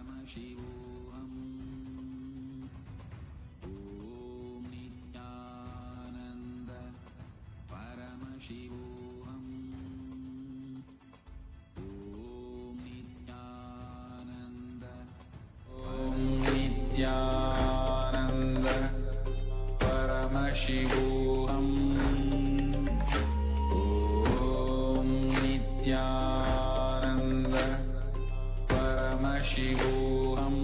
Paramashivoham. Om Nithyananda. Paramashivoham. Om Nithyananda. Om Nithyananda. Paramashivoham. Om Nithyananda. Paramashivoham.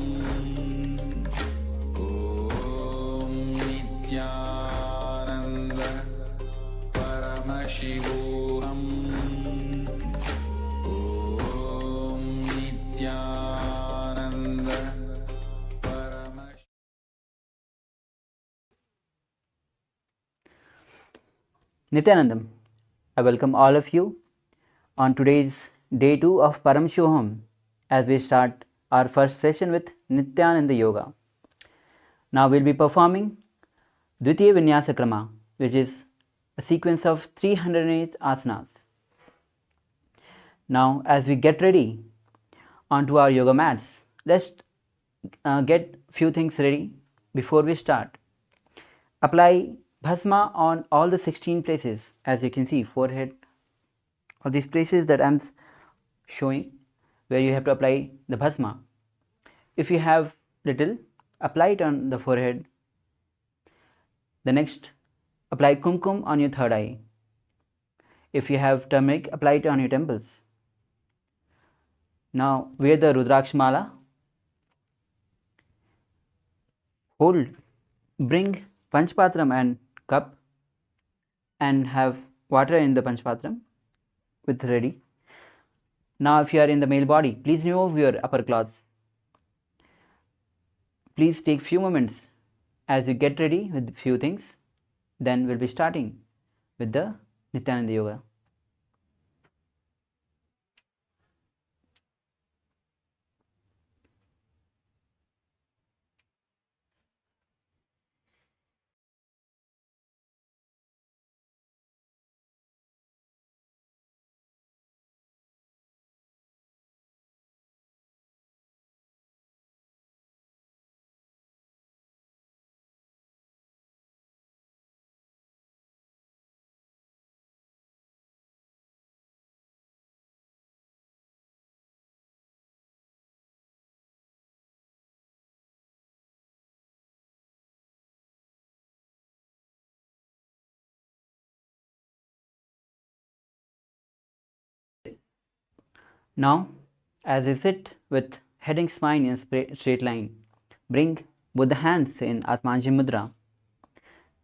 Om Nithyananda. Paramashivoham. Om Nithyananda. Nithyanandam, I welcome all of you on today's day 2 of Paramashivoham as we start our first session with Nithyananda Yoga. Now we'll be performing Dvitiya Vinyasa Krama, which is a sequence of 308 asanas. Now as we get ready onto our yoga mats, let's get few things ready before we start. Apply Bhasma on all the 16 places, as you can see, forehead, all these places that I'm showing where you have to apply the Bhasma. If you have little, apply it on the forehead. The next, apply Kumkum on your third eye. If you have turmeric, apply it on your temples. Now wear the Rudraksh Mala. Hold, bring Panchpatram and cup and have water in the Panchpatram with ready. Now if you are in the male body, please remove your upper clothes. Please take few moments as you get ready with few things. Then we'll be starting with the Nithyananda Yoga. Now, as you sit with head and spine in a straight line, bring both the hands in Atmanji Mudra.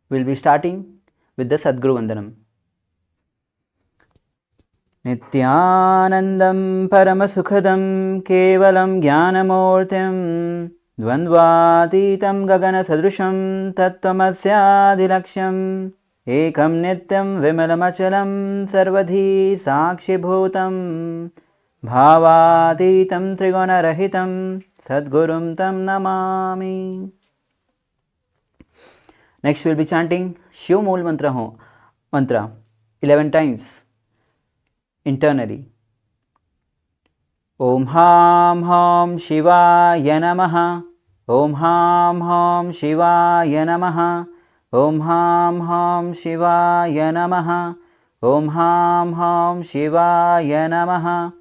We'll be starting with the Sadguru Vandanam. Nithyanandam Paramasukhadam Kevalam Jnanamurtim Dvandvatitam Gagana Sadrusham Tattvamasyaadilaksham Ekam Nityam Vimalamachalam Sarvadhi Sakshibhutam Bhavaditam Trigunarahitam Sadgurum Tam Namami. Next we'll be chanting Shiv Mool mantra 11 times internally. Om Ham Ham Shivaya Namaha. Om Ham Ham Shivaya Namaha. Om Ham Ham Shivaya Namaha. Om Ham Ham Shivaya Namaha.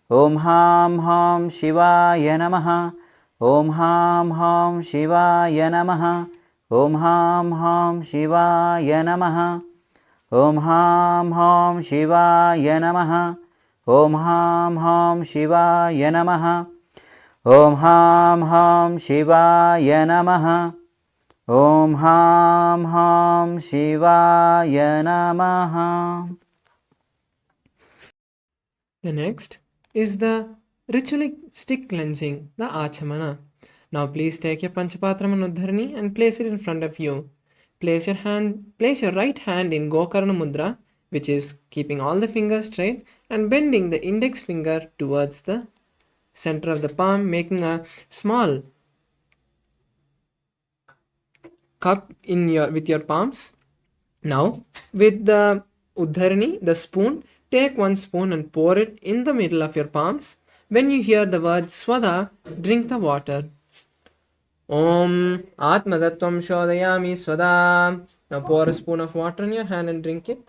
Om Ham Ham Shivaya Namaha. Om Ham Ham Shivaya Namaha. Om Ham Ham Shivaya Namaha. Om Ham Ham Shivaya Namaha. Om Ham Ham Shivaya Namaha. Om Ham Ham Shivaya Namaha. Om Ham Ham Shivaya Namaha. The next is the ritualistic cleansing, the Achamana. Now please take your Panchapatram and Uddharani and place it in front of you. Place your right hand in Gokarna Mudra, which is keeping all the fingers straight and bending the index finger towards the center of the palm, making a small cup with your palms. Now with the Uddharani, the spoon, take one spoon and pour it in the middle of your palms When you hear the word Swada, drink the water. Om Atmadattvam Shodayami Swada. Now pour a spoon of water in your hand and drink it.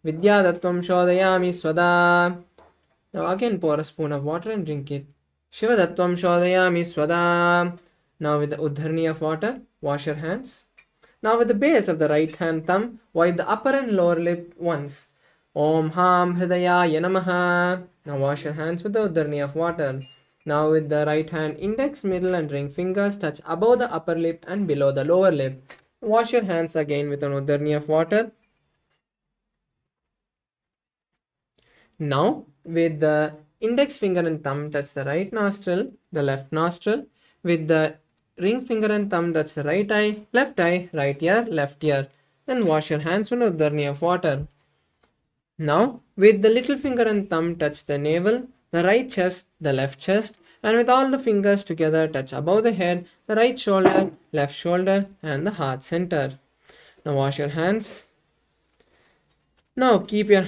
Vidyadattvam Shodayami Swada. Now again pour a spoon of water and drink it. Shivadattvam Shodayami Swada. Now with the Uddharni of water, wash your hands. Now with the base of the right hand thumb, wipe the upper and lower lip once. Om Ham Hridayaya Namaha. Now wash your hands with the Uddharni of water. Now with the right hand index, middle and ring fingers touch above the upper lip and below the lower lip. Wash your hands again with an Uddharni of water. Now with the index finger and thumb touch the right nostril, the left nostril. With the ring finger and thumb touch the right eye, right ear, left ear. Then wash your hands with an Uddharni of water. Now with the little finger and thumb touch the navel, the right chest, the left chest, and with all the fingers together touch above the head, the right shoulder, left shoulder, and the heart center. Now wash your hands. Now keep your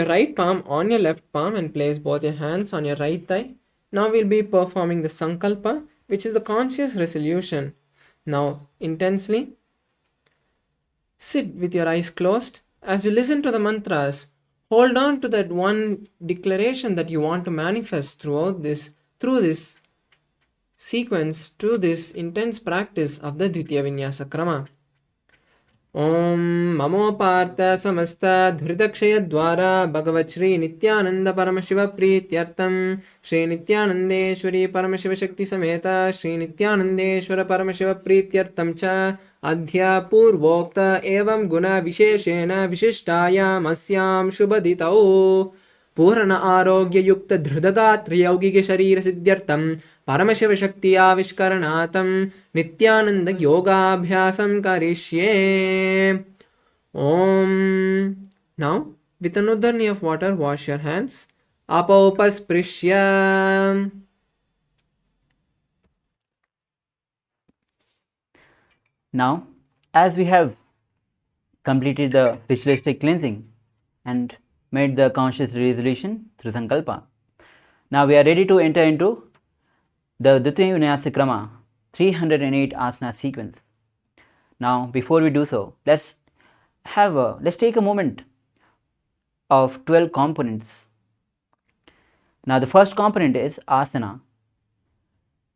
right palm on your left palm and place both your hands on your right thigh. Now we'll be performing the Sankalpa, which is the conscious resolution. Now intensely sit with your eyes closed. As you listen to the mantras, hold on to that one declaration that you want to manifest through this sequence, through this intense practice of the Dvitiya Vinyasa Krama. Om Mamo Partha Samasta Dhuridakshaya Dwara Bhagavat Shri Nithyananda Paramashiva Prityartam Shri Nithyanandeshwari Paramashiva Shakti Sameta Shri Nithyanandeshwara Paramashiva Prityartam Cha Adhya Purvokta Evam Guna Visheshena Vishishtayam Asyam Shubhaditao Purana Arogya Yukta Dhrudagatra Yaugika Sharira Siddhyartam Paramashiva Shakti Avishkaranatam Nithyananda Yogabhyasam Karishye. Om. Now, with an Uddharni of water, wash your hands. Apaupasprishyam. Now, as we have completed the ritualistic cleansing and made the conscious resolution through Sankalpa, now we are ready to enter into the Dvitiya Vinyasa Krama 308 Asana Sequence. Now, before we do so, let's take a moment of 12 components. Now, the first component is Asana.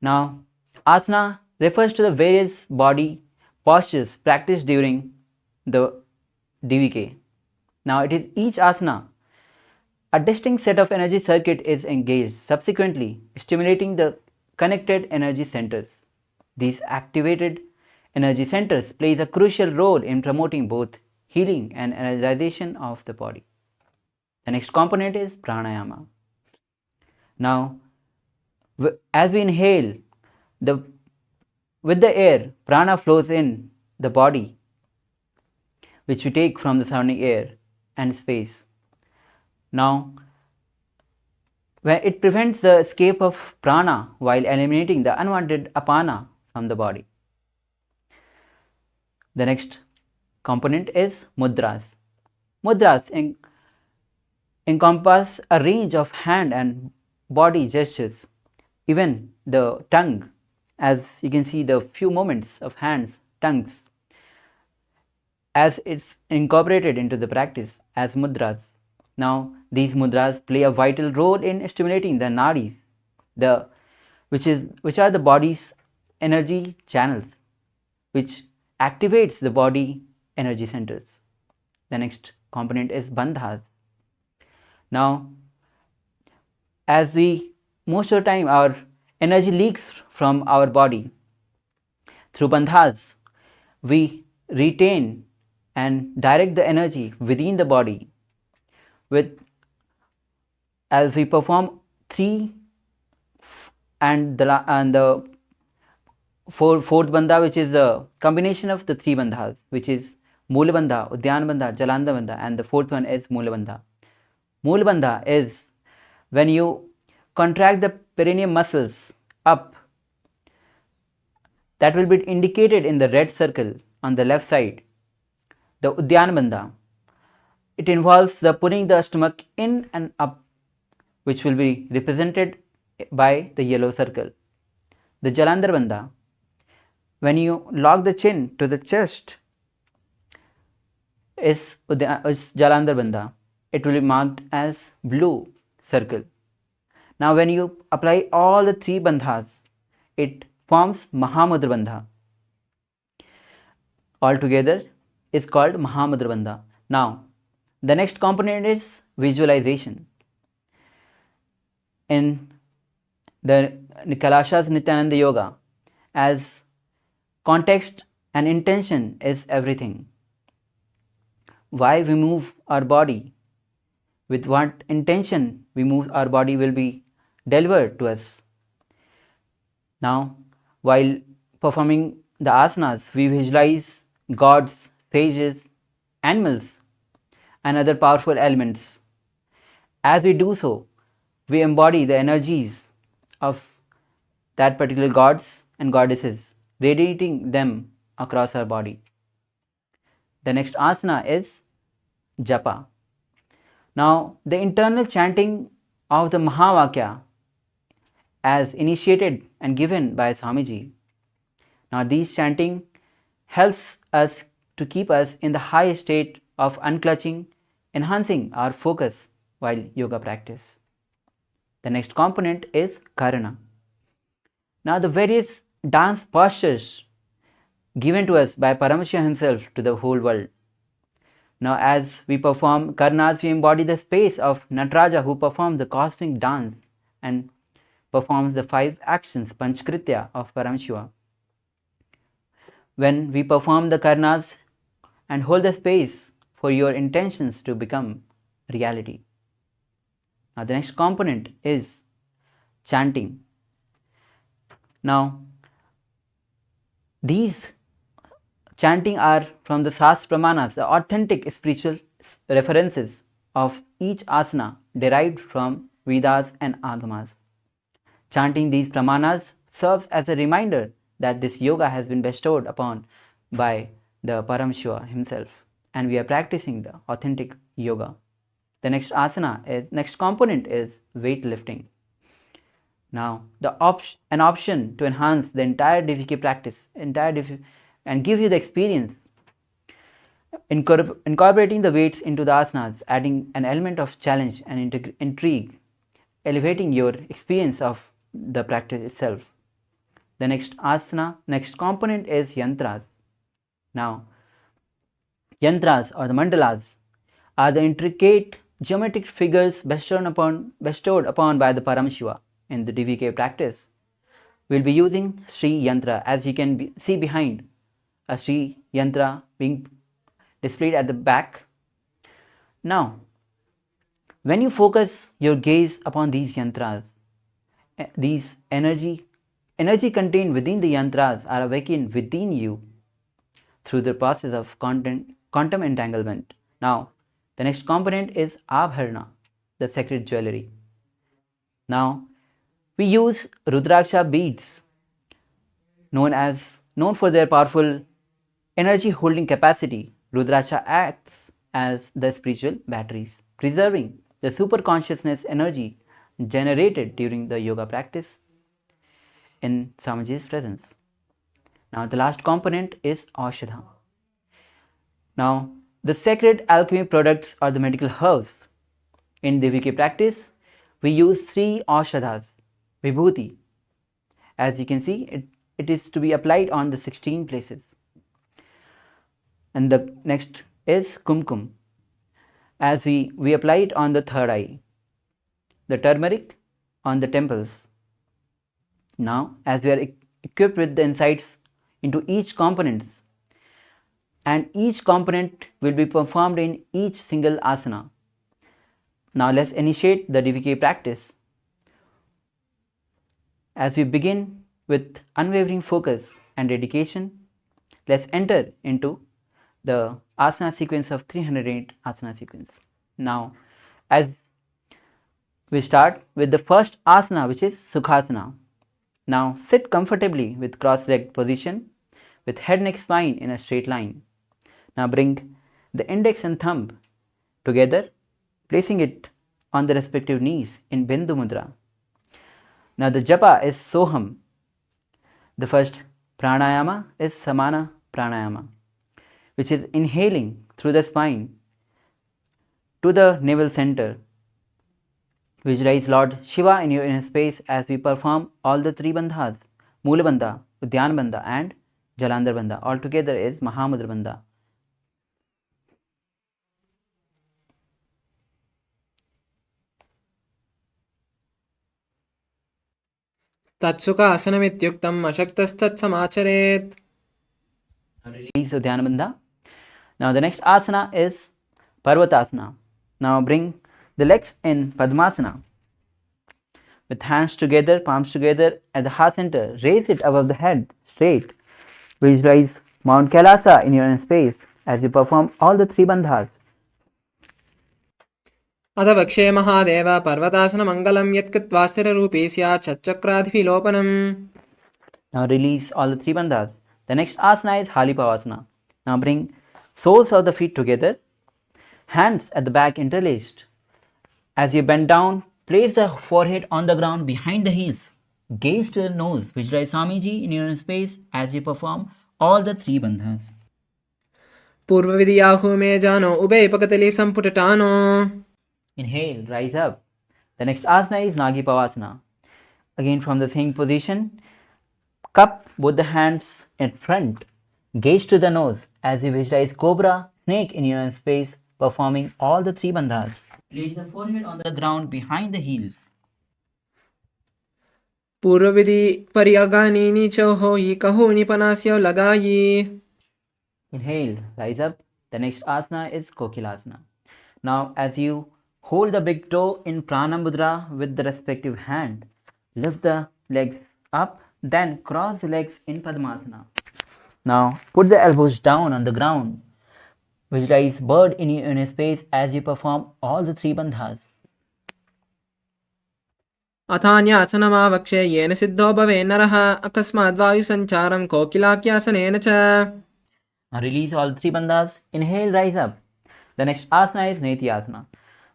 Now, Asana refers to the various body postures practiced during the DVK. Now, it is each asana, a distinct set of energy circuit is engaged, subsequently stimulating the connected energy centers. These activated energy centers plays a crucial role in promoting both healing and energization of the body. The next component is pranayama. Now, as we inhale, with the air, prana flows in the body, which we take from the surrounding air and space. Now, it prevents the escape of prana while eliminating the unwanted apana from the body. The next component is mudras. Mudras encompass a range of hand and body gestures. Even the tongue, as you can see the few movements of hands, tongues, as it's incorporated into the practice as mudras. Now, these mudras play a vital role in stimulating the nadis, which are the body's energy channels, which activates the body energy centers. The next component is bandhas. Now, as most of the time our energy leaks from our body, through bandhas we retain and direct the energy within the body. As we perform 3 and the fourth bandha, which is a combination of the 3 bandhas, which is Moola bandha, Udyana bandha, Jalanda bandha, and the fourth one is Moola bandha. Moola bandha is when you contract the perineum muscles up. That will be indicated in the red circle on the left side. The Udyana bandha, it involves the pulling the stomach in and up. which will be represented by the yellow circle. The Jalandhar Bandha, when you lock the chin to the chest, is Jalandhar Bandha. It will be marked as blue circle. Now when you apply all the three bandhas, it forms Mahamudra Bandha. Altogether is called Mahamudra Bandha. Now the next component is visualization. In the KAILASA's Nithyananda Yoga, as context and intention is everything. Why we move our body, with what intention we move our body will be delivered to us. Now, while performing the asanas, we visualize gods, sages, animals, and other powerful elements. As we do so, we embody the energies of that particular gods and goddesses, radiating them across our body. The next asana is japa. Now, the internal chanting of the Mahavakya, as initiated and given by Swamiji. Now, these chanting helps us to keep us in the high state of unclutching, enhancing our focus while yoga practice. The next component is karana. Now, the various dance postures given to us by Paramashivam himself to the whole world. Now, as we perform karnas, we embody the space of Nataraja, who performs the cosmic dance and performs the 5 actions, Panchkritya of Paramashiva. When we perform the karnas and hold the space for your intentions to become reality. Now, the next component is chanting. Now, these chanting are from the Shastra Pramanas, the authentic spiritual references of each asana derived from Vedas and Agamas. Chanting these Pramanas serves as a reminder that this yoga has been bestowed upon by the Paramashiva himself, and we are practicing the authentic yoga. The next next component is weightlifting. Now, an option to enhance the entire DVK practice, and give you the experience. Incorporating the weights into the asanas, adding an element of challenge and intrigue, elevating your experience of the practice itself. The next component is yantras. Now, yantras or the mandalas are the intricate geometric figures bestowed upon by the Paramashiva in the DVK practice. We'll be using Sri Yantra, as you can see behind a Sri Yantra being displayed at the back. Now, when you focus your gaze upon these yantras, these energy contained within the yantras are awakened within you through the process of quantum entanglement. Now, the next component is abharana, the sacred jewelry. Now, we use Rudraksha beads, known for their powerful energy holding capacity. Rudraksha acts as the spiritual batteries, preserving the super consciousness energy generated during the yoga practice in Swamiji's presence. Now, the last component is Aushadha. Now, the sacred alchemy products are the medical herbs. In DVK practice, we use 3 Aushadhas, Vibhuti. As you can see, it is to be applied on the 16 places. And the next is Kumkum, as we apply it on the 3rd eye. The turmeric on the temples. Now, as we are equipped with the insights into each component, and each component will be performed in each single asana. Now, let's initiate the DVK practice. As we begin with unwavering focus and dedication, let's enter into the asana sequence of 308 asana sequence. Now, as we start with the first asana, which is Sukhasana. Now, sit comfortably with cross-legged position, with head neck spine in a straight line. Now, bring the index and thumb together, placing it on the respective knees in Bindu Mudra. Now the japa is Soham. The first pranayama is Samana pranayama, which is inhaling through the spine to the navel center. Visualize Lord Shiva in your inner space as we perform all the three bandhas, Mula Bandha, Udyan Bandha and Jalandhar Bandha. All together is Mahamudra Bandha. तत्सुख आसनमित्युक्तम् अशक्तस्तत्समाचरेत्. Release Udyan Bandha. Now the next asana is Parvatasana. Now bring the legs in Padmasana. With hands together, palms together at the heart center. Raise it above the head, straight. Visualize Mount KAILASA in your inner space as you perform all the three bandhas. अथ वक्षे महादेव पर्वतासनमङ्गलं यत्कृत्वा स्थिररूपी स्यात् षट्चक्राधिविलोपनम्. Now release all the three bandhas. The next asana is Halipavasana. Now bring soles of the feet together, hands at the back interlaced. As you bend down, place the forehead on the ground behind the heels. Gaze to the nose. Visualize Swamiji in your inner space as you perform all the three bandhas. पूर्वविधियाहु मे जानो उभे पकतली सम्पुटटानो. Inhale, rise up. The next asana is Nagipavasana. Again from the same position, cup both the hands in front. Gaze to the nose as you visualize cobra, snake in your inner space performing all the three bandhas. Place the forehead on the ground behind the heels. पूर्वविधि परिअगानी च होई कहूनि पनास्यो लगाई. Inhale, rise up. The next asana is Kokilasana. Now as you hold the big toe in Prana Mudra with the respective hand, lift the legs up, then cross the legs in Padmasana. Now put the elbows down on the ground. Visualize bird in your inner space as you perform all the three bandhas. अथान्यासनमावक्षे येन सिद्धो भवे नरः अकस्माद्वायुसञ्चारं कोकिलाख्यासनेन च. Now release all three bandhas. Inhale, rise up. The next asana is Nithyananda.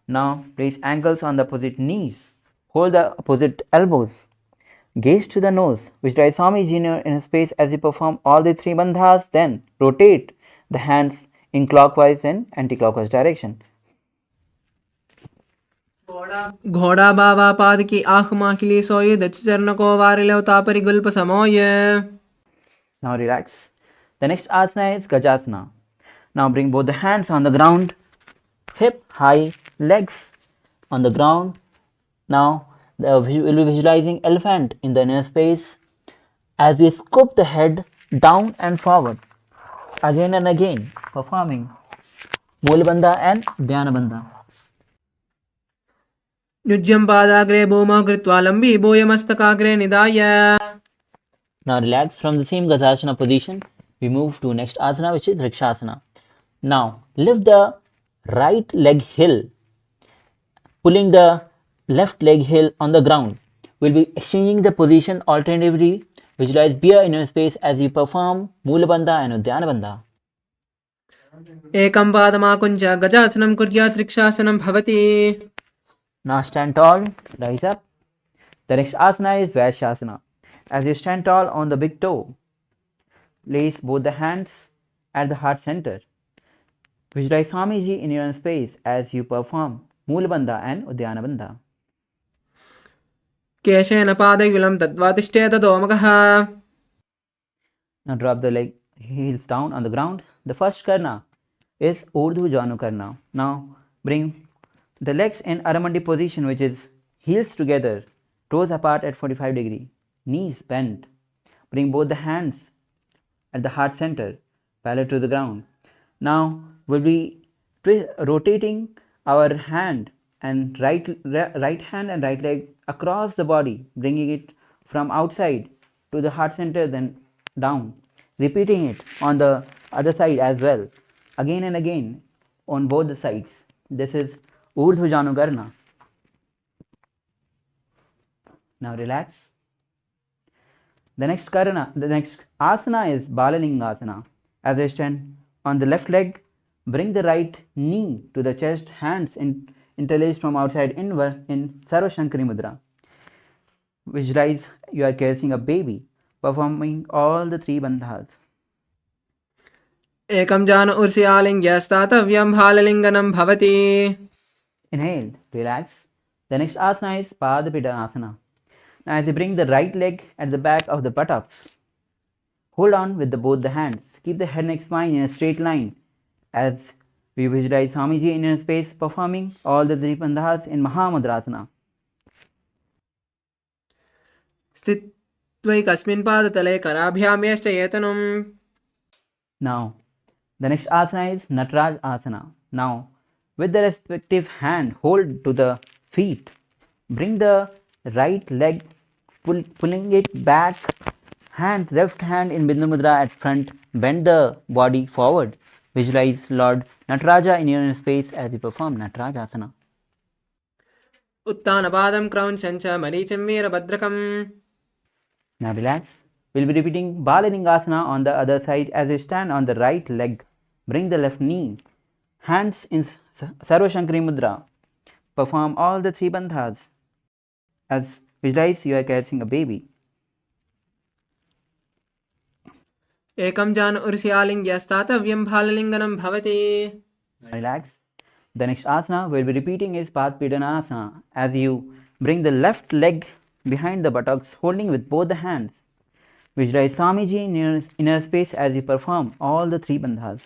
Now place ankles on the opposite knees. Hold the opposite elbows. Gaze to the nose. Visualize Swamiji in your inner space as you perform all the three bandhas. Then rotate the hands in clockwise and anti-clockwise direction. घोड़ा बाबा पाद की आँख माखिली सोये दच चरण को वारिलो तापरि गुल्प समोये. Now relax. The next asana is Gajasana. Now bring both the hands on the ground, hip high, legs on the ground. Now we'll be visualizing elephant in the inner space as we scoop the head down and forward again and again, performing Mula Bandha and Dhyana Bandha. युज्यं पादाग्रे भूमौ कृत्वा लम्बी भूयमस्तकाग्रे निधाय. Now relax. From the same Gajasana position, we move to next asana, which is Rikshasana. Now lift the right leg heel, pulling the left leg heel on the ground. We'll be exchanging the position alternatively. Visualize beer in your space as you perform Mula Bandha and Udhyana Bandha. एकं पादमाकुञ्च गजासनं कुर्यात् रिक्षासनं भवति. Now stand tall, rise up. The next asana is Vaishasana. As you stand tall on the big toe, place both the hands at the heart center. Visualize Swamiji in your space as you perform Mula Bandha and Udhyana Bandha. केशेन पादयुलं दत्वा तिष्ठेत दोमकः. Now drop the leg heels down on the ground. The first karna is Urdhva Janu Karna. Now bring the legs in Aramandi position, which is heels together, toes apart at 45 degree, knees bent. Bring both the hands at the heart center, parallel to the ground. Now we'll be rotating our hand and right hand and right leg across the body, bringing it from outside to the heart center, then down. Repeating it on the other side as well, again and again on both the sides. This is Urdhva Janu Karna. Now relax. The next asana is Balalingasana. As I stand on the left leg, bring the right knee to the chest, hands in interlaced from outside inward in Sarva Shankari Mudra. Visualize you are caressing a baby, performing all the three bandhas. एकं जान उर्स्यालिङ्ग्यस्तातव्यं भाललिङ्गनं भवति. Inhale, relax. The next asana is Padapida Asana. Now as you bring the right leg at the back of the buttocks, hold on with both the hands. Keep the head neck spine in a straight line as we visualize Swamiji in inner space performing all the three bandhas in Mahamudrasana. स्थित्वैकस्मिन् पादतले कराभ्यां यष्टयेतनुम्. Now, the next asana is Nataraj Asana. Now, with the respective hand, hold to the feet. Bring the right leg, pulling it back. Left hand in Bindu Mudra at front. Bend the body forward. Visualize Lord Nataraja in your inner space as you perform Nataraj Asana. उत्तानपादं क्रौञ्चं च मरीचिं वीरभद्रकम्. Now relax. We'll be repeating Balalingasana on the other side as you stand on the right leg. Bring the left knee. Hands in Sarva Shankari Mudra. Perform all the three bandhas. As visualize you are caressing a baby. एकं जान उर्स्यालिङ्ग्यस्तातव्यं भाललिङ्गनं भवति. Relax. The next asana we'll be repeating is Padpidanasana as you bring the left leg behind the buttocks, holding with both the hands. Visualize Swamiji in your inner space as you perform all the three bandhas.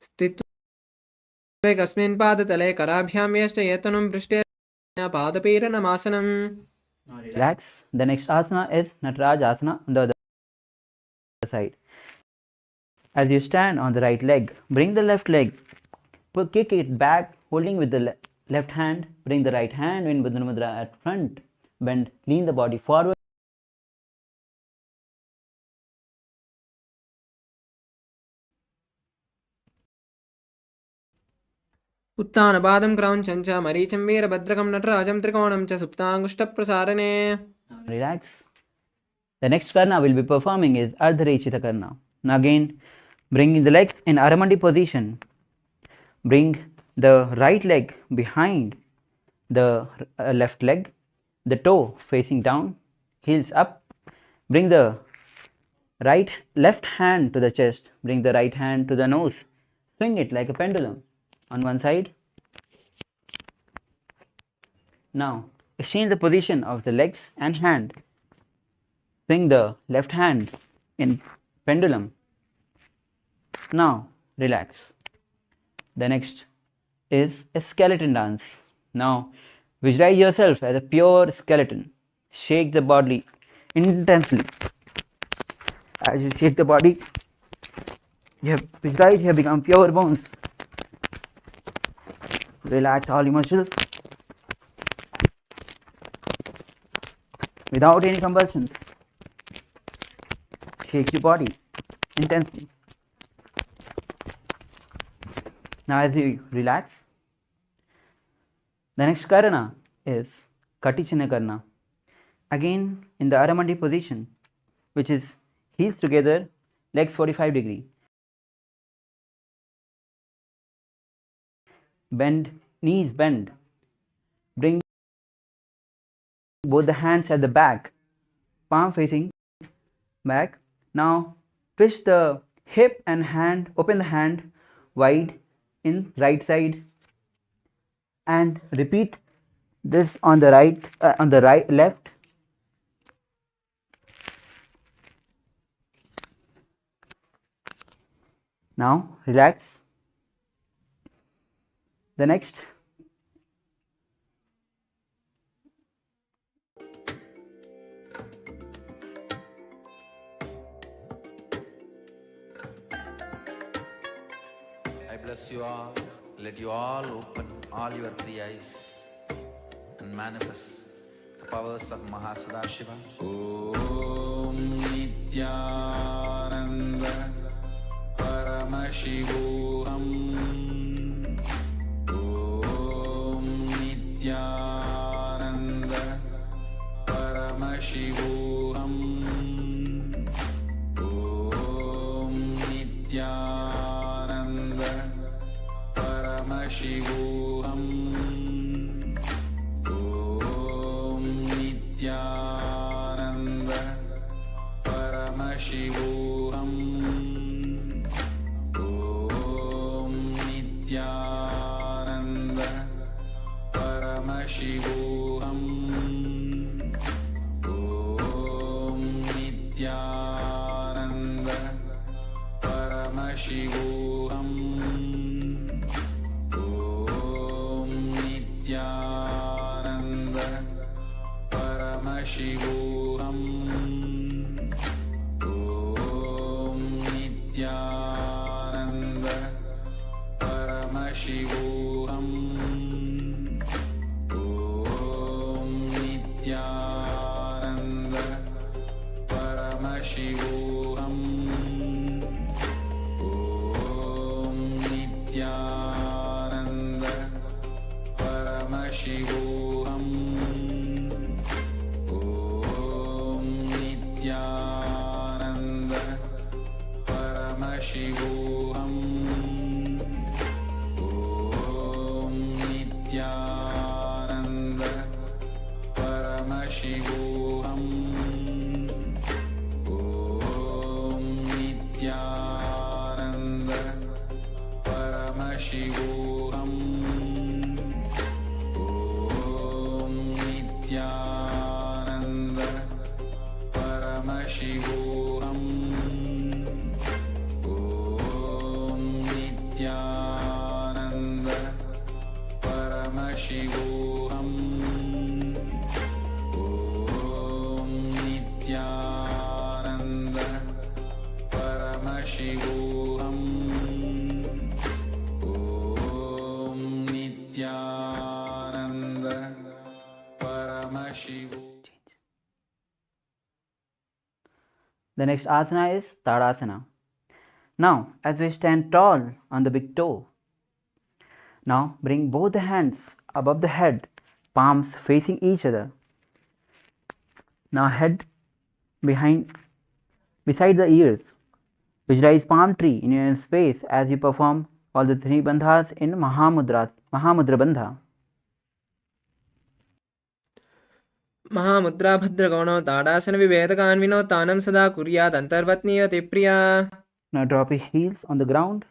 स्थित्वैकस्मिन् पादतले कराभ्यां यष्टयेतनुं पृष्ठे पादपीडनमासनम्. Relax. The next asana is Nataraj Asana on the other side. As you stand on the right leg, bring the left leg, kick it back, holding with the left hand. Bring the right hand in Buddha Mudra at front. Bend, lean the body forward. उत्तानपादं क्रौञ्चं च मरीचिं वीरभद्रकं नटराजं त्रिकोणं च सुप्ताङ्गुष्ठप्रसारणे. Relax. The next karna we'll be performing is Ardharechita Karna. Now again, bringing the legs in Aramandi position. Bring the right leg behind the left leg, the toe facing down, heels up. Bring the left hand to the chest. Bring the right hand to the nose. Swing it like a pendulum on one side. Now, exchange the position of the legs and hand. Swing the left hand in pendulum. Now, relax. The next is a skeleton dance. Now, visualize yourself as a pure skeleton. Shake the body intensely. As you shake the body, visualize you have become pure bones. Relax all your muscles without any compulsions. Shake your body intensely. Now as you relax, the next karana is Katichina Karna. Again in the Aramandi position, which is heels together, legs 45 degree. Bend, knees bend. Bring both the hands at the back, palm facing back. Now twist the hip and hand, open the hand wide in right side and repeat this on the left. Now relax. The next I bless you all. Let you all open all your three eyes and manifest the powers of Mahasadashiva. Om Nithyananda Paramashivoham. Om Nithyananda Paramashivoham. Om Nithyananda Paramashivoham. Paramashivoham. Om Nithyananda. Paramashivoham. Om Nithyananda. Paramashivoham. Om Nithyananda. Paramashivoham. Om Nithyananda. Paramashivoham. Om Nithyananda. Paramashivoham. Om Nithyananda. Paramashivoham. Om Nithyananda. Paramashivoham. Om Nithyananda. Paramashivoham. Om Nithyananda. Paramashivoham. Om Nithyananda. Paramashivoham. The next asana is Tadasana. Now, as we stand tall on the big toe, now bring both the hands above the head, palms facing each other. Now head beside the ears. Visualize palm tree in your space as you perform all the three bandhas in Mahamudra Bandha. Mahamudra भद्रगौणो tadasana विभेदकान्विनो तानं सदा कुर्यात् अन्तर्वत्नीय तिप्रिया. Now drop your heels on the ground.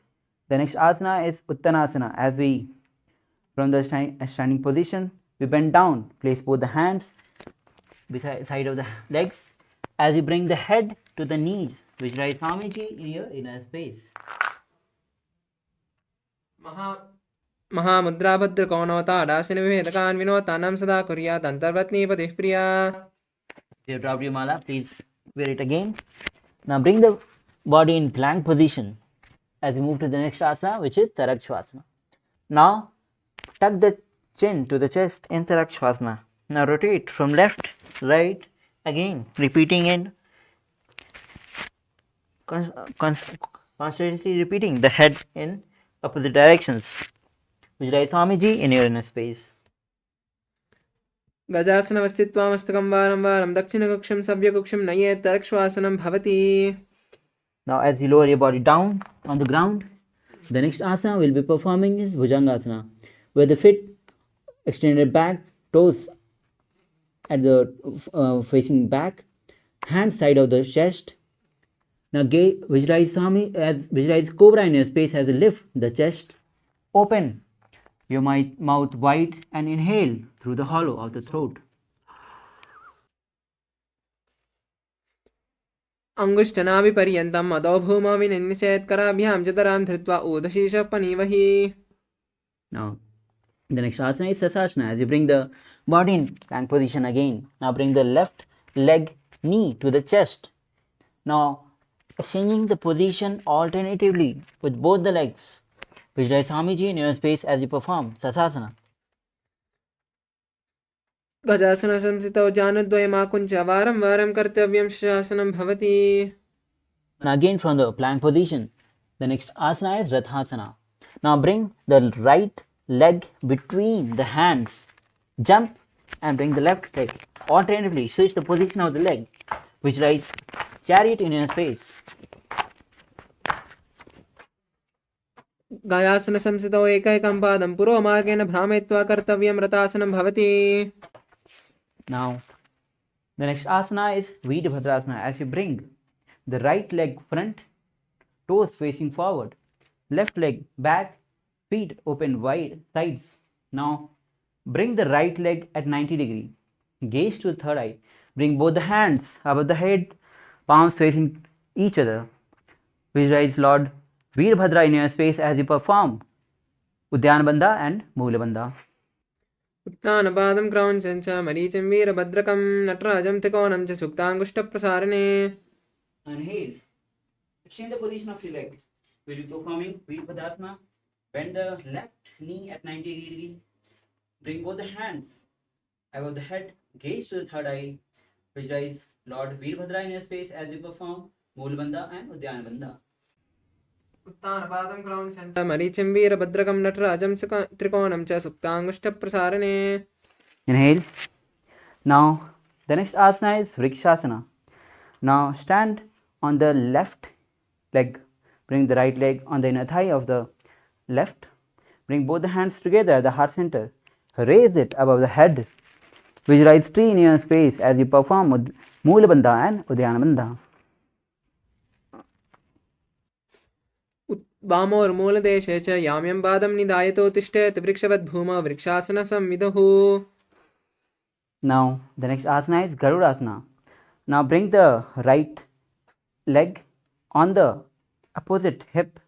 The next asana is Uttanasana. As we, from the standing position, we bend down. Place both the hands beside side of the legs. As you bring the head to the knees, visualize Swamiji in your inner space. Mahamudra भद्रगौणो tadasana विभेदकान्विनो तानं सदा कुर्यात् अन्तर्वत्नीय तिप्रिया. If you have dropped your mala, please wear it again. Now bring the body in plank position as we move to the next asana, which is Tarakshvasana. Now tuck the chin to the chest in Tarakshvasana. Now rotate from left, right, again, repeating in constantly repeating the head in opposite directions. Visualize Swamiji in your inner space. गजासनवस्थित्वा मस्तकं वारं वारं दक्षिणकक्षं सव्यकक्षं नयेत् तरक्ष्वासनं भवति. Now as you lower your body down on the ground, the next asana we'll be performing is Bhujangasana, where the feet extended back, toes at the facing back, hands side of the chest. Now visualize cobra in your space as you lift the chest, open your mouth wide and inhale through the hollow of the throat. अङ्गुष्ठनाभिपर्यन्तम् अधो भूमौ विनिन्दिशेत् कराभ्यां जतरां धृत्वा ऊर्ध्वशीर्षः पनीवहि. Now the next asana is Sasasana. As you bring the body in plank position again, now bring the left leg knee to the chest. Now exchanging the position alternatively with both the legs. Visualize Swamiji in your space as you perform Sasasana. गजासनसंस्थितौ जानुद्वयमाकुञ्च वारं वारं कर्तव्यं शासनं भवति. And again from the plank position, the next asana is Rathasana. Now bring the right leg between the hands, jump and bring the left leg. Alternatively switch the position of the leg. Visualize chariot in your space. गजासनसंस्थितौ एकैकं पादं पुरोमार्गेण भ्रामयित्वा कर्तव्यं रतासनं भवति. Now the next asana is Virabhadrasana. As you bring the right leg front, toes facing forward, left leg back, feet open wide sides. Now bring the right leg at 90 degree, gaze to the third eye. Bring both the hands above the head, palms facing each other. Visualize Lord Veerbhadra in your space as you perform Udyana Bandha and Moola Bandha. उत्तानपादं क्रौञ्चं च मरीचिं वीरभद्रकं नटराजं त्रिकोणं च सुप्ताङ्गुष्ठप्रसारणे. Inhale. Exchange the position of your leg. We'll be performing Virabhadrasana. Bend the left knee at 90 degree. Bring both the hands above the head. Gaze to the third eye. Visualize Lord Virabhadra in your space as we perform Moolabandha and Udyanabandha. उत्तानपादं क्रौञ्चं च मरीचिं वीरभद्रकं नटराजं त्रिकोणं च सुप्ताङ्गुष्ठप्रसारणे. Inhale. Now the next asana is Vrikshasana. Now stand on the left leg. Bring the right leg on the inner thigh of the left. Bring both the hands together at the heart center. Raise it above the head. Visualize tree in your space as you perform Moolabandha and Udyanabandha. वामोर्मूलदेशे च याम्यं पादं निधायतो तिष्ठेत् वृक्षवद्भूमौ वृक्षासनसंविदुः. Now the next asana is Garudasana. Now bring the right leg on the opposite hip.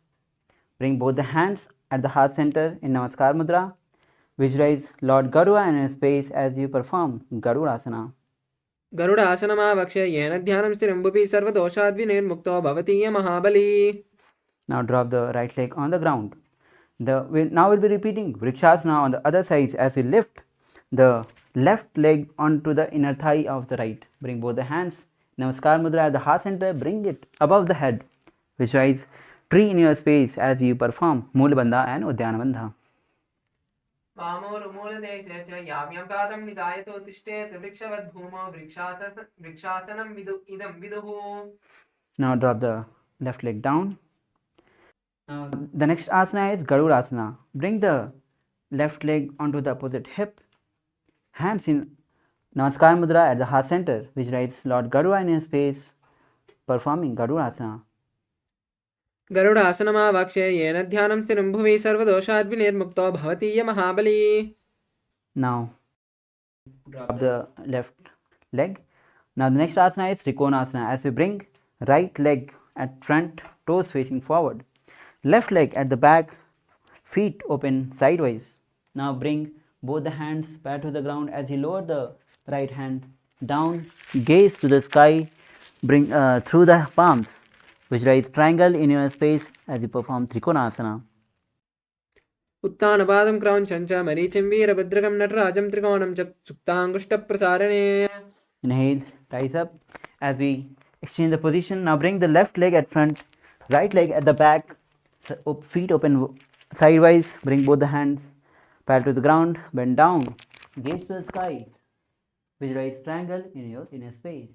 Bring both the hands at the heart center in Namaskar Mudra. Visualize Lord Garuda in his space as you perform Garudasana. गरुडासनमावक्ष्य येन ध्यानं स्थिरं भुवि सर्वदोषाद्विनिर्मुक्तो भवति य महाबली. Now drop the right leg on the ground. Now we'll be repeating Vrikshasana on the other sides as we lift the left leg onto the inner thigh of the right. Bring both the hands, Namaskar Mudra at the heart center, bring it above the head. Visualize tree in your space as you perform Moolabandha and Udyanabandha. वामोर्मूलदेशे च याम्यं पादं निधायतो तिष्ठेत् वृक्षवद्भूमौ वृक्षासनं इदं विदुः. Now drop the left leg down. Now the next asana is Garudasana. Bring the left leg onto the opposite hip. Hands in Namaskar Mudra at the heart center. Visualize Lord Garuda in his space performing Garudasana. गरुडासनमावक्ष्य येन ध्यानं स्थिरं भुवि सर्वदोषाद्विनिर्मुक्तो भवति य महाबली. Now drop the left leg. Now the next asana is Trikonasana as we bring right leg at front, toes facing forward. Left leg at the back, feet open sideways. Now bring both the hands back to the ground as you lower the right hand down. Gaze to the sky. Bring through the palms. Visualize triangle in your space as you perform Trikonasana. उत्तानपादं क्रौञ्चं च मरीचिं वीरभद्रकं नटराजं त्रिकोणं च सुप्ताङ्गुष्ठप्रसारणे. Inhale, rise up as we exchange the position. Now bring the left leg at front, right leg at the back, feet open sideways. Bring both the hands parallel to the ground, bend down, gaze to the sky. Visualize triangle in your inner space.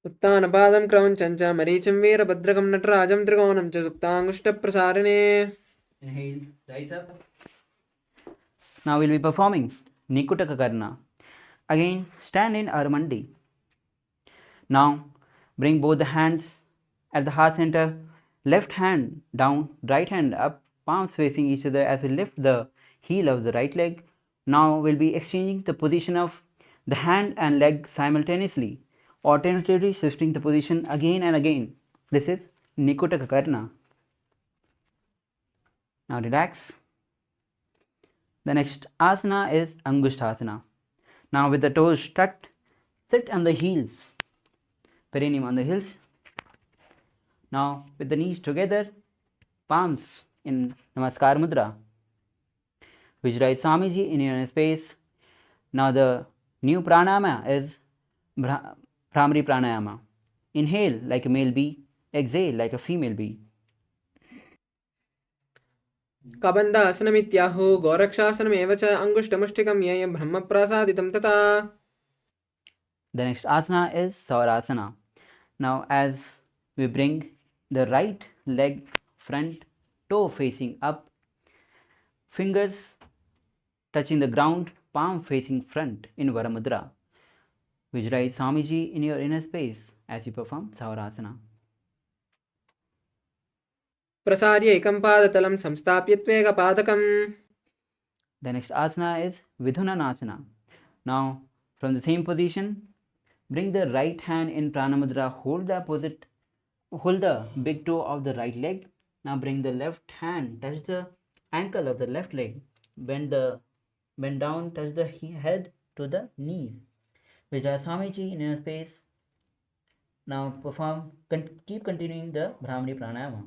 उत्तानपादं क्रौञ्चं च मरीचिं वीरभद्रकं नटराजं त्रिकोणं च सुप्ताङ्गुष्ठप्रसारणे. Inhale, rise up. Now we'll be performing Nikutaka Karna. Again, stand in Armandi. Now bring both the hands at the heart center. Left hand down, right hand up, palms facing each other as we lift the heel of the right leg. Now we'll be exchanging the position of the hand and leg simultaneously, alternatively shifting the position again and again. This is Nikutaka Karna. Now relax. The next asana is Angushthasana. Now with the toes tucked, sit on the heels, perineum on the heels. Now with the knees together, palms in Namaskar Mudra. Visualize Swamiji in your space. Now the new pranayama is Bhramari pranayama. Inhale like a male bee, exhale like a female bee. कबन्धासनमित्याहो गोरक्षासनमेव च अङ्गुष्ठमुष्टिकं येयं ब्रह्मप्रसादितं तथा. The next asana is Saurasana. Now as we bring the right leg front, toe facing up, fingers touching the ground, palm facing front in Varamudra. Visualize Swamiji in your inner space as you perform Saurasana. प्रसार्य एकं पादतलं संस्थाप्य त्वेकपादकम्. The next asana is Vidhunanasana. Now from the same position, bring the right hand in Pranamudra, hold the big toe of the right leg. Now bring the left hand, touch the ankle of the left leg, bend bend down, touch the head to the knees. Vijaya Swamiji in your space. Now keep continuing the Brahmani Pranayama.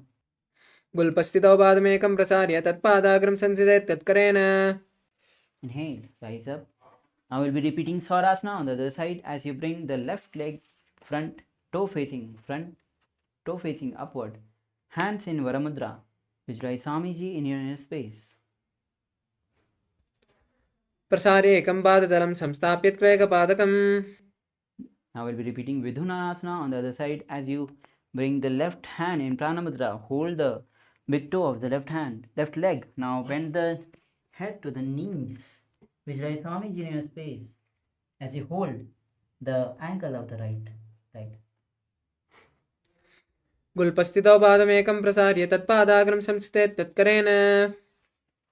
गुल्पस्थितौ पादमेकं प्रसार्य तत्पादाग्रं संस्थितेत् तत्करेण. Inhale, rise up. Now we'll be repeating Swarasana on the other side as you bring the left leg front toe facing upward. Hands in Varamudra. Vijray Swamiji in your inner space. प्रसार्य एकं पादतलं संस्थाप्य त्वैकपादकम्. Now we'll be repeating Vidhunasana on the other side as you bring the left hand in Pranamudra. Hold the big toe of the left leg. Now bend the head to the knees. Vijray Swamiji in your space as you hold the ankle of the right leg. गुल्पस्थितौ पादमेकं प्रसार्य तत्पादाग्रं संस्थितेत् तत्करेण.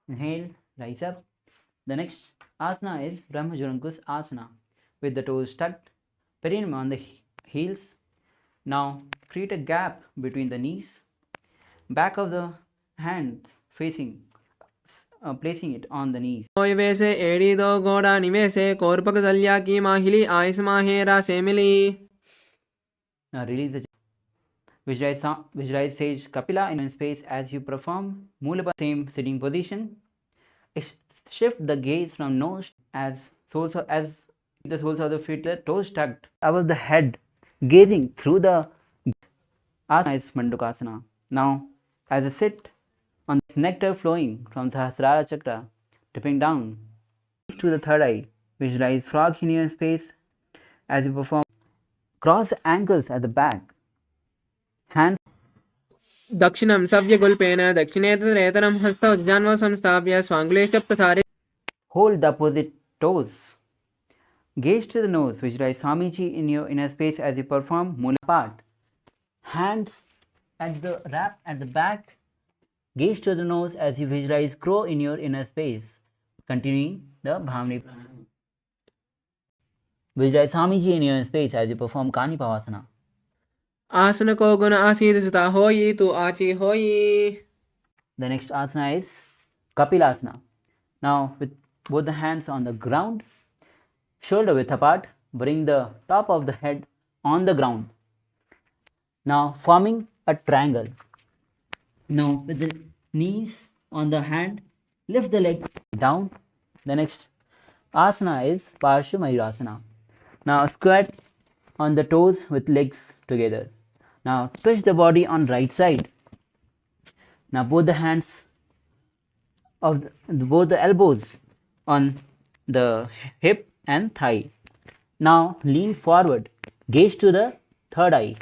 Inhale, rise up. The next asana is Brahmajurankus Asana with the toes tucked, perineum on the heels. Now create a gap between the knees, back of the hands placing it on the knees. निवेशे एडीदो गोडा निवेशे कोर्पकदल्या की माहिली आयसमाहेरा सेमिली. Now release the Vijray Sage Kapila in space as you perform Mulabha, same sitting position. Shift the gaze from nose as the soles of the feet, toes tucked above the head, gazing through the asana is Mandukasana. Now, as a sit on this nectar flowing from Sahasrara Chakra, dipping down to the third eye, visualize frog in your space as you perform. Cross ankles at the back. Hands दक्षिणं सव्यगुल्पेन दक्षिणेतरेतरं हस्तौ जजान्वौ संस्थाप्य स्वाङ्गुलेश्च प्रसारे. hold the opposite toes. Gaze to the nose, visualize Swamiji in your inner space as you perform Mula part. Hands at the wrap at the back. Gaze to the nose as you visualize crow in your inner space. Continuing the Bhamni Pranayama. Visualize Swamiji in your inner space as you perform Kani Pavasana. आसन को गुण आसीद सुता होई तू आची होई. The next asana is Kapilasana. Now with both the hands on the ground, shoulder width apart, bring the top of the head on the ground. Now forming a triangle. Now with the knees on the hand, lift the leg down. The next asana is Parsha Mayurasana. Now squat on the toes with legs together. Now twist the body on right side. Now both the hands of both the elbows on the hip and thigh. Now lean forward, gaze to the third eye.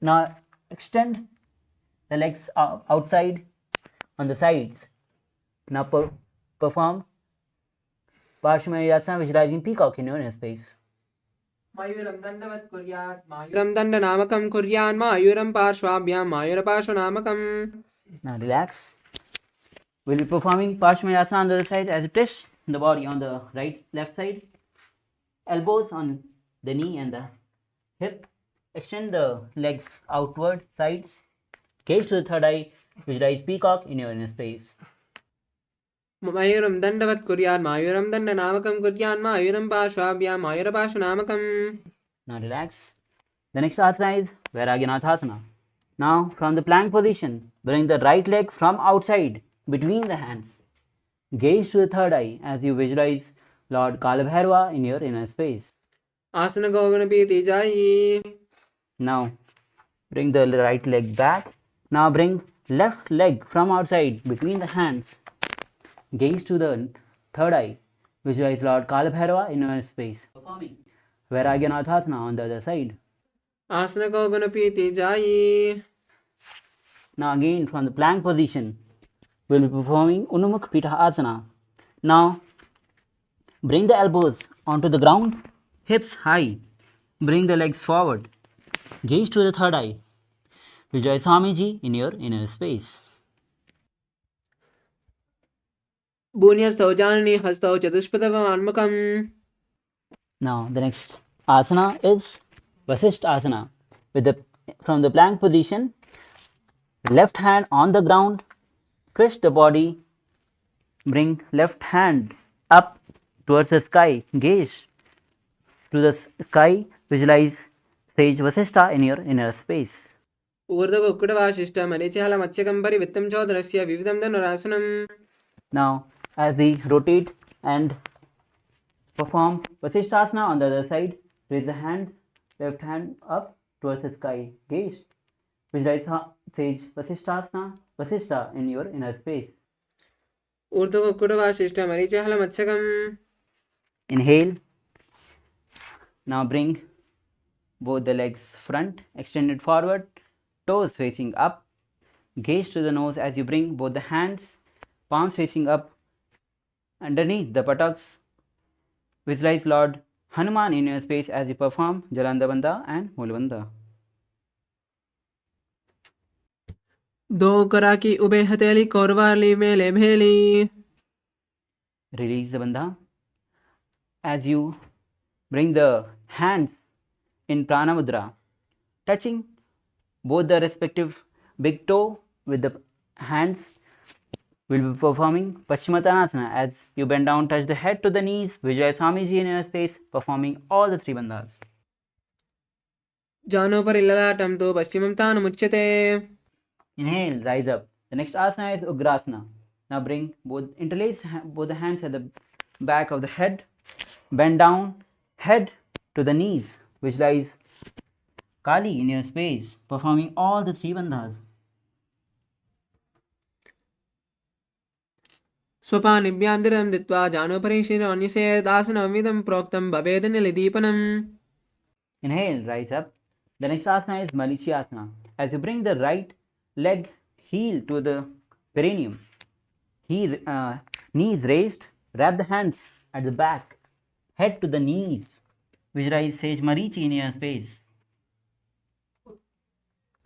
Now extend the legs outside on the sides. Now perform Parshamayurasana, visualizing peacock in your inner space. मयूरं दण्डवत् कुर्यात् मयूरं दण्डनामकं कुर्यान् मयूरं पार्श्वाभ्यां मयूरपार्श्वनामकम्. Now relax. We'll be performing Parshamayurasana on the other side as you twist the body on the left side. Elbows on the knee and the hip. Extend the legs outward sides. Gaze to the third eye. Visualize peacock in your inner space. मयूरं दण्डवत् कुर्यात् मयूरं दण्डनामकं कुर्यान् मयूरं पार्श्वाभ्यां मयूरपार्श्वनामकम्. Now relax. The next asana is Vairagyanatthasana. Now from the plank position, bring the right leg from outside between the hands. Gaze to the third eye as you visualize Lord Kalabhairava in your inner space. आसन को गुण पीति जाई. Now bring the right leg back. Now bring left leg from outside between the hands. Gaze to the third eye. Visualize Lord Kalabhairava in your space. Performing Vairagyanatthasana on the other side. आसन को गुण पीति जाई. Now again from the plank position, we will be performing Unumukh Pitha Asana. Now bring the elbows onto the ground, hips high. Bring the legs forward. Gaze to the third eye. Visualize Swamiji in your inner space. भून्यस्थौ जाननी हस्तौ चतुष्पदवन्मुखम्. Now the next asana is Vasishtha Asana. From the plank position, left hand on the ground, twist the body, bring left hand up towards the sky. Gaze to the sky. Visualize Sage Vasishtha in your inner space. Now, as we rotate and perform Vasishthasana on the other side, raise the hand, left hand up towards the sky. Gaze. Visualize Sage Vasishthasana, Vasishtha in your inner space. Inhale. Now bring both the legs front, extended forward, toes facing up. Gaze to the nose as you bring both the hands, palms facing up underneath the buttocks. Visualize Lord Hanuman in your space as you perform Jalanda Bandha and Mulabandha. दो करा की ube हथेली कोरवाली मेले भेली. Release the bandha. As you bring the hands in Prana Mudra, touching both the respective big toe with the hands, will be performing Paschimottanasana. As you bend down, touch the head to the knees, Vijay Swamiji in your space, performing all the three bandhas. जानो पर इल्ललाटम तो पश्चिमं तानु मुच्यते. Inhale, rise up. The next asana is Ugrasana. Now bring interlace both the hands at the back of the head. Bend down, head to the knees. Visualize Kali in your space, performing all the three bandhas. स्वपानिभ्यां दिरं Ditwah जानोपरिशीर्णन्यसेदासनमिदं प्रोक्तं भवेदनिलिदीपनम्. Inhale, rise up. The next asana is Malichyasana. As you bring the right leg heel to the perineum, knees raised, wrap the hands at the back, head to the knees. Visualize Sage Marichi in your space.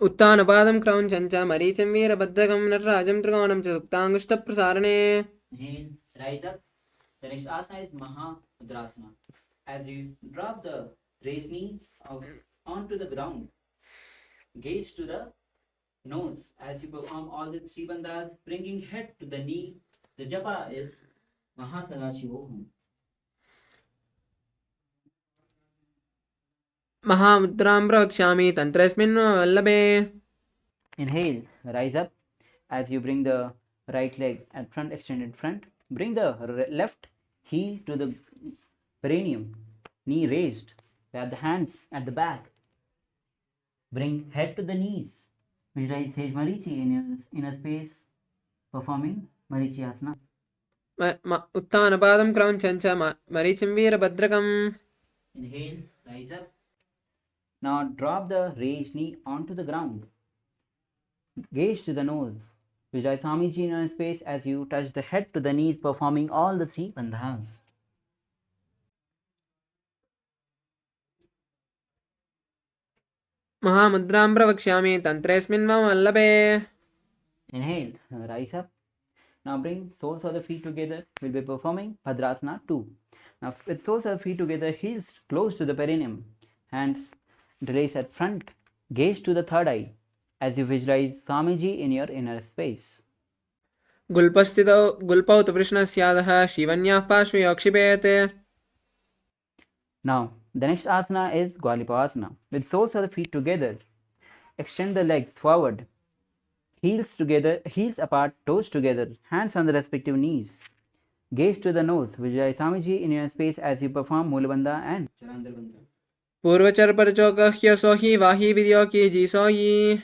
उत्तानपादं क्रौञ्चं च मरीचिं वीरभद्रकं नटराजं त्रिकोणं च सुप्ताङ्गुष्ठप्रसारणे. Inhale, rise up. The next asana is Mahamudrasana. As you drop the raised knee onto the ground, gaze to the nose as you perform all the three bandhas, bringing head to the knee. The japa is Mahasadaशिवोहम. महामुद्रां प्रवक्ष्यामि तन्त्रस्मिन् वल्लभे. Inhale, rise up. As you bring the right leg at front, extended front, bring the left heel to the perineum, knee raised, wrap the hands at the back, bring head to the knees. Visualize Sage Marichi in your inner space, performing Marichi Asana. उत्तानपादं क्रौञ्चं च मरीचिं वीरभद्रकम्. Inhale, rise up. Now drop the raised knee onto the ground. Gaze to the nose. Visualize Swamiji in your space as you touch the head to the knees, performing all the three bandhas. महामुद्रां प्रवक्ष्यामि तन्त्रेऽस्मिन् मम वल्लभे. Inhale, rise up. Now bring soles of the feet together. We'll be performing Bhadrasana 2. Now with soles of the feet together, heels close to the perineum, hands interlace at front, gaze to the third eye as you visualize Swamiji in your inner space. गुल्पस्थितौ गुल्पौ तु कृष्णस्यादः शिवन्याः पार्श्वे क्षिपेत्. Now the next asana is Gwalipasana. With soles of the feet together, extend the legs forward, heels together, heels apart, toes together, hands on the respective knees. Gaze to the nose. Visualize Swamiji in your space as you perform Mulabandha and Chalandarbandha. पूर्वचर परचोकह्य सोहि वाहि विद्यो की जी सोयि.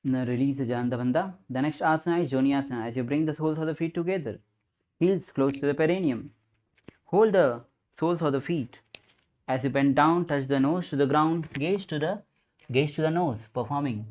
Now release the Jalandabandha. The next asana is Joniasana. As you bring the soles of the feet together, heels close to the perineum. Hold the soles of the feet. As you bend down, touch the nose to the ground. Gaze to the nose, performing.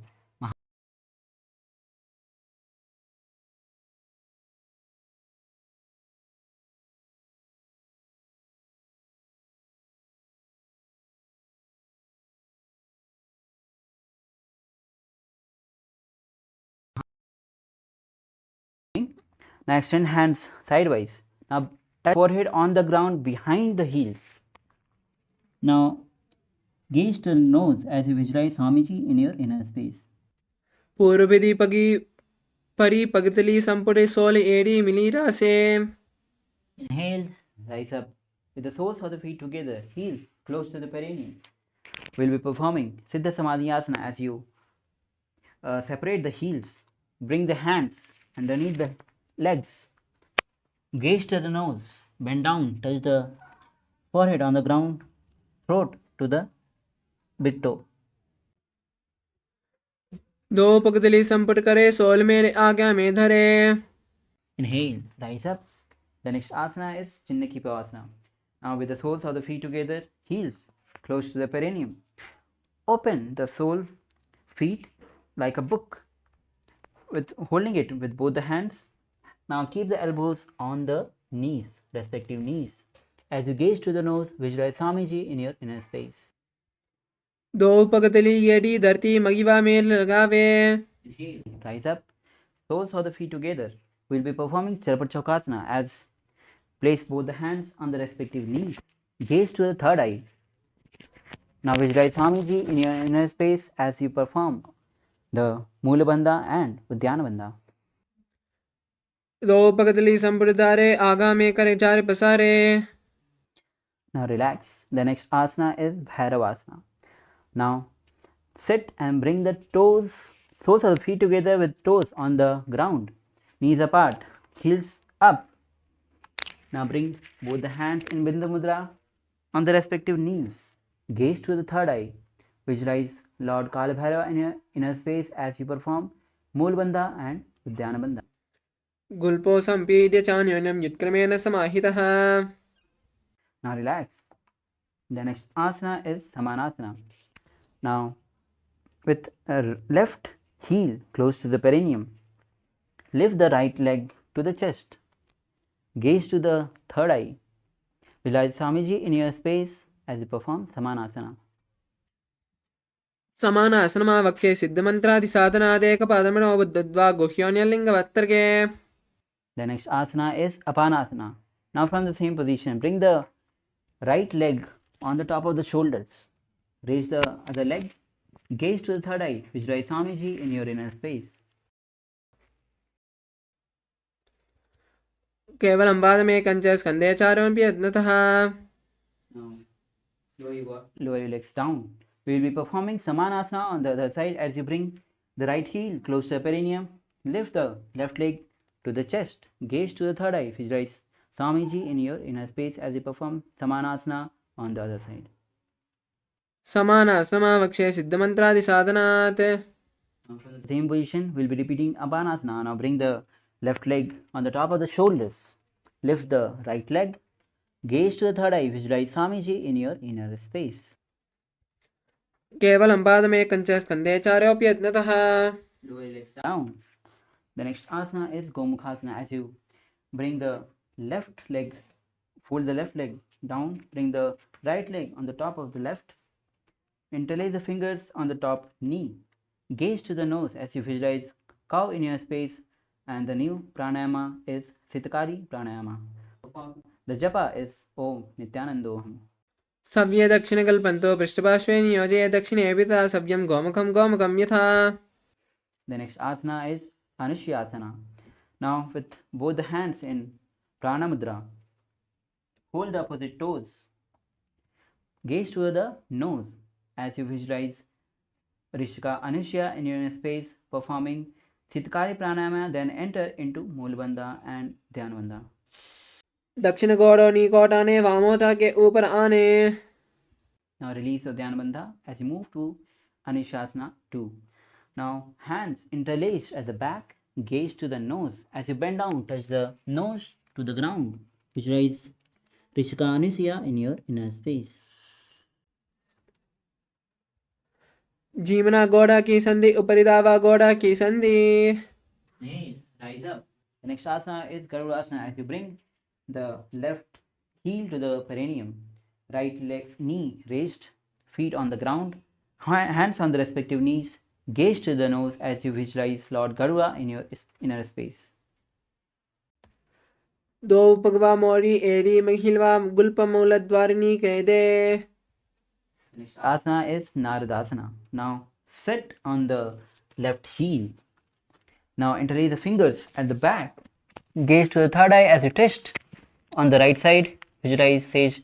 Now extend hands sidewise. Now touch forehead on the ground behind the heels. Now gaze to the nose as you visualize Swamiji in your inner space. पूर्वविधि पगी परी पगतली संपुटे soul AD milli रासे. Inhale, rise up with the soles of the feet together, heels close to the perineum. We'll be performing Siddha Samadhi Asana as you separate the heels, bring the hands underneath the legs, gaze to the nose, bend down, touch the forehead on the ground, throat to the big toe. दो पगदली संपुट करे, soul मेरे आज्ञा में धरे. Inhale, rise up. The next asana is Chinna Asana. Now with the soles of the feet together, heels close to the perineum. Open the sole feet like a book, with holding it with both the hands. Now keep the elbows on the knees, respective knees. As you gaze to the nose, visualize Swamiji in your inner space. दो पगदली येडी धरती मगिवा में लगावे. Inhale, rise up. Soles of the feet together. We'll be performing Charapat Chaukasana as place both the hands on the respective knees. Gaze to the third eye. Now visualize Swamiji in your inner space as you perform the Mula Bandha and Udyana Bandha. दो पगदली संपुट धारे, आगा में करे चार पसारे. Now relax. The next asana is Bhairavasana. Now sit and bring the toes, soles of the feet together with toes on the ground, knees apart, heels up. Now bring both the hands in Bindu Mudra on the respective knees. Gaze to the third eye. Visualize Lord Kalabhairava in your inner space as you perform Mool Bandha and Udyana Bandha. गुल्पो संपीड्य चान्योन्यं युत्क्रमेण समाहितः. Now relax. The next asana is Samanasana. Now with a left heel close to the perineum, lift the right leg to the chest. Gaze to the third eye. Visualize Swamiji in your space as you perform Samanasana. समानासनमा वक्षे सिद्धमन्त्रादि साधनादेकपादमनो बुद्धद्वा गुह्योन्यलिङ्गवत्तर्गे. The next asana is Apanasana. Now from the same position, bring the right leg on the top of the shoulders. Raise the other leg. Gaze to the third eye. Visualize Swamiji in your inner space. केवलं पादमेकञ्च स्कन्धे चारोऽपि यत्नतः. Now lower your legs down. We will be performing Samanasana on the other side as you bring the right heel close to the perineum. Lift the left leg to the chest. Gaze to the third eye. Visualize Swamiji in your inner space as you perform Samanasana on the other side. समानासनमा वक्षे सिद्धमन्त्रादि साधनात्. Now from the same position, we'll be repeating Apanasana. Now bring the left leg on the top of the shoulders. Lift the right leg. Gaze to the third eye. Visualize Swamiji in your inner space. केवलं पादमेकञ्च स्कन्धे चारोऽपि यत्नतः. Lower your legs down. The next asana is Gomukhasana. As you bring the left leg, fold the left leg down, bring the right leg on the top of the left, interlace the fingers on the top knee. Gaze to the nose as you visualize cow in your space, and the new pranayama is Sitakari pranayama. The japa is Om Nithyanandoham. सव्ये दक्षिणकल्पन्तो पृष्ठपार्श्वे नियोजये दक्षिणे पिता सव्यं गोमुखं गोमुखं यथा. The next asana is Anushyaasana. Now with both the hands in Prana Mudra, hold the opposite toes. Gaze toward the nose as you visualize Rishika Anushya in your inner space performing Sitakari Pranayama, then enter into Moolbandha and Dhyanbandha. दक्षिण गोड़ो नीकोटाने वामोता के ऊपर आने. Now release the Dhyanbandha as you move to Anushasana 2. Now hands interlaced at the back, gaze to the nose. As you bend down, touch the nose to the ground. Visualize Rishika Anusya in your inner space. जीवना गोड़ा की संधि उपरिदावा गोड़ा की संधि. Rise up. The next asana is Garudasana. As you bring the left heel to the perineum, right leg, knee raised, feet on the ground, hands on the respective knees, gaze to the nose as you visualize Lord Garuda in your inner space. दो पगवा मोरी एड़ी महिलवा गुल्पमूलद्वारिणी कैदे. Next asana is Naradasana. Now sit on the left heel. Now interlace the fingers at the back. Gaze to the third eye as you twist on the right side, visualize Sage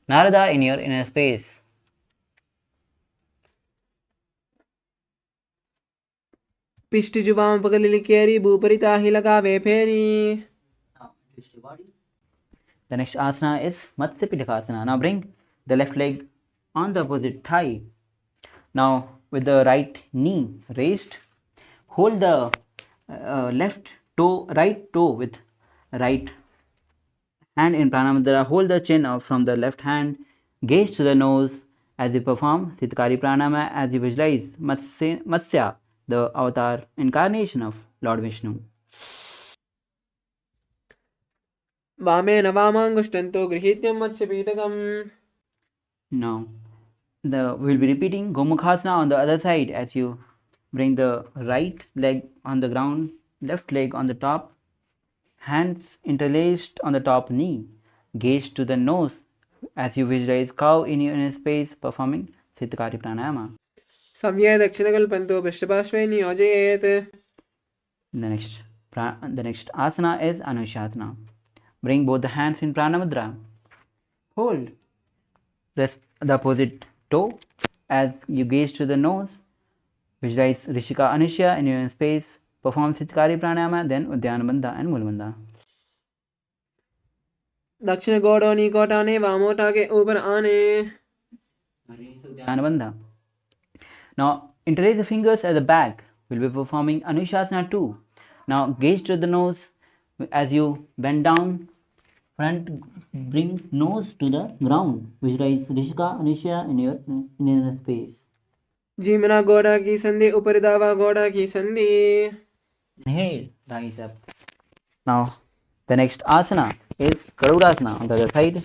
Narada in your inner space. पिष्ट जुबाम पगली केरी भूपरिता ही लगावे फेरी. The next asana is Matsya Pitakasana. Now bring the left leg on the opposite thigh. Now with the right knee raised, hold the right toe with right hand in Pranamudra. Hold the chin up from the left hand. Gaze to the nose as you perform Siddhkari Pranama, as you visualize Matsya, the avatar incarnation of Lord Vishnu. वामेन वामाङ्गुष्टन्तो गृहीत्यं मत्स्यपीठकम्. Now we'll be repeating Gomukhasana on the other side as you bring the right leg on the ground, left leg on the top, hands interlaced on the top knee. Gaze to the nose as you visualize cow in your inner space performing Siddhkari Pranayama. सव्ये दक्षिणकल्पन्तो पृष्ठपार्श्वे नियोजयेत्. The next asana is Anushasana. Bring both the hands in Pranamudra. Hold. Press the opposite toe as you gaze to the nose. Visualize Rishika Anushya in your own space. Perform Siddhkari Pranayama, then Uddiyana Bandha and Mulabandha. दक्षिण गोडोनी कोटाने वामोटा के ऊपर आने. Uddiyana Bandha. Now interlace the fingers at the back. We'll be performing Anushasana 2. Now gaze to the nose as you bend down. Front, bring nose to the ground. Visualize Rishika Anushya in your inner space. जीमना गोडा की संधि ऊपर दावा गोडा की संधि. Inhale, rise up. Now the next asana is Garudasana on the other side.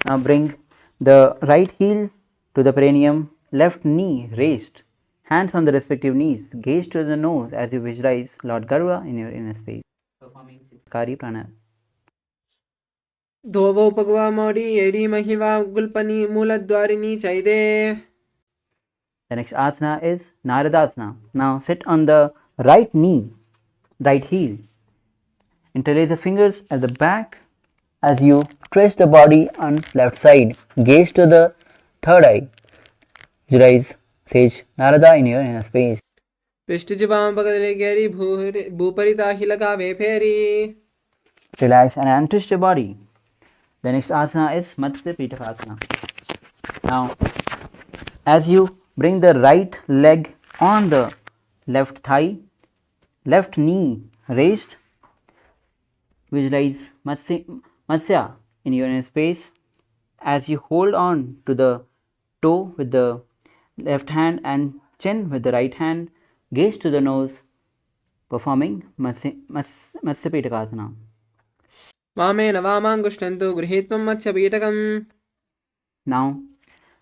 Now bring the right heel to the perineum, left knee raised, hands on the respective knees. Gaze to the nose as you visualize Lord Garuda in your inner space. Performing Siddhkari Pranayama. धोवो पगवा Modi AD महिवा गुल्पनी मूलद्वारिणी चैदे. The next asana is Naradasana. Now sit on the right knee, right heel. Interlace the fingers at the back as you twist the body on left side. Gaze to the third eye. Visualize Sage Narada in your inner space. पिष्ट जुबाम पगली केरी भूपरिता ही लगावे फेरी. Relax and untwist your body. The next asana is Matsya Pitakasana. Now, as you bring the right leg on the left thigh, left knee raised, visualize Matsya in your inner space as you hold on to the toe with the left hand and chin with the right hand. Gaze to the nose, performing Matsya Pitakasana. वामेन वामाङ्गुष्टन्तो गृहीत्वं मत्स्यपीठकम्. Now,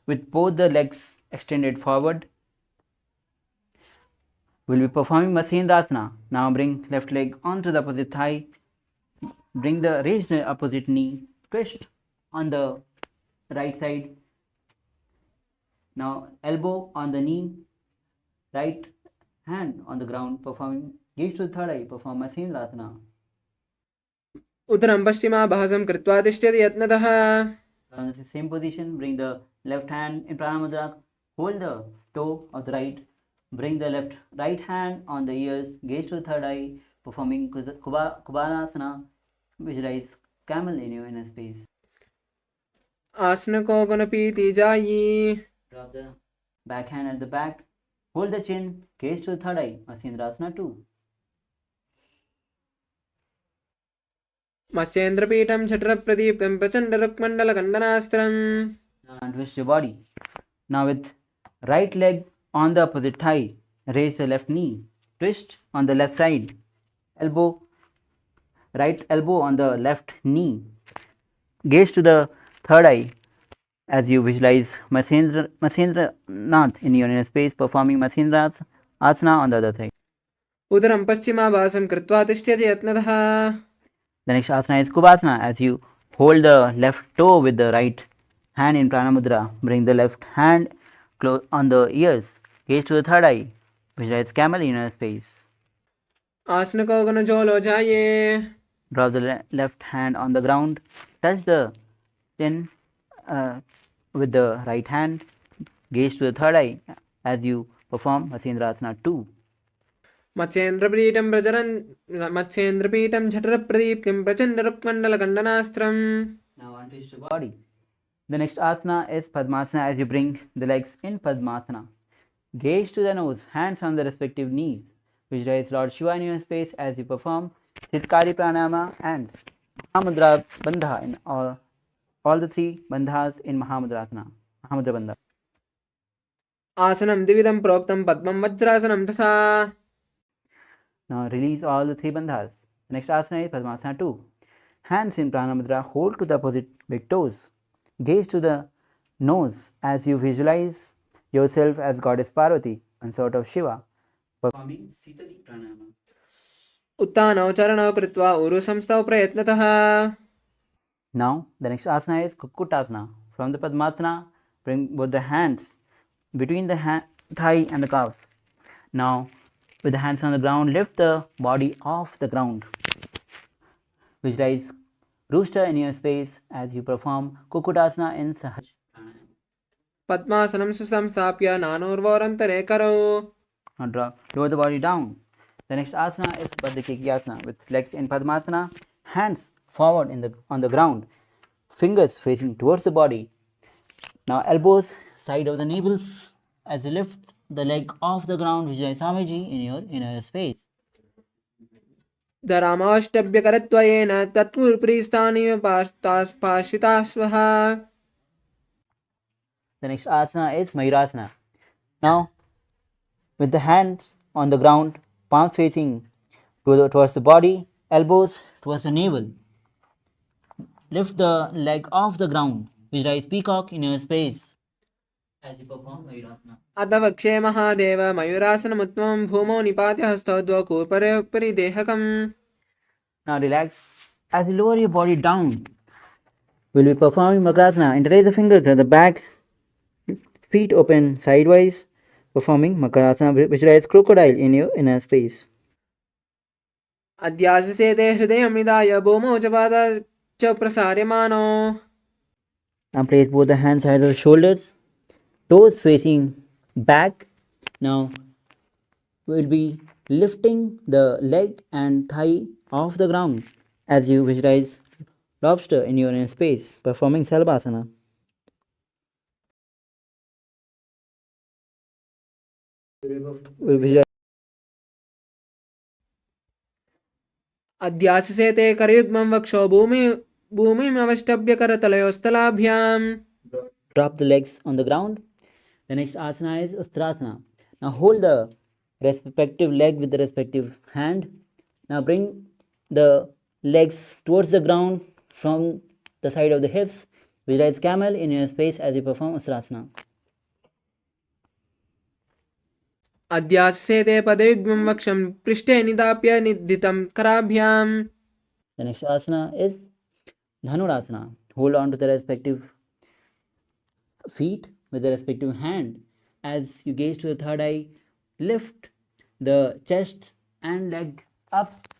with both the legs extended forward, we'll be performing Matsendrasana. Now bring left leg onto the opposite thigh. Raise the opposite knee. Twist on the right side. Now elbow on the knee. Right hand on the ground. Gaze to the third eye. Perform Matsendrasana. उदरं पश्चिमाभासं कृत्वा तिष्ठति यत्नतः. On the same position, bring the left hand in Pranamudra. Hold the toe of the right. Bring the right hand on the ears. Gaze to the third eye. Performing Kubalasana. Visualize camel in your inner space. आसन को गणपीति जायी. Drop the back hand at the back. Hold the chin. Gaze to the third eye. Matsendrasana 2. मत्स्येन्द्रपीठं छत्रप्रदीप्तं प्रचण्डरुक्मण्डलकण्डनास्त्रम्. And twist your body. Now with right leg on the opposite thigh, raise the left knee. Twist on the left side. Right elbow on the left knee. Gaze to the third eye as you visualize Matsendranath in your inner space, performing Matsendranath asana on the other side. उदरं पश्चिमाभासं कृत्वा तिष्ठति यत्नतः. The next asana is Kubasana. As you hold the left toe with the right hand in Pranamudra, bring the left hand close on the ears. Gaze to the third eye. Visualize camel in your space. आसन को गणजोलो जाये. Drop the left hand on the ground. touch the chin with the right hand, gaze to the third eye as you perform Matsyendrasana 2. मत्स्येन्द्रपीठं प्रचरन् मत्स्येन्द्रपीठं झठरप्रदीप्तिं प्रचण्डरुक्मण्डलखण्डनास्त्रम्. Now on twist your body. The next asana is Padmasana as you bring the legs in Padmasana. Gaze to the nose, hands on the respective knees. Visualize Lord Shiva in your space as you perform Chitkari Pranayama and Mahamudra Bandha in all the three bandhas in Mahamudra Bandha. आसनं द्विविधं प्रोक्तं पद्मं वज्रासनं तथा. Now release all the three bandhas. The next asana is Padmasana 2. Hands in Pranamudra, hold to the opposite big toes. Gaze to the nose as you visualize yourself as Goddess Parvati, consort of Shiva, performing Sitali Pranayama. उत्तानौ चरणौ कृत्वा ऊरुसंस्थौ प्रयत्नतः. Now the next asana is Kukutasana. From the Padmasana, bring both the hands between the thigh and the calves. Now with the hands on the ground, lift the body off the ground. Visualize rooster in your space as you perform Kukutasana in Sahaj. पद्मासनं सुसंस्थाप्य नानोर्वोरन्तरे करौ. Now lower the body down. The next asana is Baddhakikyasana with legs in Padmasana, hands forward on the ground, fingers facing towards the body. Now elbows side of the navels as you lift the leg off the ground. Visualize Samadi in your inner space. धरामाष्टभ्यकरत्वयेन तत्पुरप्रीस्थानीय पाश्विताश्वः. The next asana is Mayurasana. Now with the hands on the ground, palms facing towards the body, elbows towards the navel. Lift the leg off the ground. Visualize peacock in your space as you perform Mayurasana. अथ वक्षे महादेव मयूरासनमुत्तमं भूमौ निपात्य हस्तौ द्वौ कूर्परोपरि देहकम्. Now relax. As you lower your body down, we'll be performing Makarasana. Interlace the fingers at the back, feet open sidewise, performing Makarasana. Visualize crocodile in your inner space. अध्याससेते हृदयं निधाय भूमौ च पादौ च प्रसार्यमाणौ. Now place both the hands side of the shoulders, toes facing back. Now we'll be lifting the leg and thigh off the ground as you visualize lobster in your inner space, performing Salabhasana. We'll visualize अध्याससेते करयुग्मं वक्षो भूमिमवष्टभ्य करतलयोस्तलाभ्याम्. drop the legs on the ground. The next asana is Ustrasana. Now hold the respective leg with the respective hand. Now bring the legs towards the ground from the side of the hips. Visualize camel in your space as you perform Ustrasana. अध्याससेते पदयुग्मं वक्षं पृष्ठे निधाप्य निद्धितं कराभ्याम्. The next asana is Dhanurasana. Hold on to the respective feet with the respective hand. As you gaze to the third eye, lift the chest and leg up.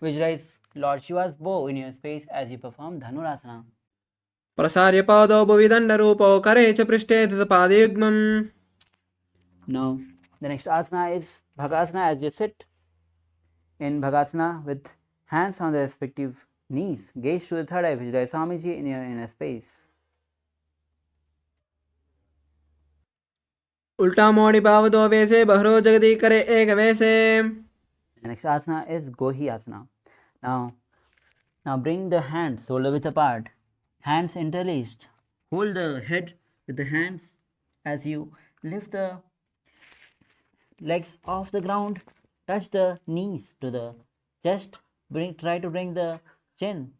Visualize Lord Shiva's bow in your space as you perform Dhanurasana. प्रसार्य पादौ भुविदण्डरूपौ करे च पृष्ठे धृतपादयुग्मम्. Now the next asana is Bhagasana as you sit in Bhagasana with hands on the respective knees. Gaze to the third eye. Visualize Swamiji in your inner space. उल्टा मोड़ी भाव दो वैसे बहरो जगदी करे एक वैसे. The next asana is Gohi Asana. Now bring the hands shoulder width apart, hands interlaced. Hold the head with the hands as you lift the legs off the ground. Touch the knees to the chest. Try to bring the chin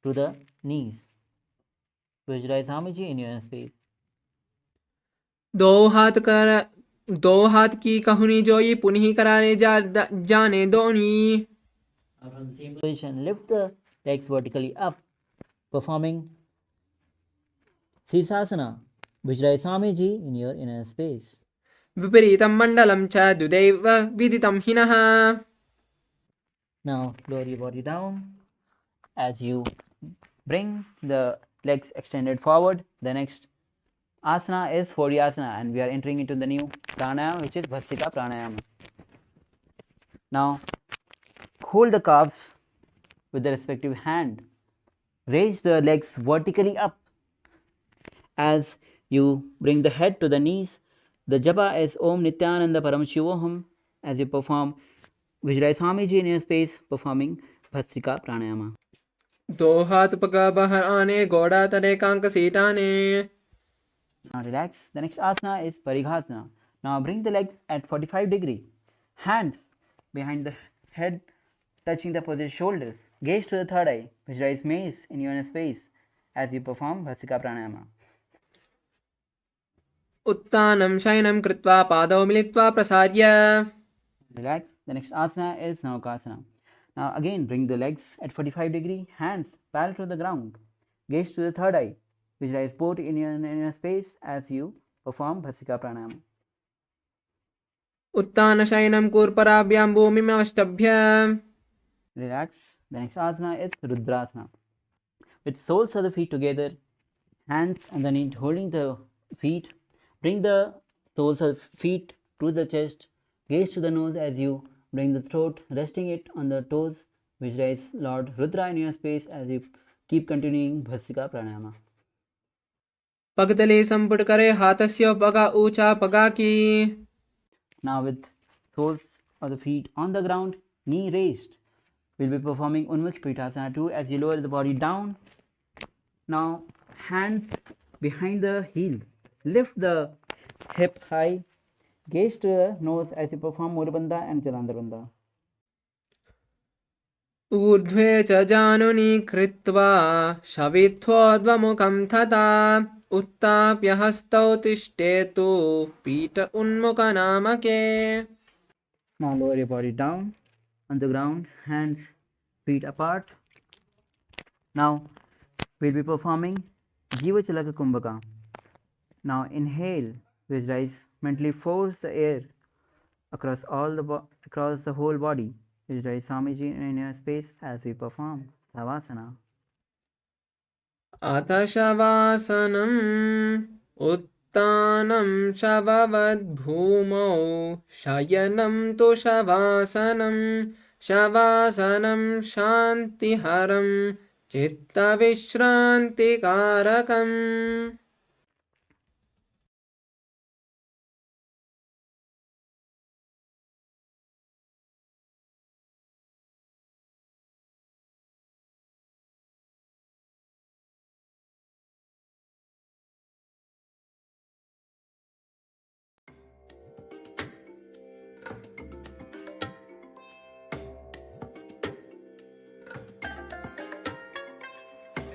to the knees. Visualize Swamiji in your space. दो हाथ की कहुनी जोई पुनः कराने जाने दोनी. From the same position, lift the legs vertically up, performing Sirsasana. Visualize Swamiji in your inner space. विपरीतं मण्डलं च द्विदैव विदितं हिनः. Now lower your body down as you bring the legs extended forward. The next asana is Asana, and we are entering into the new pranayama, which is Bhatsika pranayama. Now hold the calves with the respective hand. Raise the legs vertically up. As you bring the head to the knees, the japa is Om Nithyananda Paramashivoham. As you perform, visualize Swamiji in your space performing Bhatsika pranayama. दो हाथ पका बाहर आने घोड़ा तले कांक सीटाने. Now relax. The next asana is Parighasana. Now bring the legs at 45 degree. Hands behind the head touching the opposite shoulders. Gaze to the third eye. Visualize maze in your space as you perform Bhatsika pranayama. उत्तानं शयनं कृत्वा पादौ मिलित्वा प्रसार्य. Relax. The next asana is Naukasana. Now again bring the legs at 45 degree. Hands parallel to the ground. Gaze to the third eye. Visualize both in your space as you perform Bhatsika pranayama. उत्तानशयनं कूर्पराभ्यां भूमिमवष्टभ्य. Relax. The next asana is Rudrasana. With soles of the feet together, hands underneath holding the feet, bring the soles of feet to the chest, gaze to the nose as you bring the throat, resting it on the toes. Visualize Lord Rudra in your space as you keep continuing Bhatsika pranayama. पगतले संपुट करे हाथस्य पगा ऊंचा पगा की. Now with soles of the feet on the ground, knee raised, we'll be performing Unmukh Pitasana 2 as you lower the body down. Now hands behind the heel, lift the hip high, gaze to the nose as you perform Mudabandha and Jalandharbandha. ऊर्ध्वे च जानुनी कृत्वा शवित्वोद्वमुखं तथा उत्थाप्य हस्तौ तिष्ठेतु पीठ उन्मुखनामके. Now lower your body down on the ground, hands, feet apart. Now we'll be performing Jiva Chalaka Kumbhaka. Now inhale, visualize, mentally force the air across across the whole body. Visualize Swamiji in your space as we perform Savasana. अथ शवासनम् उत्तानं शववद्भूमौ शयनं तु शवासनं शवासनं शान्तिहरं चित्तविश्रान्तिकारकम्.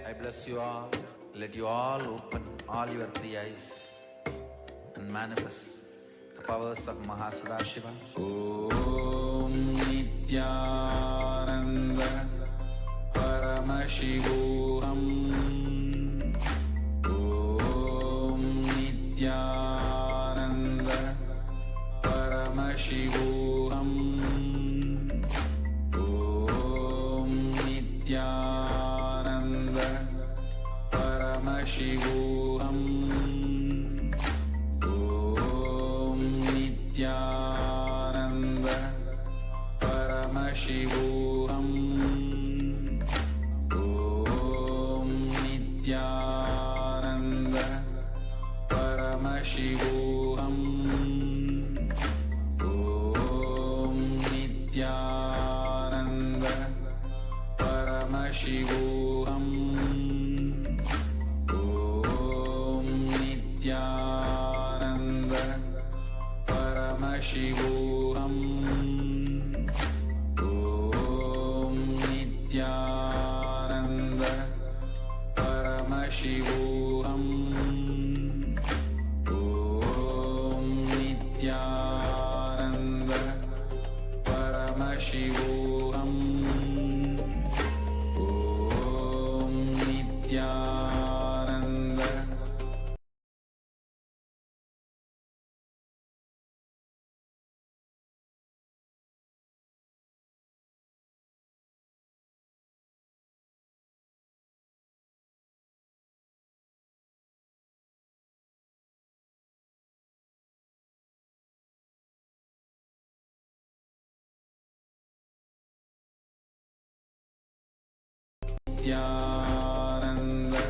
I bless you all. Let you all open all your three eyes and manifest the powers of Mahasada Om Nithyananda Paramashivoham. Om Nithyananda Paramashivoham. Om Nithyananda Paramashivoham. Om Nithyananda Paramashivoham. Om Nithyananda Paramashivoham. Om Nithyananda Paramashivoham. Om Nithyananda Paramashivoham. Om Nithyananda Paramashivoham. Om Nithyananda Paramashivoham. Om Nithyananda Nithyananda.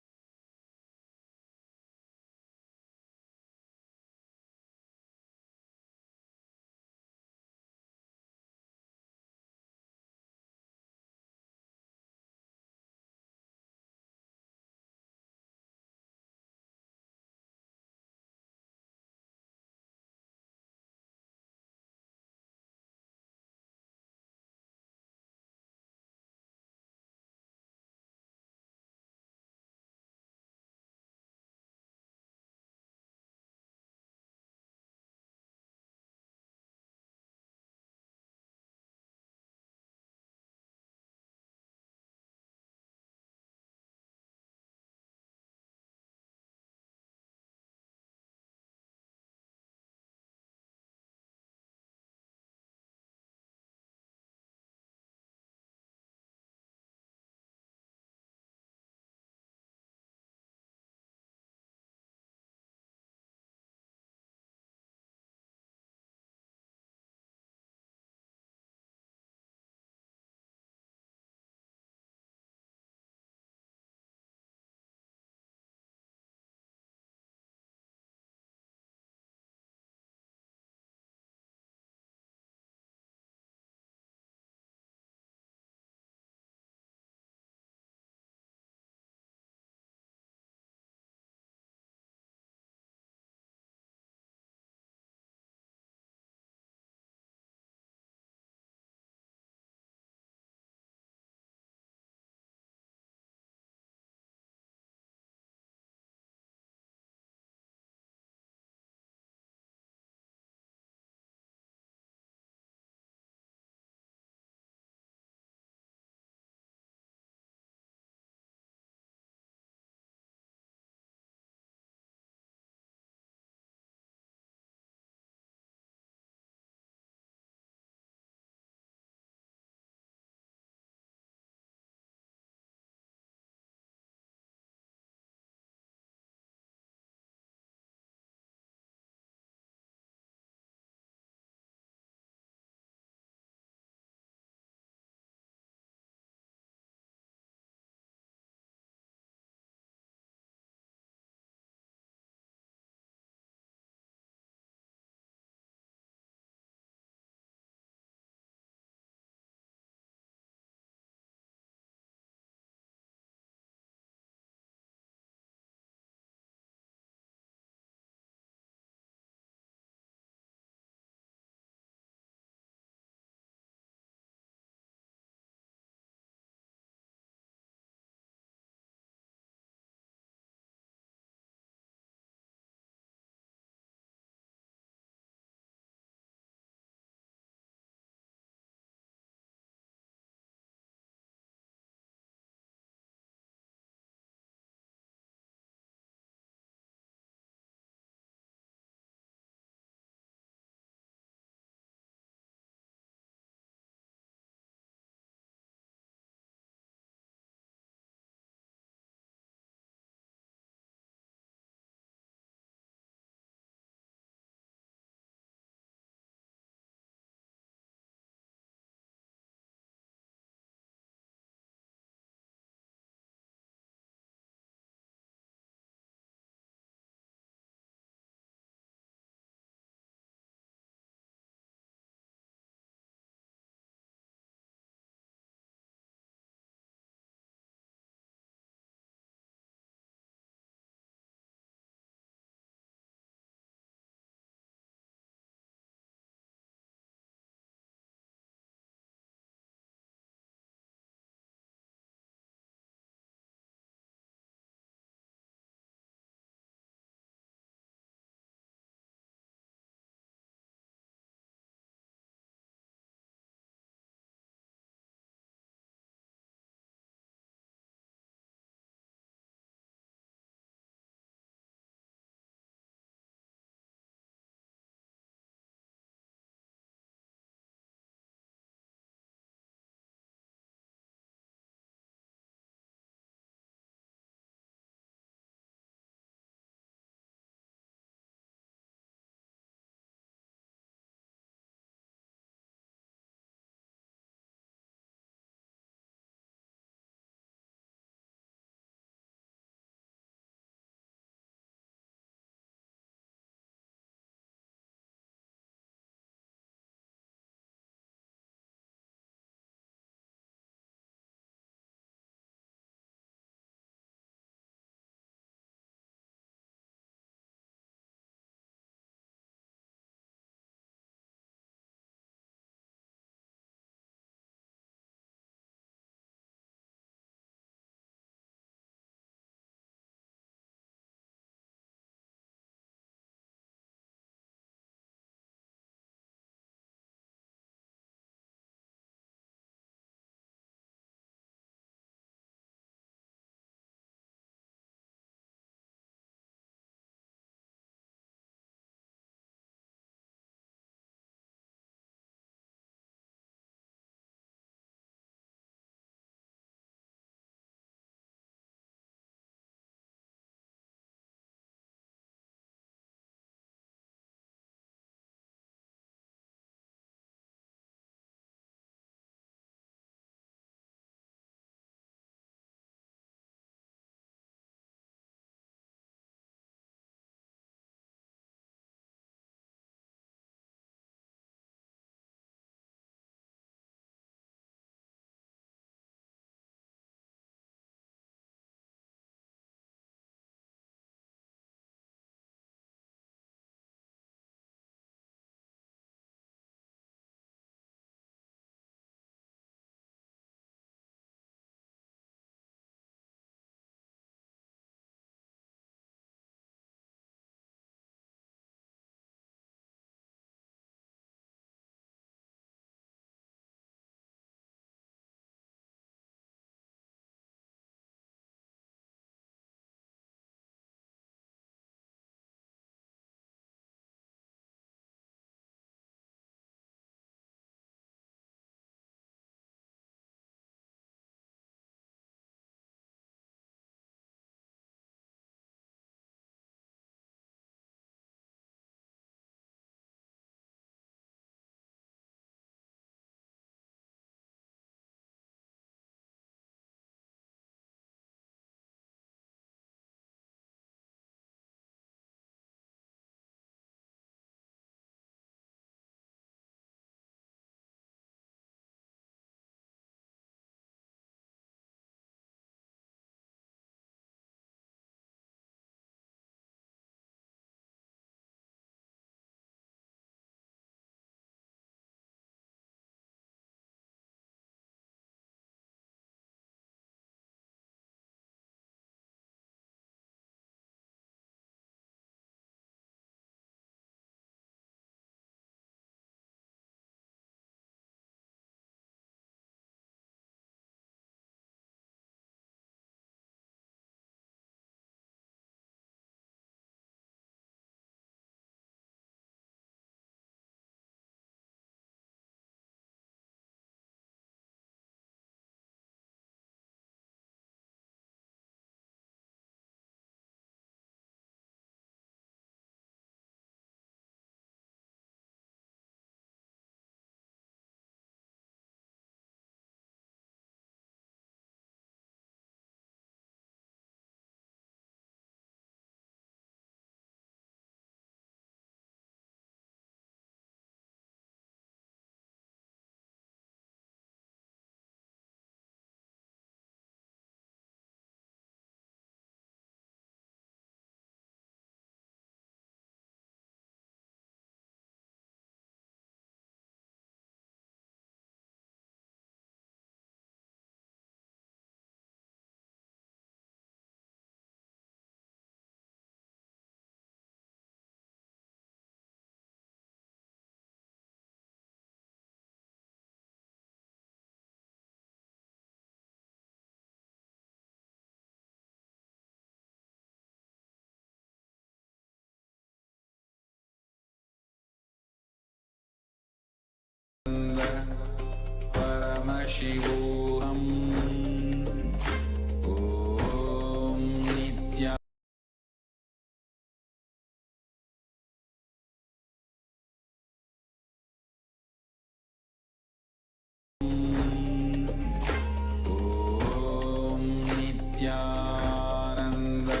Nithyananda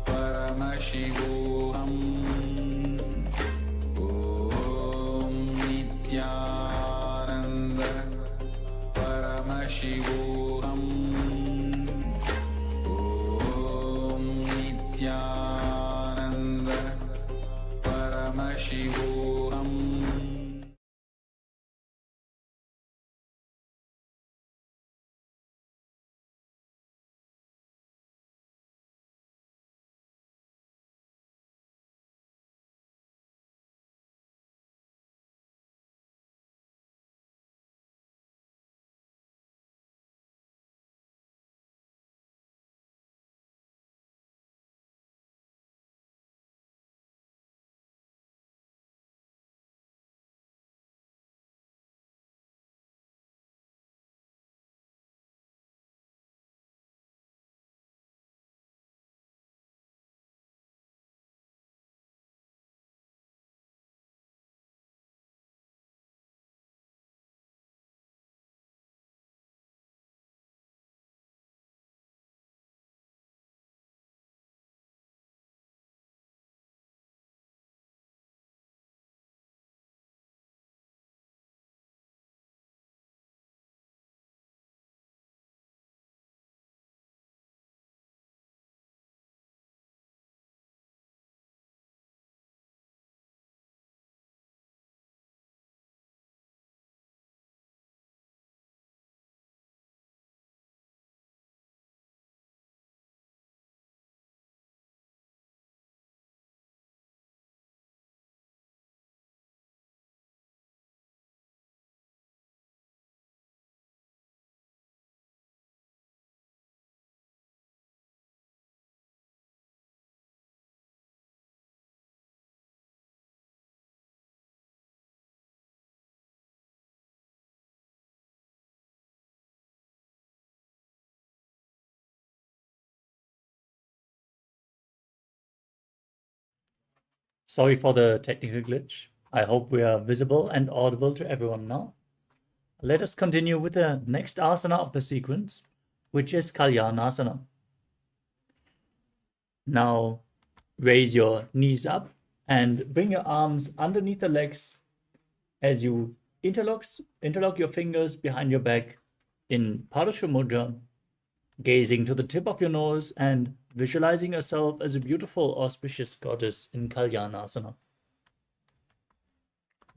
Paramashivoham. Om Nithyananda Paramashivoham. Om Nithyananda Paramashivoham. Sorry for the technical glitch. I hope we are visible and audible to everyone now. Let us continue with the next asana of the sequence, which is Kalyanasana. Now raise your knees up and bring your arms underneath the legs as you interlock your fingers behind your back in Parashu Mudra, gazing to the tip of your nose and visualizing yourself as a beautiful, auspicious goddess in Kalyanasana.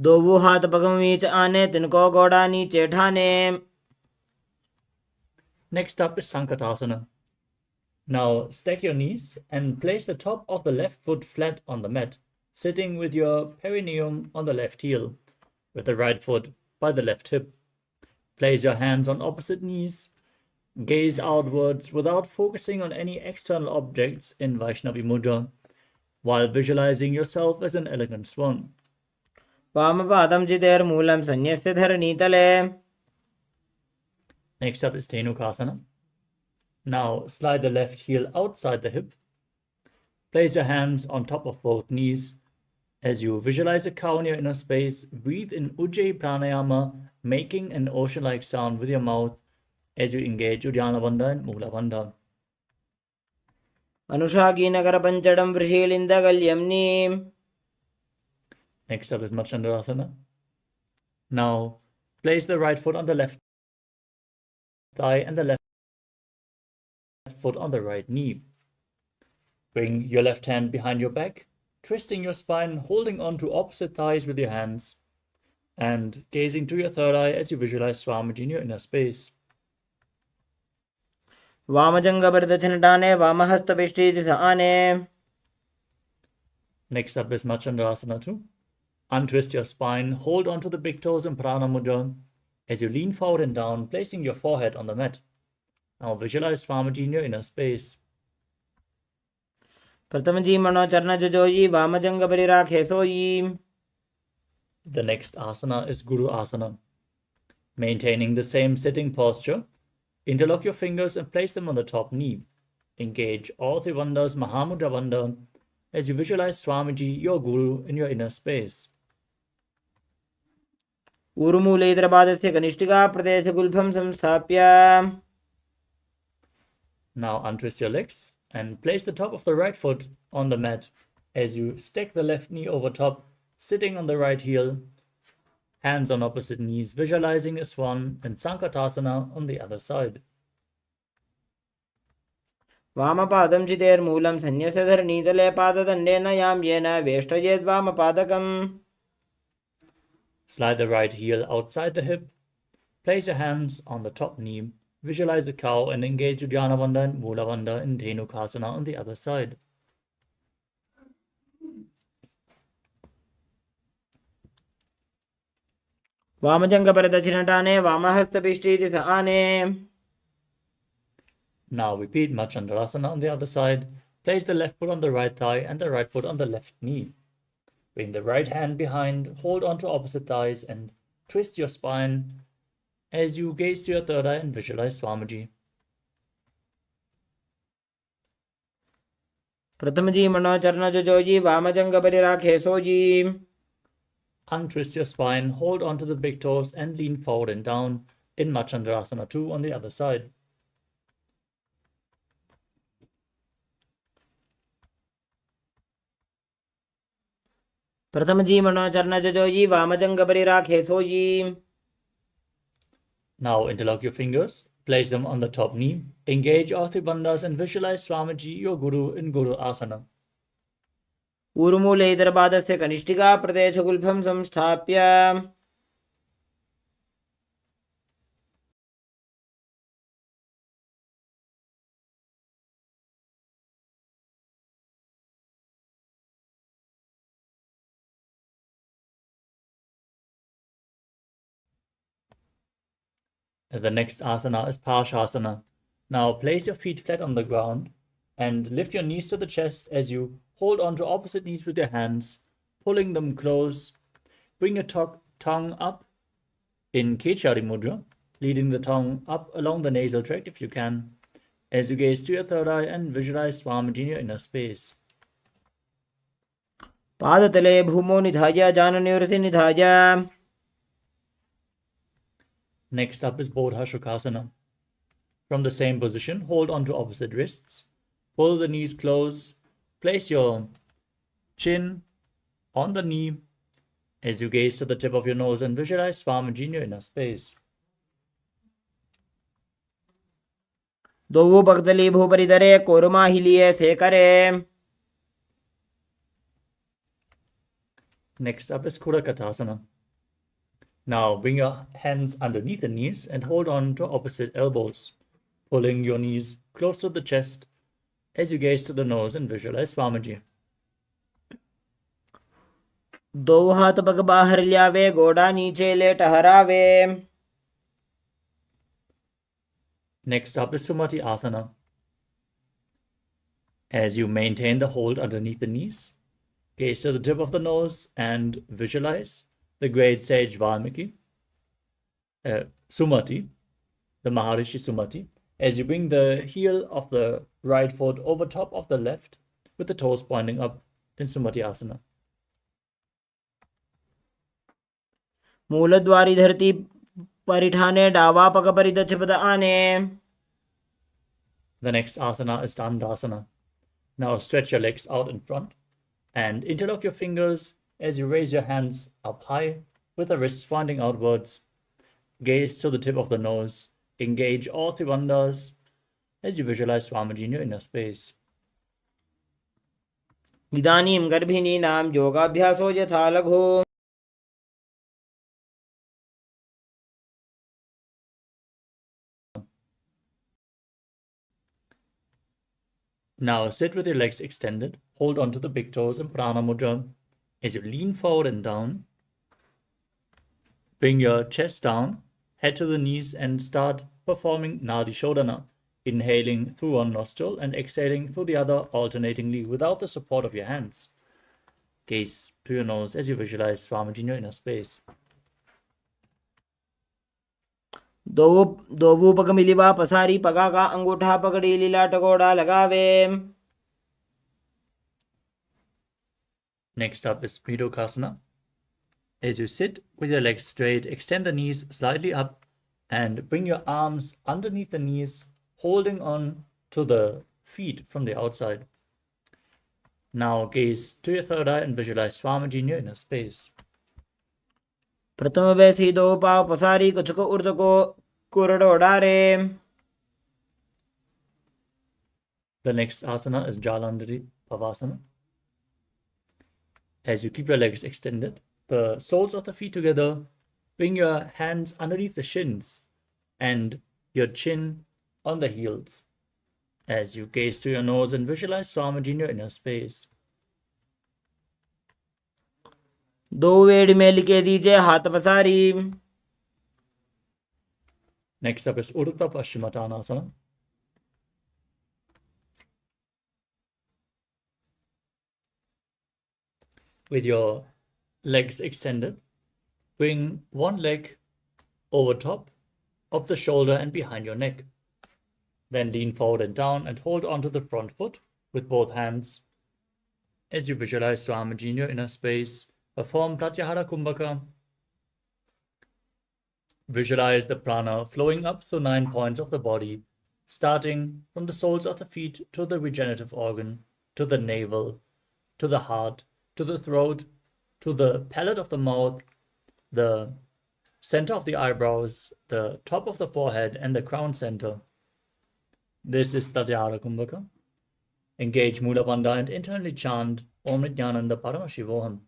दो हाथ पगम नीचे आने तिनको गोड़ा नीचे ठाने. Next up is Sankatasana. Now stack your knees and place the top of the left foot flat on the mat, sitting with your perineum on the left heel, with the right foot by the left hip. Place your hands on opposite knees. Gaze outwards without focusing on any external objects in Vaishnavi Mudra, while visualizing yourself as an elegant swan. वामपादं चितेर मूलं संन्यस्य धरणीतले. Next up is Dhenukasana. Now slide the left heel outside the hip. Place your hands on top of both knees. As you visualize a cow in your inner space, breathe in Ujjayi Pranayama, making an ocean-like sound with your mouth as you engage Uddiyana Bandha and Mula Bandha. अनुषाकी Nagar पंचडम वृषीलिंद गल्यम्नी. Next up is Machandrasana. Now place the right foot on the left thigh and the left foot on the right knee. Bring your left hand behind your back, twisting your spine, holding on to opposite thighs with your hands, and gazing to your third eye as you visualize Swamiji in your inner space. वामजंग वरदचनटाने वामहस्तपिष्ठीति आने. Next up is Machandrasana 2. Untwist your spine, hold onto the big toes in Prana Mudra as you lean forward and down, placing your forehead on the mat. Now visualize Swamiji in your inner space. प्रथम जी मनो चरण जजोई वामजंग परिराखे सोई. The next asana is Guru Asana. Maintaining the same sitting posture, interlock your fingers and place them on the top knee. Engage all three bandhas Mahamudra Bandha as you visualize Swamiji, your Guru, in your inner space. ऊरुमूले इतरपादस्य कनिष्ठिका प्रदेश गुल्फं संस्थाप्य. Now untwist your legs and place the top of the right foot on the mat as you stack the left knee over top, sitting on the right heel, hands on opposite knees, visualizing a swan and Sankatasana on the other side. वामपादं चितेर्मूलं सन्न्यस्यधरणीतले पाददण्डेन यां येन वेष्टयेद्वामपादकम्. Slide the right heel outside the hip. Place your hands on the top knee. Visualize a cow and engage Uddiyana Bandha and Mula Bandha in Dhenukasana on the other side. वामजङ्घपरदक्षिणटाने वामहस्तपिष्टीति स आने. Now repeat Machandrasana on the other side. Place the left foot on the right thigh and the right foot on the left knee. Bring the right hand behind, hold onto opposite thighs and twist your spine as you gaze to your third eye and visualize Swamiji. प्रथमजी मनोचरणजोजी वामजङ्घपरिराखे sooji. Untwist your spine, hold onto the big toes and lean forward and down in Machandrasana 2 on the other side. प्रथमजी मनोचरणजोजी वामजङ्घपरिराखे sooji. Now interlock your fingers, place them on the top knee, engage all three bandhas and visualize Swamiji, your Guru, in Guru Asana. ऊरुमूले इतरपादस्य कनिष्ठिका प्रदेशगुल्फं संस्थाप्य. The next asana is Parshasana. Now place your feet flat on the ground and lift your knees to the chest as you hold onto opposite knees with your hands, pulling them close. Bring your tongue up in Kechari Mudra, leading the tongue up along the nasal tract if you can, as you gaze to your third eye and visualize Swamiji in your inner space. पादतले भूमौ निधाय जाननिवृत्ति निधाय. Next up is Bodha Shukasana. From the same position, hold onto opposite wrists, pull the knees close, place your chin on the knee as you gaze to the tip of your nose and visualize Swamiji in your inner space. दोवु पगतली भूपरिधरे korma हिलिये सेकरे. Next up is Kudakatasana. Now bring your hands underneath the knees and hold on to opposite elbows, pulling your knees close to the chest as you gaze to the nose and visualize Swamiji. दो हाथ पग बाहर ल्यावे गोड़ा नीचे ले टहरावे. Next up is Sumati Asana. As you maintain the hold underneath the knees, gaze to the tip of the nose and visualize the great sage Valmiki, Sumati, the Maharishi Sumati, as you bring the heel of the right foot over top of the left with the toes pointing up in Sumati Asana. मूलद्वारी धरती परिठाने डावा पग परिदक्षपद आने. The next asana is Dandasana. Now stretch your legs out in front and interlock your fingers as you raise your hands up high with the wrists pointing outwards. Gaze to the tip of the nose. Engage all three bandhas as you visualize Swamiji in your inner space. इदानीं गर्भिणीनां योगाभ्यासो यथा लघु. Now sit with your legs extended. Hold on to the big toes in Prana Mudra. As you lean forward and down, bring your chest down, head to the knees and start performing Nadi Shodhana, inhaling through one nostril and exhaling through the other alternately without the support of your hands. Gaze to your nose as you visualize Swamiji in your inner space. दोवु पग मिलिवा पसारी पगा का अंगूठा पकड़ी लीला टकोड़ा लगावे. Next up is Pidokasana. As you sit with your legs straight, extend the knees slightly up and bring your arms underneath the knees, holding on to the feet from the outside. Now gaze to your third eye and visualize Swamiji in your inner space. प्रथम वे सीधो पाव पसारी कछुको उर्द को कुरडो डारे. The next asana is Jalandhari Pavasana. As you keep your legs extended, the soles of the feet together, bring your hands underneath the shins and your chin on the heels. As you gaze to your nose and visualize Swamiji in your inner space. दो वेड़ में लिखे दीजिए हाथ पसारी. Next up is Urdhva Paschimottanasana. With your legs extended, bring one leg over top of the shoulder and behind your neck. Then lean forward and down and hold onto the front foot with both hands. As you visualize Swamiji in your inner space, perform Pratyahara Kumbhaka. Visualize the prana flowing up through 9 points of the body, starting from the soles of the feet to the regenerative organ, to the navel, to the heart, to the throat, to the palate of the mouth, the center of the eyebrows, the top of the forehead, and the crown center. This is Pratyahara Kumbhaka. Engage Mula Bandha and internally chant Om Nithyananda Paramashivoham.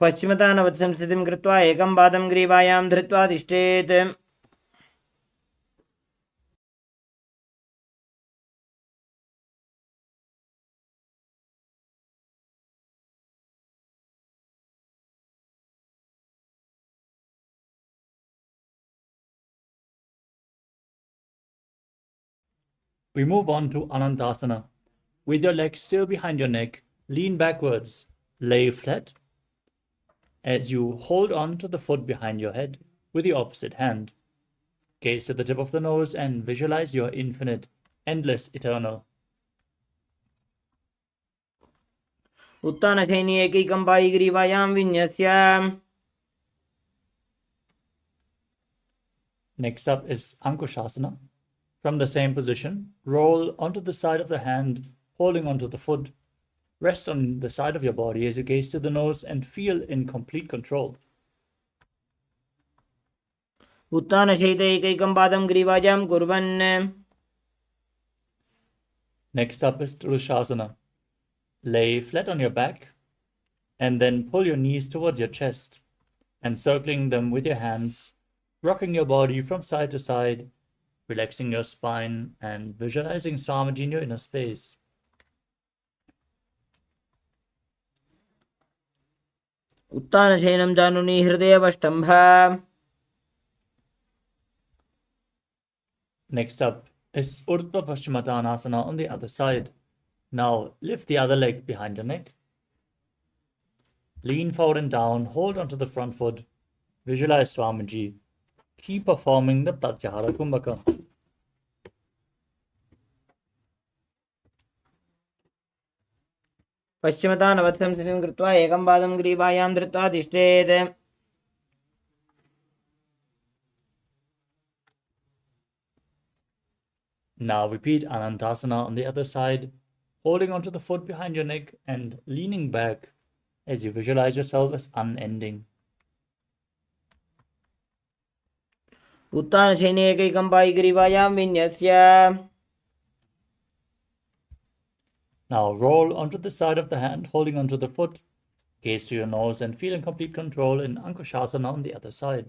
पश्चिमतानवत्सं स्थितिं कृत्वा एकं पादं ग्रीवायां धृत्वा तिष्ठेत्. We move on to Anandasana. With your legs still behind your neck, lean backwards, lay flat. As you hold on to the foot behind your head with the opposite hand. Gaze to the tip of the nose and visualize your infinite, endless, eternal. उत्तानशयनी एकैकं Pai ग्रीवायां विन्यस्य. Next up is Ankushasana. From the same position, roll onto the side of the hand, holding onto the foot. Rest on the side of your body as you gaze to the nose and feel in complete control. उत्तानशयित एकैकं पादं ग्रीवायां कुर्वन्. Next up is Drushasana. Lay flat on your back and then pull your knees towards your chest, encircling them with your hands, rocking your body from side to side, relaxing your spine and visualizing Swamiji in your inner space. उत्तानशयनं जानुनी हृदयवष्टम्भ. Next up is Urdhva Paschimottanasana on the other side. Now lift the other leg behind your neck. Lean forward and down, hold onto the front foot. Visualize Swamiji. Keep performing the Pratyahara Kumbhaka. पश्चिमतानवत्सं स्थितिं कृत्वा एकं पादं ग्रीवायां धृत्वा तिष्ठेत्. Now repeat Anandasana on the other side, holding onto the foot behind your neck and leaning back as you visualize yourself as unending. उत्तानशयनी एकैकं Pai ग्रीवायां विन्यस्य. Now roll onto the side of the hand, holding onto the foot. Gaze to your nose and feel in complete control in Ankushasana on the other side.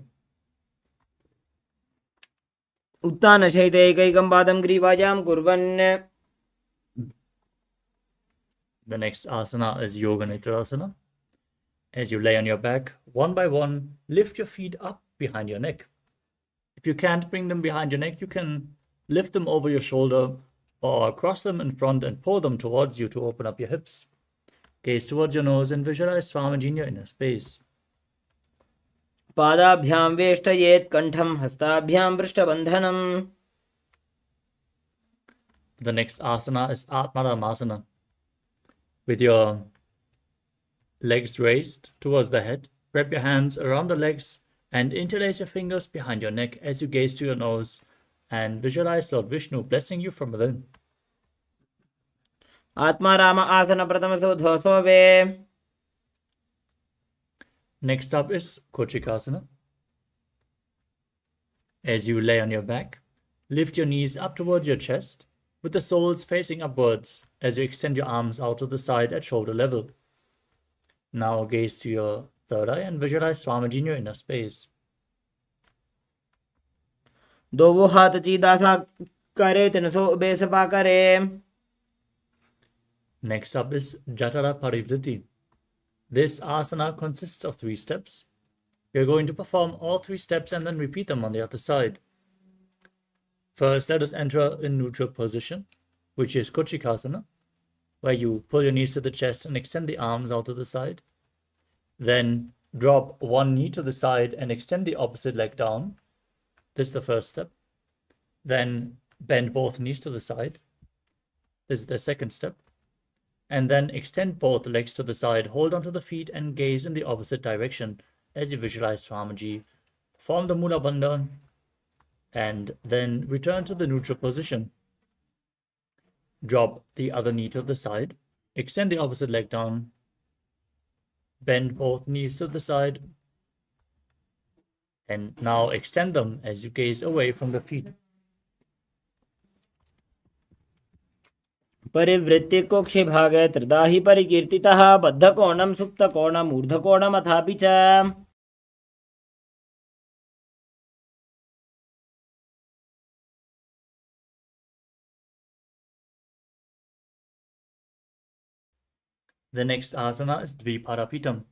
उत्तानशयित एकैकं पादं ग्रीवायां कुर्वन्. The next asana is Yoga Nidrasana. As you lay on your back, one by one, lift your feet up behind your neck. If you can't bring them behind your neck, you can lift them over your shoulder or cross them in front and pull them towards you to open up your hips. Gaze towards your nose and visualize Swamiji in your inner space. पादाभ्यां वेष्टयेत् कण्ठं हस्ताभ्यां पृष्ठबन्धनम्. The next asana is Atmaramasana. With your legs raised towards the head, wrap your hands around the legs and interlace your fingers behind your neck as you gaze to your nose and visualize Lord Vishnu blessing you from within. Atmaram आसन प्रथम सोधोसोवे. Next up is Kochikasana. As you lay on your back, lift your knees up towards your chest with the soles facing upwards as you extend your arms out to the side at shoulder level. Now gaze to your third eye and visualize Swamiji in your inner space. दोवो हाथ चीदा सा करे तिनसो बेसपा करे. Next up is Jatara Parivritti. This asana consists of 3 steps. You're going to perform all 3 steps and then repeat them on the other side. First, let us enter in neutral position, which is Kochikasana, where you pull your knees to the chest and extend the arms out to the side. Then drop one knee to the side and extend the opposite leg down. This is the first step. Then bend both knees to the side. This is the second step. And then extend both legs to the side, hold onto the feet and gaze in the opposite direction as you visualize Swamiji. Form the Mula Bandha and then return to the neutral position. Drop the other knee to the side, extend the opposite leg down, bend both knees to the side, and now extend them as you gaze away from the feet. परिवृत्ति कोक्षे भागे त्रिदाहि परिकीर्तितः बद्धकोणं सुप्तकोणम् ऊर्ध्वकोणम् अथापि च. The next asana is Dviparapitam.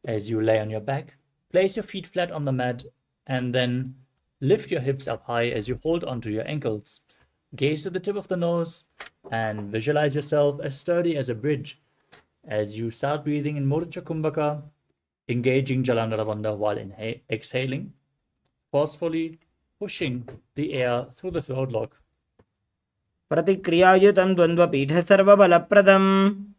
As you lay on your back, place your feet flat on the mat and then lift your hips up high as you hold onto your ankles. Gaze to the tip of the nose and visualize yourself as sturdy as a bridge as you start breathing in Mudra Kumbhaka, engaging Jalandhara Bandha while exhaling, forcefully pushing the air through the throat lock. प्रतिक्रियायुतं द्वन्द्वपीठ सर्वबलप्रदम्.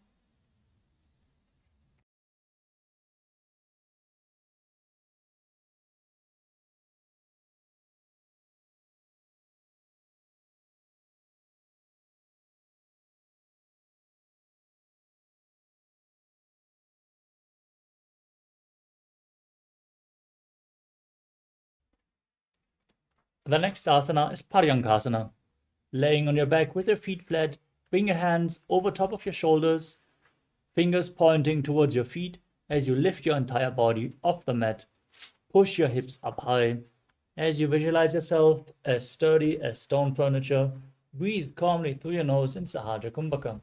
The next asana is Paryankasana. Laying on your back with your feet flat, bring your hands over top of your shoulders, fingers pointing towards your feet as you lift your entire body off the mat. Push your hips up high as you visualize yourself as sturdy as stone furniture. Breathe calmly through your nose in Sahaja Kumbhaka.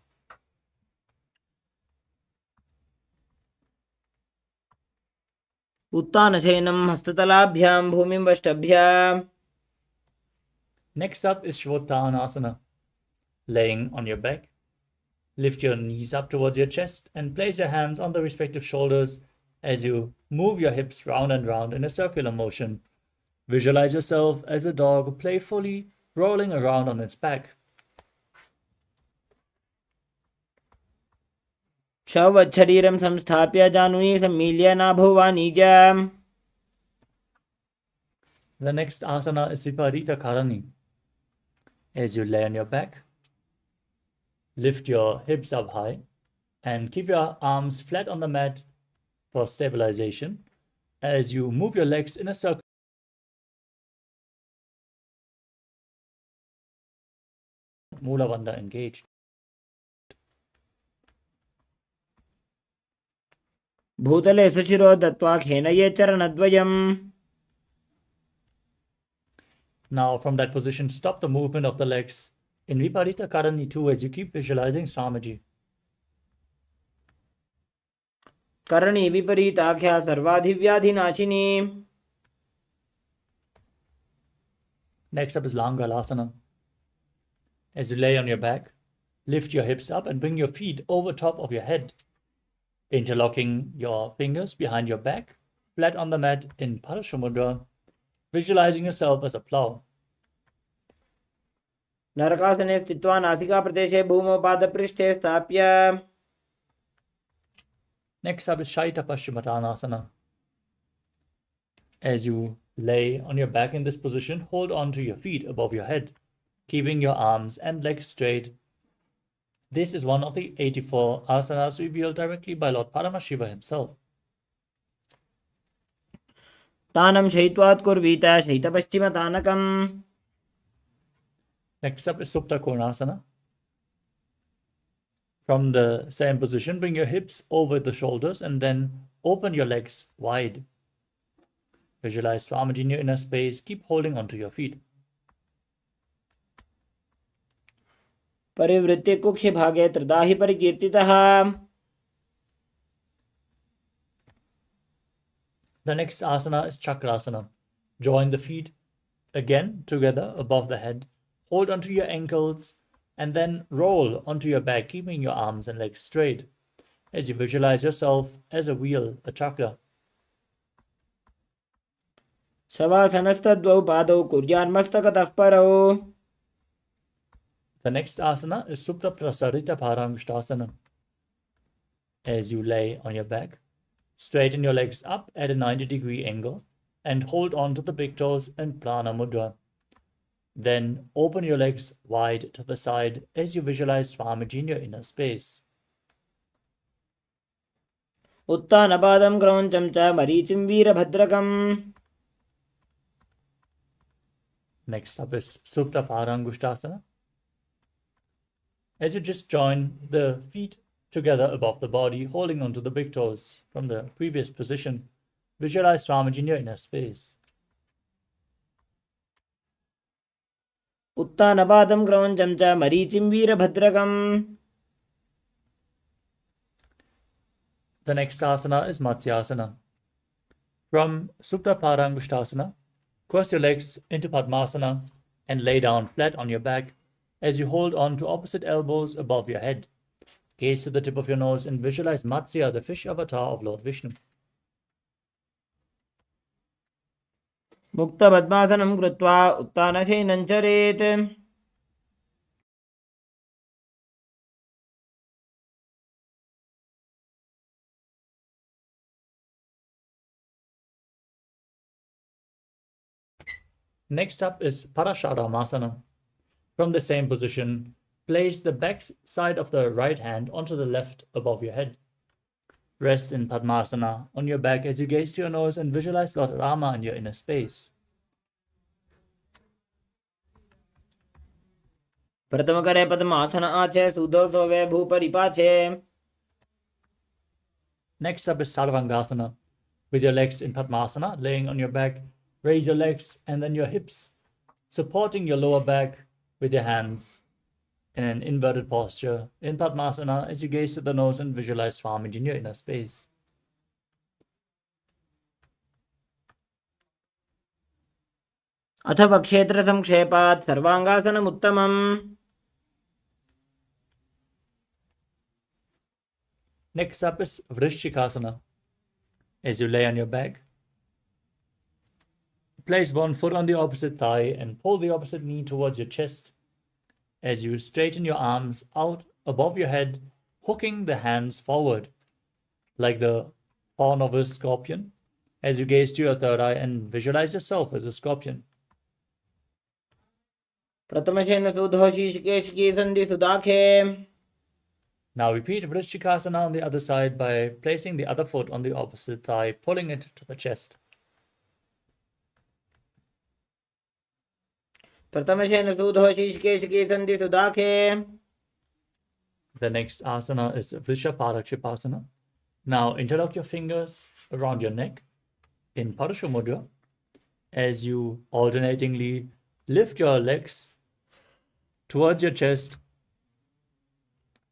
उत्तानशयनं हस्ततलाभ्यां भूमिं वष्टभ्याम्. Next up is Shvottanasana. Laying on your back, lift your knees up towards your chest and place your hands on the respective shoulders as you move your hips round and round in a circular motion. Visualize yourself as a dog playfully rolling around on its back. शवच्छरीरं संस्थाप्य जानुनी सम्मील्य नाभुवानिजम्. The next asana is Viparita Karani. As you lay on your back, lift your hips up high and keep your arms flat on the mat for stabilization as you move your legs in a circle. Mula Bandha engaged. भूतले सुशिरो दत्त्वा खेनये चरणद्वयम्. Now from that position, stop the movement of the legs in Viparita Karani 2 as you keep visualizing Swamiji. Karni विपरीताख्या सर्वाधिव्याधिनाशिनी. Next up is Langalasana. As you lay on your back, lift your hips up and bring your feet over top of your head, interlocking your fingers behind your back, flat on the mat in Parashamudra, visualizing yourself as a plow. नरकासने स्थित्वा नासिकाप्रदेशे भूमौ पादपृष्ठे स्थाप्य. Next up is Shaita Paschimottanasana. As you lay on your back in this position, hold on to your feet above your head, keeping your arms and legs straight. This is one of the 84 asanas revealed directly by Lord Paramashiva himself. तानं शयित्वात् कुर्वीत शयितपश्चिमतानकम्. Next up is Supta Konasana. From the same position, bring your hips over the shoulders and then open your legs wide. Visualize Swamiji in your inner space. Keep holding onto your feet. परिवृत्ते कुक्षि भागे त्रिदाहि परिकीर्तितः. The next asana is Chakrasana. Join the feet again together above the head. Hold onto your ankles and then roll onto your back, keeping your arms and legs straight as you visualize yourself as a wheel, a chakra. शवासनस्तद्वौ पादौ कुर्यान्मस्तकतः परौ. The next asana is Supta Prasarita Paramishtasana. As you lay on your back, straighten your legs up at a 90-degree angle and hold on to the big toes in Prana Mudra. Then open your legs wide to the side as you visualize Swamiji in your inner space. उत्तानपादं क्रौञ्चं च मरीचिं वीरभद्रकम्. Next up is Supta Parangushtasana. As you just join the feet together above the body, holding onto the big toes from the previous position, visualize Swamiji in your inner space. उत्तानपादं क्रौञ्चं च मरीचिं वीरभद्रकम्. The next asana is Matsyasana. From Supta Parangushtasana, cross your legs into Padmasana and lay down flat on your back as you hold on to opposite elbows above your head. Gaze to the tip of your nose and visualize Matsya, the fish avatar of Lord Vishnu. मुक्तपद्मासनं कृत्वा उत्तानशयनं चरेत्. Next up is Parasharamasana. From the same position, place the back side of the right hand onto the left above your head. Rest in Padmasana on your back as you gaze to your nose and visualize Lord Rama in your inner space. प्रथमकरे पद्मासन आचे सुधो सोवे भूपरिपाचे. Next up is Sarvangasana. With your legs in Padmasana, laying on your back, raise your legs and then your hips, supporting your lower back with your hands in an inverted posture in Padmasana as you gaze to the nose and visualize Swamiji in your inner space. अथ वक्षेत्रसंक्षेपात् सर्वाङ्गासनमुत्तमम्. Next up is Vrishchikasana. As you lay on your back, place one foot on the opposite thigh and pull the opposite knee towards your chest as you straighten your arms out above your head, hooking the hands forward like the horn of a scorpion as you gaze to your third eye and visualize yourself as a scorpion. प्रथमशेन सुधो शीर्षकेशिकी सन्धि सुदाखे. Now repeat Vrishchikasana on the other side by placing the other foot on the opposite thigh, pulling it to the chest. प्रथमशेन सुधो शीर्षकेशिकी सन्धि सुदाखे. The next asana is Vrishaparakshipasana. Now interlock your fingers around your neck in Parashu Mudra as you alternatingly lift your legs towards your chest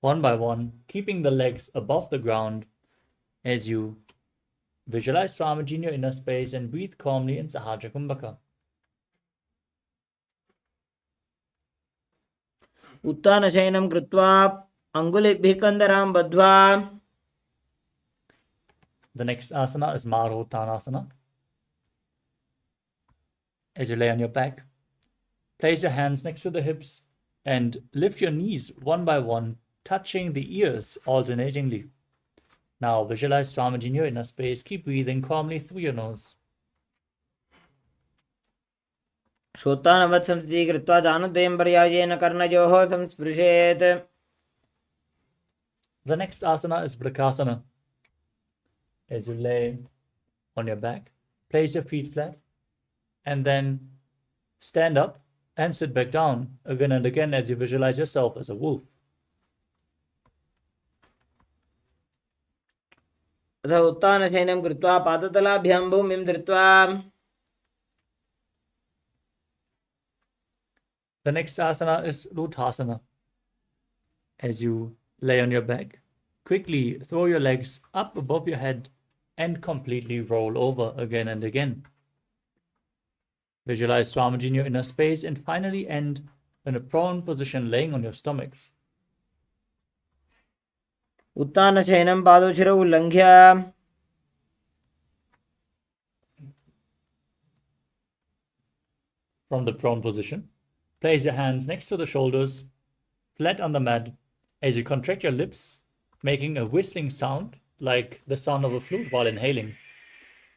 one by one, keeping the legs above the ground as you visualize Swamiji in your inner space and breathe calmly in Sahaja Kumbhaka. उत्तानशयनं कृत्वा अङ्गुलिभिः कन्दरां बद्ध्वा. The next asana is Marottanasana. As you lay on your back, place your hands next to the hips And lift your knees one by one, touching the ears alternatingly. Now visualize Swamiji in your inner space. Keep breathing calmly through your nose. श्रोतानवत् संस्थितिः कृत्वा जानुद्वयं पर्यायेन कर्णयोः संस्पृशेत्. The next asana is Prakasana. As you lay on your back, place your feet flat, and then stand up and sit back down again and again as you visualize yourself as a wolf. अथ उत्थानशयनं कृत्वा पादतलाभ्यां भूमिं धृत्वा. The next asana is Lotasana. As you lay on your back, quickly throw your legs up above your head and completely roll over again and again. Visualize Swamiji in your inner space and finally end in a prone position laying on your stomach. उत्थानशयनं पादोशिरौ उल्लङ्घ्य. From the prone position, place your hands next to the shoulders, flat on the mat, as you contract your lips, making a whistling sound like the sound of a flute while inhaling.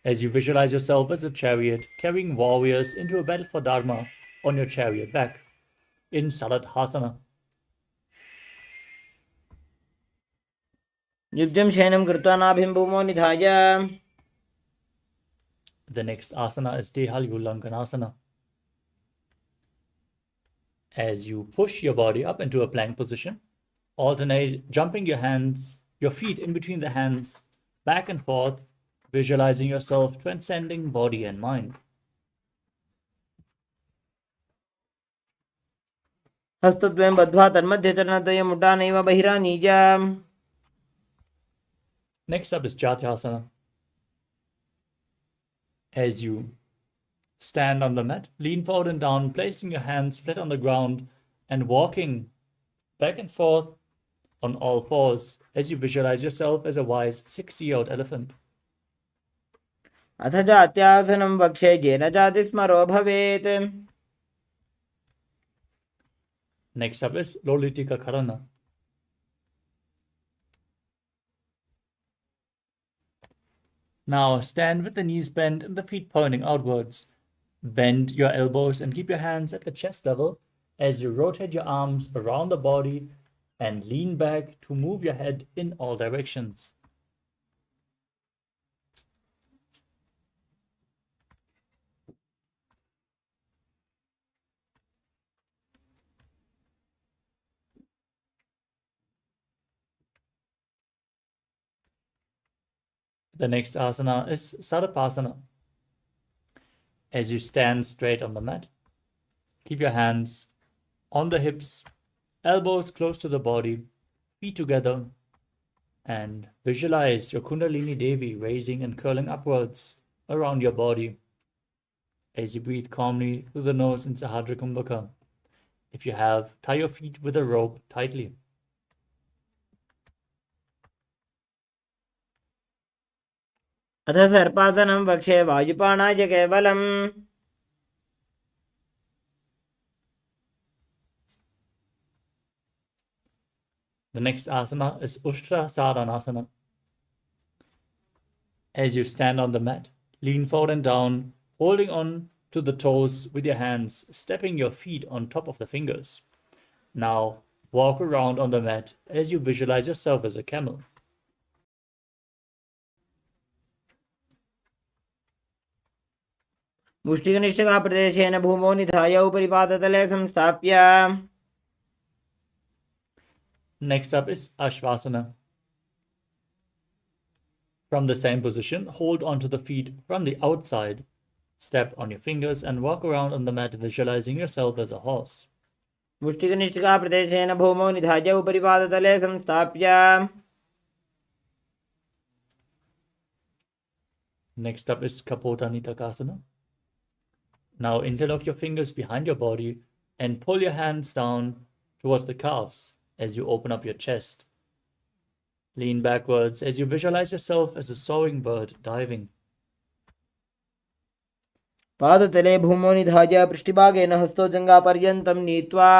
As you visualize yourself as a chariot carrying warriors into a battle for Dharma on your chariot back in Saladhasana. युज्यं शयनं कृत्वा नाभिं भूमौ निधाय. The next asana is Dehalyulankanasana. As you push your body up into a plank position, alternate jumping your feet in between the hands, back and forth, visualizing yourself transcending body and mind. हस्तद्वयं बद्ध्वा तन्मध्ये चरणद्वयं मुड्डानैव बहिरानीय. Next up is Jatyasana. As you stand on the mat, lean forward and down, placing your hands flat on the ground and walking back and forth on all fours as you visualize yourself as a wise 6-year-old elephant. अथ जात्यासनं वक्षे येन जातिस्मरो भवेत्. Next up is Lolitika Karana. Now stand with the knees bent and the feet pointing outwards. Bend your elbows and keep your hands at the chest level as you rotate your arms around the body and lean back to move your head in all directions. The next asana is Sarapasana. As you stand straight on the mat, keep your hands on the hips, elbows close to the body, feet together, and visualize your Kundalini Devi raising and curling upwards around your body as you breathe calmly through the nose in Sahadra Kumbhaka. If you have, tie your feet with a rope tightly. अथ सर्पासनं वक्षे वायुपाणाय केवलम्. The next asana is Ushtra Sadhanasana. As you stand on the mat, lean forward and down, holding on to the toes with your hands, stepping your feet on top of the fingers. Now, walk around on the mat as you visualize yourself as a camel. मुष्टिकनिष्ठिका प्रदेशेन भूमौ निधाय उपरि पादतले संस्थाप्य. Next up is Ashvasana. From the same position, hold onto the feet from the outside, step on your fingers and walk around on the mat visualizing yourself as a horse. मुष्टिकनिष्ठिका प्रदेशेन भूमौ निधाय उपरि पादतले संस्थाप्य. Next up is Kapota Nitakasana. Now interlock your fingers behind your body and pull your hands down towards the calves as you open up your chest. Lean backwards as you visualize yourself as a soaring bird diving. पादतले भूमौ निधाय पृष्ठभागेन हस्तौ जङ्घापर्यन्तं नीत्वा.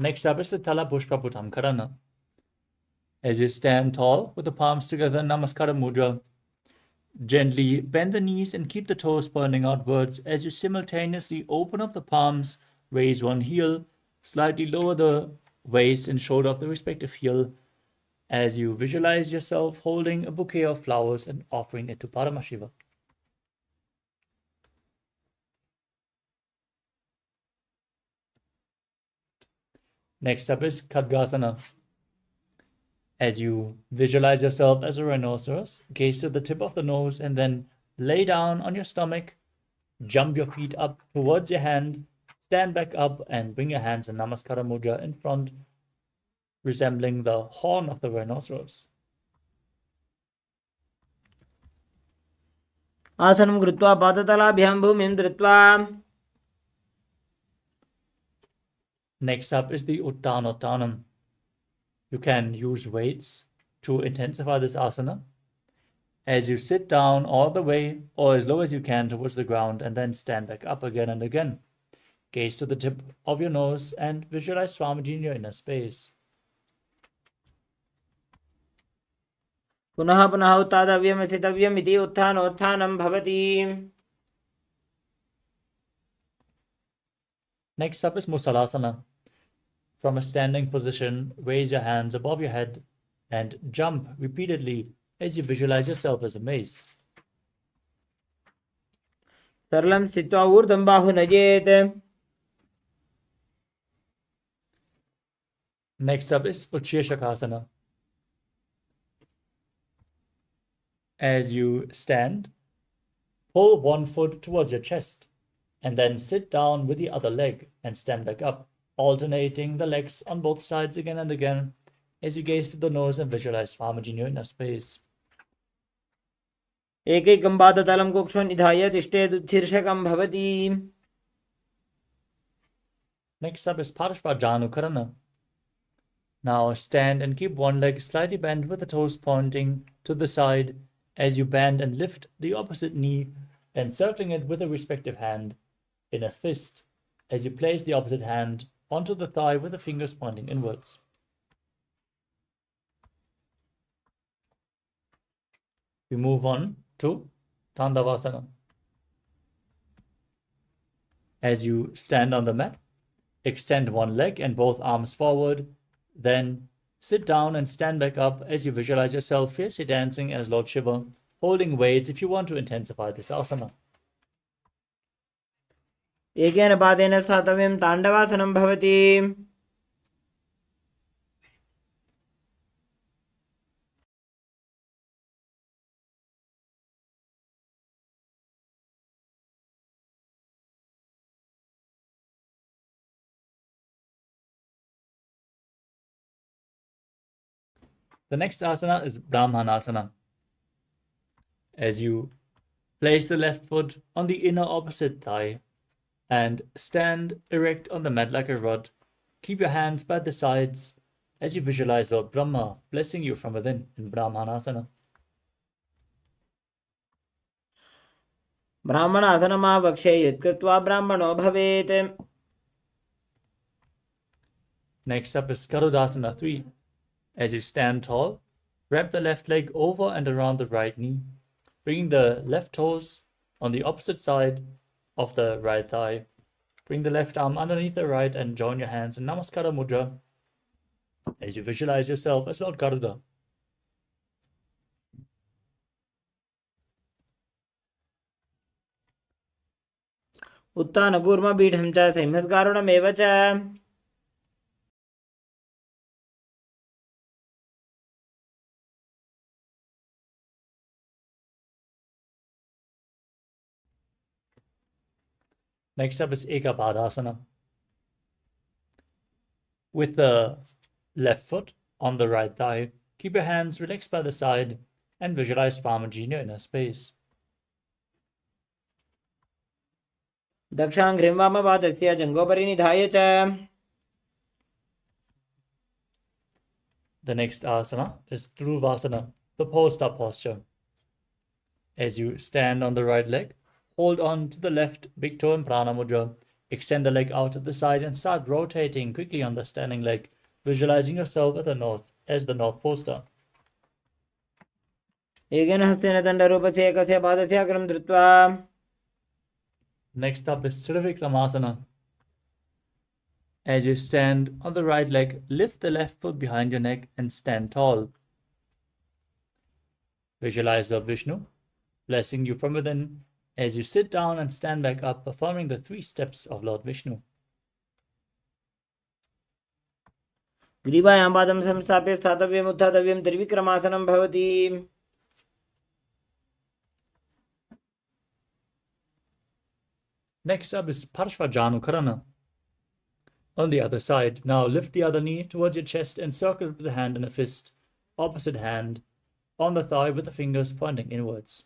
Next up is the Tala Pushpa Putam Karana. As you stand tall with the palms together, Namaskara Mudra. Gently bend the knees and keep the toes pointing outwards as you simultaneously open up the palms, raise one heel, slightly lower the waist and shoulder of the respective heel as you visualize yourself holding a bouquet of flowers and offering it to Paramashiva. Next up is Khadgasana. As you visualize yourself as a rhinoceros, gaze to the tip of the nose and then lay down on your stomach, jump your feet up towards your hand, stand back up and bring your hands in Namaskara Mudra in front, resembling the horn of the rhinoceros. आसनं कृत्वा पादतलाभ्यां भूमिं धृत्वा. Next up is the Uttanottanam. You can use weights to intensify this asana. As you sit down all the way or as low as you can towards the ground and then stand back up again and again. Gaze to the tip of your nose and visualize Swamiji in your inner space. पुनः पुनः उत्थातव्यम् स्थितव्यम् इति उत्थानोत्थानं भवति. Next up is Musalasana. From a standing position, raise your hands above your head and jump repeatedly as you visualize yourself as a mace. सरलं स्थित्वा ऊर्ध्वं बाहु नयेत्. Next up is Ucheshakasana. As you stand, pull one foot towards your chest and then sit down with the other leg and stand back up, alternating the legs on both sides again and again as you gaze to the nose and visualize Swamiji in your inner space. एकैकं पादतलं कुक्षौ निधाय तिष्ठेदुच्छीर्षकं भवति. Next up is Parshvajanukarana. Now stand and keep one leg slightly bent with the toes pointing to the side as you bend and lift the opposite knee, encircling it with a respective hand in a fist as you place the opposite hand onto the thigh with the fingers pointing inwards. We move on to Tandavasana. As you stand on the mat, extend one leg and both arms forward, then sit down and stand back up as you visualize yourself fiercely dancing as Lord Shiva, holding weights if you want to intensify this asana. एकेन पादेन स्थातव्यं ताण्डवासनं भवति. The next asana is Brahmanasana. As you place the left foot on the inner opposite thigh and stand erect on the mat like a rod, keep your hands by the sides as you visualize Lord Brahma blessing you from within in Brahmanasana. ब्राह्मणासनमावक्षे यत्कृत्वा ब्राह्मणो भवेत्. Next up is Garudasana 3. As you stand tall, wrap the left leg over and around the right knee, bringing the left toes on the opposite side of the right thigh. Bring the left arm underneath the right and join your hands in Namaskara Mudra as you visualize yourself as Lord Garuda. उत्थानकूर्मपीठं च संहस्गारुणमेव च. Next up is Ekapadasana. With the left foot on the right thigh, keep your hands relaxed by the side and visualize Swamiji in your inner space. दक्षाङ्घ्रिं वामपादस्य जङ्घोपरि निधाय च. The next asana is Dhruvasana, the post-up posture. As you stand on the right leg, hold on to the left big toe in Prana Mudra, Extend the leg out to the side and start rotating quickly on the standing leg, visualizing yourself at the north as the north poster. एकेन हस्तेन दण्डरूपस्य एकस्य पादस्य अग्रं धृत्वा Next up is Trivikramasana. As you stand on the right leg, lift the left foot behind your neck and stand tall. Visualize Lord Vishnu blessing you from within as you sit down and stand back up, performing the 3 steps of Lord Vishnu. ग्रीवायां पादं संस्थाप्य स्थातव्यम् उत्थातव्यं त्रिविक्रमासनं भवति. Next up is Parshvajanukarana. On the other side, now lift the other knee towards your chest and circle with the hand in a fist, opposite hand on the thigh with the fingers pointing inwards.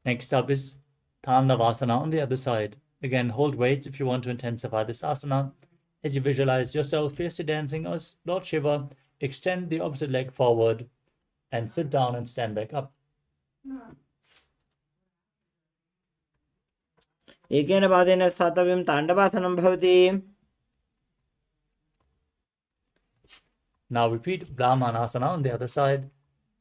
Next up is Tandavasana on the other side. Again, hold weights if you want to intensify this asana. As you visualize yourself fiercely dancing as Lord Shiva, extend the opposite leg forward and sit down and stand back up. एकेन पादेन स्थातव्यं ताण्डवासनं भवति. Now repeat Brahmanasana on the other side,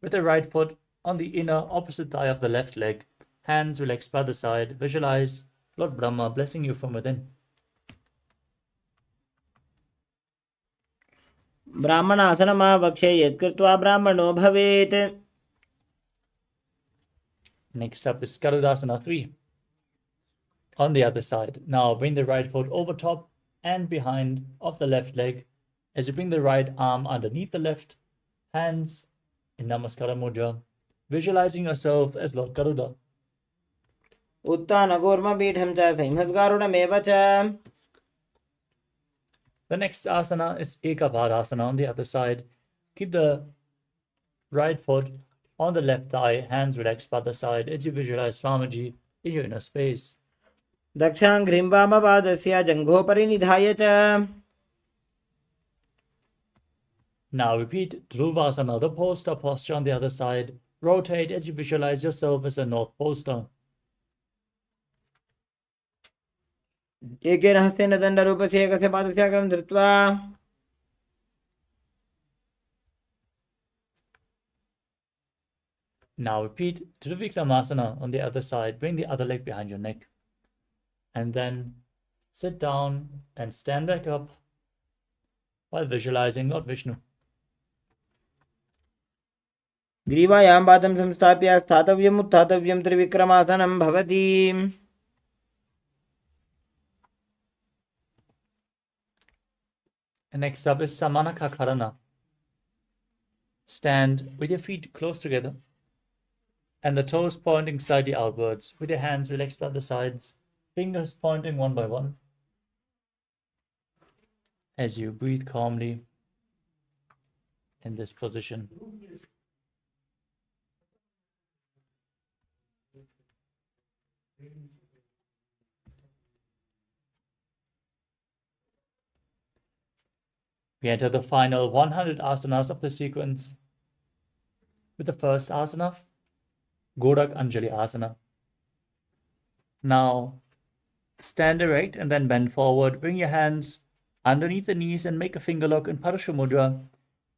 with the right foot on the inner opposite thigh of the left leg, hands relaxed by the side. Visualize Lord Brahma blessing you from within. ब्राह्मणासनमावक्षे यत्कृत्वा ब्राह्मणो भवेत्. Next up is Garudasana 3. On the other side, now bring the right foot over top and behind of the left leg as you bring the right arm underneath the left, hands in Namaskara Mudra, visualizing yourself as Lord Garuda. उत्तानकूर्मपीठं च संहस्गारुडमेव च. The next asana is Ekabhadasana on the other side. Keep the right foot on the left thigh, hands relaxed by the side as you visualize Swamiji in your inner space. दक्षाङ्घ्रिं वामपादस्य जङ्घोपरि निधाय च. Now repeat Dhruvasana, the poster posture on the other side. Rotate as you visualize yourself as a north poster. एकेन हस्तेन दण्डरूपस्य एकस्य पादस्य अग्रं धृत्वा Now repeat Trivikramasana on the other side. Bring the other leg behind your neck. And then sit down and stand back up while visualizing Lord Vishnu. ग्रीवायां पादं संस्थाप्य स्थातव्यम् उत्थातव्यं त्रिविक्रमासनं भवति. And next up is Samanakakarana. Stand with your feet close together and the toes pointing slightly outwards, with your hands relaxed by the sides, fingers pointing one by one. As you breathe calmly in this position. We enter the final 100 asanas of the sequence with the first asana, Gorak Anjali Asana. Now, stand erect and then bend forward. Bring your hands underneath the knees and make a finger lock in Parashu Mudra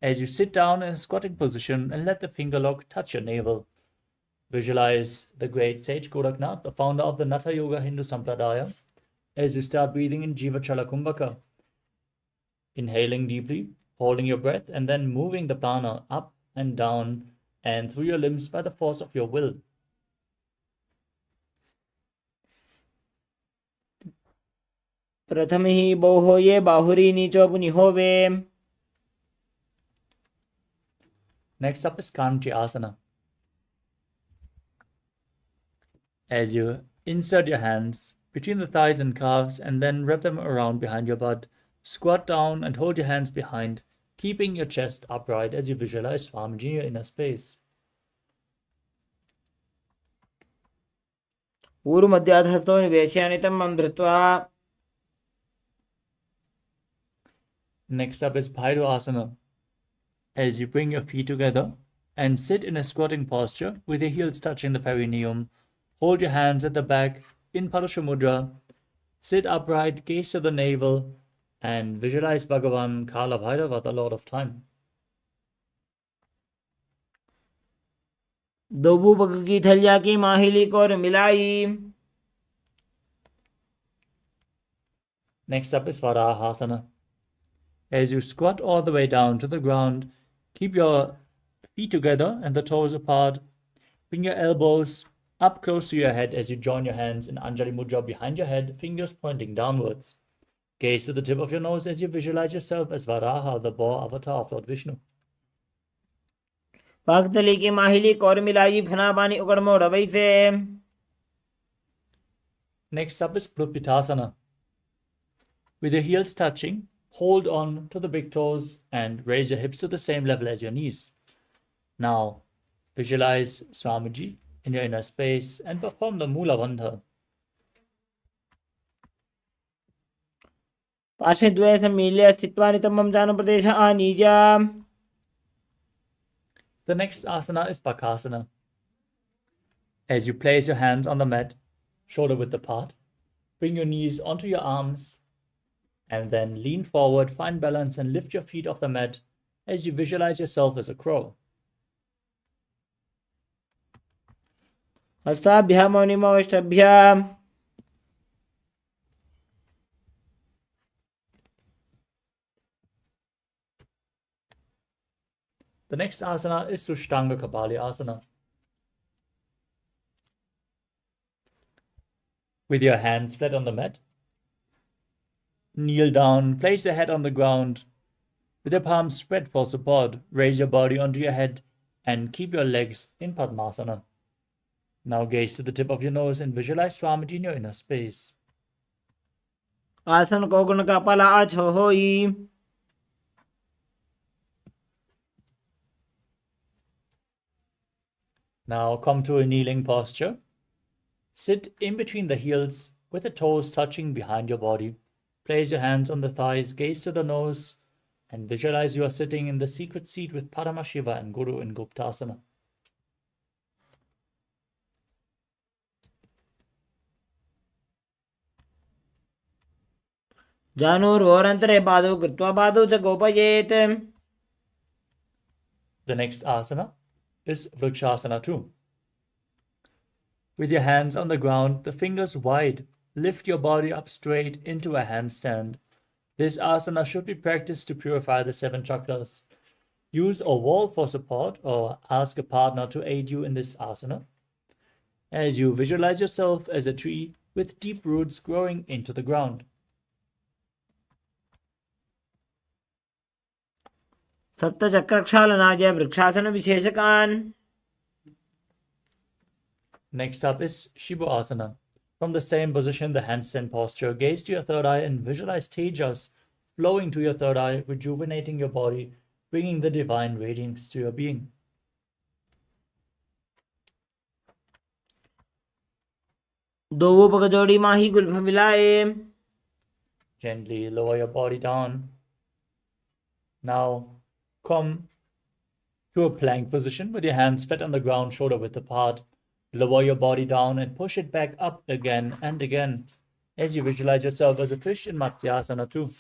as you sit down in a squatting position and let the finger lock touch your navel. Visualize the great sage Goraknath, the founder of the Natha Yoga Hindu Sampradaya, as you start breathing in Jiva Chala Kumbhaka. Inhaling deeply, holding your breath, and then moving the prana up and down and through your limbs by the force of your will. प्रथमहि बोहो ये बाहुरी नीचो पुनिहोवे. Next up is Kanchi Asana. As you insert your hands between the thighs and calves and then wrap them around behind your butt, squat down and hold your hands behind, keeping your chest upright as you visualize Swamiji in your inner space. ऊरुमध्याधस्थो निवेशयानितं मम धृत्वा. Next up is Bhairu Asana. As you bring your feet together and sit in a squatting posture with your heels touching the perineum. Hold your hands at the back in Parasha Mudra. Sit upright, gaze to the navel, and visualize Bhagavan Kala Bhairava, the Lord of Time. दोबू पग की थलिया की माहिली core मिलाई. Next up is Varahasana. As you squat all the way down to the ground, keep your feet together and the toes apart. Bring your elbows up close to your head as you join your hands in Anjali Mudra behind your head, fingers pointing downwards. Gaze to the tip of your nose as you visualize yourself as Varaha, the boar avatar of Lord Vishnu. पाकतली की माहिली core मिलाई फना पानी उकड़ मोड़ वही से. Next up is Prupittasana. With your heels touching, hold on to the big toes and raise your hips to the same level as your knees. Now, visualize Swamiji in your inner space and perform the Mula Bandha. पाशे द्वय सम्मील्य अस्तित्वानि तमम जान प्रदेश आनीजा. The next asana is Bakasana. As you place your hands on the mat, shoulder width apart, bring your knees onto your arms, and then lean forward, find balance, and lift your feet off the mat as you visualize yourself as a crow. हस्ताभ्याम मौनिमवष्टभ्याम. The next asana is Sushtanga Kapali Asana. With your hands flat on the mat, kneel down, place your head on the ground. With your palms spread for support, raise your body onto your head and keep your legs in Padmasana. Now gaze to the tip of your nose and visualize Swamiji in your inner space. आसन को गुण का पला आछो होई. Now come to a kneeling posture. Sit in between the heels with the toes touching behind your body. Place your hands on the thighs, gaze to the nose, and visualize you are sitting in the secret seat with Paramashiva and Guru in Guptasana. जानूर्वोरन्तरे पादौ कृत्वा पादौ च गोपयेत्. The next asana is Vrikshasana 2. With your hands on the ground, the fingers wide, lift your body up straight into a handstand. This asana should be practiced to purify the 7 chakras. Use a wall for support or ask a partner to aid you in this asana as you visualize yourself as a tree with deep roots growing into the ground. सप्तचक्रक्षालनाय vrikshasana विशेषकान्. Next up is Shibu Asana. From the same position, the handstand posture, gaze to your third eye and visualize tejas flowing to your third eye, rejuvenating your body, bringing the divine radiance to your being. दो पग जोड़ी माही Gulf मिलाए. Gently lower your body down. Now come to a plank position with your hands flat on the ground, shoulder width apart. Lower your body down and push it back up again and again as you visualize yourself as a fish in Matsyasana 2.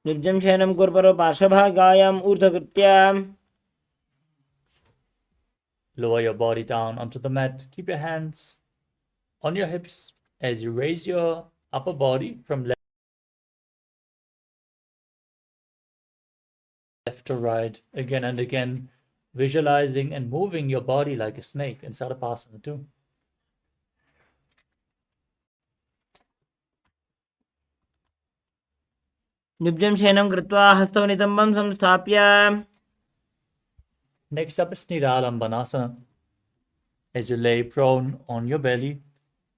निर्जम शयनं कुर्परो पार्श्वभागायाम् ऊर्ध्वकृत्या. Lower your body down onto the mat. Keep your hands on your hips as you raise your upper body from left to right again and again, visualizing and moving your body like a snake in Sarapasana 2. निब्जं शयनं कृत्वा हस्तौ नितम्बं संस्थाप्य. Next up is Niralambanasana. As you lay prone on your belly,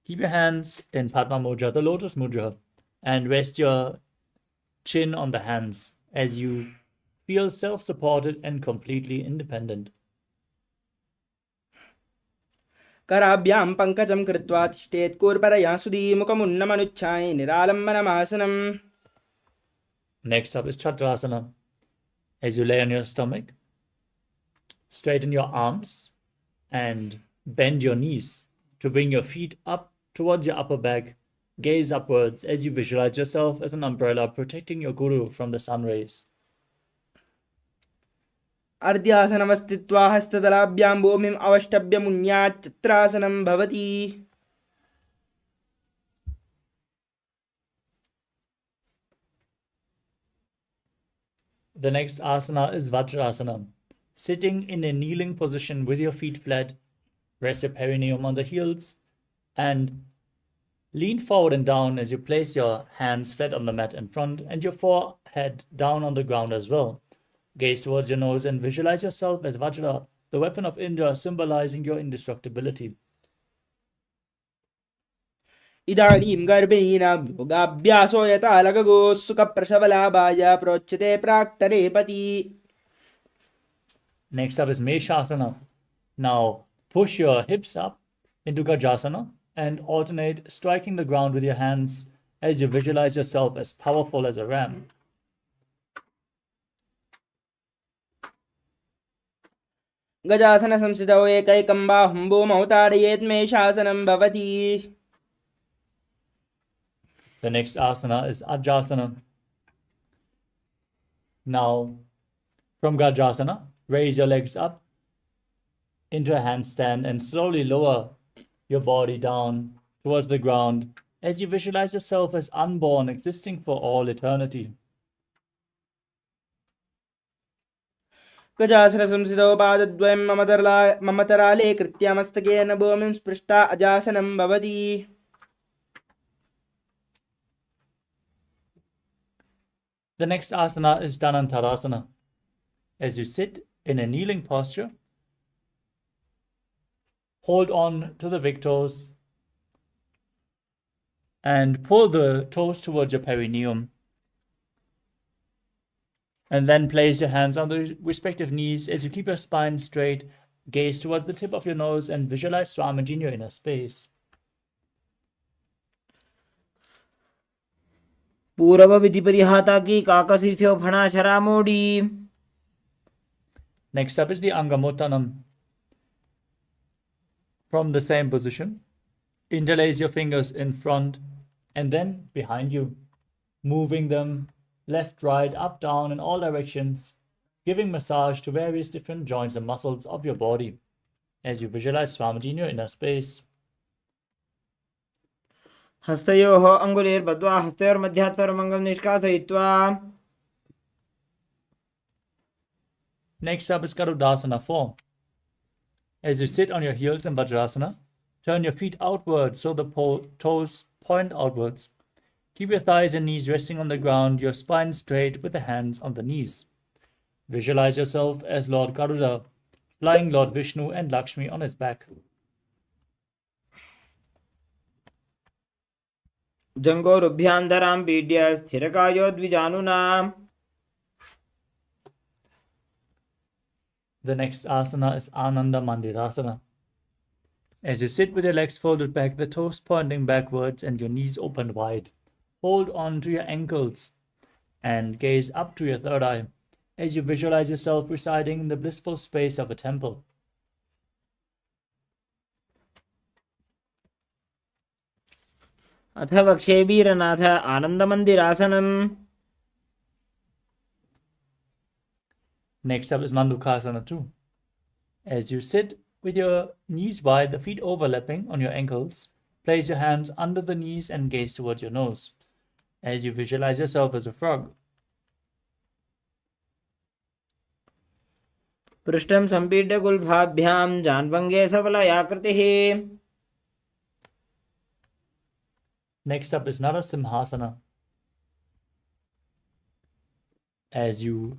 keep your hands in Padma Mudra, the Lotus Mudra, and rest your chin on the hands as you feel self-supported and completely independent. कराभ्यां पङ्कजं कृत्वा तिष्ठेत् कूर्परया सुधीमुखमुन्नमनुच्छाय निरालम्बनमासनम्. Next up is Chakrasana. As you lay on your stomach, Straighten your arms and bend your knees to bring your feet up towards your upper back. Gaze upwards as you visualize yourself as an umbrella protecting your guru from the sun rays. अर्ध्यासनमस्थित्वा हस्तदलाभ्यां भूमिम् अवष्टभ्य मुन्यात् चित्रासनं भवति. The next asana is Vajrasana. Sitting in a kneeling position with your feet flat, rest your perineum on the heels, and lean forward and down as you place your hands flat on the mat in front and your forehead down on the ground as well. Gaze towards your nose and visualize yourself as Vajra, the weapon of Indra, symbolizing your indestructibility. इदानीं गर्भिणीनां योगाभ्यासो यथा लगगो सुखप्रसवलाभाय प्रोच्यते प्राक्तरे पति. Next up is Meshasana. Now push your hips up into Gajasana and alternate striking the ground with your hands as you visualize yourself as powerful as a ram. गजासन संसितौ एकैकं बाहुं भूमौ ताडयेत् मे शासनं भवति. The next asana is Ajasana. Now, from Gajasana, raise your legs up into a handstand and slowly lower your body down towards the ground as you visualize yourself as unborn, existing for all eternity. गजासन संसितौ पादद्वयं ममतराले कृत्य मस्तकेन भूमिं स्पृष्टा अजासनं भवति. The next asana is Dhanantarasana. As you sit in a kneeling posture, hold on to the big toes and pull the toes towards your perineum. And then place your hands on the respective knees as you keep your spine straight. Gaze towards the tip of your nose and visualize Swamiji in your inner space. पूर्व विधि परिहाता की काकसी से फणा शरा मोड़ी. Next up is the Angamottanam. From the same position, interlace your fingers in front and then behind you, moving them left, right, up, down in all directions, giving massage to various different joints and muscles of your body as you visualize Swamiji in your inner space. हस्तयोः अङ्गुलीर्बद्ध्वा हस्तयोर्मध्यात् परमङ्गं निष्कासयित्वा. Next up is Garudasana form. As you sit on your heels in Vajrasana, turn your feet outwards so the toes point outwards. Keep your thighs and knees resting on the ground, your spine straight with the hands on the knees. Visualize yourself as Lord Garuda, flying Lord Vishnu and Lakshmi on his back. जङ्घोरुभ्यां धरां पीड्य स्थिरकायो द्विजानुना. The next asana is Ananda Mandirasana. As you sit with your legs folded back, the toes pointing backwards and your knees open wide, hold on to your ankles and gaze up to your third eye as you visualize yourself residing in the blissful space of a temple. अथ वक्षे वीरनाथ आनन्दमन्दिरासनम्. Next up is Mandukasana too. As you sit with your knees wide, the feet overlapping on your ankles, place your hands under the knees and gaze towards your nose as you visualize yourself as a frog. पृष्ठं सम्पीड्य गुल्भाभ्यां जान्भङ्गे सबलयाकृतिः. Next up is Narasimhasana. As you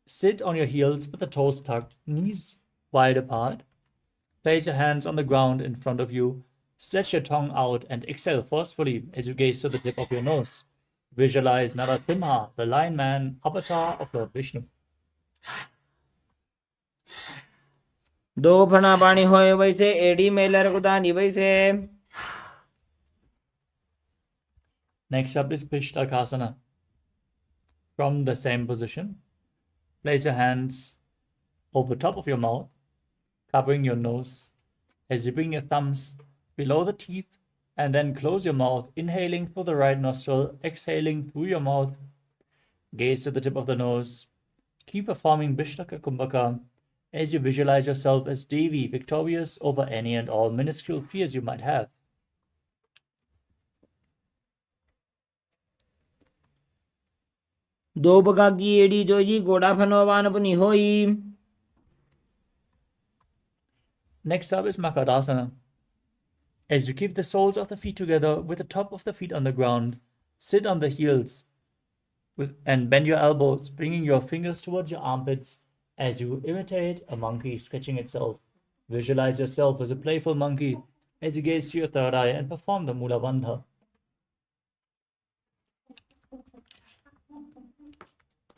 sit on your heels with the toes tucked, knees wide apart, place your hands on the ground in front of you, stretch your tongue out and exhale forcefully as you gaze to the tip of your nose. Visualize Narasimha, the lion man, avatar of Lord Vishnu. दो फणा पानी होए वैसे एड़ी में लरकुदानी वैसे. Next up is Pishtakasana. From the same position, place your hands over top of your mouth, covering your nose, as you bring your thumbs below the teeth and then close your mouth, inhaling through the right nostril, exhaling through your mouth. Gaze to the tip of the nose. Keep performing Vishnaka Kumbhaka as you visualize yourself as Devi, victorious over any and all minuscule fears you might have. दो बगागी AD Joji गोड़ा फनोवान पुनी होई. Next up is Makarasana. As you keep the soles of the feet together with the top of the feet on the ground, sit on the heels and bend your elbows, bringing your fingers towards your armpits as you imitate a monkey stretching itself. Visualize yourself as a playful monkey as you gaze to your third eye and perform the Mula Bandha.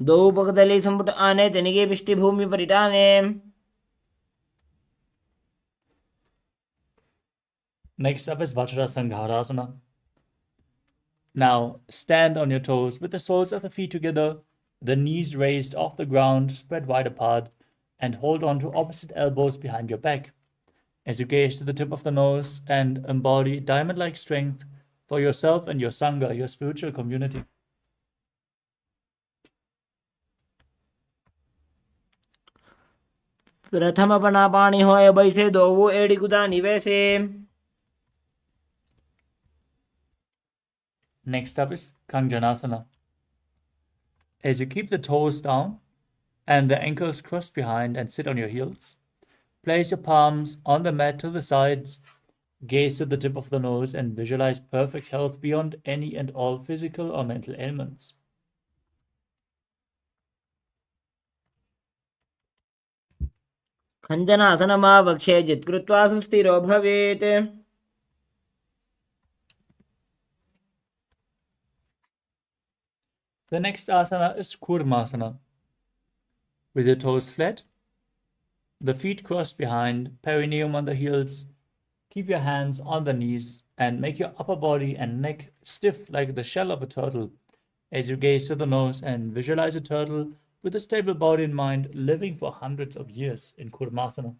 दो उपगदले संपुट आने तनिगे पिष्टि भूमि परिटाने. Next up is Vajrasanghārāsana. Now, stand on your toes with the soles of the feet together, the knees raised off the ground, spread wide apart, and hold on to opposite elbows behind your back. As you gaze to the tip of the nose and embody diamond-like strength for yourself and your Sangha, your spiritual community. प्रथम अपना पानी होए बैसे दो वो एड़ी गुदा निवेसे. Next up is Kanjanasana. As you keep the toes down and the ankles crossed behind and sit on your heels, place your palms on the mat to the sides, gaze to the tip of the nose and visualize perfect health beyond any and all physical or mental ailments. खञ्जनासनमावक्षे जित्कृत्वा सुस्थिरो भवेत्. The next asana is Kurmasana. With your toes flat, the feet crossed behind, perineum on the heels, keep your hands on the knees and make your upper body and neck stiff like the shell of a turtle as you gaze to the nose and visualize a turtle with a stable body in mind living for hundreds of years in Kurmasana.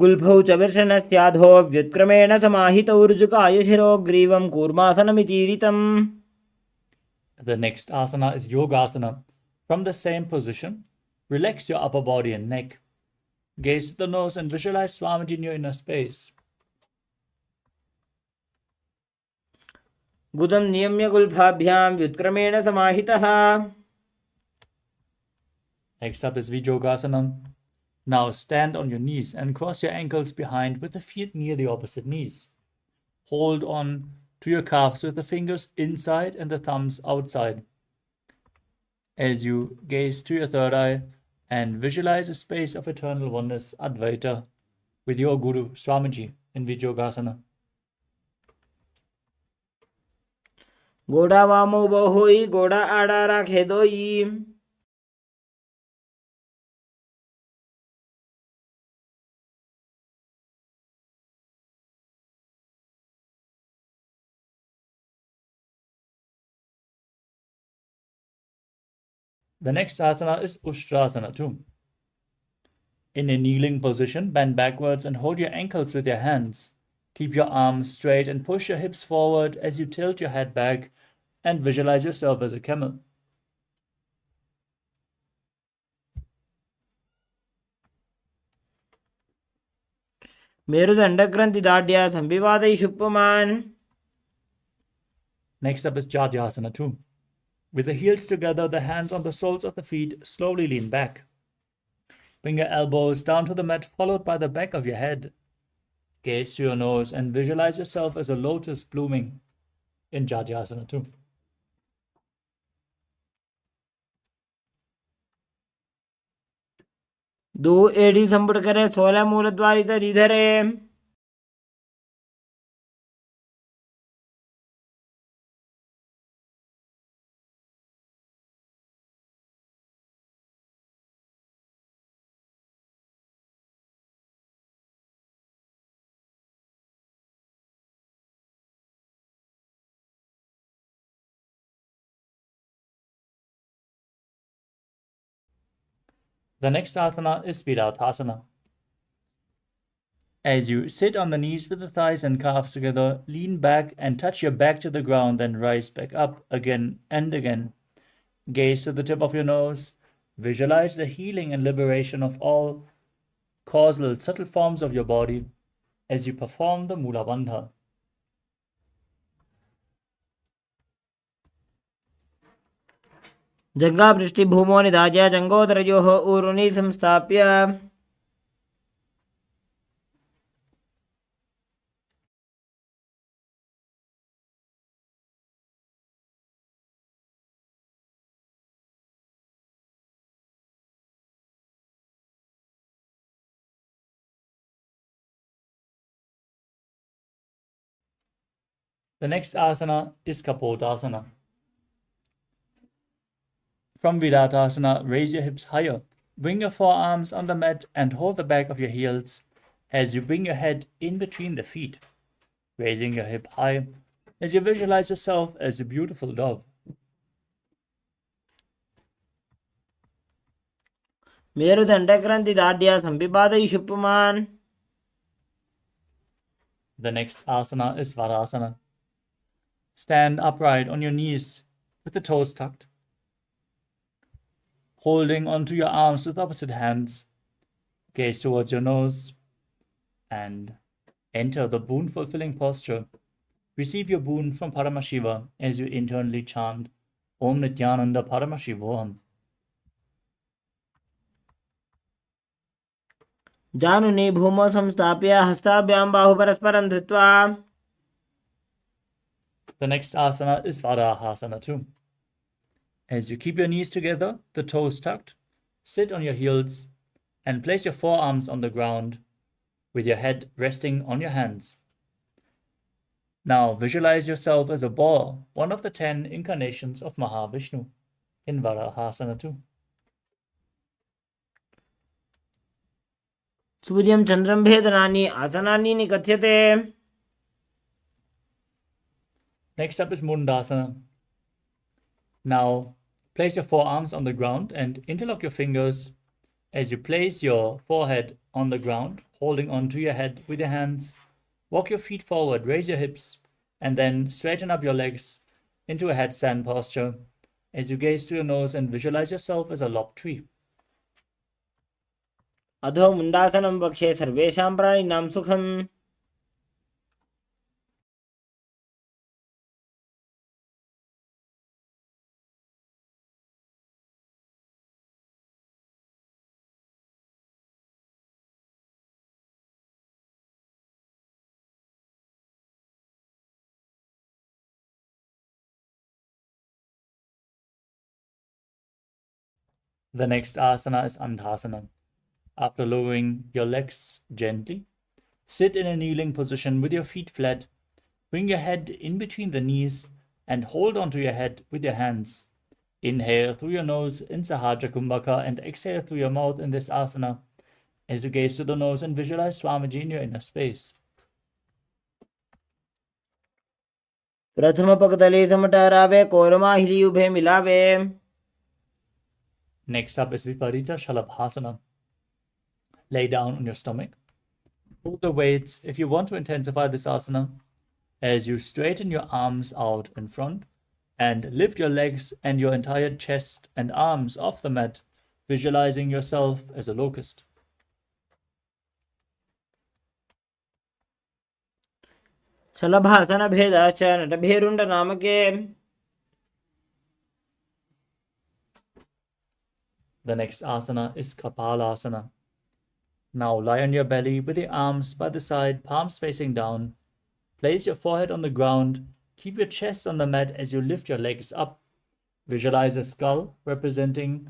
गुल्फौ च विर्षणस्याधो व्युत्क्रमेण समाहितौर्जुकाय शिरोग्रीवं कूर्मासनमितीरितम्. The next asana is Yogasana. From the same position, relax your upper body and neck. Gaze to the nose and visualize Swamiji in your inner space. गुदं नियम्य गुल्फाभ्यां व्युत्क्रमेण समाहितः. Next up is Vijogasana. Now stand on your knees and cross your ankles behind with the feet near the opposite knees. Hold on to your calves with the fingers inside and the thumbs outside. As you gaze to your third eye and visualize a space of eternal oneness, Advaita, with your Guru, Swamiji, in Vijogasana. गोड़ा वामो बहोई गोड़ा आड़ा राखे दोई. The next asana is Ushtrasana too. In a kneeling position, bend backwards and hold your ankles with your hands. Keep your arms straight and push your hips forward as you tilt your head back and visualize yourself as a camel. मेरुदण्डग्रन्थि दाढ्या संविवादैषु पुमान्. Next up is Jadyasana too. With the heels together, the hands on the soles of the feet, slowly lean back. Bring your elbows down to the mat, followed by the back of your head. Gaze to your nose and visualize yourself as a lotus blooming in Jadyasana too. दो एड़ी संपुट करे 16 मूलद्वारी धरे. The next asana is Virattasana. As you sit on the knees with the thighs and calves together, lean back and touch your back to the ground, then rise back up again and again. Gaze to the tip of your nose. Visualize the healing and liberation of all causal, subtle forms of your body as you perform the Mula Bandha. जङ्घापृष्ठिभूमो निधाय जङ्घोदरयोः ऊरुनि संस्थाप्य The next asana is Kapotasana. From Virattasana, raise your hips higher. Bring your forearms on the mat and hold the back of your heels as you bring your head in between the feet, raising your hip high as you visualize yourself as a beautiful dove. मेरुदण्डग्रन्थिदाढ्य सम्पिपादयिषु पुमान्. The next asana is Varasana. Stand upright on your knees with the toes tucked, holding onto your arms with opposite hands. Gaze towards your nose and enter the boon fulfilling posture. Receive your boon from Paramashiva as you internally chant Om Nithyananda Paramashivoham. जानुनि भूमौ संस्थाप्य हस्ताभ्यां बाहुपरस्परं धृत्वा. The next asana is Varahasana too. As you keep your knees together, the toes tucked, sit on your heels and place your forearms on the ground with your head resting on your hands. Now visualize yourself as a boar, one of the 10 incarnations of Mahavishnu, in Varahasana too. सूर्यं चन्द्रं भेदनानि आसनानि निकथ्यते. Next up is Mundasana. Now place your forearms on the ground and interlock your fingers as you place your forehead on the ground, holding onto your head with your hands. Walk your feet forward, raise your hips, and then straighten up your legs into a headstand posture as you gaze through your nose and visualize yourself as a lopped tree. अधो मुण्डासनं वक्षे सर्वेषां प्राणिनां सुखम्. The next asana is Andhasana. After lowering your legs gently, sit in a kneeling position with your feet flat. Bring your head in between the knees and hold onto your head with your hands. Inhale through your nose in Sahaja Kumbhaka and exhale through your mouth in this asana as you gaze to the nose and visualize Swamiji in your inner space. प्रथम पगतले समटहरावे कोरमा हिलियुभे मिलावे. Next up is Viparita Shalabhasana. Lay down on your stomach. Hold the weights if you want to intensify this asana as you straighten your arms out in front and lift your legs and your entire chest and arms off the mat, visualizing yourself as a locust. शलभासन भेदाश्च नटभेरुण्ड नामके. The next asana is Kapalasana. Now lie on your belly with the arms by the side, palms facing down. Place your forehead on the ground. Keep your chest on the mat as you lift your legs up. Visualize a skull representing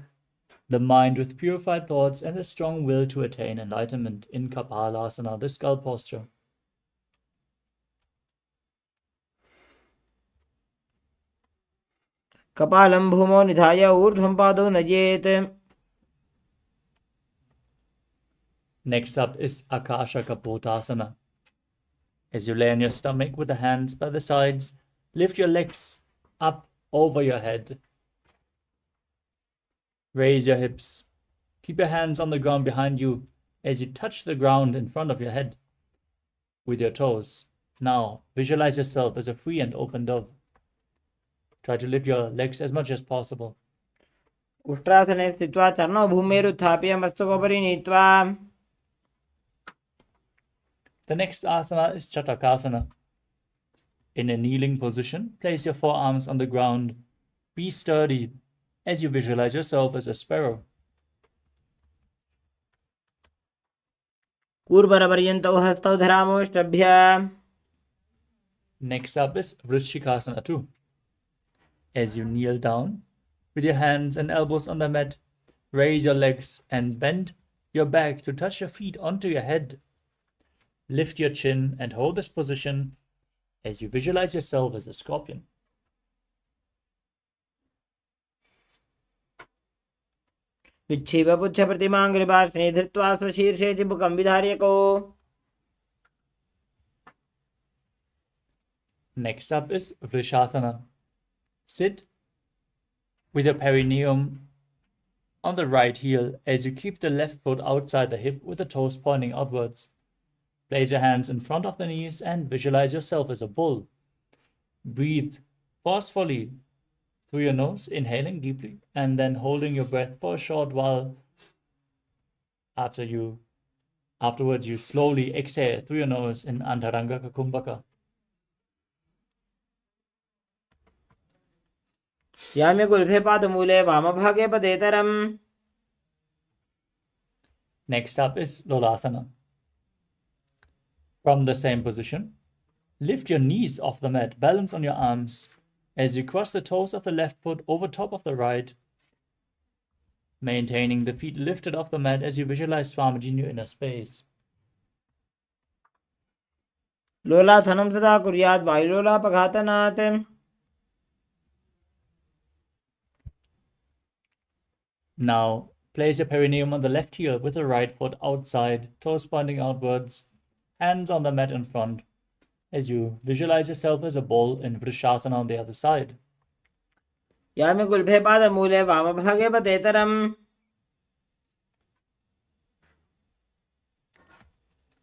the mind with purified thoughts and a strong will to attain enlightenment in Kapalasana, the skull posture. कपालं भूमौ निधाय ऊर्ध्वं पादौ नयेत्. Next up is Akasha Kapotasana. As you lay on your stomach with the hands by the sides, lift your legs up over your head. Raise your hips. Keep your hands on the ground behind you as you touch the ground in front of your head with your toes. Now, visualize yourself as a free and open dove. Try to lift your legs as much as possible. उष्ट्रासने स्थित्वा चरणौ भूमेरुत्थाप्य मस्तकोपरि नीत्वा. The next asana is Chatakasana. In a kneeling position, place your forearms on the ground. Be sturdy as you visualize yourself as a sparrow. कूर्मरपर्यन्तौ हस्तौ धरामोष्टभ्य. Next up is Vrishikasana 2. As you kneel down, with your hands and elbows on the mat, raise your legs and bend your back to touch your feet onto your head. Lift your chin and hold this position as you visualize yourself as a scorpion. विच्छिवपुच्छप्रतिमां कृपाश्ने धृत्वा स्वशीर्षे चिबुकं विधार्यको. Next up is Vrishasana. Sit with your perineum on the right heel as you keep the left foot outside the hip with the toes pointing outwards. Place your hands in front of the knees and visualize yourself as a bull. Breathe forcefully through your nose, inhaling deeply, and then holding your breath for a short while. Afterwards, you slowly exhale through your nose in Antaranga Kumbhaka. याम्य गुल्फे पादमूले वामभागे पदेतरम्. Next up is Lolasana. From the same position, lift your knees off the mat, balance on your arms as you cross the toes of the left foot over top of the right, maintaining the feet lifted off the mat as you visualize Swamiji in your inner space. लोलासनं सदा कुर्यात् वायुलोलापघातनात्. Now, place your perineum on the left heel with the right foot outside, toes pointing outwards, hands on the mat in front, as you visualize yourself as a bull in Vrishasana on the other side. याम्य गुल्फे पादमूले वामभागे पदेतरम्.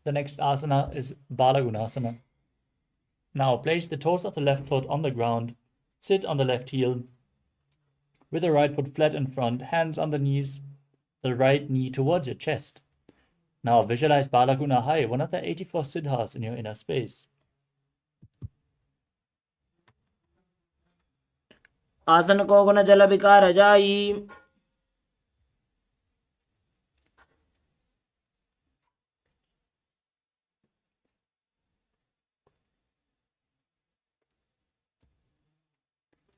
The next asana is Balagunasana. Now, place the toes of the left foot on the ground, sit on the left heel, with the right foot flat in front, hands on the knees, the right knee towards your chest. Now visualize Balagunahai, one of the 84 siddhas in your inner space. आसन को गुण जल विकार जाई.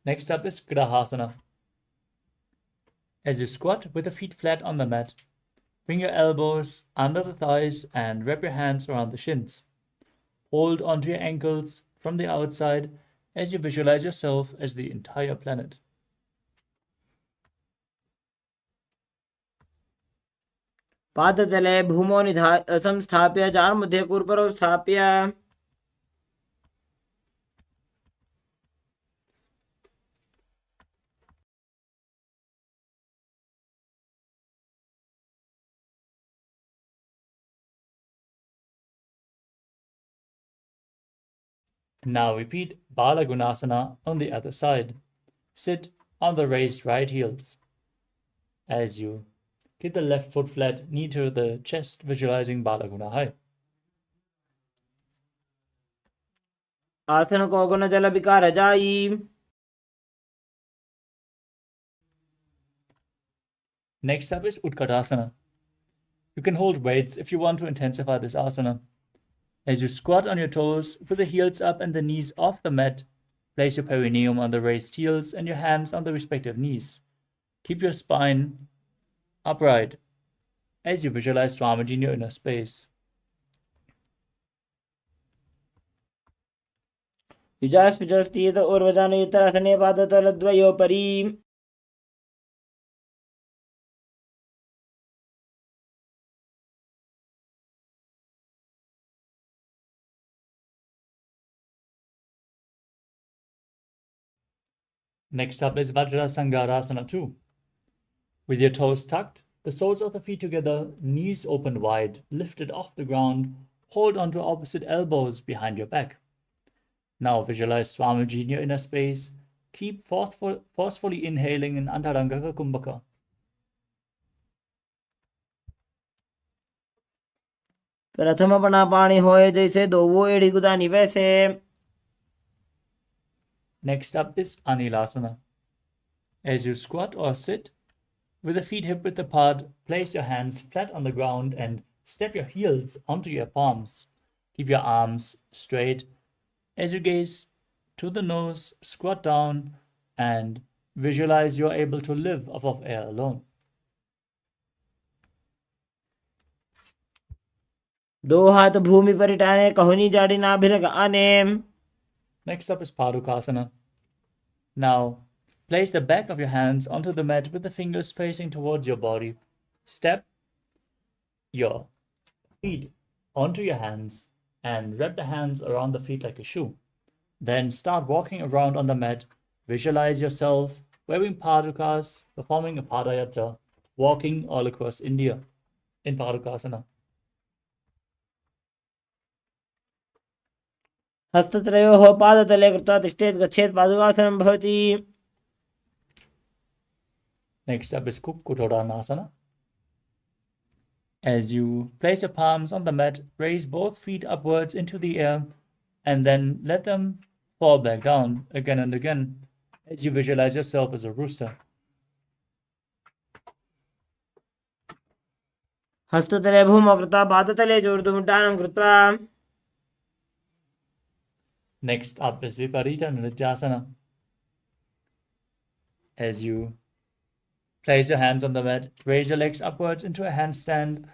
Next up is Grahasana. As you squat with the feet flat on the mat, bring your elbows under the thighs and wrap your hands around the shins. Hold onto your ankles from the outside as you visualize yourself as the entire planet. पादतले भूमौ संस्थाप्य चारुमध्ये कूर्परौ स्थाप्य. Now repeat Balagunasana on the other side. Sit on the raised right heels. As you keep the left foot flat, knee to the chest, visualizing Balagunahai. आसन को गुण जल विकार जाई. Next up is Utkatasana. You can hold weights if you want to intensify this asana. As you squat on your toes, with the heels up and the knees off the mat, place your perineum on the raised heels and your hands on the respective knees. Keep your spine upright as you visualize Swamiji in your inner space. युजास्पिजस्तीत ऊर्वजानुयुतरासने पादतलद्वयोपरि. Next up is Vajrasangarasana 2. With your toes tucked, the soles of the feet together, knees open wide, lifted off the ground. Hold onto opposite elbows behind your back. Now visualize Swamiji in your inner space. Keep forcefully inhaling in Antaranga Kumbhaka. प्रथम अपना पानी होए जैसे दो वो एड़ी गुदानी वैसे. Next up is Anilasana. As you squat or sit, with the feet hip width apart, place your hands flat on the ground and step your heels onto your palms. Keep your arms straight. As you gaze to the nose, squat down and visualize you're able to live off of air alone. दो हाथ भूमि पर टाने कहुनी जाड़ी नाभि लगाने. Next up is Padukasana. Now, place the back of your hands onto the mat with the fingers facing towards your body. Step your feet onto your hands and wrap the hands around the feet like a shoe. Then start walking around on the mat. Visualize yourself wearing padukas, performing a padayatra, walking all across India in Padukasana. हस्तत्रयोः पादतले कृत्वा तिष्ठेत् गच्छेत् पादुकासनं भवति. Next up is Kukkutodanasana. As you place your palms on the mat, raise both feet upwards into the air and then let them fall back down again and again as you visualize yourself as a rooster. हस्ततले भूमौ कृत्वा पादतले चोर्दुमुड्डानं कृत्वा. Next up is Viparita Nrityasana. As you place your hands on the mat, raise your legs upwards into a handstand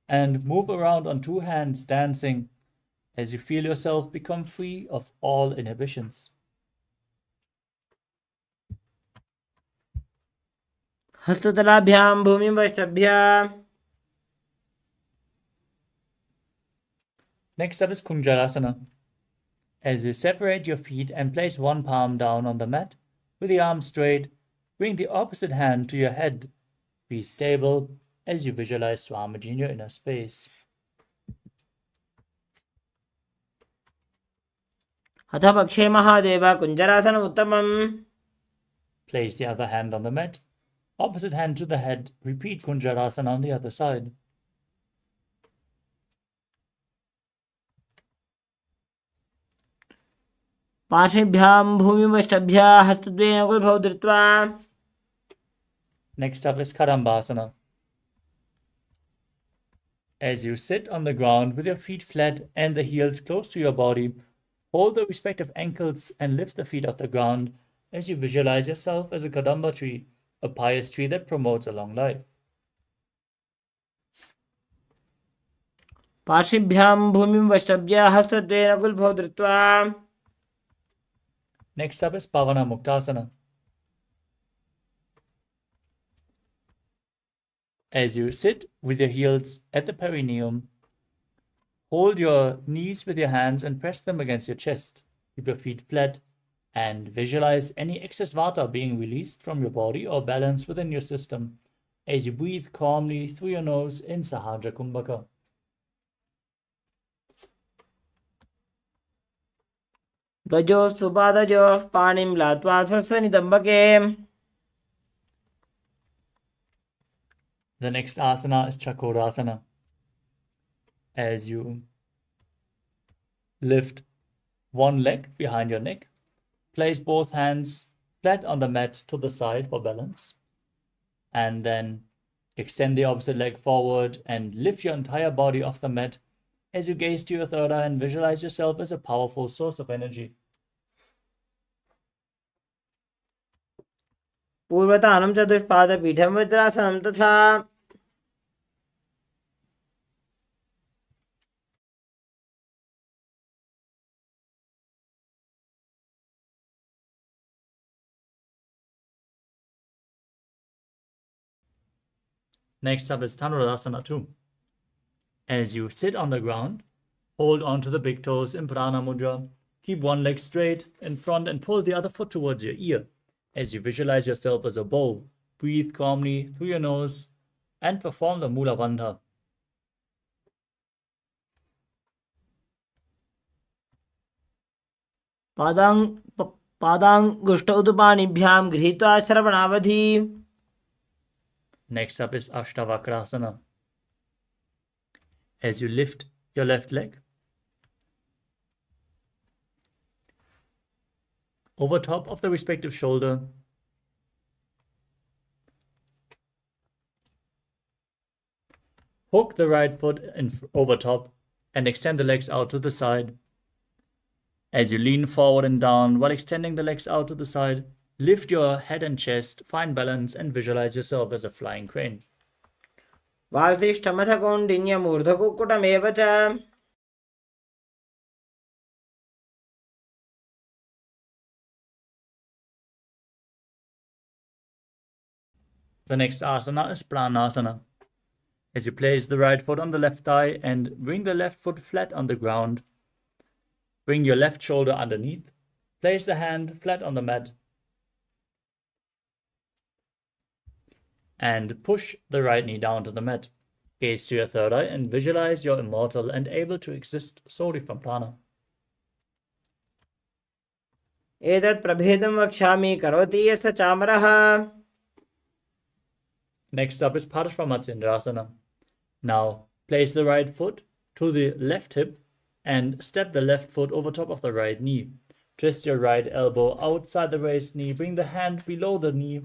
and move around on two hands dancing as you feel yourself become free of all inhibitions. हस्ततलाभ्यां भूमिं वष्टभ्य. Next up is Kunjalasana. As you separate your feet and place one palm down on the mat with the arm straight, bring the opposite hand to your head. Be stable as you visualize Swamiji in your inner space. अथ पक्षे महादेव कुञ्जरासनम् उत्तमम्. Place the other hand on the mat, opposite hand to the head. Repeat Kunjarasana on the other side. पार्श्वेभ्यां भूमिमष्टभ्य हस्तद्वयेन गुल्फौ धृत्वा. Next up is Karambasana. As you sit on the ground with your feet flat and the heels close to your body, hold the respective ankles and lift the feet off the ground as you visualize yourself as a Kadamba tree, a pious tree that promotes a long life. पार्श्वेभ्यां भूमिं वष्टभ्य हस्तद्वयेन गुल्फौ धृत्वा. Next up is Pavana Muktasana. As you sit with your heels at the perineum, hold your knees with your hands and press them against your chest. Keep your feet flat and visualize any excess vata being released from your body or balance within your system as you breathe calmly through your nose in Sahaja Kumbhaka. गजोस्तु पादयोः पाणिं लात्वा स्वस्वनितम्बके. The next asana is Chakorasana. As you lift one leg behind your neck, place both hands flat on the mat to the side for balance, and then extend the opposite leg forward and lift your entire body off the mat as you gaze to your third eye and visualize yourself as a powerful source of energy. पूर्वतानं चतुष्पादपीठं वज्रासनं तथा. Next up is Dhanurasana 2. As you sit on the ground, hold on to the big toes in Prana Mudra. Keep one leg straight in front and pull the other foot towards your ear. As you visualize yourself as a bowl, breathe calmly through your nose and perform the Mula Bandha. पादाङ्गुष्ठ उदपाणिभ्यां गृहीत्वा श्रवणावधि. Next up is Ashtavakrasana. As you lift your left leg over top of the respective shoulder, hook the right foot over top and extend the legs out to the side. As you lean forward and down while extending the legs out to the side, lift your head and chest, find balance, and visualize yourself as a flying crane. वासिष्ठमथ कौण्डिन्यमूर्धकुक्कुटमेव च. The next asana is Pranasana. As you place the right foot on the left thigh and bring the left foot flat on the ground, bring your left shoulder underneath, place the hand flat on the mat, and push the right knee down to the mat. Gaze to your third eye and visualize you're immortal and able to exist solely from prana. एतत् प्रभेदं वक्ष्यामि करोति यस्य चामरः. Next up is Parshvamotsindrasana. Now place the right foot to the left hip and step the left foot over top of the right knee. Twist your right elbow outside the raised knee, bring the hand below the knee,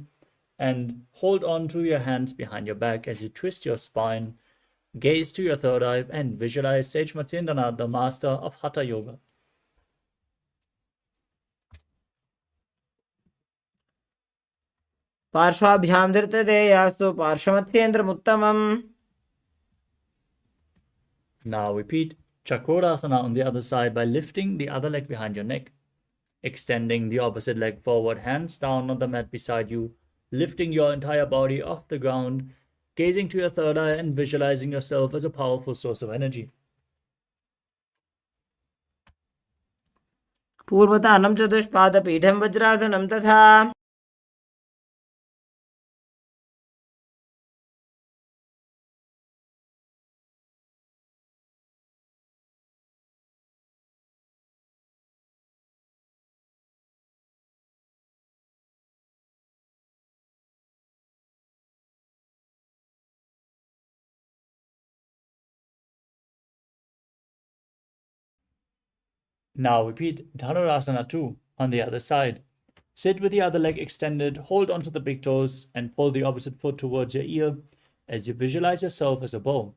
and hold on to your hands behind your back as you twist your spine. Gaze to your third eye and visualize Sage Matsyendranath, the master of Hatha Yoga. पार्श्वाभ्यां धृतते यास्तु पार्श्वमत्येन्द्रमुत्तमम्. Now repeat Chakrasana on the other side by lifting the other leg behind your neck, extending the opposite leg forward, hands down on the mat beside you, lifting your entire body off the ground, gazing to your third eye and visualizing yourself as a powerful source of energy. पूर्वतानं चतुष्पादपीठं वज्रासनं तथा. Now repeat Dhanurasana 2 on the other side. Sit with the other leg extended, hold onto the big toes, and pull the opposite foot towards your ear as you visualize yourself as a bow.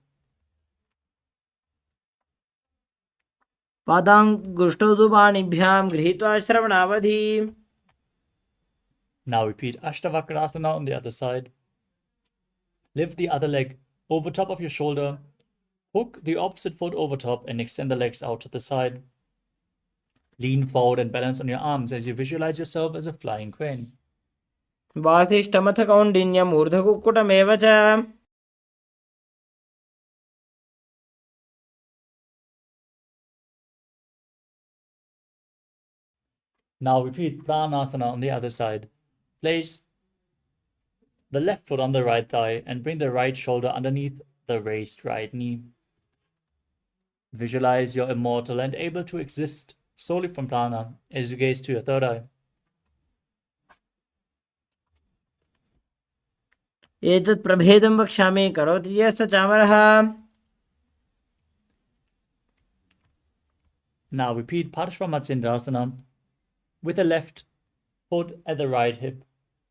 पादाङ्गुष्ठोदुपाणिभ्यां गृहीत्वा श्रवणावधि. Now repeat Ashtavakrasana on the other side. Lift the other leg over top of your shoulder, hook the opposite foot over top, and extend the legs out to the side. Lean forward and balance on your arms as you visualize yourself as a flying crane. वासिष्ठमथ कौण्डिन्यमूर्धकुक्कुटमेव च. Now repeat Pranasana on the other side. Place the left foot on the right thigh and bring the right shoulder underneath the raised right knee. Visualize you're immortal and able to exist solely from prana as you gaze to your third eye. एतत् प्रभेदं वक्ष्यामि करोति यस्य चामरः. Now repeat Parshvamotsindrasana with the left foot at the right hip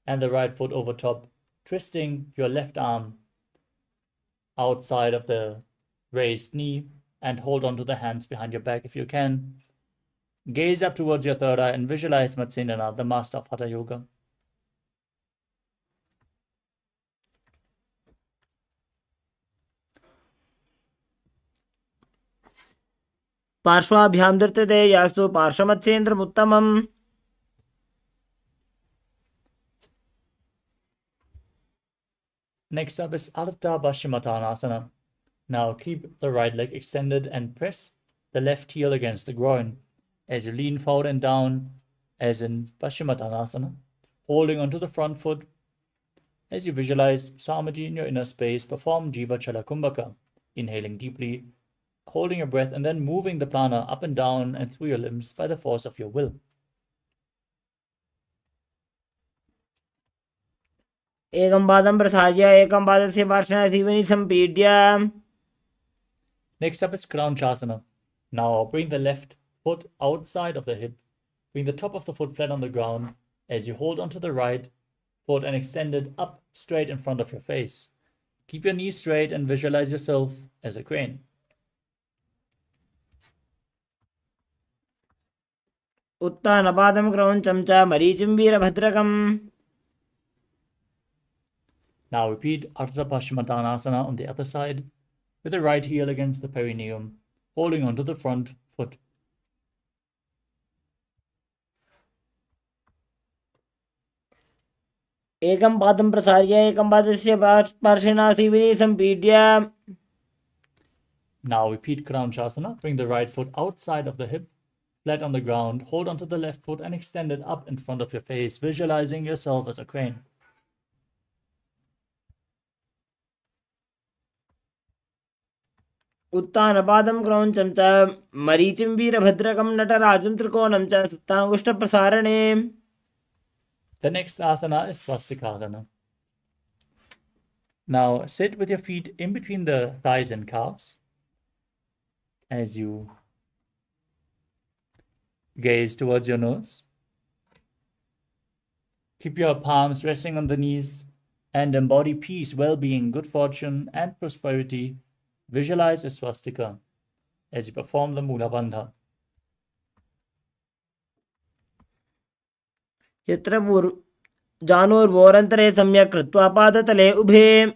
and the right foot over top, twisting your left arm outside of the raised knee and hold on to the hands behind your back if you can. Gaze up towards your third eye and visualize Matsyendranath, the master of Hatha Yoga. पार्श्वाभ्यां धृतते यास्तु पार्श्वमत्येन्द्रमुत्तमम्. Next up is Ardha Paschimottanasana. Now keep the right leg extended and press the left heel against the groin as you lean forward and down as in Paschimottanasana, holding onto the front foot, As you visualize Swamiji in your inner space, perform Jiva Chala Kumbhaka, inhaling deeply, holding your breath, and then moving the prana up and down and through your limbs by the force of your will. एकं पादं प्रसार्य एकं पादस्य पार्श्वना Seoni सम्पीड्य. Next up is Kranchasana. Now bring the left foot outside of the hip. Bring the top of the foot flat on the ground as you hold onto the right foot and extend it up straight in front of your face. Keep your knees straight and visualize yourself as a crane. उत्तानपादं क्रौञ्चं च मरीचिं वीरभद्रकम्. Now repeat Ardha Paschimottanasana on the other side, with the right heel against the perineum, holding onto the front foot. एकं पादं प्रसार्य एकं पादस्य पार्श्वना Seoni सम्पीड्य. Now repeat Kranchasana. Bring the right foot outside of the hip, flat on the ground. Hold onto the left foot and extend it up in front of your face, visualizing yourself as a crane. उत्तानपादं क्रौञ्चं च मरीचिं वीरभद्रकं नटराजं त्रिकोणं च सुप्ताङ्गुष्ठप्रसारणे. The next asana is Swastikasana. Now sit with your feet in between the thighs and calves as you gaze towards your nose. Keep your palms resting on the knees and embody peace, well-being, good fortune, and prosperity. Visualize a swastika as you perform the Mula Bandha. यत्र जानोर्वोरन्तरे सम्यक् कृत्वा पादतले उभे.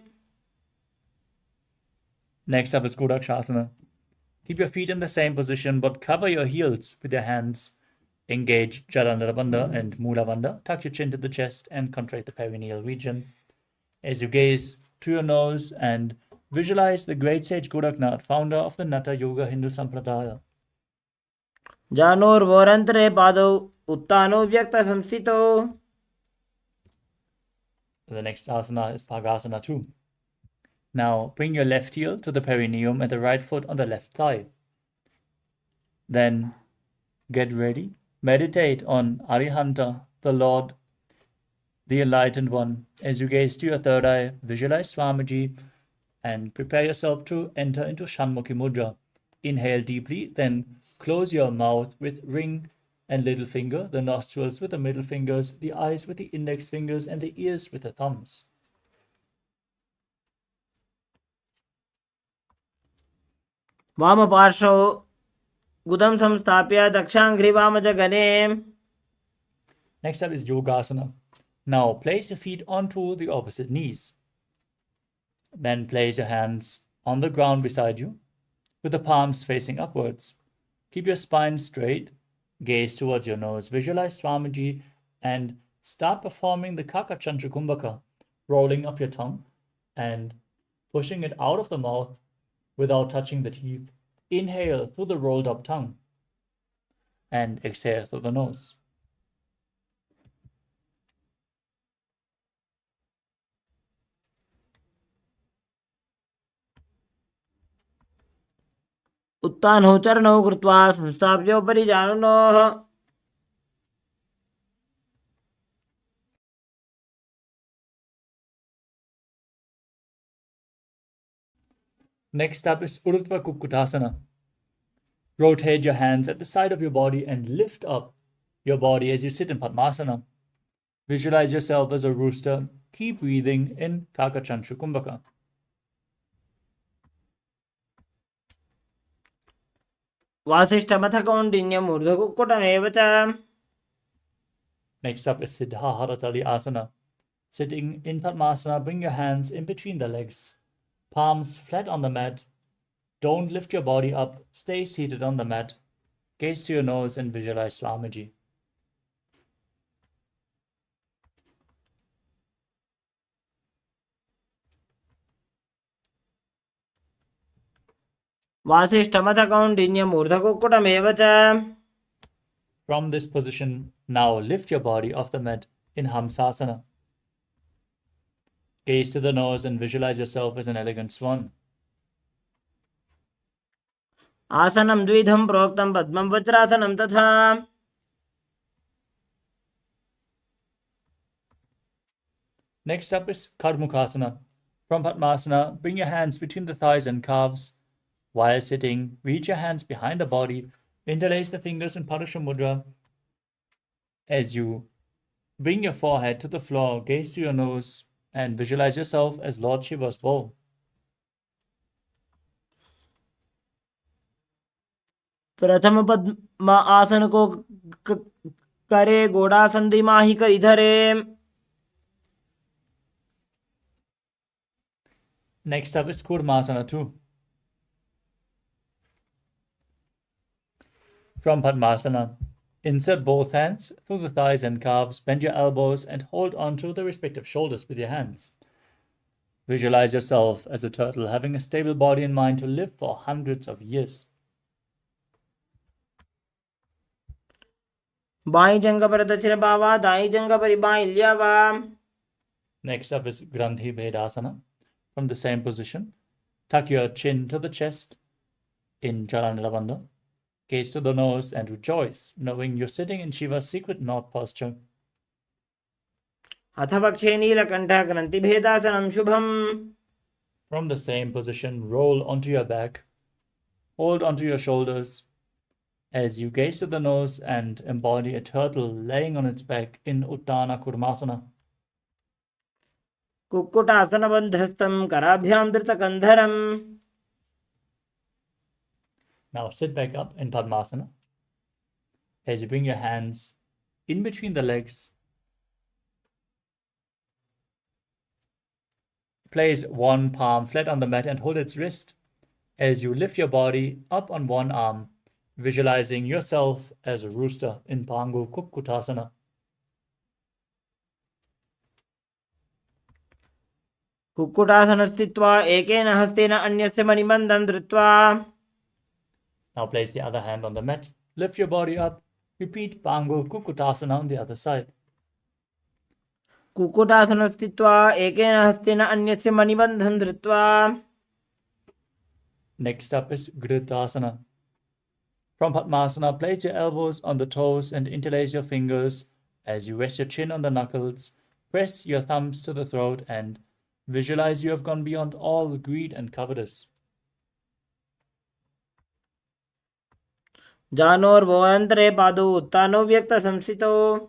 Next up is Godakshasana. Keep your feet in the same position, but cover your heels with your hands. Engage Jalandhara Bandha and Mula Bandha. Tuck your chin to the chest and contract the perineal region. As you gaze through your nose and visualize the great sage Godaknath, founder of the Natha Yoga Hindu Sampradaya. जानोर्वोरन्तरे पादौ उत्तानो व्यक्तसंस्थितौ. The next asana is Bhagasana 2. Now bring your left heel to the perineum and the right foot on the left thigh. Then get ready. Meditate on Arihanta, the Lord, the Enlightened One. As you gaze to your third eye, visualize Swamiji and prepare yourself to enter into Shanmukhi Mudra. Inhale deeply, then close your mouth with ring and little finger, the nostrils with the middle fingers, the eyes with the index fingers, and the ears with the thumbs. वामपार्श्वौ गुदं संस्थाप्य दक्षाङ्घ्रिवामजगने. Next up is Yogasana. Now place your feet onto the opposite knees. Then place your hands on the ground beside you, with the palms facing upwards. Keep your spine straight, gaze towards your nose, visualize Swamiji, and start performing the Kakachantra Kumbhaka, rolling up your tongue and pushing it out of the mouth without touching the teeth. Inhale through the rolled up tongue and exhale through the nose. उत्तानौ चरणौ कृत्वा संस्थाप्योपरि जानुनोः. Next up is Urdhva Kukkutasana. Rotate your hands at the side of your body and lift up your body as you sit in Padmasana. Visualize yourself as a rooster. Keep breathing in Kakachantra Kumbhaka. वासिष्ठमथ कौण्डिन्यम् ऊर्ध्वकुक्कुटमेव च. Next up is Siddhaharatali Asana. Sitting in Padmasana, bring your hands in between the legs. Palms flat on the mat. Don't lift your body up. Stay seated on the mat. Gaze to your nose and visualize Swamiji. वासिष्ठमथ कौण्डिन्यम् ऊर्ध्वकुक्कुटमेव च. From this position, now lift your body off the mat in Hamsasana. Gaze to the nose and visualize yourself as an elegant swan. आसनं द्विधं प्रोक्तं पद्मं वज्रासनं तथा. Next up is Karmukhasana. From Padmasana, bring your hands between the thighs and calves. While sitting, reach your hands behind the body, interlace the fingers in Padmasana Mudra. As you bring your forehead to the floor, gaze to your nose, and visualize yourself as Lord Shiva's bow. प्रथम पद्म आसन को करे गोड़ासन दिमाही कर इधरे. Next up is Kurmasana 2. From Padmasana, insert both hands through the thighs and calves, bend your elbows, and hold onto the respective shoulders with your hands. Visualize yourself as a turtle having a stable body and mind to live for hundreds of years. By जंग पर दक्षिण बावा दाई जंग पर by लियावा. Next up is Grandhi Bhedasana. From the same position, tuck your chin to the chest in Charanilabandha. Gaze to the nose and rejoice, knowing you're sitting in Shiva's secret knot posture. अथ पक्षे नीलकण्ठ ग्रन्थि भेदासनं शुभम्. From the same position, roll onto your back, hold onto your shoulders, as you gaze to the nose and embody a turtle laying on its back in Uttana Kurmasana. कुक्कुटासनबन्धस्थं कराभ्यां धृतकन्धरम्. Now sit back up in Padmasana. As you bring your hands in between the legs, place one palm flat on the mat and hold its wrist. As you lift your body up on one arm, visualizing yourself as a rooster in Pangu Kukkutasana. Kukkutasana स्थित्वा एकेन हस्तेन अन्यस्य मणिबन्धं धृत्वा. Now place the other hand on the mat. Lift your body up. Repeat Pangu Kukkutasana on the other side. Kukkutasana स्थित्वा एकेन हस्तेन अन्यस्य मणिबन्धं धृत्वा. Next up is Gridasana. From Padmasana, place your elbows on the toes and interlace your fingers. As you rest your chin on the knuckles, press your thumbs to the throat and visualize you have gone beyond all greed and covetous. जानोर्भवन्तरे पादौ उत्तानो व्यक्तसंस्थितौ.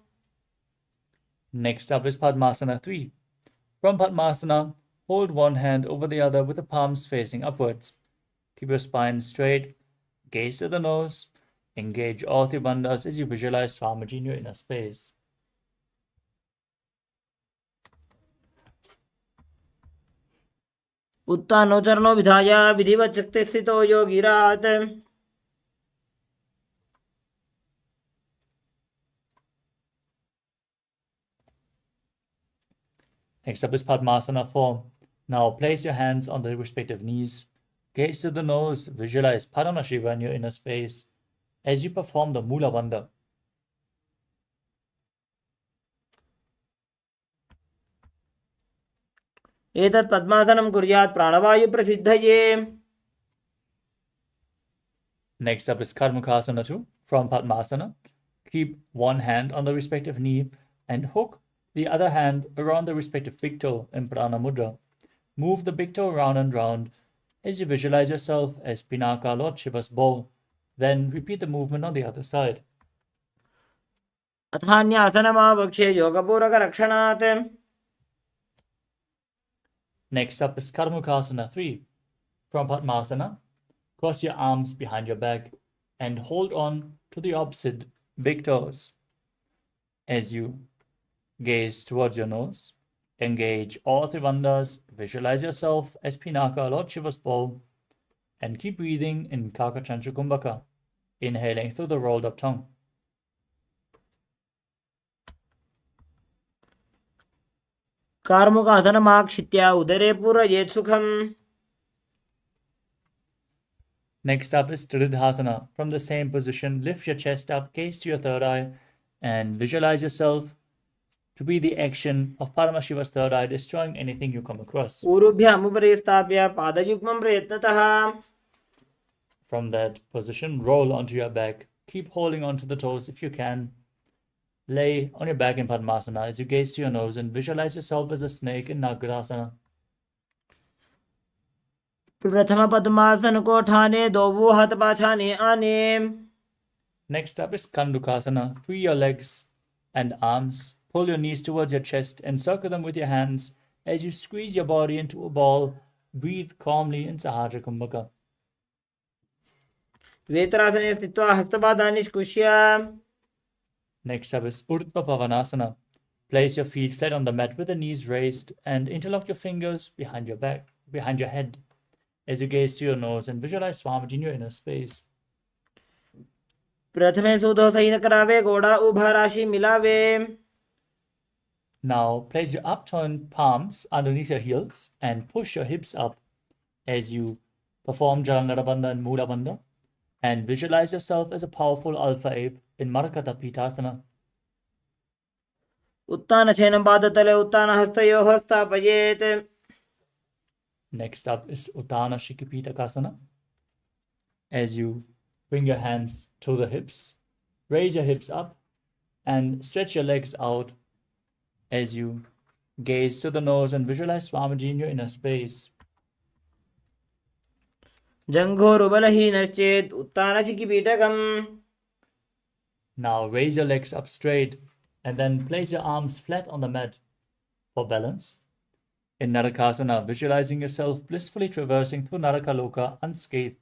Next up is Padmasana 3. From Padmasana, hold one hand over the other with the palms facing upwards. Keep your spine straight, gaze to the nose, engage all three bandhas as you visualize Swamiji in your inner space. उत्तानो चरणो विधाय विधिवत् शक्तिस्थितो योगिरात्. Next up is Padmasana 4. Now place your hands on the respective knees. Gaze to the nose, visualize Paramashivam in your inner space as you perform the Mula Bandha. एतत् पद्मासनं कुर्यात् प्राणवायुप्रसिद्धये. Next up is Karmukhasana 2. From Padmasana, keep one hand on the respective knee and hook the other hand around the respective big toe in Prana Mudra. Move the big toe round and round as you visualize yourself as Pinaka, Lord Shiva's bow. Then repeat the movement on the other side. अथान्यासनमावक्ष्ये योगपूरकरक्षणात्. Next up is Karmukhasana 3. From Padmasana, cross your arms behind your back and hold on to the opposite big toes. As you gaze towards your nose, engage all three bandhas, visualize yourself as Pinaka, Lord Shiva's bow, and keep breathing in Kakachantra Kumbhaka, inhaling through the rolled up tongue. कार्मुकासनमाक्षित्य उदरे पूरयेत् सुखम्. Next up is Tridhasana. From the same position, lift your chest up, gaze to your third eye, and visualize yourself to be the action of Paramashiva's third eye, destroying anything you come across. ऊरुभ्याम् उपरि स्थाप्य पादयुग्मं प्रयत्नतः. From that position, roll onto your back. Keep holding onto the toes if you can. Lay on your back in Padmasana as you gaze to your nose and visualize yourself as a snake in Nagarasana. प्रथम पद्मासन को ठाने दो हाथ पाछाने आने. Next up is Kandukasana. Free your legs and arms. Pull your knees towards your chest and circle them with your hands as you squeeze your body into a ball. Breathe calmly in Sahaja Kumbhaka. वेत्रासने स्थित्वा हस्तपादानि निष्कुष्य. Next up is Urdhva Pavanasana. Place your feet flat on the mat with the knees raised and interlock your fingers behind your back, behind your head, as you gaze to your nose and visualize Swamiji in your inner space. प्रथमे सूतो सही न करावे घोड़ा उभा राशि मिलावे. Now place your upturned palms underneath your heels and push your hips up as you perform Jalandhara Bandha and Mula Bandha, and visualize yourself as a powerful alpha ape in Marakata Pitasana. उत्तान शयनं पादतले उत्तान हस्तयोः स्थापयेत्. Next up is Uttana Shikipitakasana. As you bring your hands to the hips, raise your hips up and stretch your legs out as you gaze to the nose and visualize Swamiji in your inner space. जङ्घोरुबलहीनश्चेत् उत्तानशिखिपीठकम्. Now raise your legs up straight and then place your arms flat on the mat for balance. In Narakasana, visualizing yourself blissfully traversing through Narakaloka unscathed.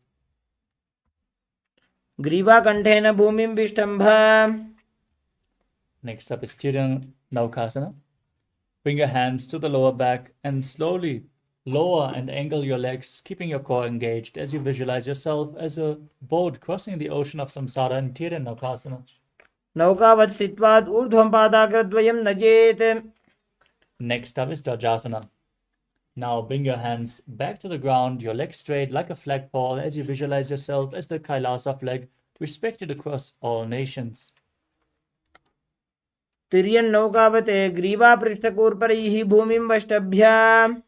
ग्रीवाकण्ठेन भूमिं विष्टम्भ. Next up is Tiranaukasana. Bring your hands to the lower back and slowly lower and angle your legs, keeping your core engaged as you visualize yourself as a boat crossing the ocean of samsara in Tiranaukasana. नौकावत् स्थित्वात् ऊर्ध्वं पादाग्रद्वयं नजेत्. Next up is Dvajasana. Now bring your hands back to the ground, your legs straight like a flagpole as you visualize yourself as the Kailasa flag, respected across all nations. तिर्यन्नौकावते ग्रीवापृष्ठकूर्परैः भूमिं वष्टभ्य.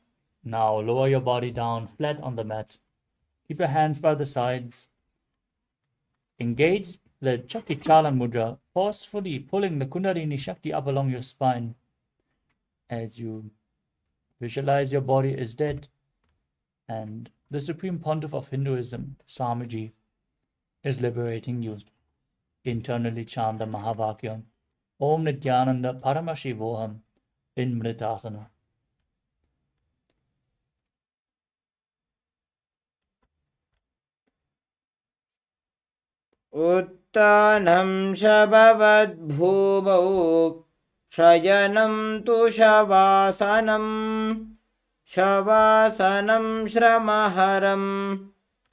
Now lower your body down flat on the mat. Keep your hands by the sides. Engage the Chakti Chalan Mudra, forcefully pulling the Kundalini Shakti up along your spine as you visualize your body is dead and the Supreme Pontiff of Hinduism, Swamiji, is liberating you. Internally chant the Mahavakya, Om Nithyananda Paramashivoham in Mritasana. उत्तानं शववद्भूमौ शयनं तु शवासनं. शवासनं श्रमहरं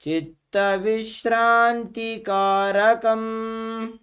चित्तविश्रान्तिकारकम्.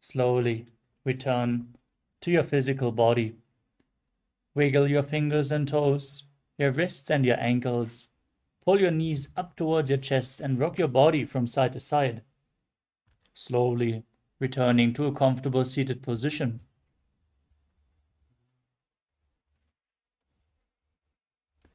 Slowly return to your physical body. Wiggle your fingers and toes, your wrists and your ankles. Pull your knees up towards your chest and rock your body from side to side. Slowly returning to a comfortable seated position.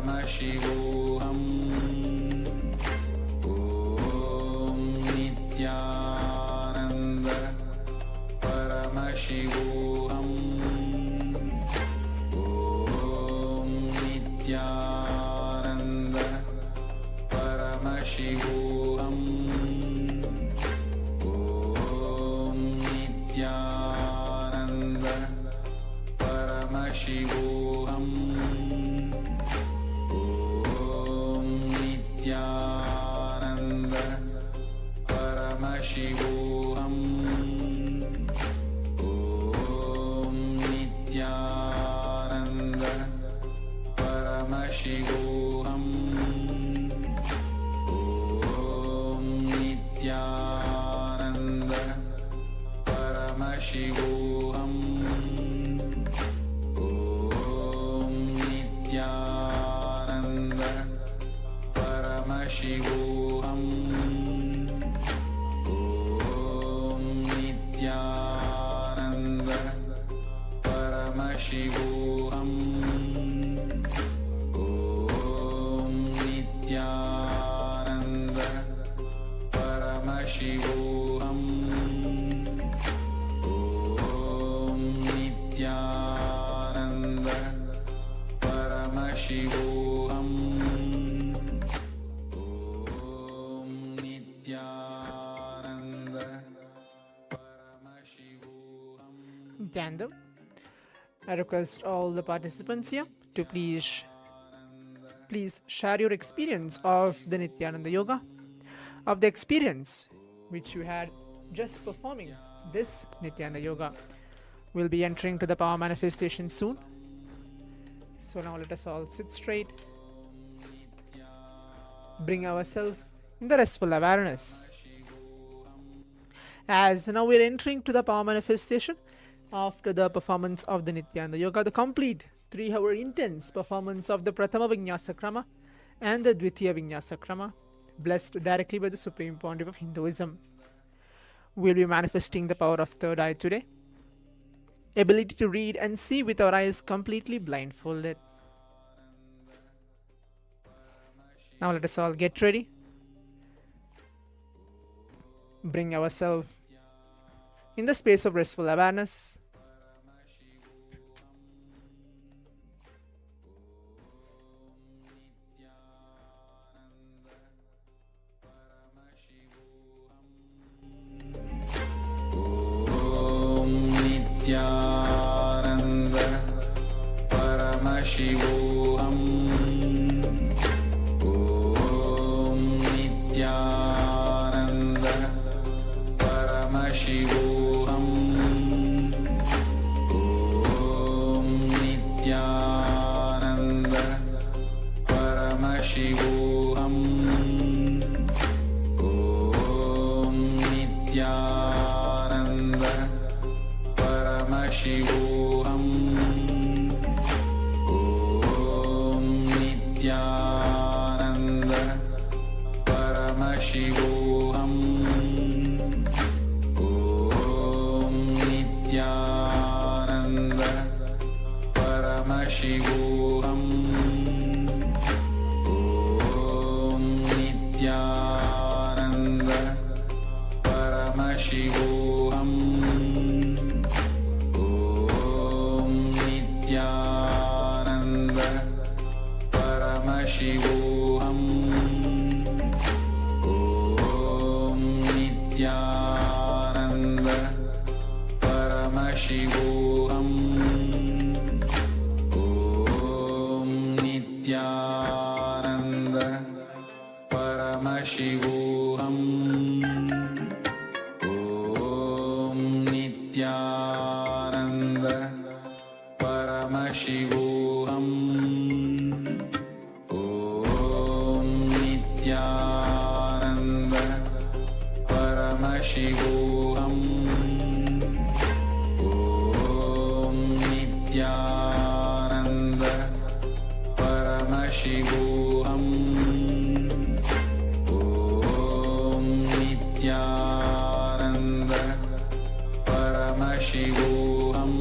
Paramashivoham. Om Nithyananda. Paramashivoham. Om Nithyananda. Paramashivoham. Om Nithyananda. Paramashivoham. Om Nithyananda. Paramashivoham. Om Nithyananda. Paramashivoham. Om Nithyananda. Paramashivoham. Om Nithyananda. Paramashivoham. Om Nithyananda. Paramashivoham. Om Nithyananda. Paramashivoham. Om Nithyananda. Paramashivoham. Om Nithyananda. Paramashivoham. Tandem. I request all the participants here to please share your experience of the Nithyananda Yoga, of the experience which you had just performing this Nithyananda Yoga. We'll be entering to the power manifestation soon. So now let us all sit straight. Bring ourselves in the restful awareness. As now we're entering to the power manifestation after the performance of the Nithyananda Yoga, the complete 3-hour intense performance of the Prathama Vinyasa Krama and the Dvitiya Vinyasa Krama, blessed directly by the Supreme Pontiff of Hinduism. We'll be manifesting the power of third eye today. Ability to read and see with our eyes completely blindfolded. Now let us all get ready. Bring ourselves in the space of restful awareness. Om Nithyananda. Paramashivoham. Om Nithyananda. Paramashivoham. Om Nithyananda. Paramashivoham. Om Nithyananda. Paramashivoham. Om Nithyananda. Paramashivoham. Om Nithyananda. Paramashivoham. Om Nithyananda. Paramashivoham. Om Nithyananda. Paramashivoham. Om Nithyananda. Paramashivoham. Om Nithyananda. Paramashivoham. Om Nithyananda. Paramashivoham. Om Nithyananda. Paramashivoham. Om Nithyananda. Paramashivoham. Om Nithyananda. Paramashivoham.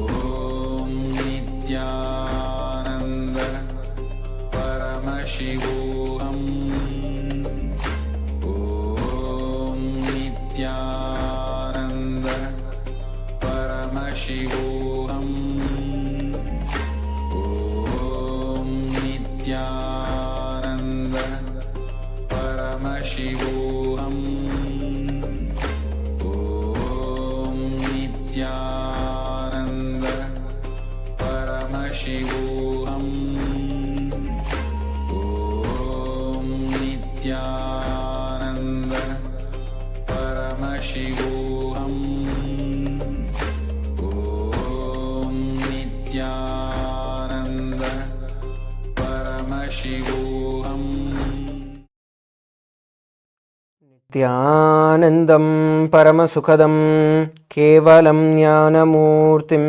Om Nithyananda. Paramashivoham. Om Nithyananda Paramashivoham. Om Nithyananda Paramashivoham. Om Nithyananda Paramashivoham. Om Nithyananda Paramashivoham. Om Nithyananda Paramashivoham. नित्यानन्दं परमसुखदं केवलं ज्ञानमूर्तिं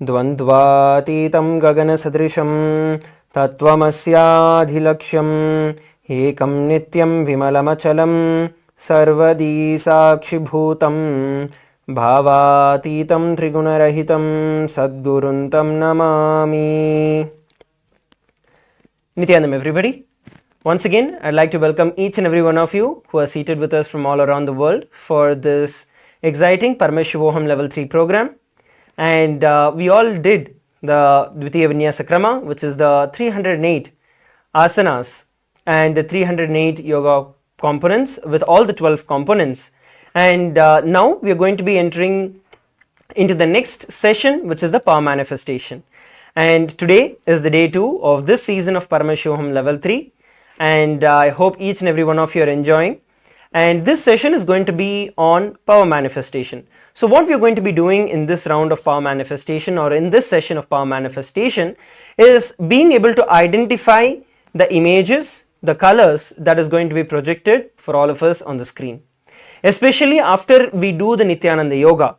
द्वन्द्वातीतं गगनसदृशं तत्त्वमस्याधिलक्ष्यम् एकं नित्यं विमलमचलं सर्वदी साक्षिभूतं भावातीतं त्रिगुणरहितं सद्गुरुं तं Namami. Nithyanandam, everybody. Once again, I'd like to welcome each and every one of you who are seated with us from all around the world for this exciting Paramashivoham Level 3 program. And we all did the Dvitiya Vinyasa Krama, which is the 308 asanas and the 308 yoga components with all the 12 components. And now we are going to be entering into the next session, which is the power manifestation. And today is the day 2 of this season of Paramashivoham Level 3. And I hope each and every one of you are enjoying. And this session is going to be on power manifestation. So what we are going to be doing in this round of power manifestation, or in this session of power manifestation, is being able to identify the images, the colors that is going to be projected for all of us on the screen. Especially after we do the Nithyananda yoga,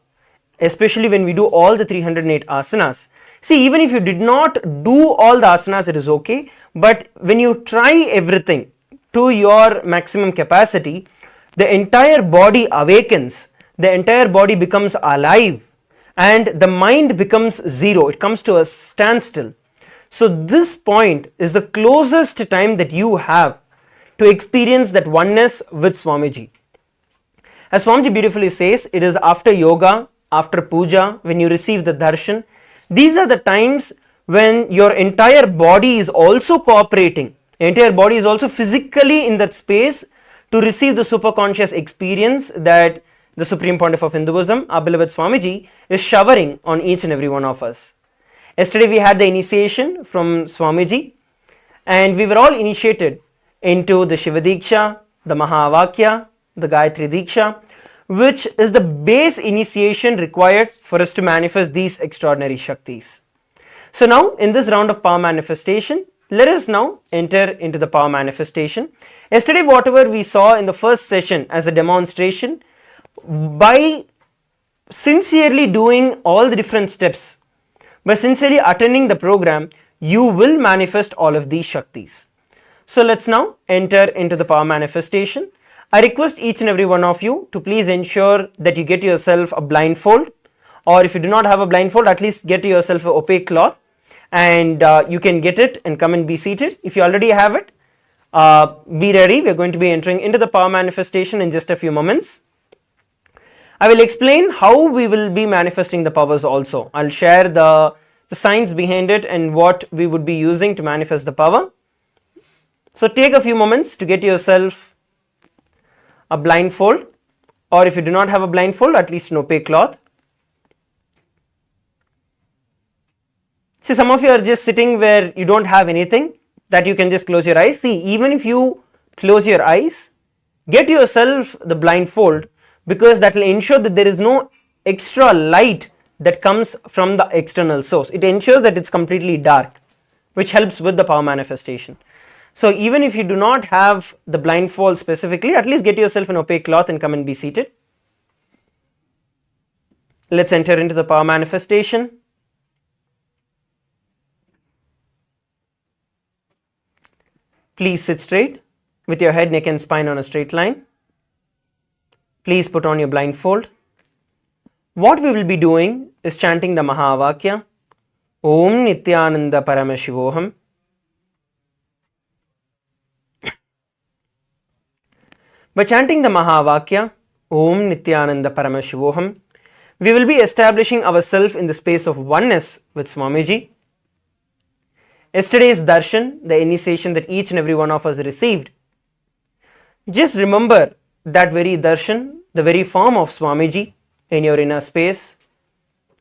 especially when we do all the 308 asanas. See, even if you did not do all the asanas, it is okay. But when you try everything to your maximum capacity, the entire body awakens, the entire body becomes alive, and the mind becomes zero. It comes to a standstill. So this point is the closest time that you have to experience that oneness with Swamiji. As Swamiji beautifully says, it is after yoga, after puja, when you receive the darshan. These are the times when your entire body is also cooperating. Entire body is also physically in that space to receive the superconscious experience that the Supreme Pontiff of Hinduism, our beloved Swamiji, is showering on each and every one of us. Yesterday we had the initiation from Swamiji, and we were all initiated into the Shiva Diksha, the Mahavakya, the Gayatri Diksha, which is the base initiation required for us to manifest these extraordinary Shaktis. So now in this round of power manifestation, let us now enter into the power manifestation. Yesterday whatever we saw in the first session as a demonstration, by sincerely doing all the different steps, by sincerely attending the program, you will manifest all of these Shaktis. So let's now enter into the power manifestation. I request each and every one of you to please ensure that you get yourself a blindfold, or if you do not have a blindfold, at least get yourself an opaque cloth, and you can get it and come and be seated. If you already have it, be ready. We are going to be entering into the power manifestation in just a few moments. I will explain how we will be manifesting the powers also. I'll share the science behind it and what we would be using to manifest the power. So take a few moments to get yourself a blindfold, or if you do not have a blindfold, at least an opaque cloth. See, some of you are just sitting where you don't have anything, that you can just close your eyes. See, even if you close your eyes, get yourself the blindfold, because that will ensure that there is no extra light that comes from the external source. It ensures that it's completely dark, which helps with the power manifestation. So even if you do not have the blindfold specifically, at least get yourself an opaque cloth and come and be seated. Let's enter into the power manifestation. Please sit straight with your head, neck and spine on a straight line. Please put on your blindfold. What we will be doing is chanting the Mahavakya, Om Nithyananda Paramashivoham. By chanting the Mahavakya, Om Nithyananda Paramashivoham, we will be establishing ourselves in the space of oneness with Swamiji. Yesterday's darshan, the initiation that each and every one of us received, just remember that very darshan, the very form of Swamiji in your inner space,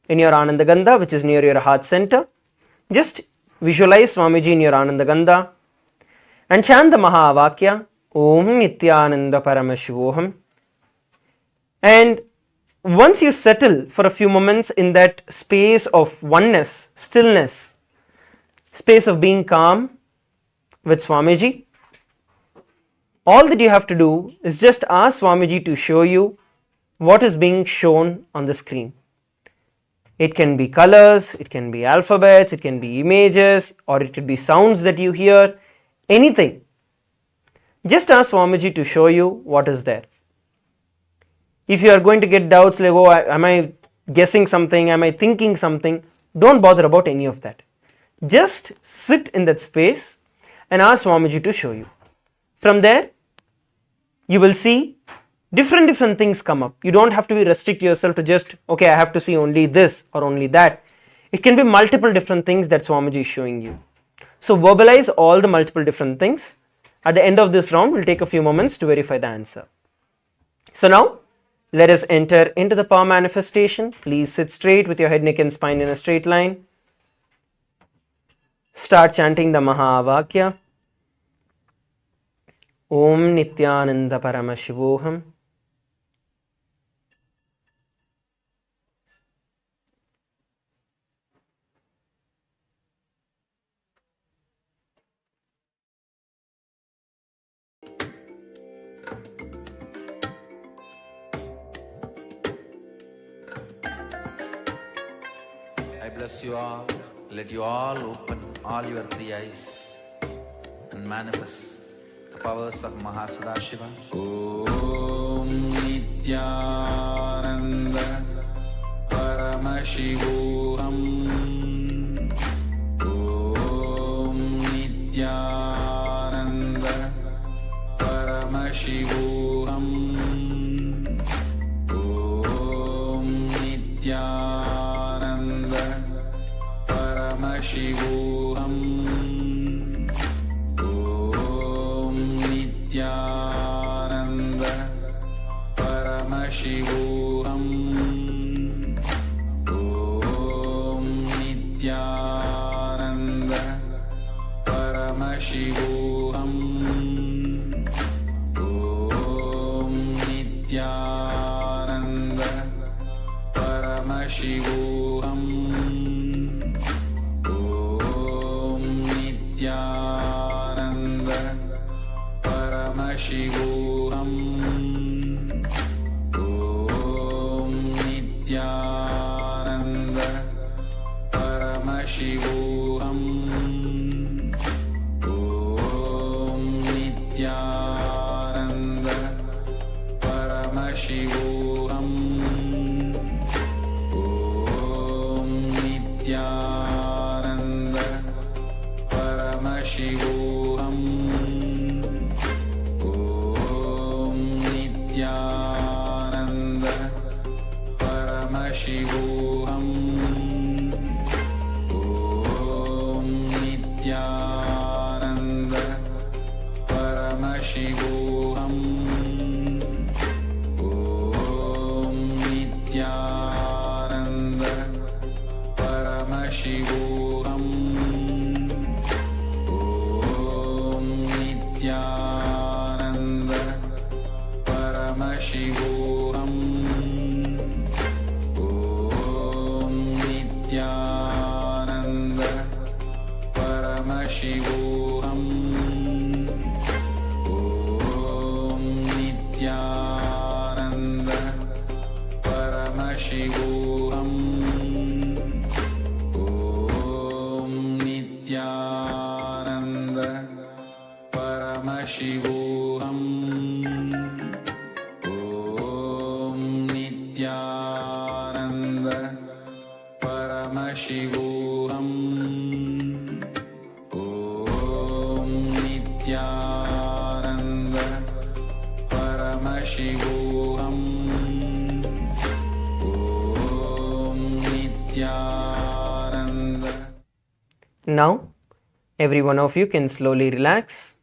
in your Anandagandha, which is near your heart center. Just visualize Swamiji in your Anandagandha and chant the Mahavakya, Om Nithyananda Paramashivoham. And once you settle for a few moments in that space of oneness, stillness, space of being calm with Swamiji, all that you have to do is just ask Swamiji to show you what is being shown on the screen. It can be colors, it can be alphabets, it can be images, or it could be sounds that you hear, anything. Just ask Swamiji to show you what is there. If you are going to get doubts like, oh, am I guessing something, am I thinking something, don't bother about any of that. Just sit in that space and ask Swamiji to show you. From there, you will see different things come up. You don't have to restrict yourself to just, okay, I have to see only this or only that. It can be multiple different things that Swamiji is showing you. So verbalize all the multiple different things. At the end of this round, we'll take a few moments to verify the answer. So now, let us enter into the power manifestation. Please sit straight with your head, neck and spine in a straight line. Start chanting the Mahavakya. Om Nithyananda Paramashivoham. I bless you all. Let you all open all your three eyes and manifest the powers of Mahasudashiva. Om Nithyananda Paramashivoham. Om Nithyananda Paramashivoham. Om Nithyananda Paramashivoham. Om Nithyananda Paramashivoham. Om Nithyananda Paramashivoham. Om Nithyananda Paramashivoham. Om Nithyananda Paramashivoham. Om Nithyananda Paramashivoham. Om Nithyananda Paramashivoham. Om Nithyananda Paramashivoham. Om Nithyananda Paramashivoham. Om Nithyananda Paramashivoham. Om Nithyananda Paramashivoham. Om Nithyananda Paramashivoham. Om Nithyananda Paramashivoham. Om Nithyananda Paramashivoham. Om Nithyananda Paramashivoham. Om Nithyananda Paramashivoham. Om Nithyananda Now, every one of you can slowly relax.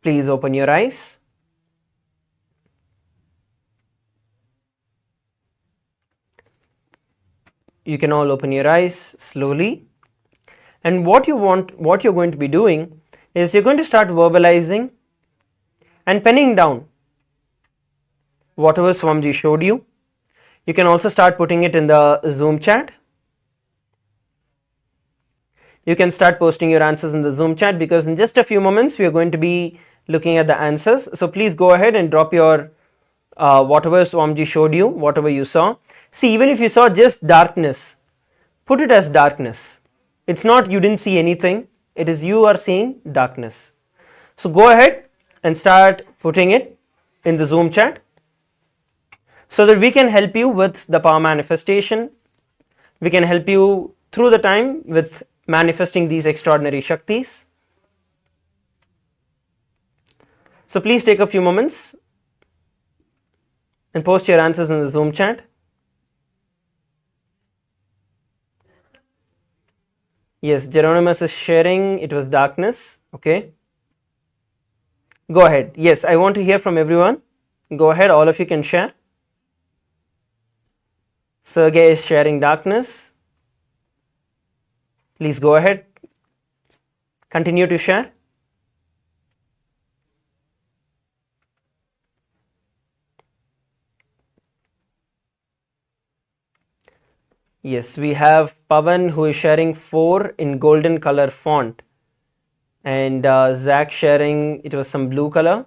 Please open your eyes. You can all open your eyes slowly. And what you're going to be doing is you're going to start verbalizing and penning down whatever Swamiji showed you. You can also start putting it in the Zoom chat. You can start posting your answers in the Zoom chat, because in just a few moments we are going to be looking at the answers. So please go ahead and drop your whatever Swamiji showed you, whatever you saw. See, even if you saw just darkness, put it as darkness. It's not you didn't see anything, it is you are seeing darkness. So go ahead and start putting it in the Zoom chat so that we can help you with the power manifestation. We can help you through the time with manifesting these extraordinary Shaktis. So please take a few moments and post your answers in the Zoom chat. Yes, Geronimus is sharing it was darkness. Okay. Go ahead. Yes, I want to hear from everyone. Go ahead, all of you can share. Sergey is sharing darkness. Please go ahead. Continue to share. Yes, we have Pavan who is sharing 4 in golden color font, and Zach sharing it was some blue color,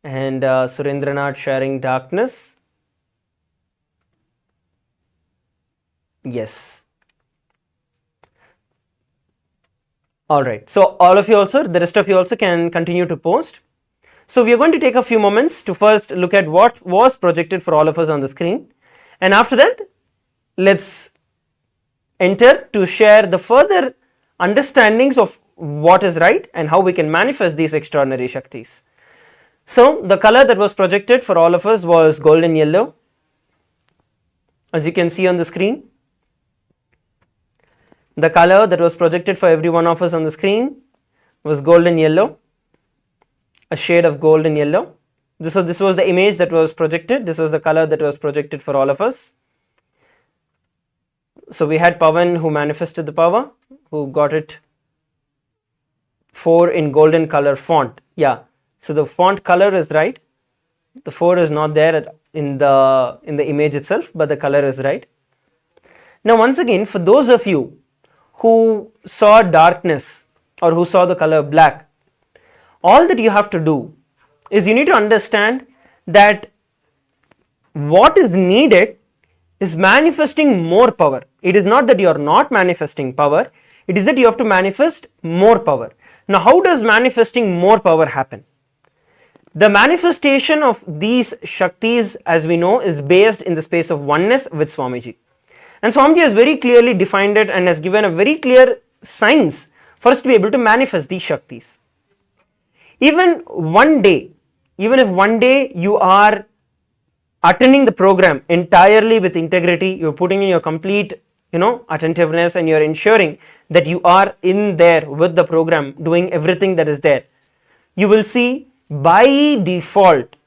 and Surendranath sharing darkness. Yes. Alright, so all of you also, the rest of you also can continue to post. So we are going to take a few moments to first look at what was projected for all of us on the screen, and after that let's enter to share the further understandings of what is right and how we can manifest these extraordinary Shaktis. So the color that was projected for all of us was golden yellow, as you can see on the screen. The color that was projected for every one of us on the screen was golden yellow, a shade of golden yellow. This was the image that was projected. This was the color that was projected for all of us. So we had Pavan who manifested the power, who got it 4 in golden color font. Yeah, so the font color is right. The 4 is not there in the image itself, but the color is right. Now once again, for those of you who saw darkness or who saw the color black, all that you have to do is you need to understand that what is needed is manifesting more power. It is not that you are not manifesting power, it is that you have to manifest more power. Now how does manifesting more power happen? The manifestation of these Shaktis, as we know, is based in the space of oneness with Swamiji. And Swamiji has very clearly defined it and has given a very clear science for us to be able to manifest these Shaktis. Even if one day you are attending the program entirely with integrity, you're putting in your complete attentiveness, and you're ensuring that you are in there with the program doing everything that is there, you will see by default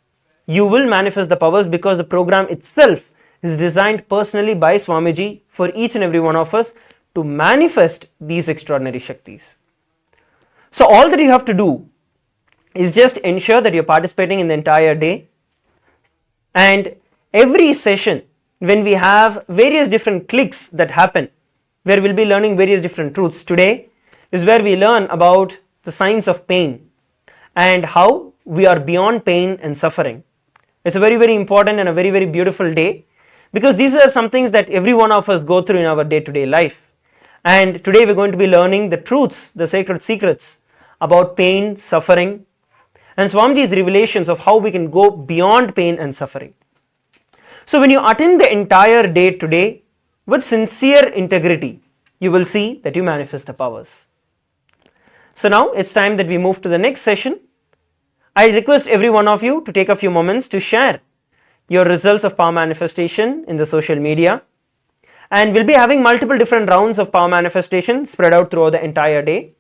you will manifest the powers, because the program itself is designed personally by Swamiji for each and every one of us to manifest these extraordinary Shaktis. So all that you have to do is just ensure that you're participating in the entire day, and every session when we have various different clicks that happen where we'll be learning various different truths. Today is where we learn about the science of pain and how we are beyond pain and suffering. It's a very, very important and a very, very beautiful day, because these are some things that every one of us go through in our day-to-day life. And today we're going to be learning the truths, the sacred secrets about pain, suffering, and Swamiji's revelations of how we can go beyond pain and suffering. So when you attend the entire day today with sincere integrity, you will see that you manifest the powers. So now it's time that we move to the next session. I request every one of you to take a few moments to share your results of power manifestation in the social media. And we'll be having multiple different rounds of power manifestation spread out throughout the entire day.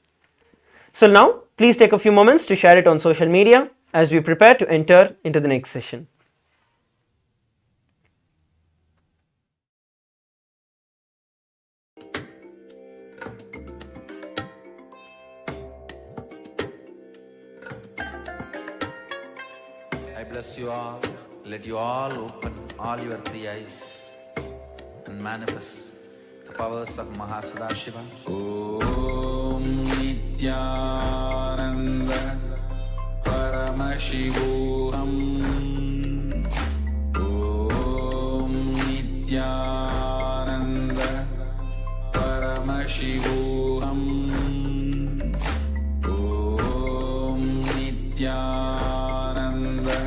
So now, please take a few moments to share it on social media as we prepare to enter into the next session. I bless you all. Let you all open all your three eyes and manifest the powers of Mahasudashiva. Om Nithyananda Paramashivoham. Om Nithyananda Paramashivoham. Om Nithyananda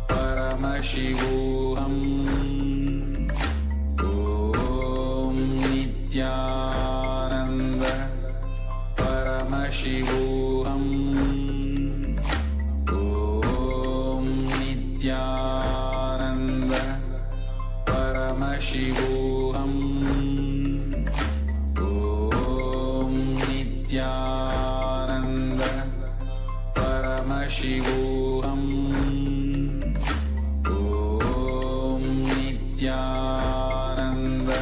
Paramashivoham. Om Nithyananda Paramashivoham. Om Nithyananda Paramashivoham. Om Nithyananda Paramashivoham. Om Nithyananda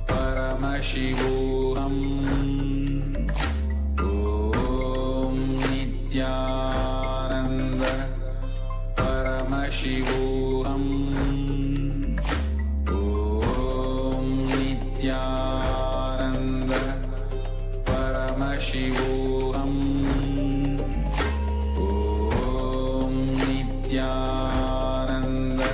Paramashivoham. Om Nithyananda Paramashivoham. Om Nithyananda Paramashivoham. Om Nithyananda.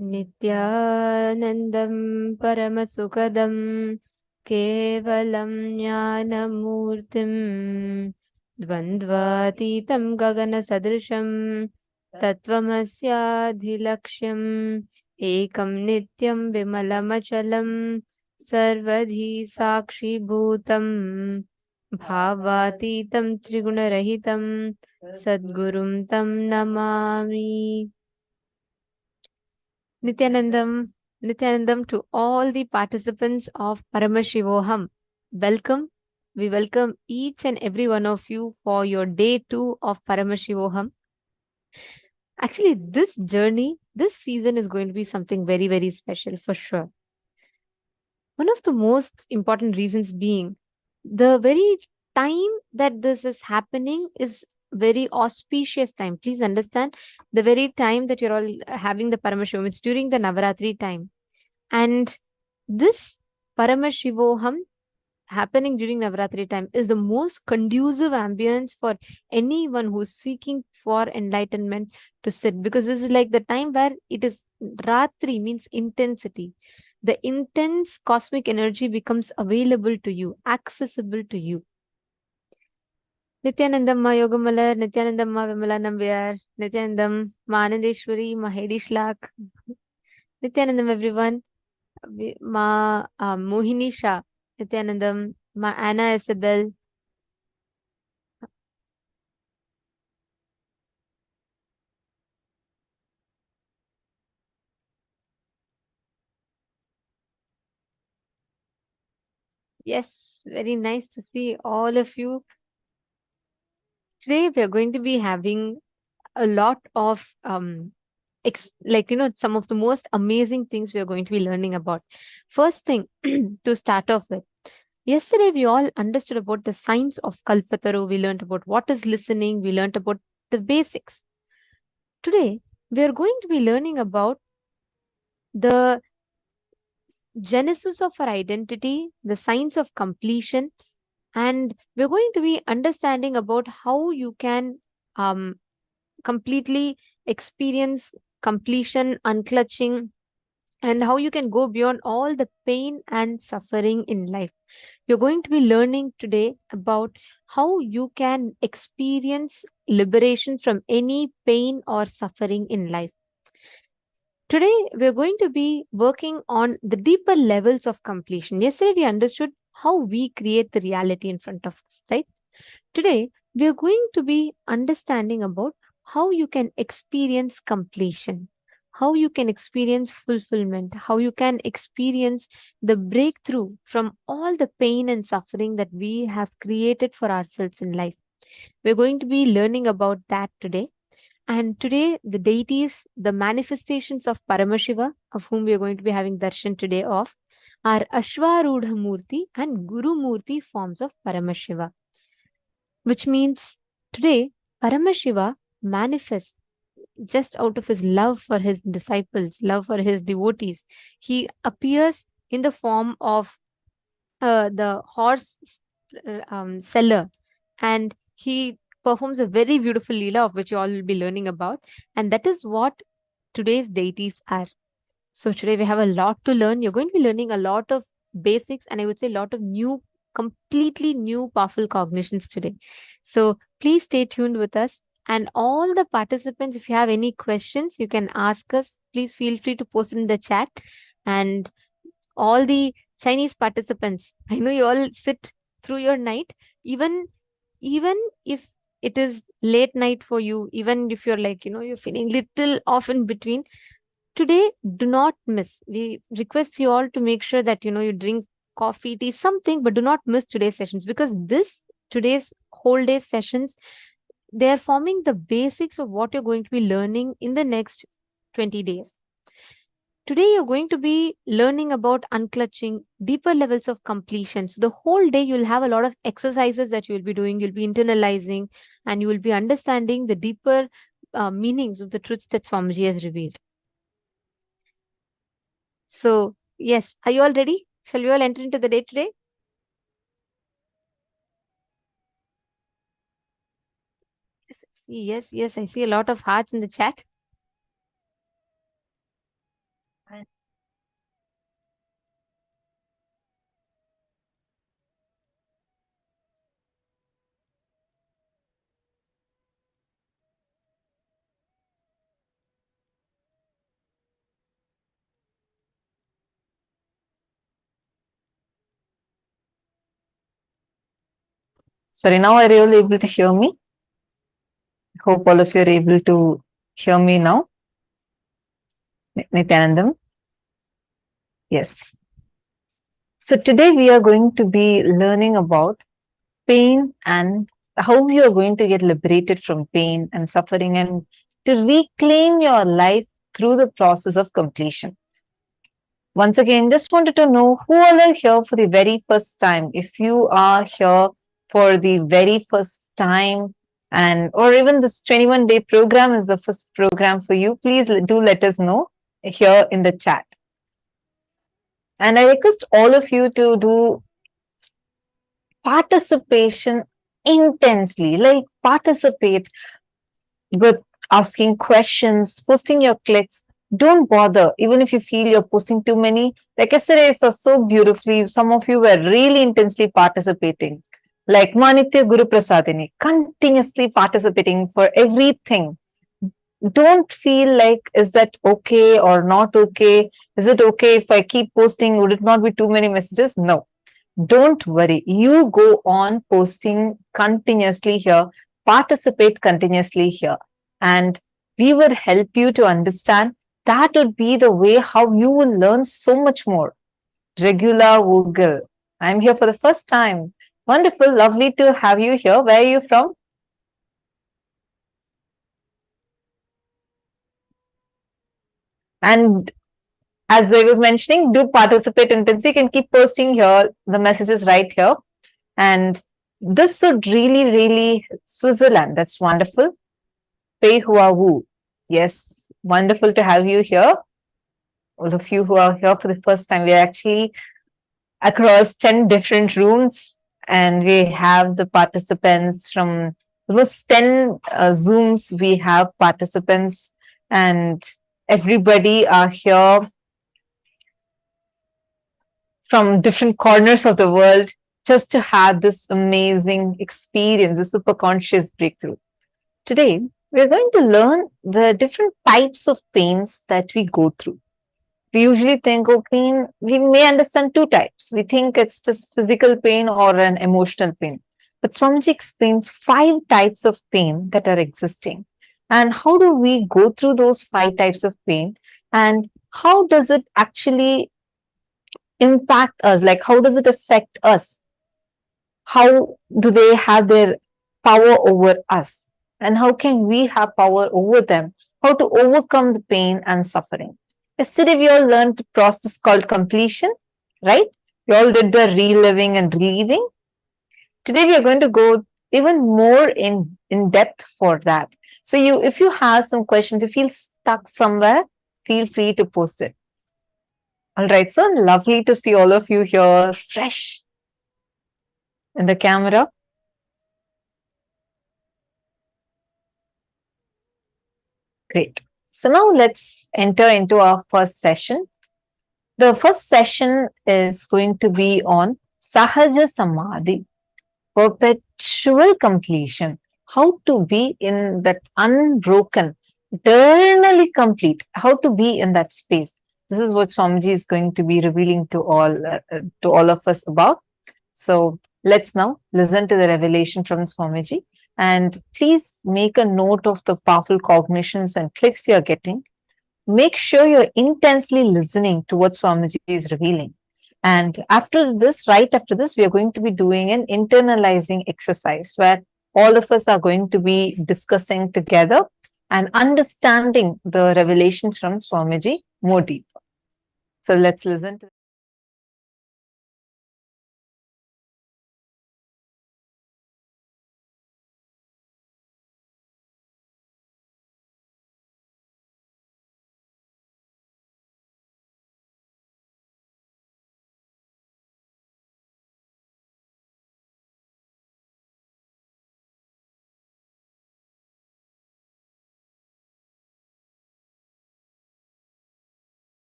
नित्यानन्दं परमसुखदं केवलं ज्ञानमूर्तिं द्वन्द्वातीतं गगनसदृशं तत्त्वमस्याधिलक्ष्यम् एकं नित्यं विमलमचलं सर्वधी साक्षिभूतं भावातीतं त्रिगुणरहितं सद्गुरुं तं Namami. Nithyanandam to all the participants of Paramashivoham. Welcome. We welcome each and every one of you for your day 2 of Paramashivoham. Actually, this journey, this season is going to be something very, very special for sure. One of the most important reasons being the very time that this is happening is very auspicious time. Please understand the very time that you're all having the Paramashivam. It's during the Navaratri time. And this Paramashivoham happening during Navaratri time is the most conducive ambience for anyone who's seeking for enlightenment to sit, because this is like the time where it is Ratri means intensity. The intense cosmic energy becomes available to you, accessible to you. Nithyanandam Ma Yogamalar, Nithyanandam Ma Vimala Nambiyar, Nithyanandam Ma Anandeshwari, Ma Heidi Shlak. Nithyanandam everyone. Ma Mohini Shah, Nithyanandam, Ma Anna Isabel. Yes, very nice to see all of you. Today we are going to be having a lot of some of the most amazing things we are going to be learning about. First thing to start off with. Yesterday we all understood about the science of Kalpataru. We learned about what is listening. We learned about the basics. Today we are going to be learning about the genesis of our identity, the science of completion, and we're going to be understanding about how you can completely experience completion, unclutching, and how you can go beyond all the pain and suffering in life. You're going to be learning today about how you can experience liberation from any pain or suffering in life. Today, we're going to be working on the deeper levels of completion. Yesterday, we understood how we create the reality in front of us, right? Today, we are going to be understanding about how you can experience completion, how you can experience fulfillment, how you can experience the breakthrough from all the pain and suffering that we have created for ourselves in life. We're going to be learning about that today. And today, the deities, the manifestations of Paramashiva, of whom we are going to be having darshan today of, are Ashwarudha Murti and Guru Murti forms of Paramashiva. Which means today, Paramashiva manifests just out of his love for his disciples, love for his devotees. He appears in the form of the horse seller, and he performs a very beautiful leela of which you all will be learning about, and that is what today's deities are. So today we have a lot to learn. You're going to be learning a lot of basics, and I would say a lot of new, completely new, powerful cognitions today. So please stay tuned with us. And all the participants, if you have any questions, you can ask us. Please feel free to post it in the chat. And all the Chinese participants, I know you all sit through your night, even if it is late night for you, even if you're like, you're feeling little off in between, today, do not miss. We request you all to make sure that you drink coffee, tea, something, but do not miss today's sessions, because today's whole day sessions, they are forming the basics of what you're going to be learning in the next 20 days. Today, you're going to be learning about unclutching, deeper levels of completion. So, the whole day, you'll have a lot of exercises that you'll be doing, you'll be internalizing, and you will be understanding the deeper meanings of the truths that Swamiji has revealed. So, yes, are you all ready? Shall we all enter into the day today? Yes, I see a lot of hearts in the chat. Sorry, now are you all able to hear me? Hope all of you are able to hear me now. Nithyanandam? Yes. So today we are going to be learning about pain and how you are going to get liberated from pain and suffering and to reclaim your life through the process of completion. Once again, just wanted to know who all are here for the very first time. If you are here for the very first time and or even this 21-day program is the first program for you, please do let us know here in the chat. And I request all of you to do participation intensely, like participate with asking questions, posting your clicks. Don't bother, even if you feel you're posting too many. Like yesterday, saw so beautifully, some of you were really intensely participating. Like Manitya Guru Prasadini, continuously participating for everything. Don't feel like, is that okay or not okay? Is it okay if I keep posting? Would it not be too many messages? No. Don't worry. You go on posting continuously here, participate continuously here, and we will help you to understand. That would be the way how you will learn so much more. Regular Google. I'm here for the first time. Wonderful. Lovely to have you here. Where are you from? And as I was mentioning, do participate intensely. You can keep posting here. The message is right here. And this would really, Switzerland. That's wonderful. Pei Hua Wu. Yes, wonderful to have you here. All of you who are here for the first time, we are actually across 10 different rooms and we have the participants from almost 10 Zooms. We have participants and everybody are here from different corners of the world just to have this amazing experience, the superconscious breakthrough. Today, we're going to learn the different types of pains that we go through. We usually think of pain, we may understand two types. We think it's just physical pain or an emotional pain. But Swamiji explains 5 types of pain that are existing. And how do we go through those 5 types of pain? And how does it actually impact us? Like, how does it affect us? How do they have their power over us? And how can we have power over them? How to overcome the pain and suffering? Yesterday, we all learned the process called completion, right? We all did the reliving and relieving. Today, we are going to go even more in depth for that. So if you have some questions, you feel stuck somewhere, feel free to post it. All right, so lovely to see all of you here, fresh in the camera. Great. So now let's enter into our first session. The first session is going to be on Sahaja Samādhi, perpetual completion. How to be in that unbroken, eternally complete. How to be in that space. This is what Swamiji is going to be revealing to all of us about. So let's now listen to the revelation from Swamiji. And please make a note of the powerful cognitions and clicks you're getting. Make sure you're intensely listening to what Swamiji is revealing. And after this, right after this, we are going to be doing an internalizing exercise where all of us are going to be discussing together and understanding the revelations from Swamiji more deeper. So let's listen to.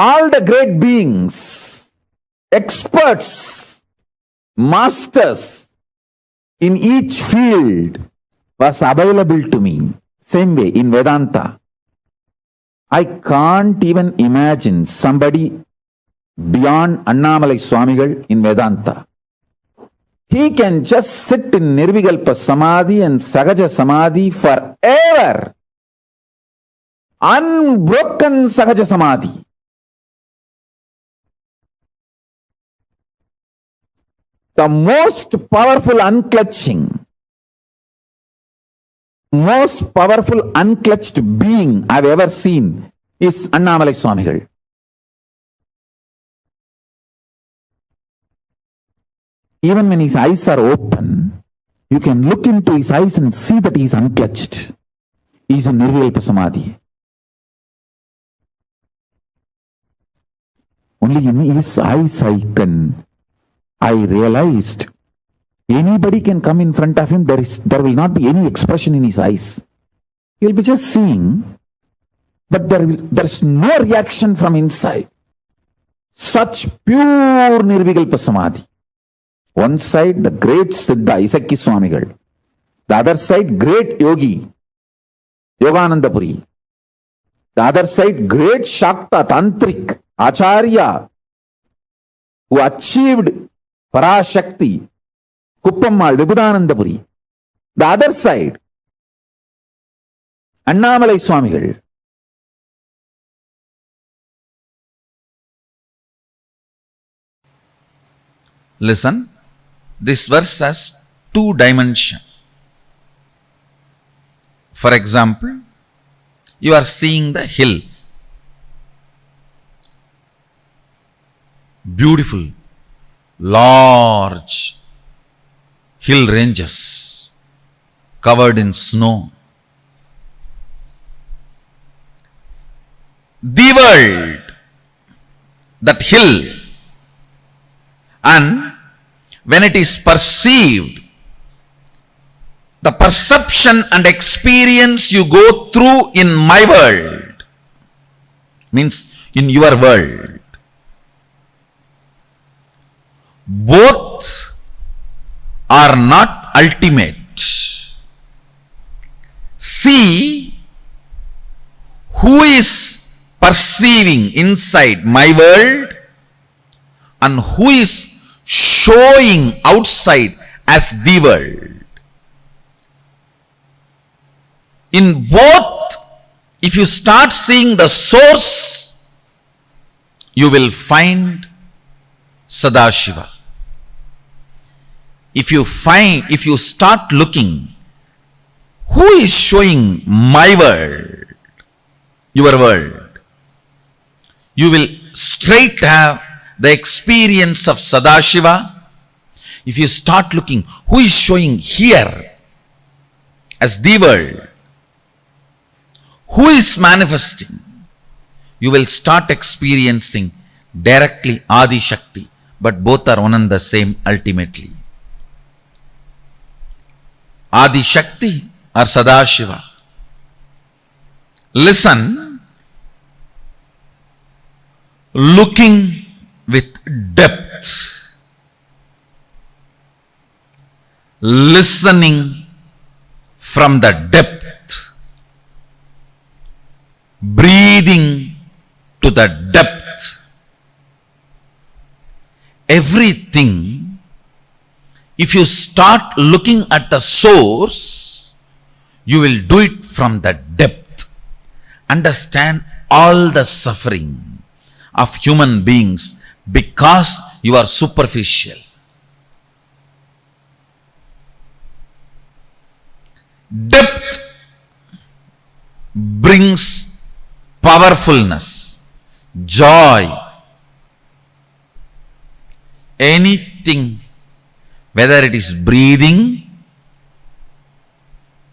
All the great beings, experts, masters in each field was available to me. Same way in Vedanta. I can't even imagine somebody beyond Annamalai Swamigal in Vedanta. He can just sit in Nirvikalpa Samadhi and Sahaja Samādhi forever. Unbroken Sahaja Samādhi. The most powerful unclutching, most powerful unclutched being I've ever seen is Annamalai Swamigal. Even when his eyes are open, you can look into his eyes and see that he is unclutched. He is in Nirvikalpa Samadhi. Only in his eyes I realized anybody can come in front of him, there will not be any expression in his eyes. He will be just seeing, but there is no reaction from inside. Such pure Nirvikalpa Samadhi. One side, the great Siddha, Isakki Swamigal. The other side, great Yogi, Yogananda Puri. The other side, great Shakta, Tantric, Acharya, who achieved Parashakti, Kuppammal, Vibhudananda Puri. The other side, Annamalai Swamigal. Listen, this verse has two dimensions. For example, you are seeing the hill. Beautiful, large hill ranges covered in snow. The world, that hill, and when it is perceived, the perception and experience you go through in my world, means in your world, both are not ultimate. See who is perceiving inside my world and who is showing outside as the world. In both, if you start seeing the source, you will find Sadashiva. If you start looking, who is showing my world, your world, you will straight have the experience of Sadashiva. If you start looking, who is showing here as the world, who is manifesting, you will start experiencing directly Adi Shakti, but both are one and the same ultimately. Adi Shakti or Sadashiva. Listen, looking with depth, listening from the depth, breathing to the depth. Everything, if you start looking at the source, you will do it from the depth. Understand all the suffering of human beings because you are superficial. Depth brings powerfulness, joy. Anything, whether it is breathing,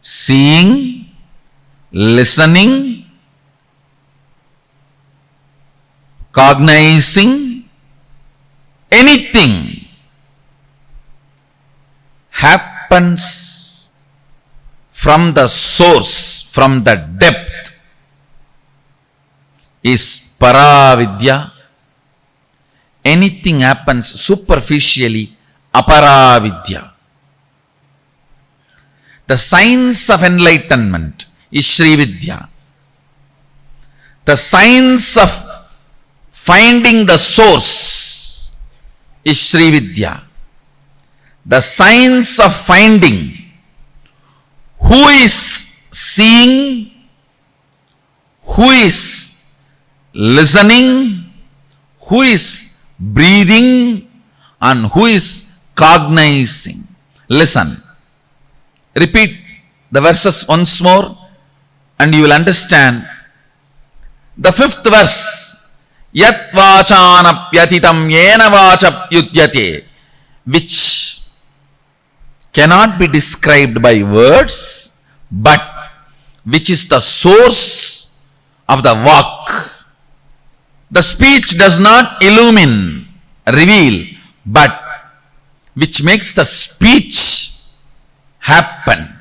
seeing, listening, cognizing, anything happens from the source, from the depth, is Paravidya. Anything happens superficially, Aparavidya. The science of enlightenment is Sri Vidya. The science of finding the source is Sri Vidya. The science of finding who is seeing, who is listening, who is breathing, and who is cognizing. Listen. Repeat the verses once more and you will understand. The fifth verse, Yat vachanapyatitam yena vachapyudyate, which cannot be described by words, but which is the source of the vak. The speech does not illumine, reveal, but which makes the speech happen.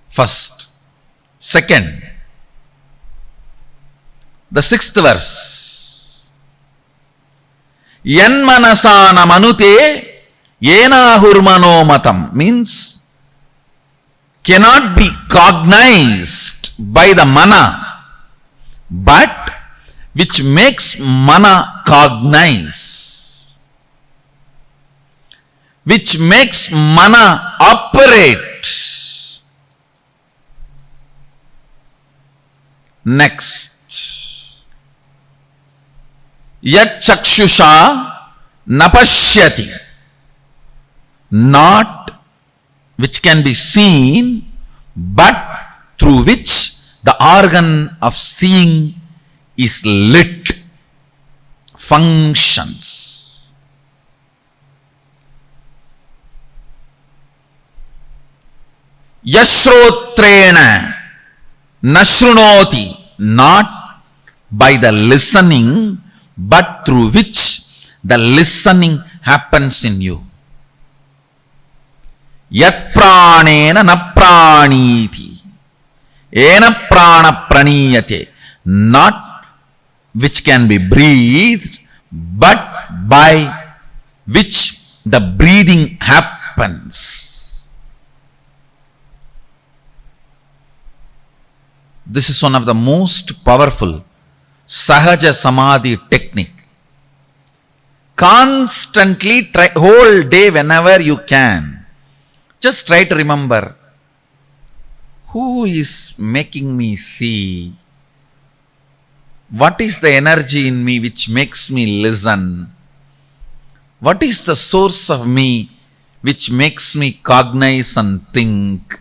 First. Second, the sixth verse. Yan manasana manute yena hurmano matam, means cannot be cognized by the mana, but which makes mana cognize, which makes mana operate. Next. Yat chakshusha napashyati, not which can be seen, but through which the organ of seeing is lit, functions. Yasrotrena nashrunoti, not by the listening, but through which the listening happens in you. Yat pranena na praniti, ena prana praniyate, not which can be breathed, but by which the breathing happens. This is one of the most powerful Sahaja Samādhi technique. Constantly try, whole day whenever you can, just try to remember, who is making me see? What is the energy in me which makes me listen? What is the source of me which makes me cognize and think?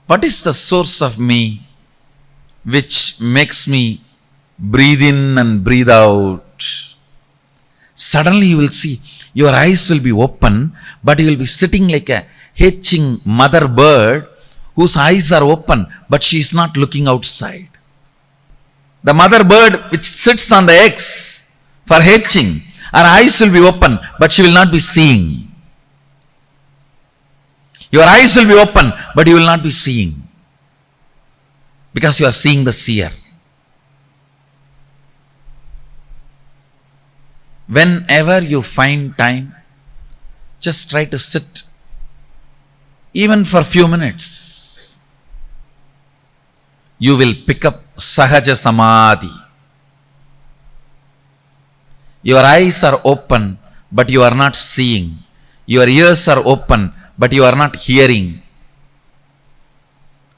What is the source of me which makes me breathe in and breathe out? Suddenly you will see, your eyes will be open, but you will be sitting like a hatching mother bird whose eyes are open, but she is not looking outside. The mother bird which sits on the eggs for hatching, her eyes will be open, but she will not be seeing. Your eyes will be open, but you will not be seeing, because you are seeing the seer. Whenever you find time, just try to sit, even for a few minutes. You will pick up Sahaja Samādhi. Your eyes are open, but you are not seeing. Your ears are open, but you are not hearing.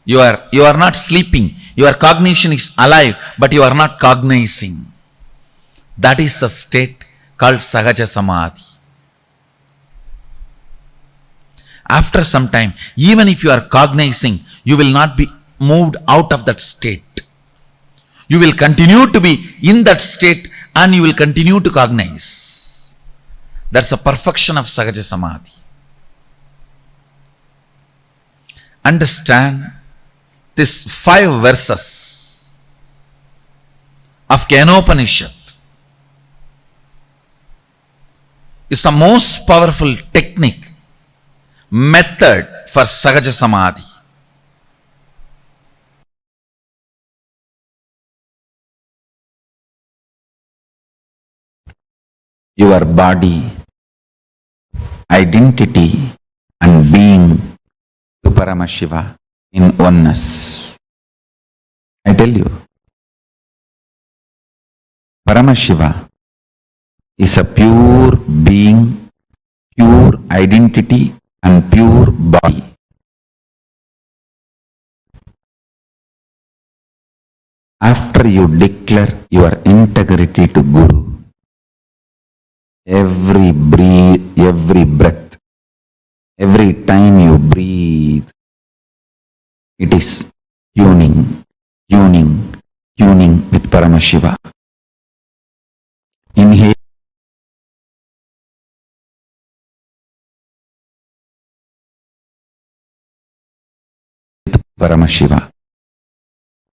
You are not sleeping. Your cognition is alive, but you are not cognizing. That is the state called Sahaja Samādhi. After some time, even if you are cognizing, you will not be moved out of that state. You will continue to be in that state and you will continue to cognize. That's a perfection of Sahaja Samādhi. Understand these 5 verses of Kenopanishad is the most powerful technique, method for Sahaja Samādhi. Your body, identity and being to Paramashiva in oneness. I tell you, Paramashiva is a pure being, pure identity and pure body. After you declare your integrity to Guru, every breath, every time you breathe, it is tuning with Paramashiva. Inhale with Paramashiva.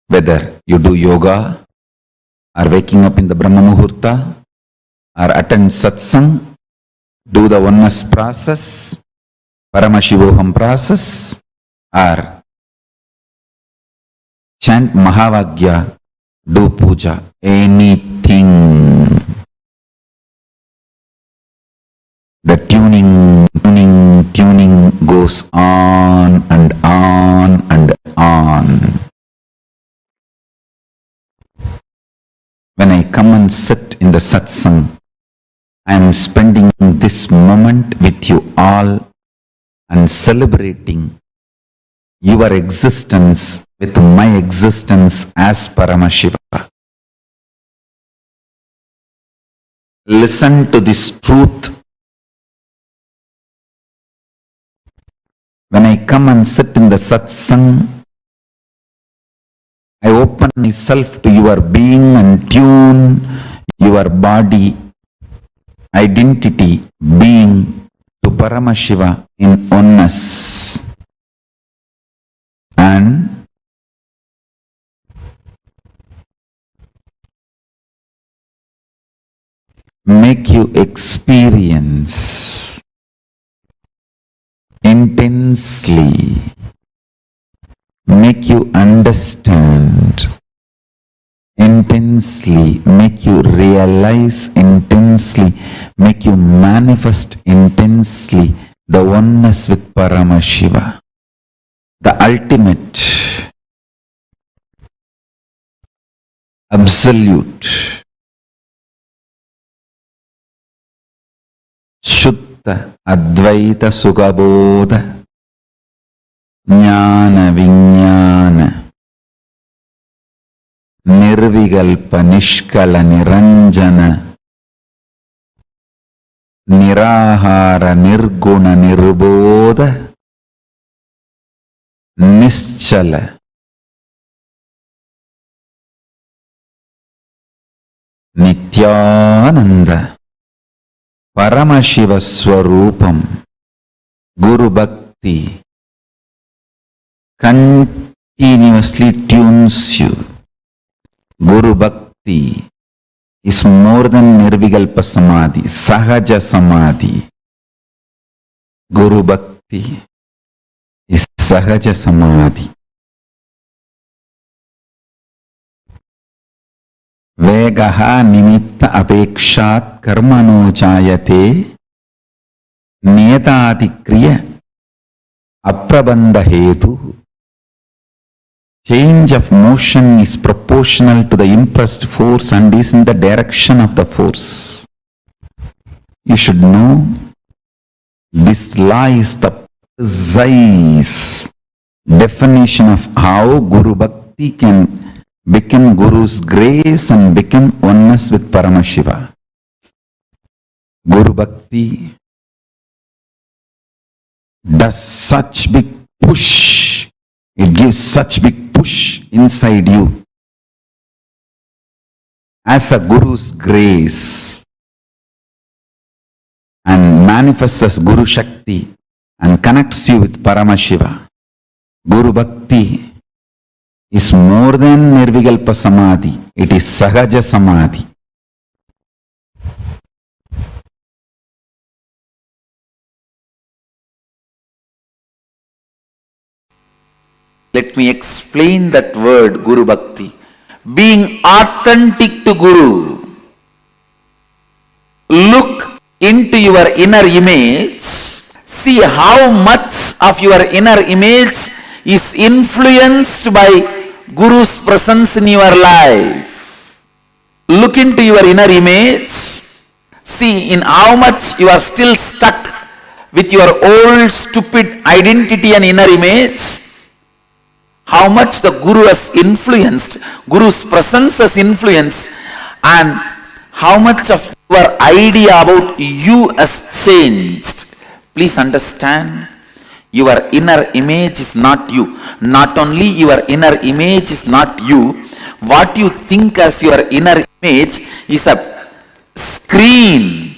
Whether you do yoga, or waking up in the Brahma Muhurta, or attend Satsung, do the oneness process, Paramashivoham process, or chant Mahavagya, do puja, anything. The tuning goes on and on and on. When I come and sit in the satsang, I am spending this moment with you all and celebrating your existence with my existence as Paramashiva. Listen to this truth. When I come and sit in the satsang, I open myself to your being and tune your body, identity, being to Paramashiva in oneness. And make you experience intensely, make you understand intensely, make you realize intensely, make you manifest intensely the oneness with Paramashiva, the ultimate, absolute, Shuddha Advaita Sukhabodha Jnana Vijnana Nirvikalpa Nishkala Niranjana Nirahara Nirguna Nirbodha Nischala Nithyananda Paramashiva Swarupam Guru Bhakti continuously tunes you. Guru Bhakti is more than Nirvikalpa Samadhi, Sahaja Samādhi. Guru Bhakti is Sahaja Samādhi. Vegaha nimitta apekshat karmano chayate niyatati kriya aprabandha hetu. Change of motion is proportional to the impressed force and is in the direction of the force. You should know this law is the precise definition of how Guru Bhakti can become Guru's grace and become oneness with Paramashiva. Guru Bhakti does such big push, it gives such big push inside you as a Guru's grace and manifests as Guru Shakti and connects you with Paramashiva. Guru Bhakti is more than Nirvikalpa Samadhi, it is Sahaja Samādhi. Let me explain that word Guru Bhakti. Being authentic to Guru. Look into your inner image. See how much of your inner image is influenced by Guru's presence in your life. Look into your inner image. See in how much you are still stuck with your old stupid identity and inner image. How much the Guru has influenced, Guru's presence has influenced, and how much of your idea about you has changed. Please understand, your inner image is not you. Not only your inner image is not you, what you think as your inner image is a screen,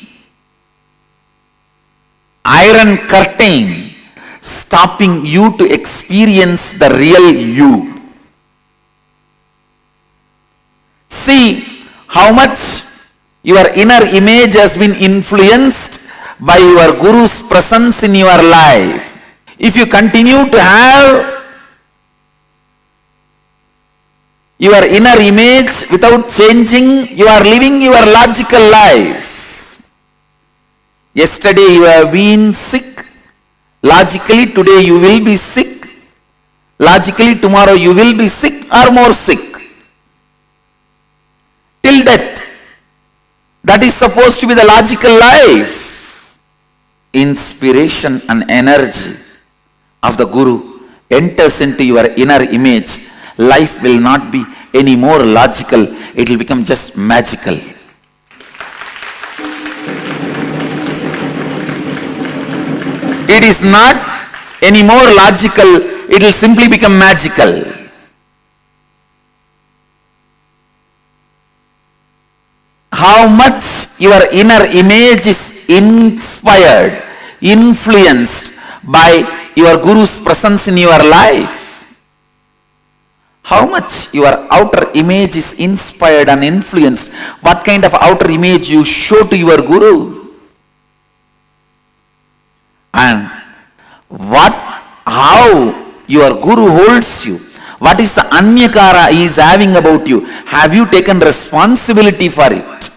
iron curtain, stopping you to experience the real you. See how much your inner image has been influenced by your Guru's presence in your life. If you continue to have your inner image without changing, you are living your logical life. Yesterday you have been sick. Logically today you will be sick. Logically tomorrow you will be sick or more sick. Till death. That is supposed to be the logical life. Inspiration and energy of the Guru enters into your inner image. Life will not be any more logical. It will become just magical. It is not any more logical. It will simply become magical. How much your inner image is inspired, influenced by your Guru's presence in your life. How much your outer image is inspired and influenced. What kind of outer image you show to your Guru. And how your Guru holds you. What is the anyakara he is having about you? Have you taken responsibility for it?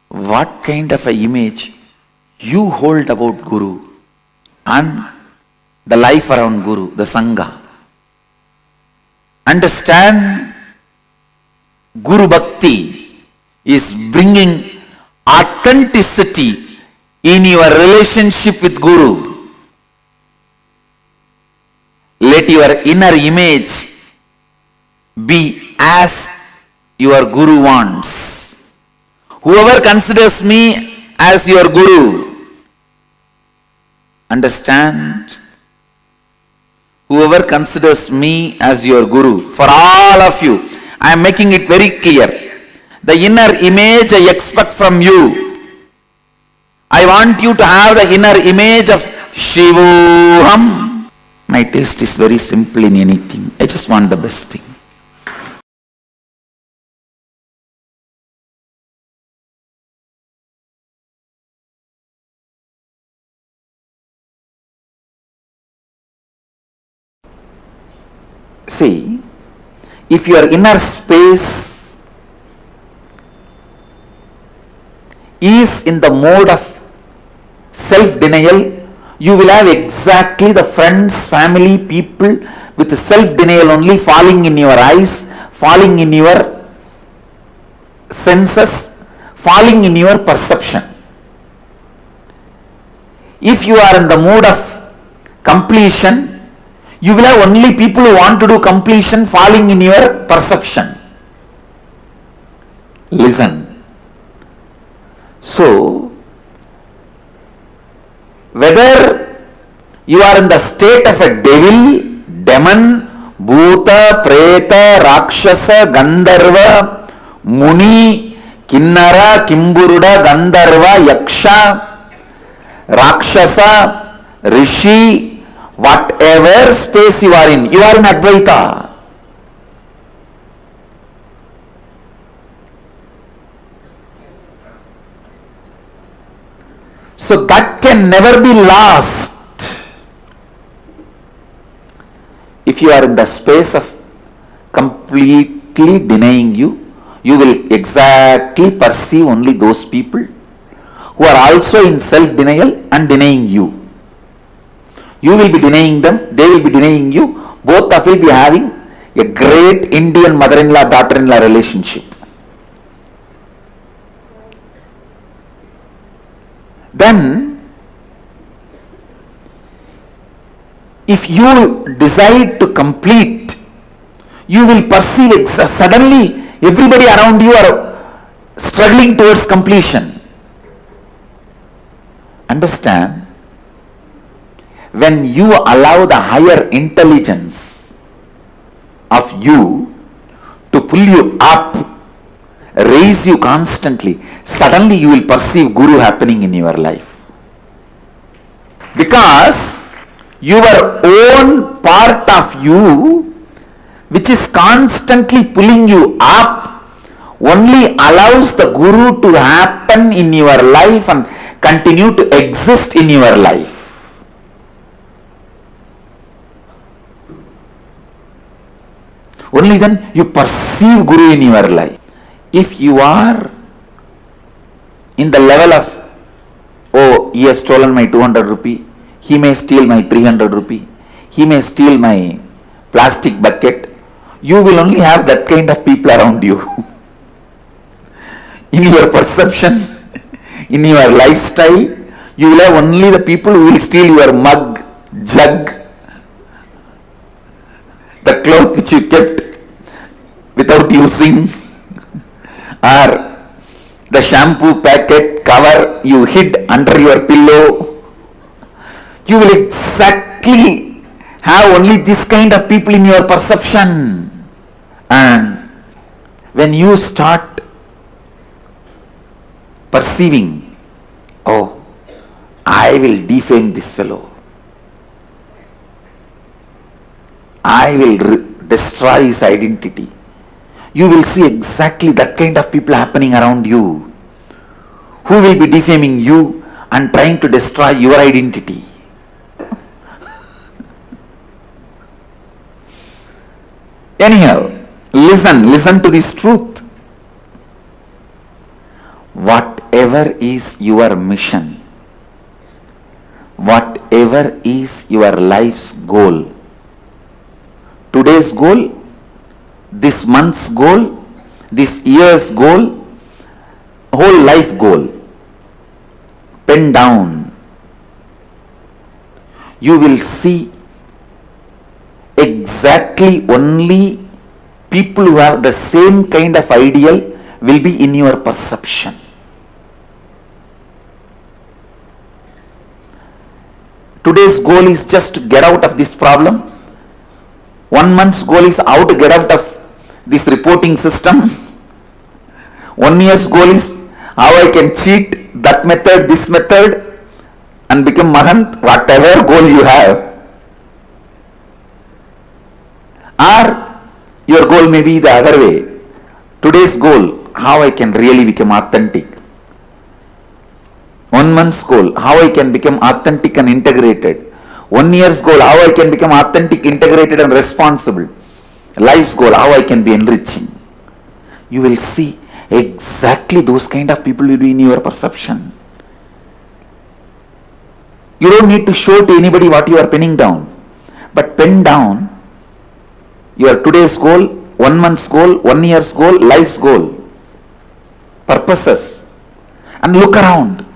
What kind of an image you hold about Guru and the life around Guru, the Sangha. Understand, Guru Bhakti is bringing authenticity in your relationship with Guru. Let your inner image be as your Guru wants. Whoever considers me as your Guru, understand, whoever considers me as your Guru, for all of you, I am making it very clear. The inner image I expect from you. I want you to have the inner image of Shivoham. My taste is very simple in anything. I just want the best thing. See, if your inner space is in the mode of self-denial, you will have exactly the friends, family, people with self-denial only falling in your eyes, falling in your senses, falling in your perception. If you are in the mode of completion, you will have only people who want to do completion falling in your perception. Listen. So, whether you are in the state of a devil, demon, bhuta, preta, rakshasa, gandharva, muni, kinnara, kimburuda, gandharva, yaksha, rakshasa, rishi, whatever space you are in Advaita. So that can never be lost. If you are in the space of completely denying you, you will exactly perceive only those people who are also in self-denial and denying you. You will be denying them, they will be denying you, both of you will be having a great Indian mother-in-law, daughter-in-law relationship. Then, if you decide to complete, you will perceive suddenly everybody around you are struggling towards completion. Understand? When you allow the higher intelligence of you to pull you up, raise you constantly, suddenly you will perceive Guru happening in your life. Because your own part of you, which is constantly pulling you up, only allows the Guru to happen in your life and continue to exist in your life. Only then you perceive Guru in your life. If you are in the level of, oh, he has stolen my 200 rupee, he may steal my 300 rupee, he may steal my plastic bucket, you will only have that kind of people around you. In your perception, in your lifestyle, you will have only the people who will steal your mug, jug, the cloth which you kept without using, or the shampoo packet cover you hid under your pillow. You will exactly have only this kind of people in your perception. And when you start perceiving, oh, I will defame this fellow, I will destroy his identity, you will see exactly that kind of people happening around you, who will be defaming you and trying to destroy your identity. Anyhow, listen to this truth. Whatever is your mission, whatever is your life's goal, today's goal, this month's goal, this year's goal, whole life goal, pen down, you will see exactly only people who have the same kind of ideal will be in your perception. Today's goal is just to get out of this problem. 1 month's goal is how to get out of this reporting system. 1 year's goal is how I can cheat that method, this method, and become Mahant, whatever goal you have. Or your goal may be the other way. Today's goal, how I can really become authentic. 1 month's goal, how I can become authentic and integrated. 1 year's goal, how I can become authentic, integrated and responsible. Life's goal, how I can be enriching. You will see exactly those kind of people will be in your perception. You don't need to show to anybody what you are penning down. But pen down your today's goal, 1 month's goal, 1 year's goal, life's goal, purposes, and look around.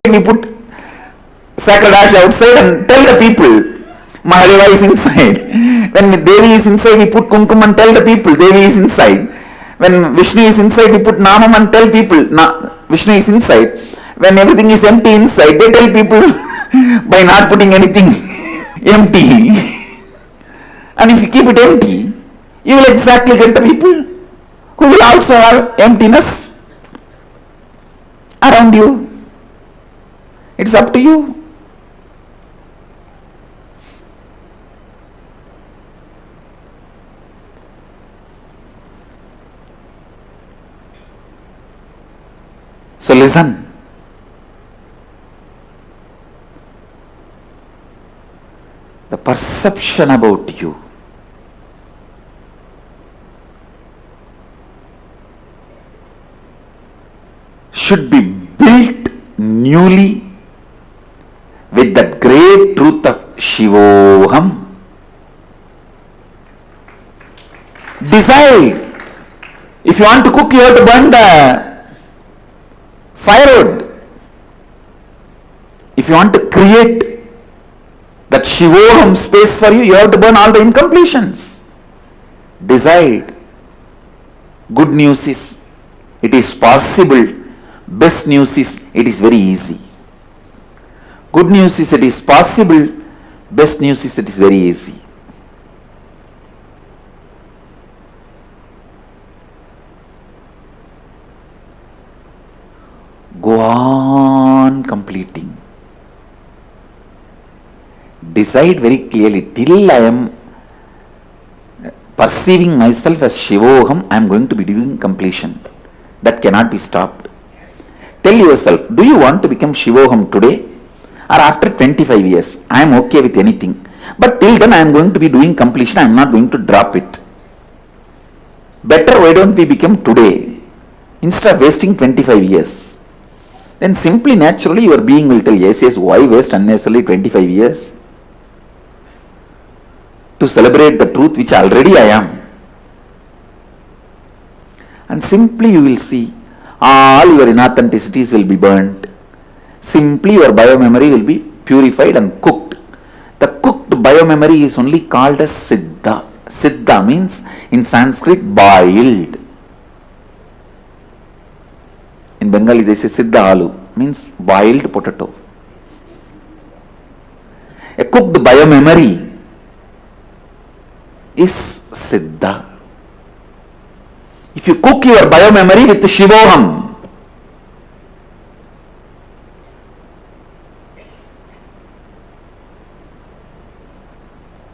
we put sacred ash outside and tell the people Mahadeva is inside. When Devi is inside, we put kumkum and tell the people Devi is inside. When Vishnu is inside, we put namam and tell people Vishnu is inside. When everything is empty inside, they tell people by not putting anything empty. And if you keep it empty, you will exactly get the people who will also have emptiness around you. It's up to you. So listen. The perception about you should be built newly with that great truth of Shivoham. Decide. If you want to cook, you have to burn the firewood. If you want to create that Shivoham space for you, you have to burn all the incompletions. Decide. Good news is, it is possible. Best news is, it is very easy. Good news is, it is possible. Best news is, it is very easy. Go on completing. Decide very clearly, till I am perceiving myself as Shivoham, I am going to be doing completion. That cannot be stopped. Tell yourself, do you want to become Shivoham today or after 25 years? I am okay with anything. But till then I am going to be doing completion, I am not going to drop it. Better why don't we become today instead of wasting 25 years? Then simply naturally your being will tell, yes, why waste unnecessarily 25 years? To celebrate the truth which already I am. And simply you will see all your inauthenticities will be burnt. Simply your biomemory will be purified and cooked. The cooked biomemory is only called as Siddha. Siddha means in Sanskrit boiled. In Bengali they say Siddha Alu, means boiled potato. A cooked biomemory is Siddha. If you cook your biomemory with Shivoham,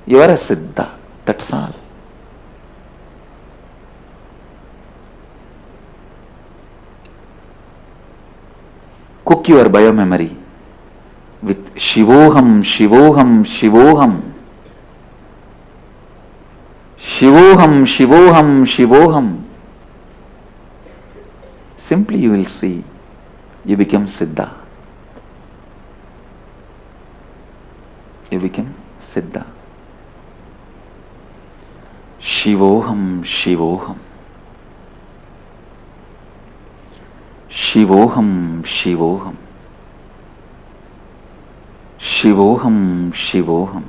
you are a Siddha. That's all. Cook your biomemory with Shivoham, Shivoham, Shivoham. Shivoham, Shivoham, Shivoham. Simply you will see, you become Siddha. You become Siddha. Shivoham, Shivoham. Shivoham, Shivoham. Shivoham, Shivoham.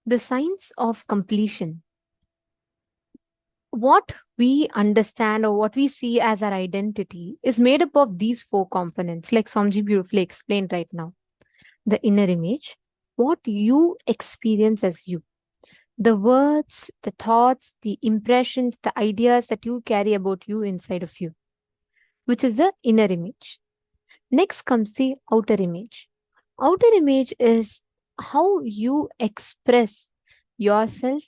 The science of completion. What we understand or what we see as our identity is made up of these four components, like Swamiji beautifully explained right now. The inner image, what you experience as you, the words, the thoughts, the impressions, the ideas that you carry about you inside of you, which is the inner image. Next comes the outer image. Outer image is how you express yourself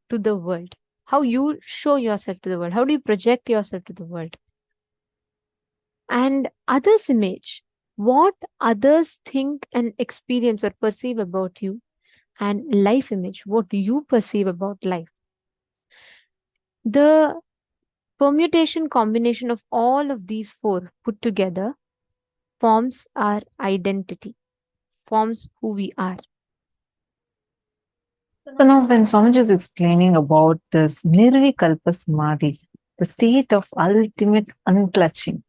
to the world, how you show yourself to the world, how do you project yourself to the world. And others' image, what others think and experience or perceive about you. And life image, what do you perceive about life. The permutation combination of all of these four put together forms our identity, forms who we are. So now when Swamiji is explaining about this Nirvikalpa Samadhi, the state of ultimate unclutching,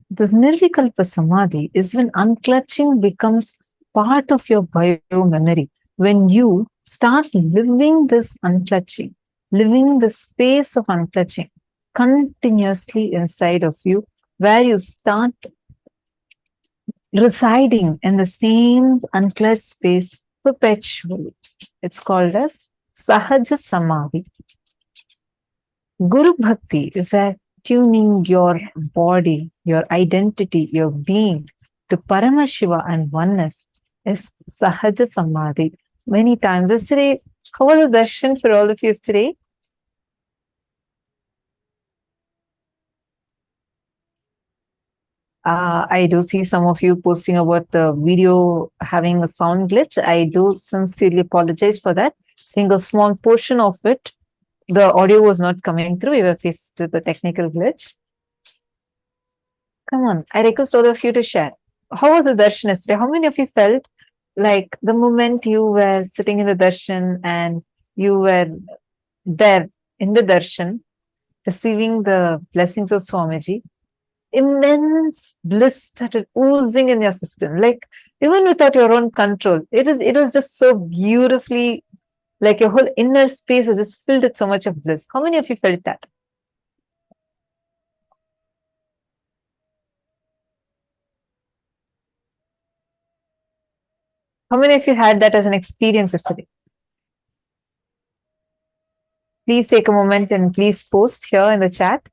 this Nirvikalpa Samadhi is when unclutching becomes part of your bio-memory. When you start living this unclutching, living the space of unclutching continuously inside of you, where you start residing in the same unclutched space perpetually. It's called as Sahaja Samādhi. Guru Bhakti is where tuning your body, your identity, your being to Paramashiva and oneness is Sahaja Samādhi. Many times. Yesterday, how was the darshan for all of you yesterday? I do see some of you posting about the video having a sound glitch. I do sincerely apologize for that. I think a small portion of it, the audio was not coming through. We were faced with the technical glitch. Come on, I request all of you to share. How was the darshan yesterday? How many of you felt like the moment you were sitting in the darshan and you were there in the darshan, receiving the blessings of Swamiji, immense bliss started oozing in your system, like even without your own control. It was just so beautifully, like your whole inner space is just filled with so much of bliss. How many of you felt that? How many of you had that as an experience yesterday? Please take a moment and please post here in the chat.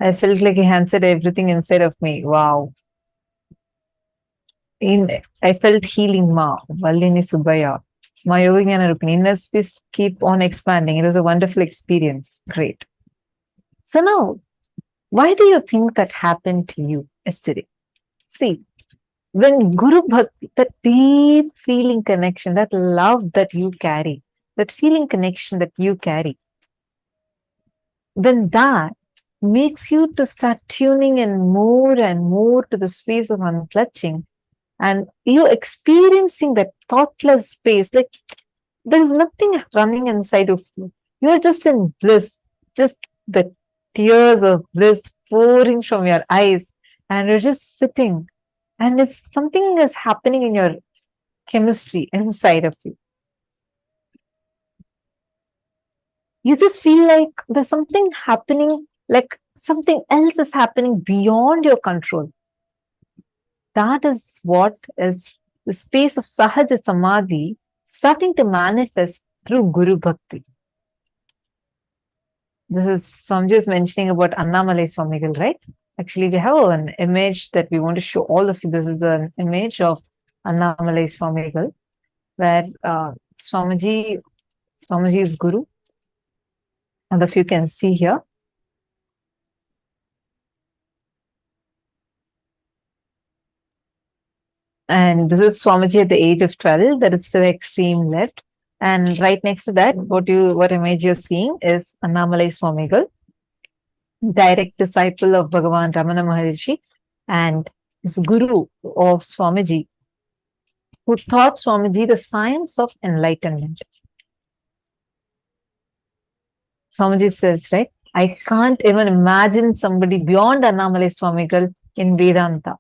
I felt like he answered everything inside of me. Wow. I felt healing, Ma. Vallini Subaya. Ma Yoginyana Rukmini. Inner space keep on expanding. It was a wonderful experience. Great. So now, why do you think that happened to you yesterday? See, when Guru Bhakti, that deep feeling connection, that love that you carry, that feeling connection that you carry, then that makes you to start tuning in more and more to the space of unclutching, and you experiencing that thoughtless space, like there's nothing running inside of you. You're just in bliss, just the tears of bliss pouring from your eyes, and you're just sitting, and it's something is happening in your chemistry inside of you. You just feel like there's something happening, like something else is happening beyond your control. That is what is the space of Sahaja Samādhi starting to manifest through Guru Bhakti. This is Swamiji is mentioning about Annamalai Swamigal, right? Actually, we have an image that we want to show all of you. This is an image of Annamalai Swamigal, where Swamiji is Guru. All of you can see here. And this is Swamiji at the age of 12, that is to the extreme left. And right next to that, what image you're seeing is Annamalai Swamigal, direct disciple of Bhagavan Ramana Maharishi, and his guru of Swamiji, who taught Swamiji the science of enlightenment. Swamiji says, right, I can't even imagine somebody beyond Annamalai Swamigal in Vedanta.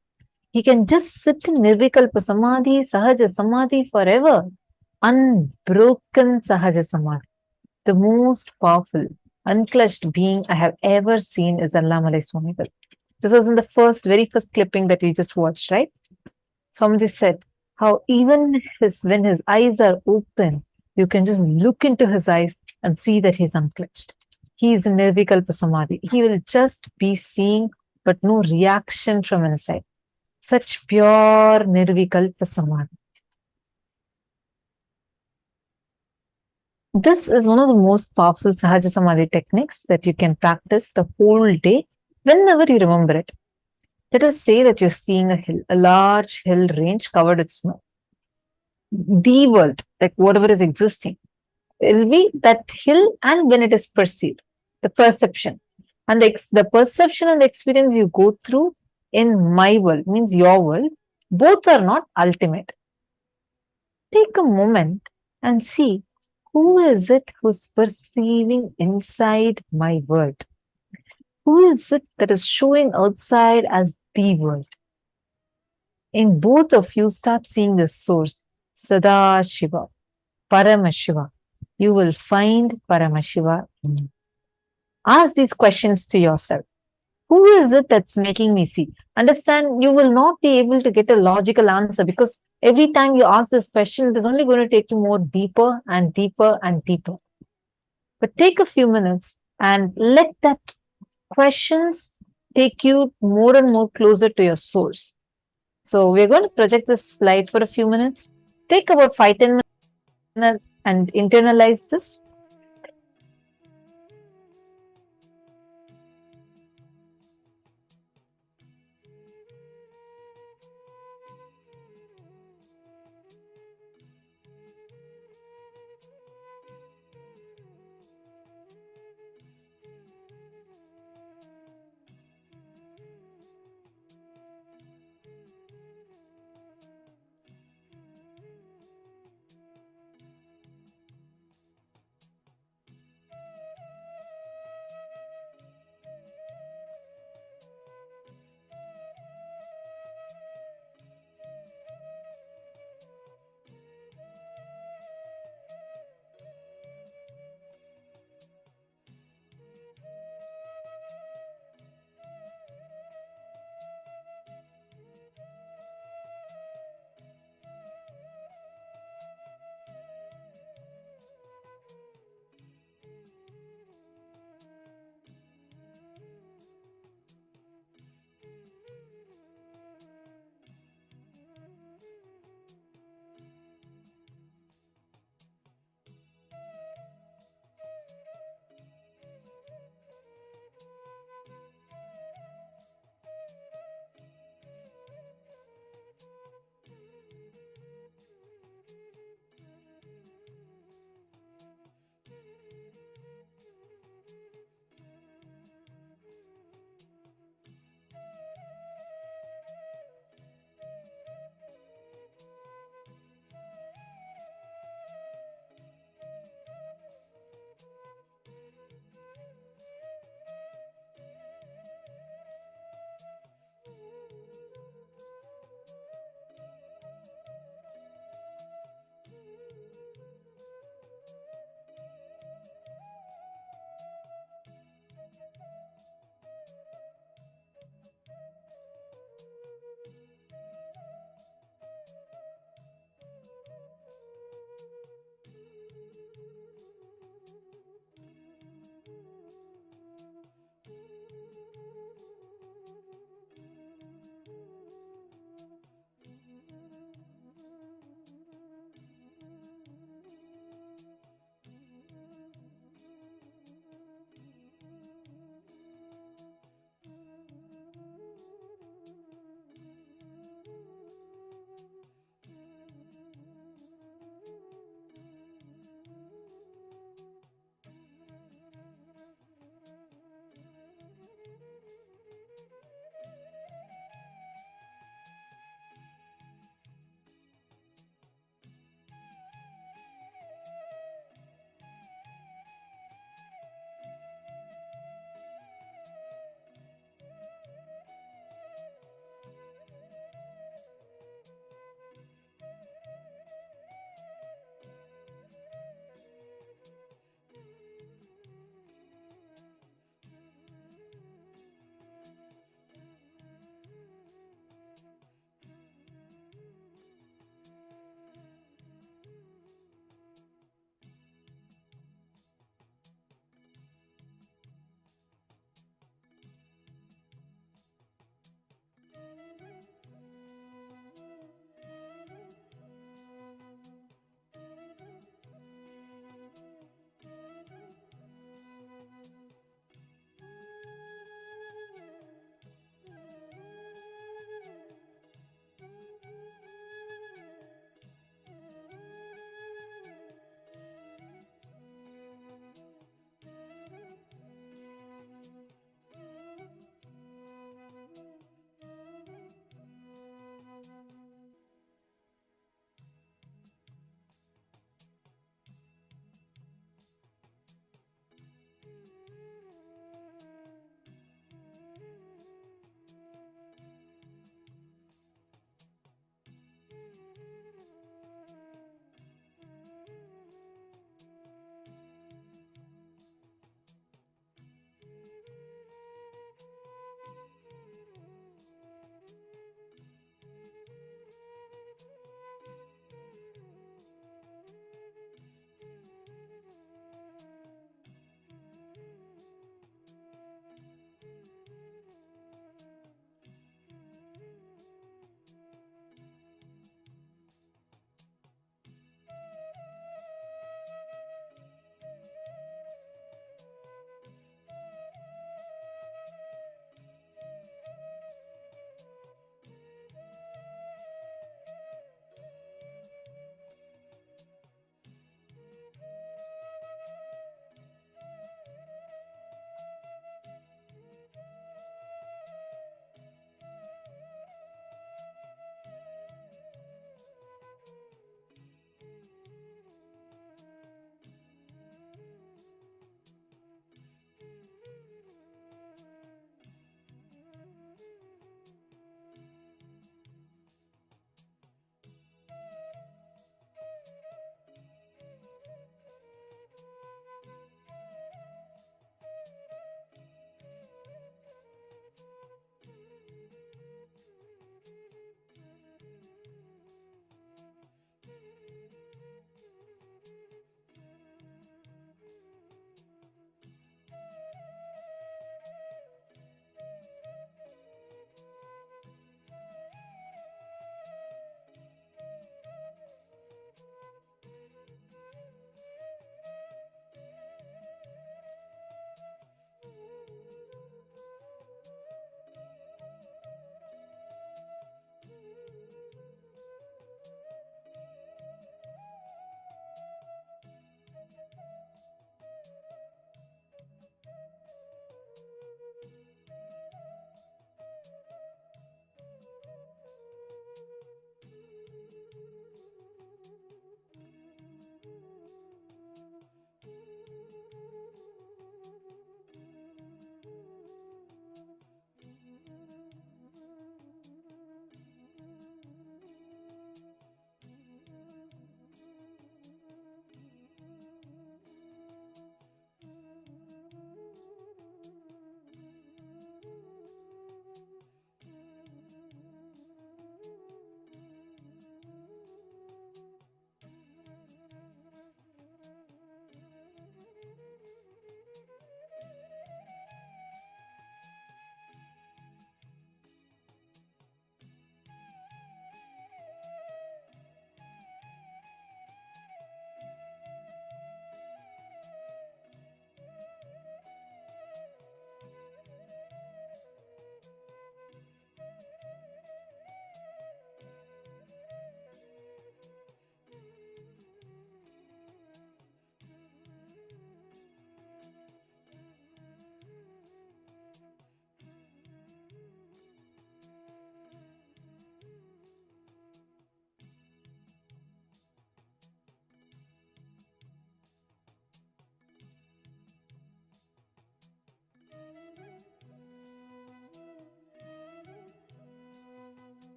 He can just sit in Nirvikalpa Samadhi, Sahaja Samādhi forever. Unbroken Sahaja Samādhi. The most powerful, unclutched being I have ever seen is Allamalai Swamigal. This was in the very first clipping that we just watched, right? Swamiji said how even when his eyes are open, you can just look into his eyes and see that he's unclutched. He is in Nirvikalpa Samadhi. He will just be seeing, but no reaction from inside. Such pure Nirvikalpa Samadhi. This is one of the most powerful Sahaja Samadhi techniques that you can practice the whole day whenever you remember it. Let us say that you're seeing a hill, a large hill range covered with snow. The world, like whatever is existing, will be that hill, and when it is perceived, the perception. And the perception and the experience you go through in my world, means your world, both are not ultimate. Take a moment and see who is it who's perceiving inside my world? Who is it that is showing outside as the world? In both of you, start seeing the source, Sadashiva, Paramashiva. You will find Paramashiva in you. Ask these questions to yourself. Who is it that's making me see? Understand, you will not be able to get a logical answer because every time you ask this question, it is only going to take you more deeper and deeper and deeper. But take a few minutes and let that questions take you more and more closer to your source. So we're going to project this slide for a few minutes. Take about 5-10 minutes and internalize this.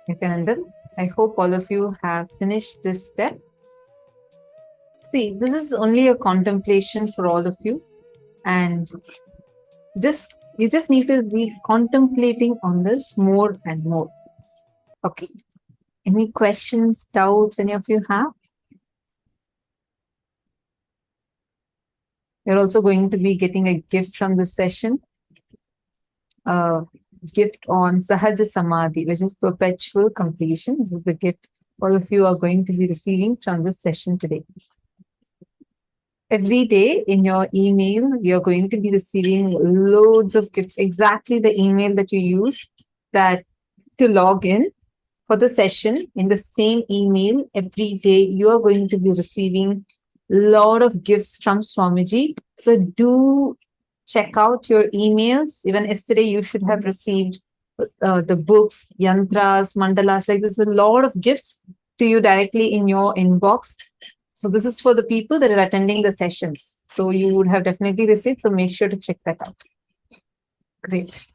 Nithyananda. I hope all of you have finished this step. See, this is only a contemplation for all of you, and you just need to be contemplating on this more and more. Okay. Any questions, doubts any of you have? You're also going to be getting a gift from this session. A gift on Sahaja Samādhi, which is perpetual completion. This is the gift all of you are going to be receiving from this session today. Every day in your email, you're going to be receiving loads of gifts, exactly the email that you use that to log in for the session. In the same email, every day you are going to be receiving a lot of gifts from Swamiji. So do check out your emails. Even yesterday, you should have received the books, yantras, mandalas. Like there's a lot of gifts to you directly in your inbox. So this is for the people that are attending the sessions. So you would have definitely received. So make sure to check that out. Great.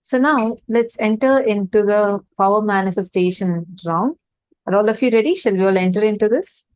So now let's enter into the power manifestation round. Are all of you ready? Shall we all enter into this?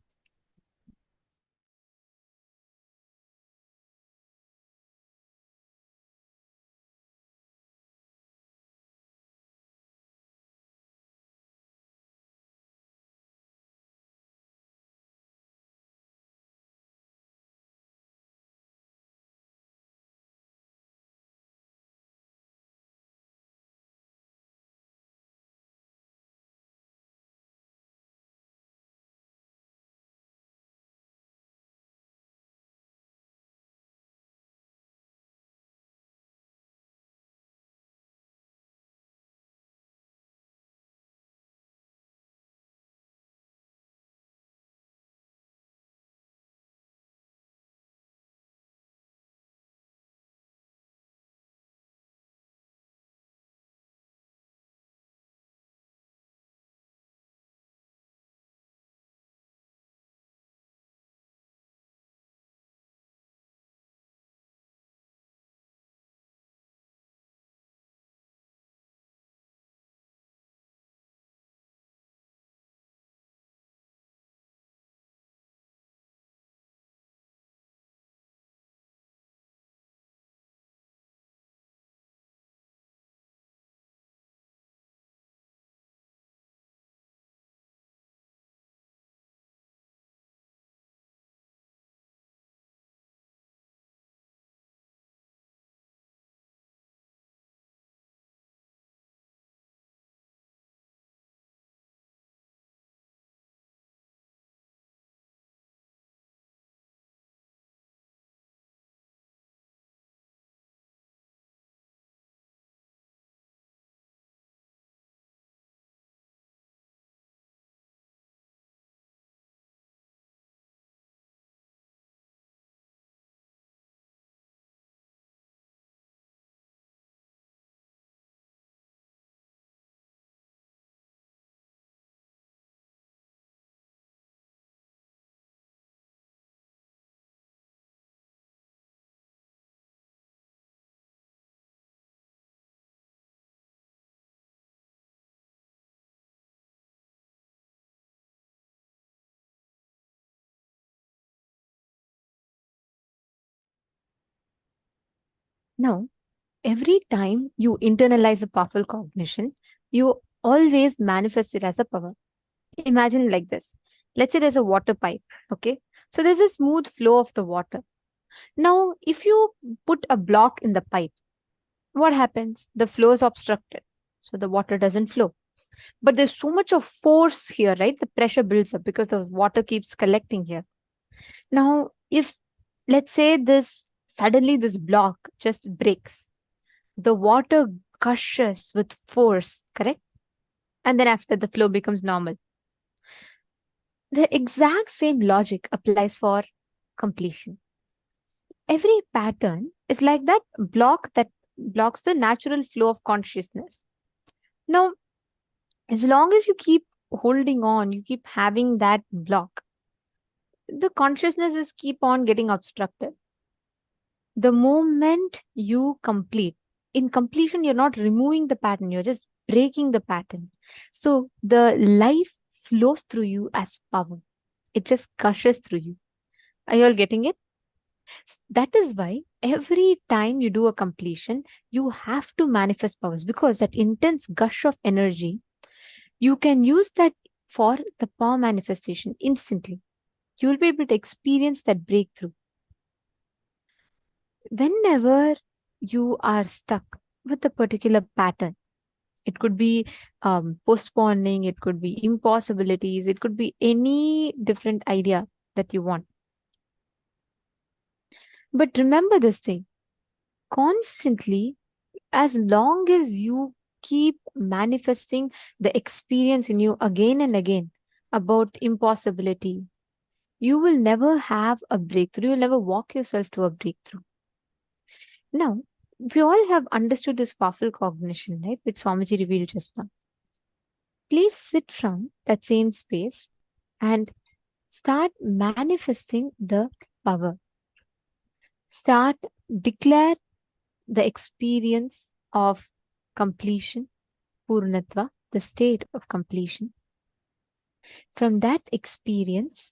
Now, every time you internalize a powerful cognition, you always manifest it as a power. Imagine like this. Let's say there's a water pipe, okay? So there's a smooth flow of the water. Now, if you put a block in the pipe, what happens? The flow is obstructed. So the water doesn't flow. But there's so much of force here, right? The pressure builds up because the water keeps collecting here. Now, if let's say suddenly this block just breaks, the water gushes with force, correct? And then after the flow becomes normal. The exact same logic applies for completion. Every pattern is like that block that blocks the natural flow of consciousness. Now, as long as you keep holding on, you keep having that block, the consciousness is keep on getting obstructed. The moment you complete, in completion, you're not removing the pattern, you're just breaking the pattern. So the life flows through you as power. It just gushes through you. Are you all getting it? That is why every time you do a completion, you have to manifest powers, because that intense gush of energy, you can use that for the power manifestation instantly. You will be able to experience that breakthrough. Whenever you are stuck with a particular pattern, it could be postponing, it could be impossibilities, it could be any different idea that you want. But remember this thing, constantly, as long as you keep manifesting the experience in you again and again about impossibility, you will never have a breakthrough. You will never walk yourself to a breakthrough. Now, we all have understood this powerful cognition, right, which Swamiji revealed just now. Please sit from that same space and start manifesting the power. Start declare the experience of completion, Purnatva, the state of completion. From that experience,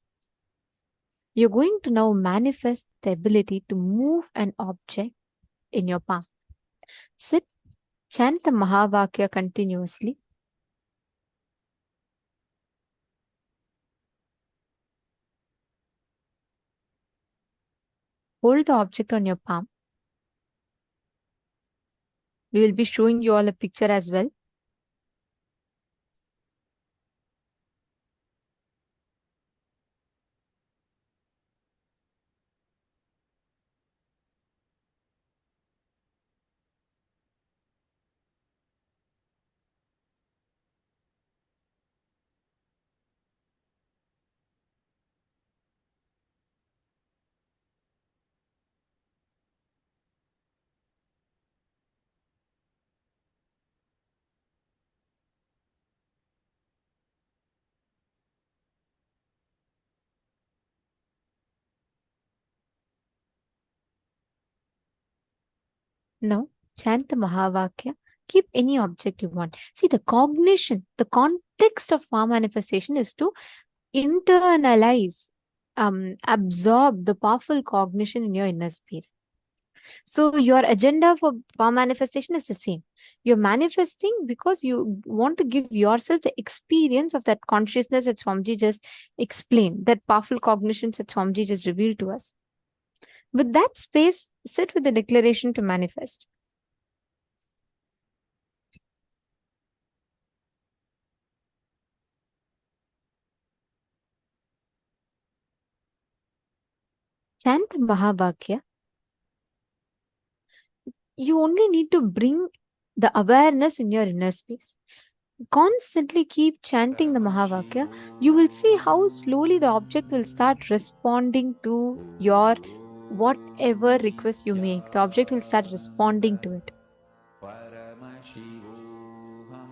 you're going to now manifest the ability to move an object in your palm. Sit, chant the Mahavakya continuously. Hold the object on your palm. We will be showing you all a picture as well. Now, chant the Mahavakya. Keep any object you want. See, the cognition, the context of power manifestation is to internalize, absorb the powerful cognition in your inner space. So your agenda for power manifestation is the same. You're manifesting because you want to give yourself the experience of that consciousness that Swamiji just explained, that powerful cognition that Swamiji just revealed to us. With that space, sit with the declaration to manifest. Chant the Mahavakya. You only need to bring the awareness in your inner space. Constantly keep chanting the Mahavakya. You will see how slowly the object will start responding to your whatever request you make. The object will start responding to it. Paramashivoham.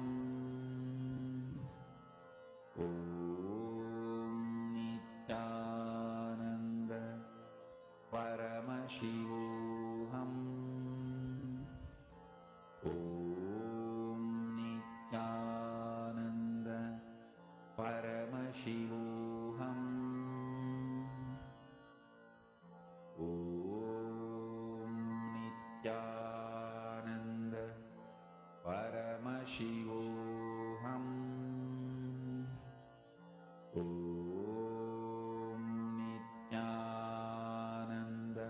Om Nithyananda. Paramashivoham. Om Nithyananda. Paramashivoham. Om Nithyananda. Paramashivoham. Om Nithyananda.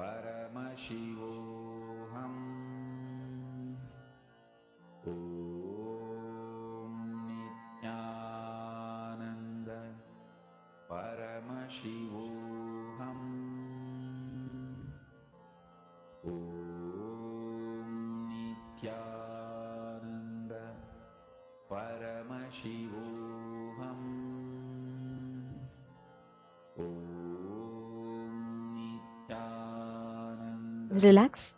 Paramashivoham. Om Nithyananda Paramashivoham. Om Nithyananda Paramashivoham. Relax.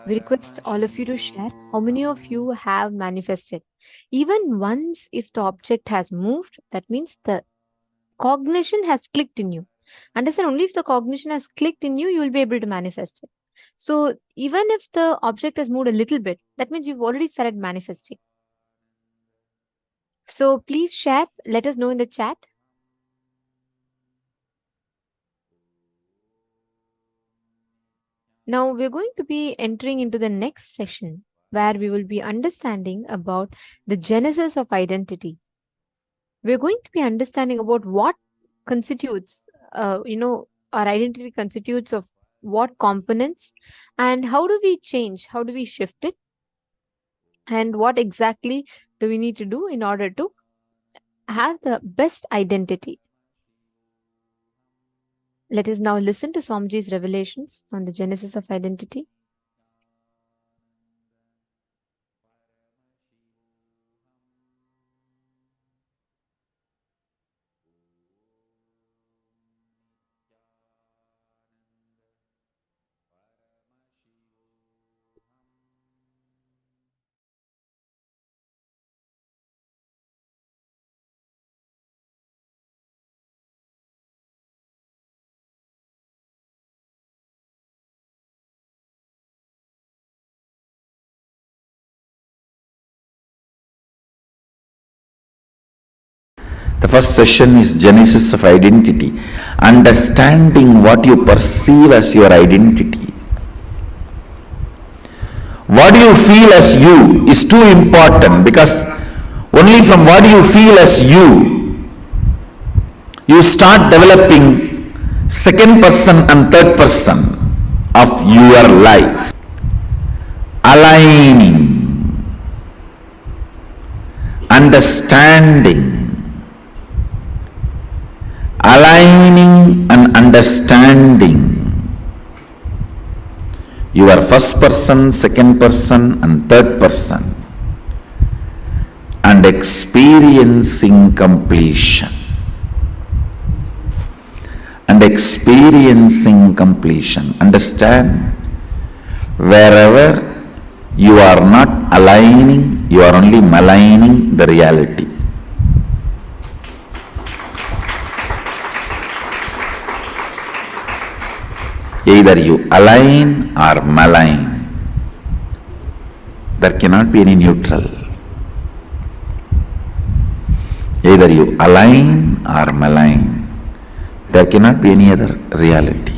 We request all of you to share how many of you have manifested. Even once, if the object has moved, that means the cognition has clicked in you. Understand, only if the cognition has clicked in you, you will be able to manifest it. So, even if the object has moved a little bit, that means you've already started manifesting. So, please share, let us know in the chat. Now, we're going to be entering into the next session where we will be understanding about the genesis of identity. We're going to be understanding about what constitutes, our identity constitutes of what components and how do we change, how do we shift it, and what exactly do we need to do in order to have the best identity. Let us now listen to Swamiji's revelations on the genesis of identity. The first session is Genesis of Identity, understanding what you perceive as your identity. What you feel as you is too important, because only from what you feel as you start developing second person and third person of your life. Aligning, understanding, aligning and understanding your first person, second person and third person, and experiencing completion. And experiencing completion. Understand, wherever you are not aligning, you are only maligning the reality. Either you align or malign. There cannot be any neutral. Either you align or malign. There cannot be any other reality.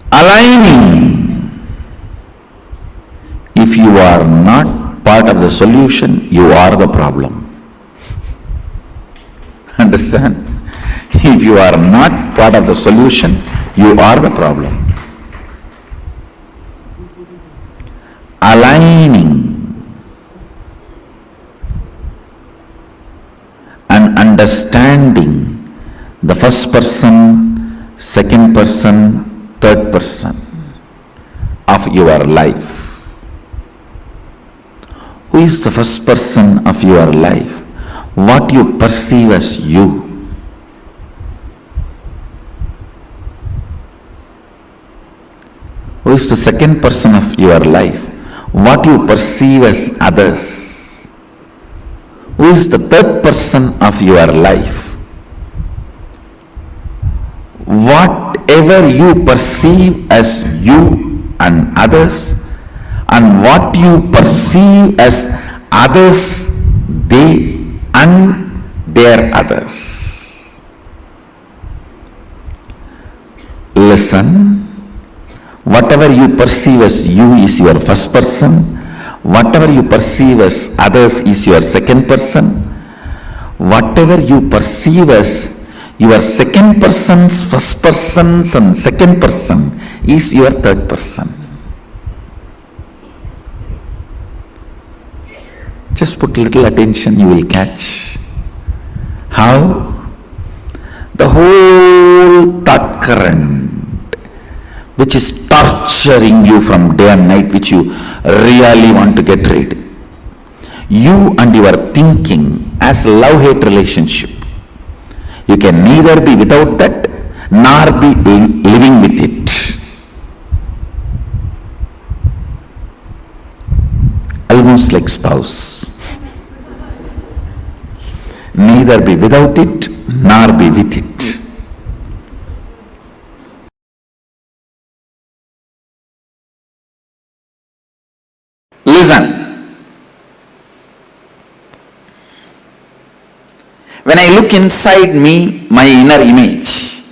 Aligning. If you are not part of the solution, you are the problem. Understand? If you are not part of the solution, you are the problem. Aligning and understanding the first person, second person, third person of your life. Who is the first person of your life? What you perceive as you. Who is the second person of your life? What you perceive as others. Who is the third person of your life? Whatever you perceive as you and others, and what you perceive as others, they and their others. listen. Whatever you perceive as you is your first person. Whatever you perceive as others is your second person. Whatever you perceive as your second person's first person's and second person is your third person. Just put little attention, you will catch how the whole thought current which is torturing you from day and night, which you really want to get rid, you and your thinking as a love-hate relationship, you can neither be without that nor be living with it. Almost like spouse. Neither be without it nor be with it. Listen. When I look inside me, my inner image,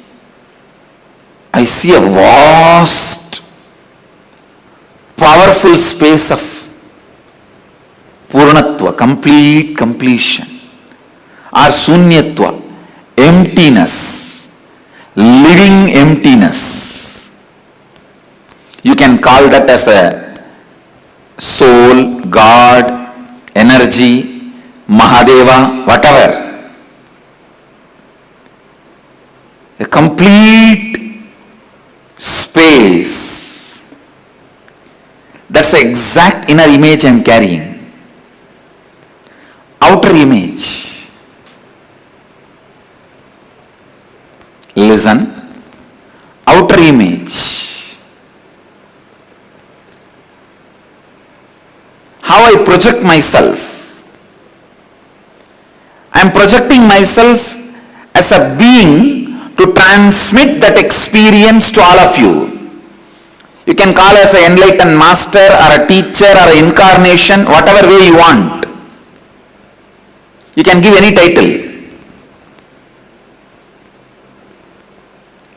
I see a vast, powerful space of Purnatva, complete completion, or Sunyatva, emptiness, living emptiness. You can call that as a soul, God, energy, Mahadeva, whatever. A complete space. That's the exact inner image I am carrying. Outer image. Listen. Outer image. How I project myself. I am projecting myself as a being to transmit that experience to all of you. You can call us an enlightened master or a teacher or an incarnation, whatever way you want. You can give any title.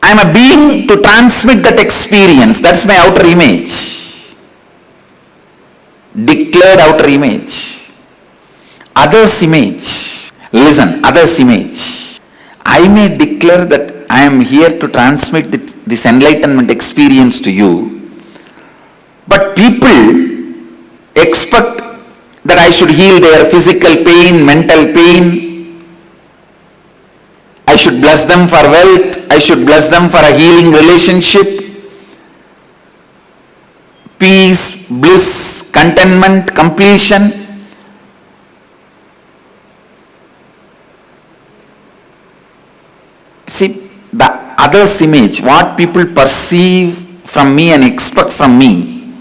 I am a being to transmit that experience. That's my outer image. Declared outer image. Others' image. Listen, others' image. I may declare that I am here to transmit this enlightenment experience to you, but people expect that I should heal their physical pain, mental pain. I should bless them for wealth. I should bless them for a healing relationship. Peace, bliss, contentment, completion. See, the other's image, what people perceive from me and expect from me,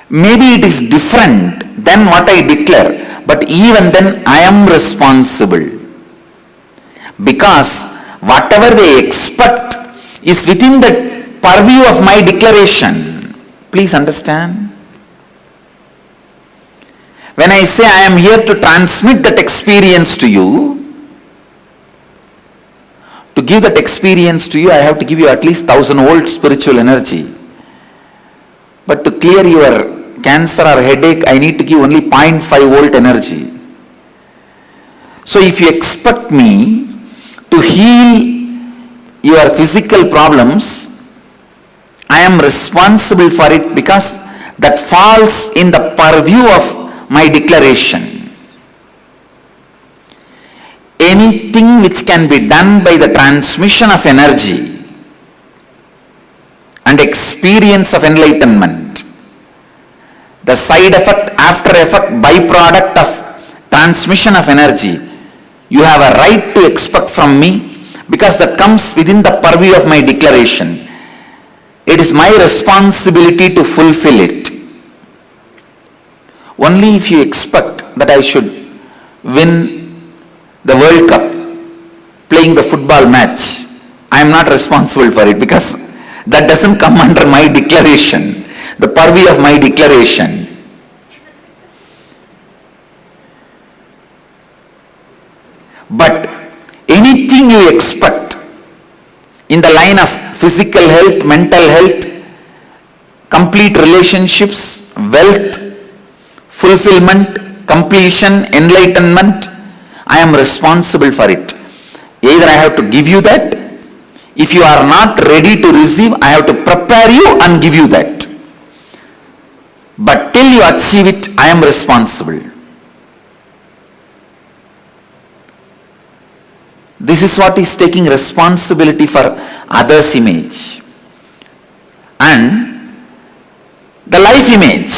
maybe it is different than what I declare, but even then I am responsible. Because whatever they expect is within the purview of my declaration. Please understand. When I say I am here to transmit that experience to you, to give that experience to you, I have to give you at least 1000 volt spiritual energy. But to clear your cancer or headache, I need to give only 0.5 volt energy. So if you expect me to heal your physical problems, I am responsible for it because that falls in the purview of my declaration. Anything which can be done by the transmission of energy and experience of enlightenment, the side effect, after effect, byproduct of transmission of energy, you have a right to expect from me because that comes within the purview of my declaration. It is my responsibility to fulfill it. Only if you expect that I should win the World Cup, playing the football match, I am not responsible for it because that doesn't come under my declaration, the purview of my declaration. But anything you expect in the line of physical health, mental health, complete relationships, wealth, fulfillment, completion, enlightenment. I am responsible for it. Either I have to give you that. If you are not ready to receive, I have to prepare you and give you that. But till you achieve it, I am responsible. This is what is taking responsibility for others' image. And the life image,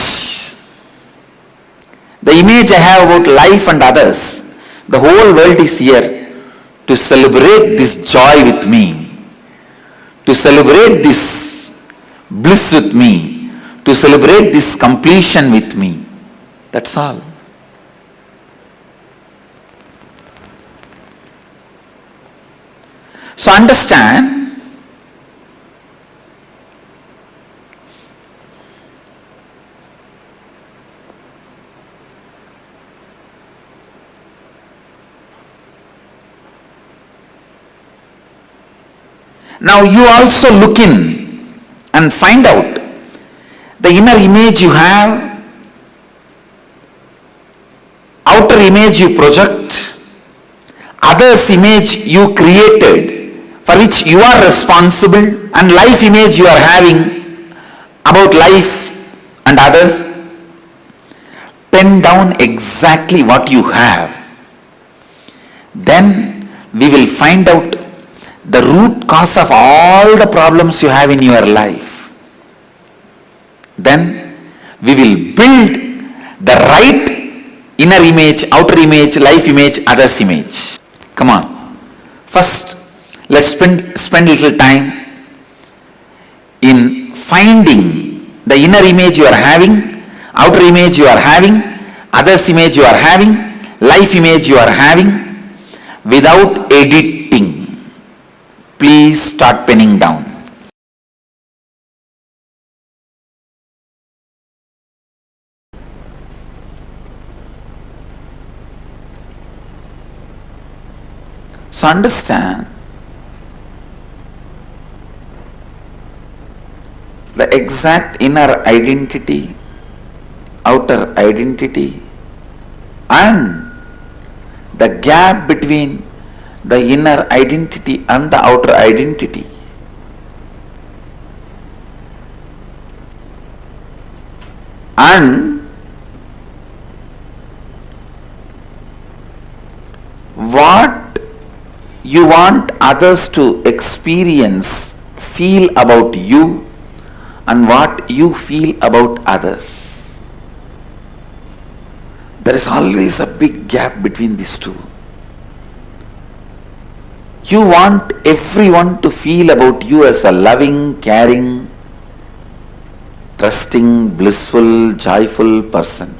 the image I have about life and others, the whole world is here to celebrate this joy with me, to celebrate this bliss with me, to celebrate this completion with me. That's all. So understand, now you also look in and find out the inner image you have, outer image you project, others' image you created, for which you are responsible, and life image you are having about life and others. Pen down exactly what you have. Then we will find out the root cause of all the problems you have in your life. Then we will build the right inner image, outer image, life image, others' image. Come on. First, let's spend little time in finding the inner image you are having, outer image you are having, others' image you are having, life image you are having, without editing. Please start penning down. So understand, the exact inner identity, outer identity, and the gap between the inner identity and the outer identity. And what you want others to experience, feel about you, and what you feel about others. There is always a big gap between these two. You want everyone to feel about you as a loving, caring, trusting, blissful, joyful person.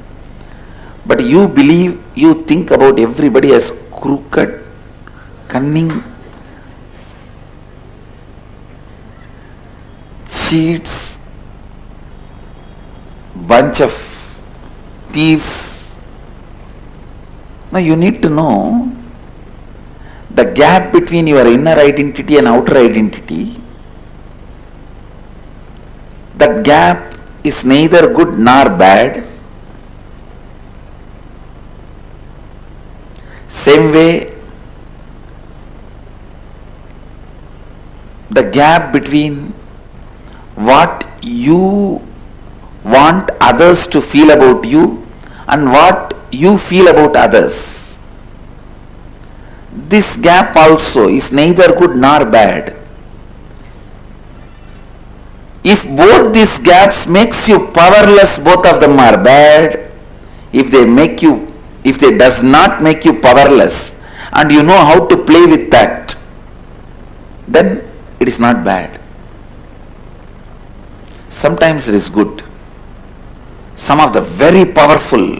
But you believe, you think about everybody as crooked, cunning, cheats, bunch of thieves. Now you need to know the gap between your inner identity and outer identity. That gap is neither good nor bad. Same way, the gap between what you want others to feel about you and what you feel about others. This gap also is neither good nor bad. If both these gaps makes you powerless, both of them are bad. If they does not make you powerless and you know how to play with that, then it is not bad. Sometimes it is good. Some of the very powerful,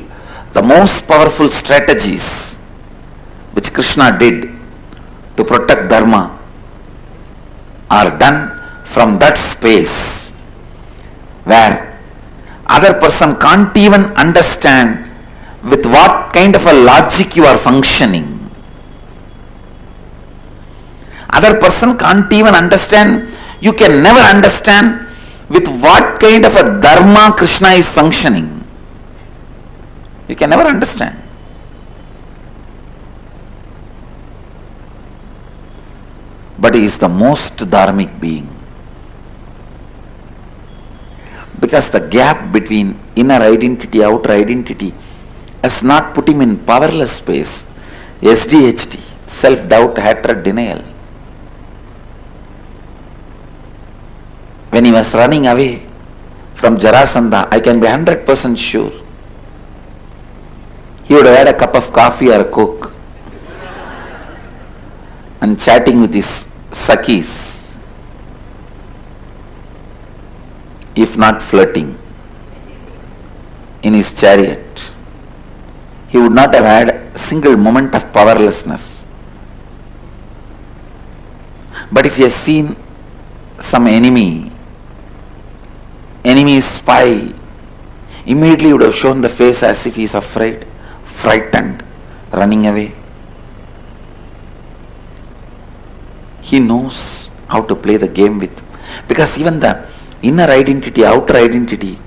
the most powerful strategies which Krishna did to protect Dharma are done from that space where other person can't even understand with what kind of a logic you are functioning. Other person can't even understand You can never understand with what kind of a dharma Krishna is functioning. You can never understand. But he is the most dharmic being. Because the gap between inner identity, outer identity has not put him in powerless space. SDHD, self-doubt, hatred, denial. When he was running away from Jarasandha, I can be 100% sure he would have had a cup of coffee or a coke and chatting with his Sakis, if not flirting, in his chariot. He would not have had a single moment of powerlessness. But if he has seen some enemy spy, immediately would have shown the face as if he is afraid, frightened, running away. He knows how to play the game with, because even the inner identity, outer identity,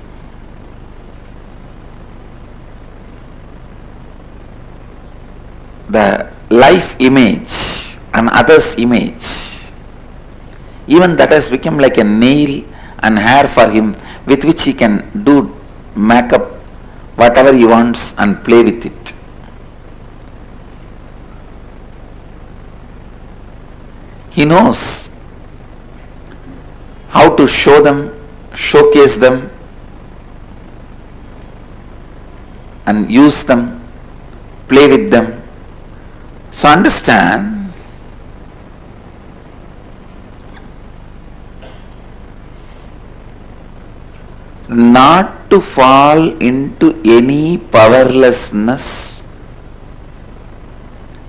the life image and others' image, even that has become like a nail and hair for him, with which he can do makeup, whatever he wants, and play with it. He knows how to show them, showcase them, and use them, play with them. So understand, not to fall into any powerlessness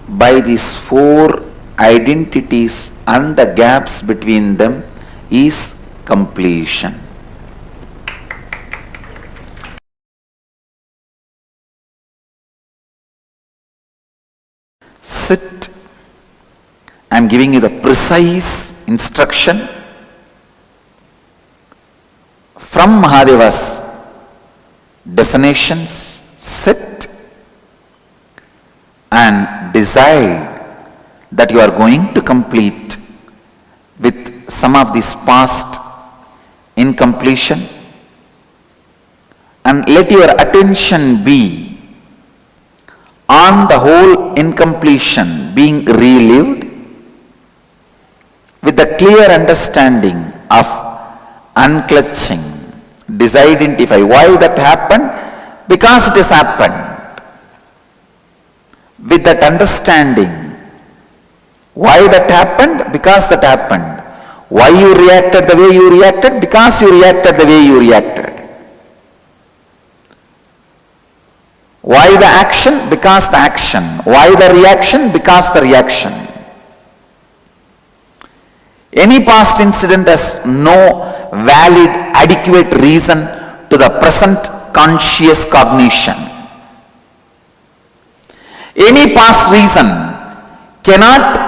by these four identities and the gaps between them is completion. Sit. I am giving you the precise instruction from Mahadeva's definitions. Sit and decide that you are going to complete with some of this past incompletion, and let your attention be on the whole incompletion being relived with the clear understanding of unclutching. Disidentify why that happened, because it has happened. With that understanding, why that happened, because that happened. Why you reacted the way you reacted, because you reacted the way you reacted. Why the action, because the action. Why the reaction, because the reaction. Any past incident has no valid, adequate reason to the present conscious cognition. Any past reason cannot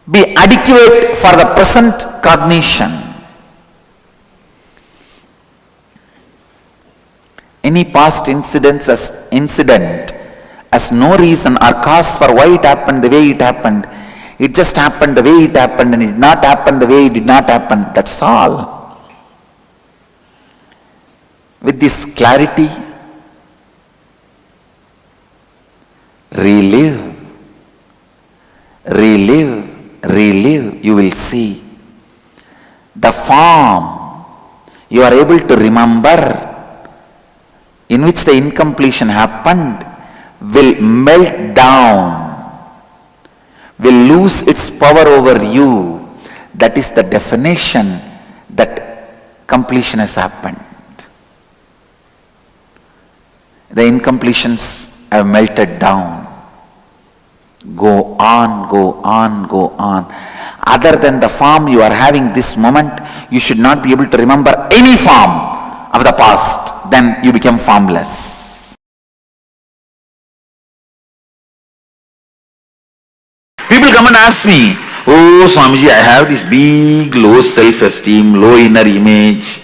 be adequate for the present cognition. Any past incident has no reason or cause for why it happened the way it happened. It just happened the way it happened, and it did not happen the way it did not happen. That's all. With this clarity, relive, you will see the form you are able to remember in which the incompletion happened will melt down, will lose its power over you. That is the definition that completion has happened. The incompletions have melted down. Go on, go on, go on. Other than the form you are having this moment, you should not be able to remember any form of the past. Then you become formless. People come and ask me, Oh, Swamiji, I have this big low self-esteem, low inner image.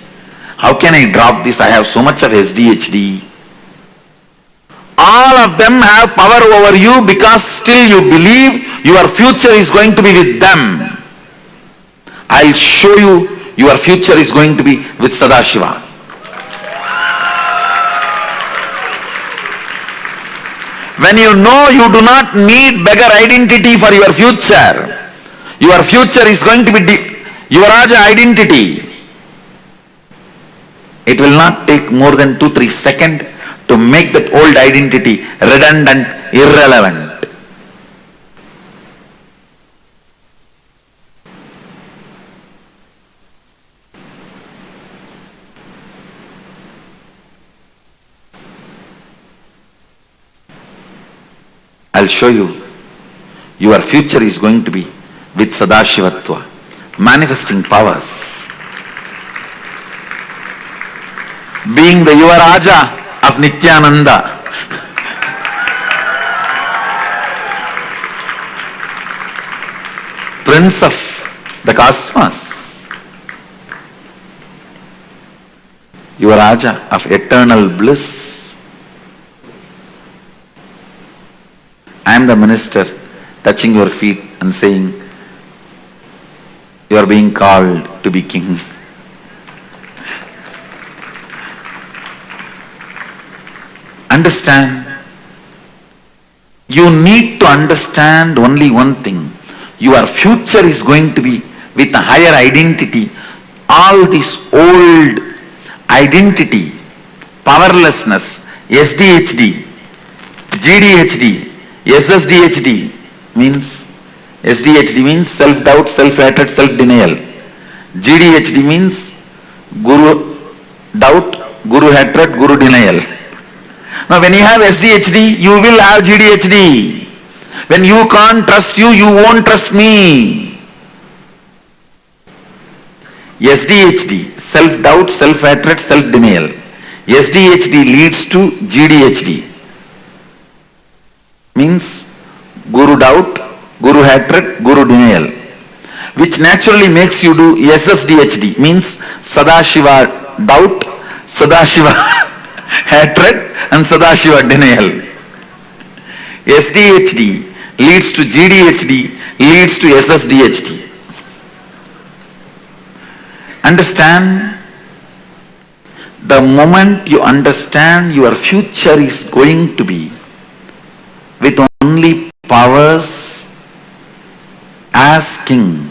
How can I drop this? I have so much of SDHD. All of them have power over you because still you believe your future is going to be with them. I'll show you your future is going to be with Sadashiva. When you know you do not need beggar identity for your future is going to be your Raja identity. It will not take more than 2-3 seconds to make that old identity redundant, irrelevant. I'll show you. Your future is going to be with Sadashivatva, manifesting powers. Being the Yuvaraja of Nithyananda. Prince of the cosmos. Yuvaraja of eternal bliss. I am the minister touching your feet and saying, you are being called to be king. Understand. You need to understand only one thing. Your future is going to be with a higher identity. All this old identity, powerlessness, SDHD, GDHD, SSDHD means, SDHD means self-doubt, self-hatred, self-denial. GDHD means guru doubt, guru hatred, guru denial. Now when you have SDHD, you will have GDHD. When you can't trust you, you won't trust me. SDHD, self-doubt, self-hatred, self-denial. SDHD leads to GDHD. Means guru doubt, guru hatred, guru denial, which naturally makes you do SSDHD, means Sadashiva doubt, Sadashiva hatred and Sadashiva denial. SDHD leads to GDHD, leads to SSDHD. Understand? The moment you understand your future is going to be with only powers as king,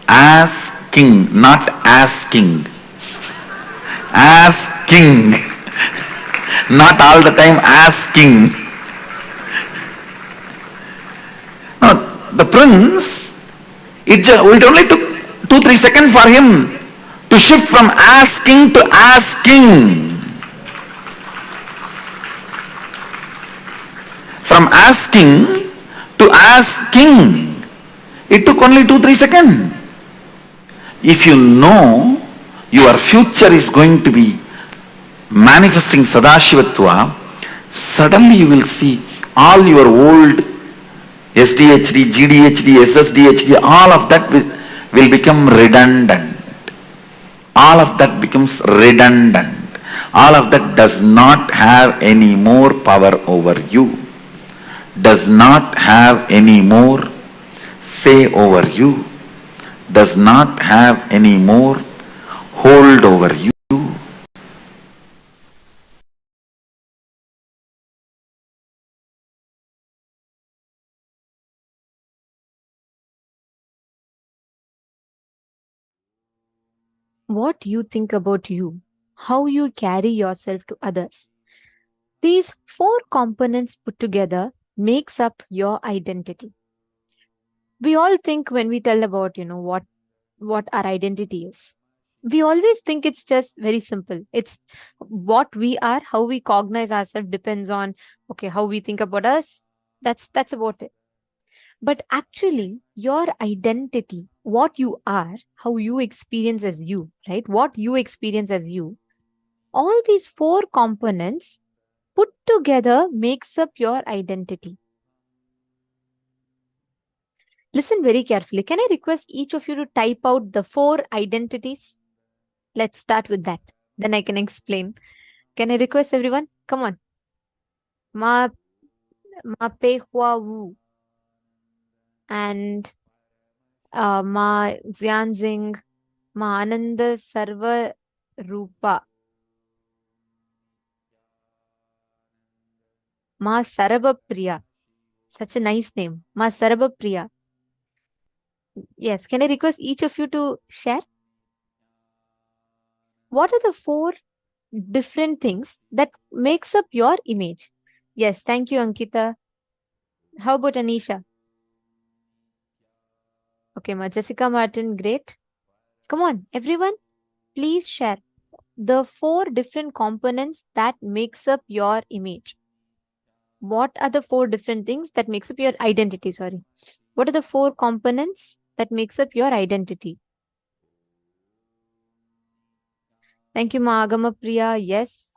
not asking, as king, not all the time asking. Now, the prince, it only took 2-3 seconds for him to shift from asking to asking. From asking to asking, it took only 2-3 seconds. If you know your future is going to be manifesting Sadashivatva, suddenly you will see all your old SDHD, GDHD, SSDHD, all of that will become redundant. All of that becomes redundant. All of that does not have any more power over you. Does not have any more say over you, does not have any more hold over you. What you think about you, how you carry yourself to others. These 4 components put together makes up your identity. We all think when we tell about, what our identity is. We always think it's just very simple. It's what we are, how we cognize ourselves depends on, okay, how we think about us. That's about it. But actually, your identity, what you are, how you experience as you, right? What you experience as you, all these 4 components put together makes up your identity. Listen very carefully. Can I request each of you to type out the 4 identities? Let's start with that. Then I can explain. Can I request everyone? Come on. Ma Pe Hua Wu and Ma Xianxing, Ma Ananda Sarva Rupa, Ma Sarabhapriya. Such a nice name. Ma Sarabhapriya. Yes. Can I request each of you to share? What are the 4 different things that makes up your image? Yes. Thank you, Ankita. How about Anisha? Okay, Ma Jessica Martin. Great. Come on, everyone. Please share the 4 different components that makes up your image. What are the 4 different things that makes up your identity? Sorry. What are the 4 components that makes up your identity? Thank you, Ma Agama Priya. Yes.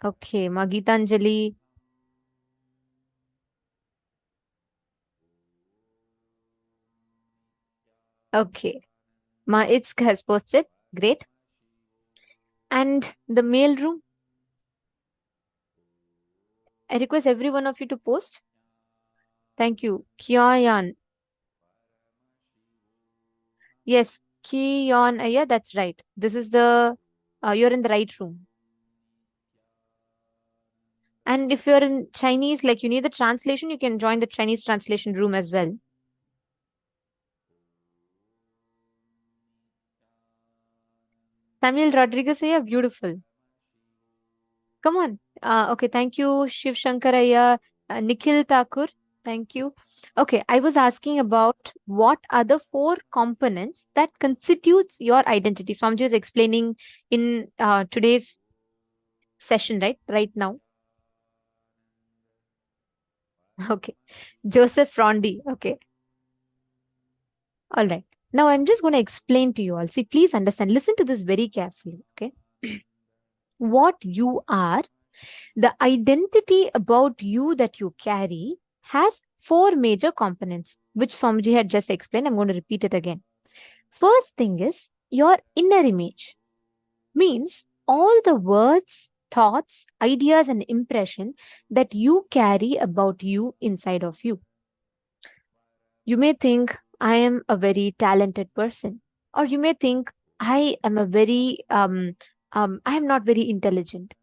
Okay, Ma Geetanjali. Okay. Ma Itsk has posted. Great. And the mail room. I request every one of you to post. Thank you. Kyayan. Yes, Kyon. Yeah, that's right. This is the, you're in the right room. And if you're in Chinese, like you need the translation, you can join the Chinese translation room as well. Samuel Rodriguez, yeah, beautiful. Come on. Okay, thank you, Shiv Shankaraya, Nikhil Thakur. Thank you. Okay, I was asking about what are the 4 components that constitutes your identity. Swamiji is explaining in today's session, right now. Okay. Joseph Rondi. Okay. All right. Now I'm just going to explain to you all. See, please understand. Listen to this very carefully. Okay. What you are, the identity about you that you carry has 4 major components, which Swamiji had just explained. I'm going to repeat it again. First thing is your inner image. Means all the words, thoughts, ideas, and impression that you carry about you inside of you. You may think, I am a very talented person, or you may think, I am a very, I am not very intelligent.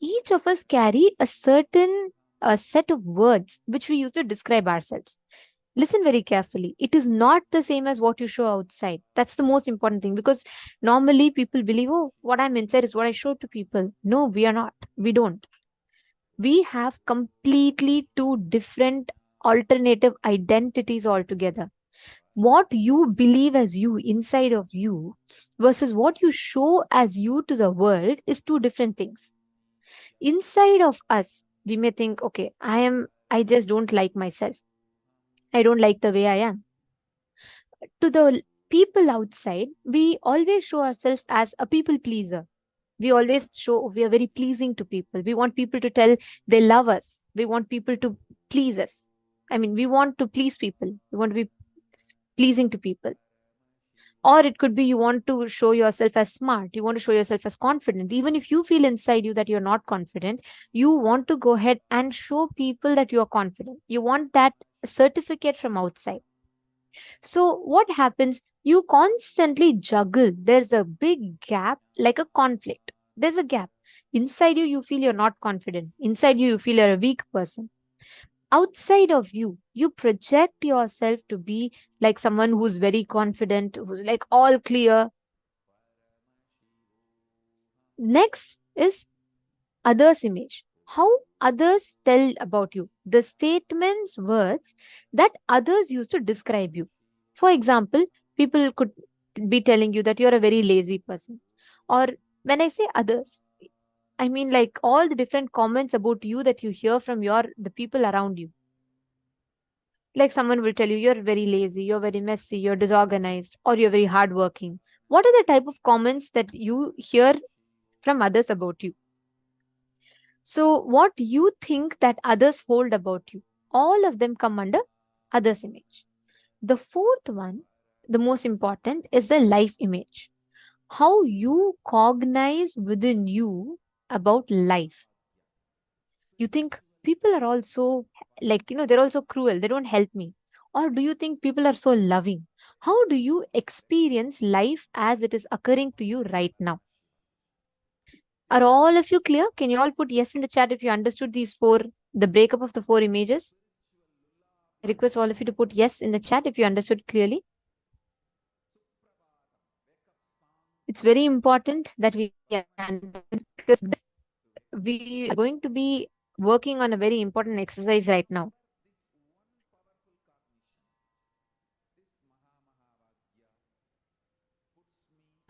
Each of us carry a certain set of words which we use to describe ourselves. Listen very carefully. It is not the same as what you show outside. That's the most important thing, because normally people believe, oh, what I'm inside is what I show to people. No, we are not. We don't. We have completely 2 different alternative identities altogether. What you believe as you inside of you versus what you show as you to the world is 2 different things. Inside of us, we may think, okay, I just don't like myself. I don't like the way I am. To the people outside, we always show ourselves as a people pleaser. We always show we are very pleasing to people. We want people to tell they love us. We want people to please us. I mean, we want to please people. We want to be pleasing to people. Or it could be you want to show yourself as smart. You want to show yourself as confident. Even if you feel inside you that you're not confident, you want to go ahead and show people that you're confident. You want that certificate from outside. So what happens? You constantly juggle. There's a big gap, like a conflict. There's a gap. Inside you, you feel you're not confident. Inside you, you feel you're a weak person. Outside of you, you project yourself to be like someone who's very confident, who's like all clear. Next is others' image. How others tell about you. The statements, words that others use to describe you. For example, people could be telling you that you're a very lazy person. Or when I say others, I mean like all the different comments about you that you hear from the people around you. Like someone will tell you, you're very lazy, you're very messy, you're disorganized, or you're very hardworking. What are the type of comments that you hear from others about you? So what you think that others hold about you, all of them come under others' image. The fourth one, the most important, is the life image. How you cognize within you about life. You think people are also they're also cruel, they don't help me. Or do you think people are so loving? How do you experience life as it is occurring to you right now? Are all of you clear? Can you all put yes in the chat if you understood the breakup of the four images? I request all of you to put yes in the chat if you understood clearly. It's very important that we understand, because we are going to be working on a very important exercise right now.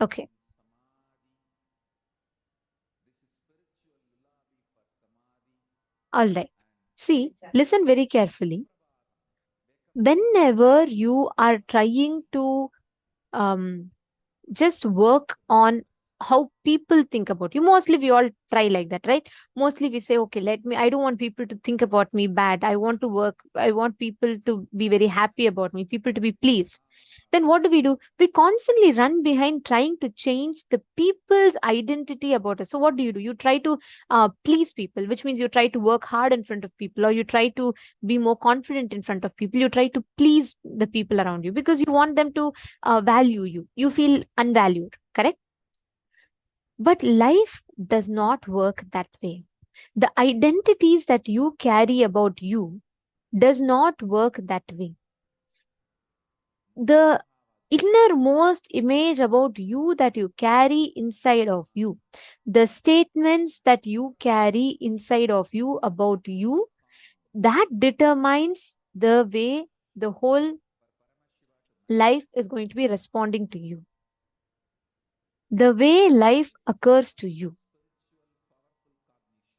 Okay. All right. See, listen very carefully. Whenever you are trying to just work on how people think about you, mostly we all try like that, right? Mostly we say, okay, I don't want people to think about me bad. I want people to be very happy about me, people to be pleased. Then what do? We constantly run behind trying to change the people's identity about us. So what do? You try to please people, which means you try to work hard in front of people, or you try to be more confident in front of people. You try to please the people around you because you want them to value you. You feel unvalued, correct? But life does not work that way. The identities that you carry about you does not work that way. The innermost image about you that you carry inside of you, the statements that you carry inside of you about you, that determines the way the whole life is going to be responding to you, the way life occurs to you.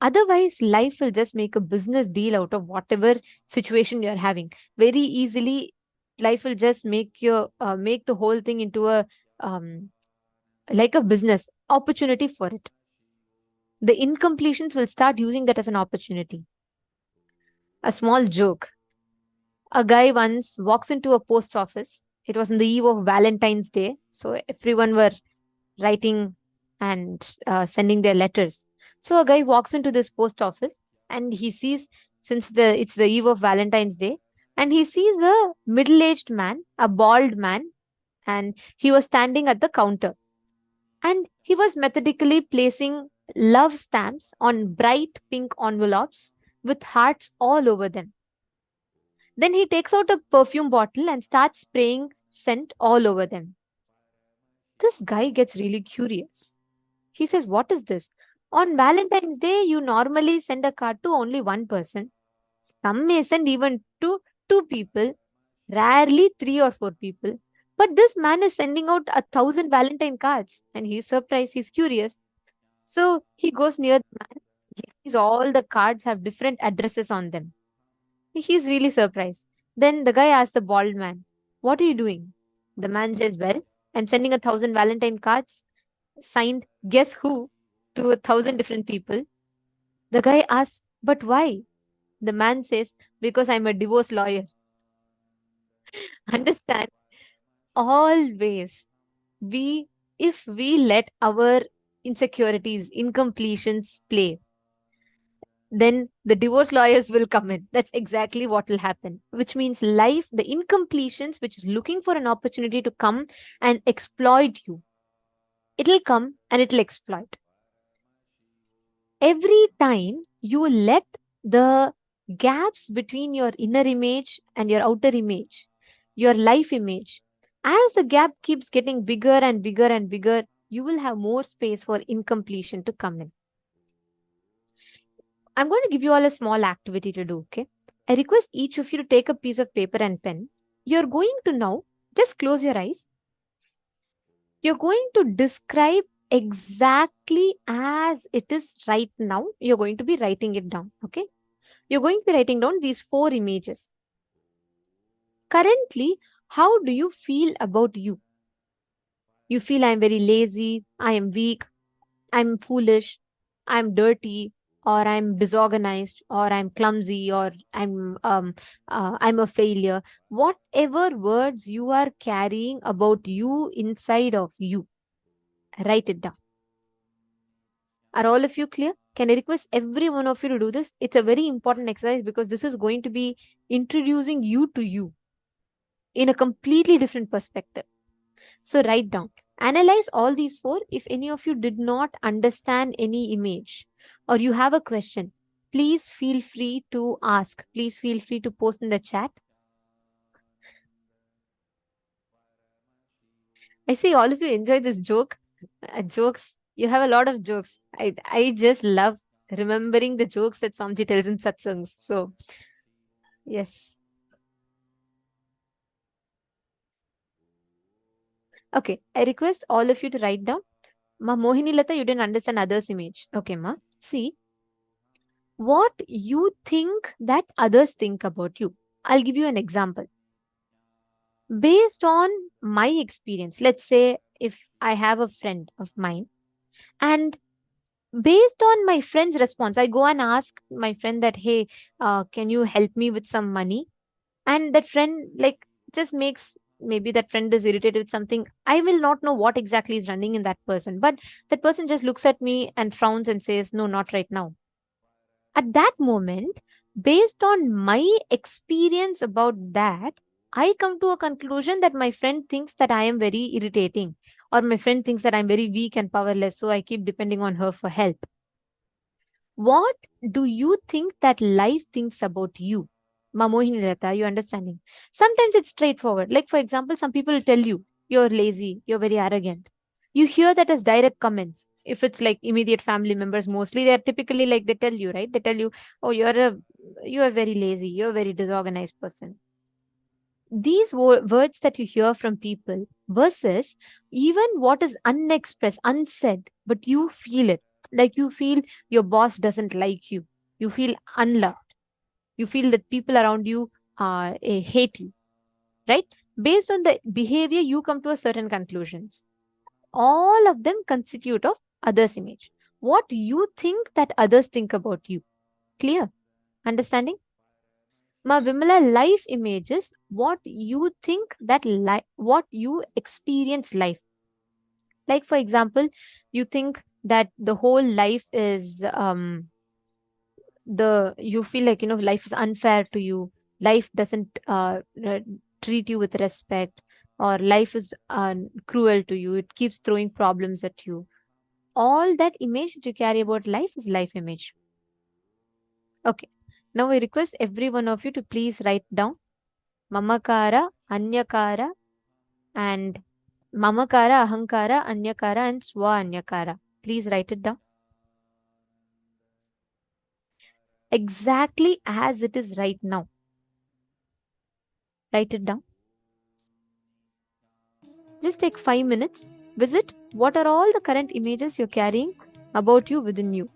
Otherwise, life will just make a business deal out of whatever situation you're having. Very easily, life will just make the whole thing into a like a business opportunity for it. The incompletions will start using that as an opportunity. A small joke. A guy once walks into a post office. It was on the eve of Valentine's Day, so everyone were writing and sending their letters. So a guy walks into this post office and he sees, since it's the eve of Valentine's Day, and he sees a middle-aged man, a bald man, and he was standing at the counter. And he was methodically placing love stamps on bright pink envelopes with hearts all over them. Then he takes out a perfume bottle and starts spraying scent all over them. This guy gets really curious. He says, "What is this? On Valentine's Day, you normally send a card to only one person. Some may send even to two people, rarely 3 or 4 people. But this man is sending out 1,000 Valentine cards." And he's surprised, he's curious. So he goes near the man. He sees all the cards have different addresses on them. He's really surprised. Then the guy asks the bald man, "What are you doing?" The man says, "Well, I'm sending 1,000 Valentine cards signed guess who to 1,000 different people." The guy asks, "But why?" The man says, "Because I'm a divorce lawyer." Understand? Always, if we let our insecurities, incompletions play, then the divorce lawyers will come in. That's exactly what will happen. Which means life, the incompletions, which is looking for an opportunity to come and exploit you, it'll come and it'll exploit. Every time you let the gaps between your inner image and your outer image, your life image, as the gap keeps getting bigger and bigger and bigger, you will have more space for incompletion to come in. I'm going to give you all a small activity to do, okay? I request each of you to take a piece of paper and pen. You're going to now just close your eyes. You're going to describe exactly as it is right now. You're going to be writing it down, okay? You're going to be writing down these 4 images. Currently, how do you feel about you? You feel I'm very lazy, I am weak, I'm foolish, I'm dirty, or I'm disorganized, or I'm clumsy, or I'm a failure. Whatever words you are carrying about you inside of you, write it down. Are all of you clear? Can I request every one of you to do this? It's a very important exercise because this is going to be introducing you to you in a completely different perspective. So write down. Analyze all these four. If any of you did not understand any image or you have a question, please feel free to ask. Please feel free to post in the chat. I see all of you enjoy this joke. Jokes. You have a lot of jokes. I just love remembering the jokes that Swamiji tells in satsangs. So, yes. Okay. I request all of you to write down. Ma Mohini Lata, you didn't understand others' image. Okay, ma. See, what you think that others think about you. I'll give you an example. Based on my experience, let's say if I have a friend of mine, and based on my friend's response, I go and ask my friend that, hey, can you help me with some money? And that friend, like, just makes, maybe that friend is irritated with something. I will not know what exactly is running in that person, but that person just looks at me and frowns and says, no, not right now. At that moment, based on my experience about that, I come to a conclusion that my friend thinks that I am very irritating, or my friend thinks that I'm very weak and powerless, so I keep depending on her for help. What do you think that life thinks about you? Mamohini Lata, you understanding? Sometimes it's straightforward. Like, for example, some people tell you, you're lazy, you're very arrogant. You hear that as direct comments. If it's like immediate family members, mostly they're typically like, they tell you, right? They tell you, oh, you're very lazy, you're a very disorganized person. These words that you hear from people versus even what is unexpressed, unsaid, but you feel it. Like you feel your boss doesn't like you. You feel unloved. You feel that people around you hate you, right? Based on the behavior, you come to a certain conclusions. All of them constitute of others' image. What you think that others think about you. Clear? Understanding? Ma Vimala, life images what you think that what you experience life. Like for example, you think that the whole life is you feel like life is unfair to you. Life doesn't treat you with respect, or life is cruel to you. It keeps throwing problems at you. All that image that you carry about life is life image. Okay. Now I request every one of you to please write down Mamakara, Anyakara, and Mamakara, Ahankara, Anyakara, and Swa Anyakara. Please write it down. Exactly as it is right now. Write it down. Just take 5 minutes. Visit what are all the current images you're carrying about you within you.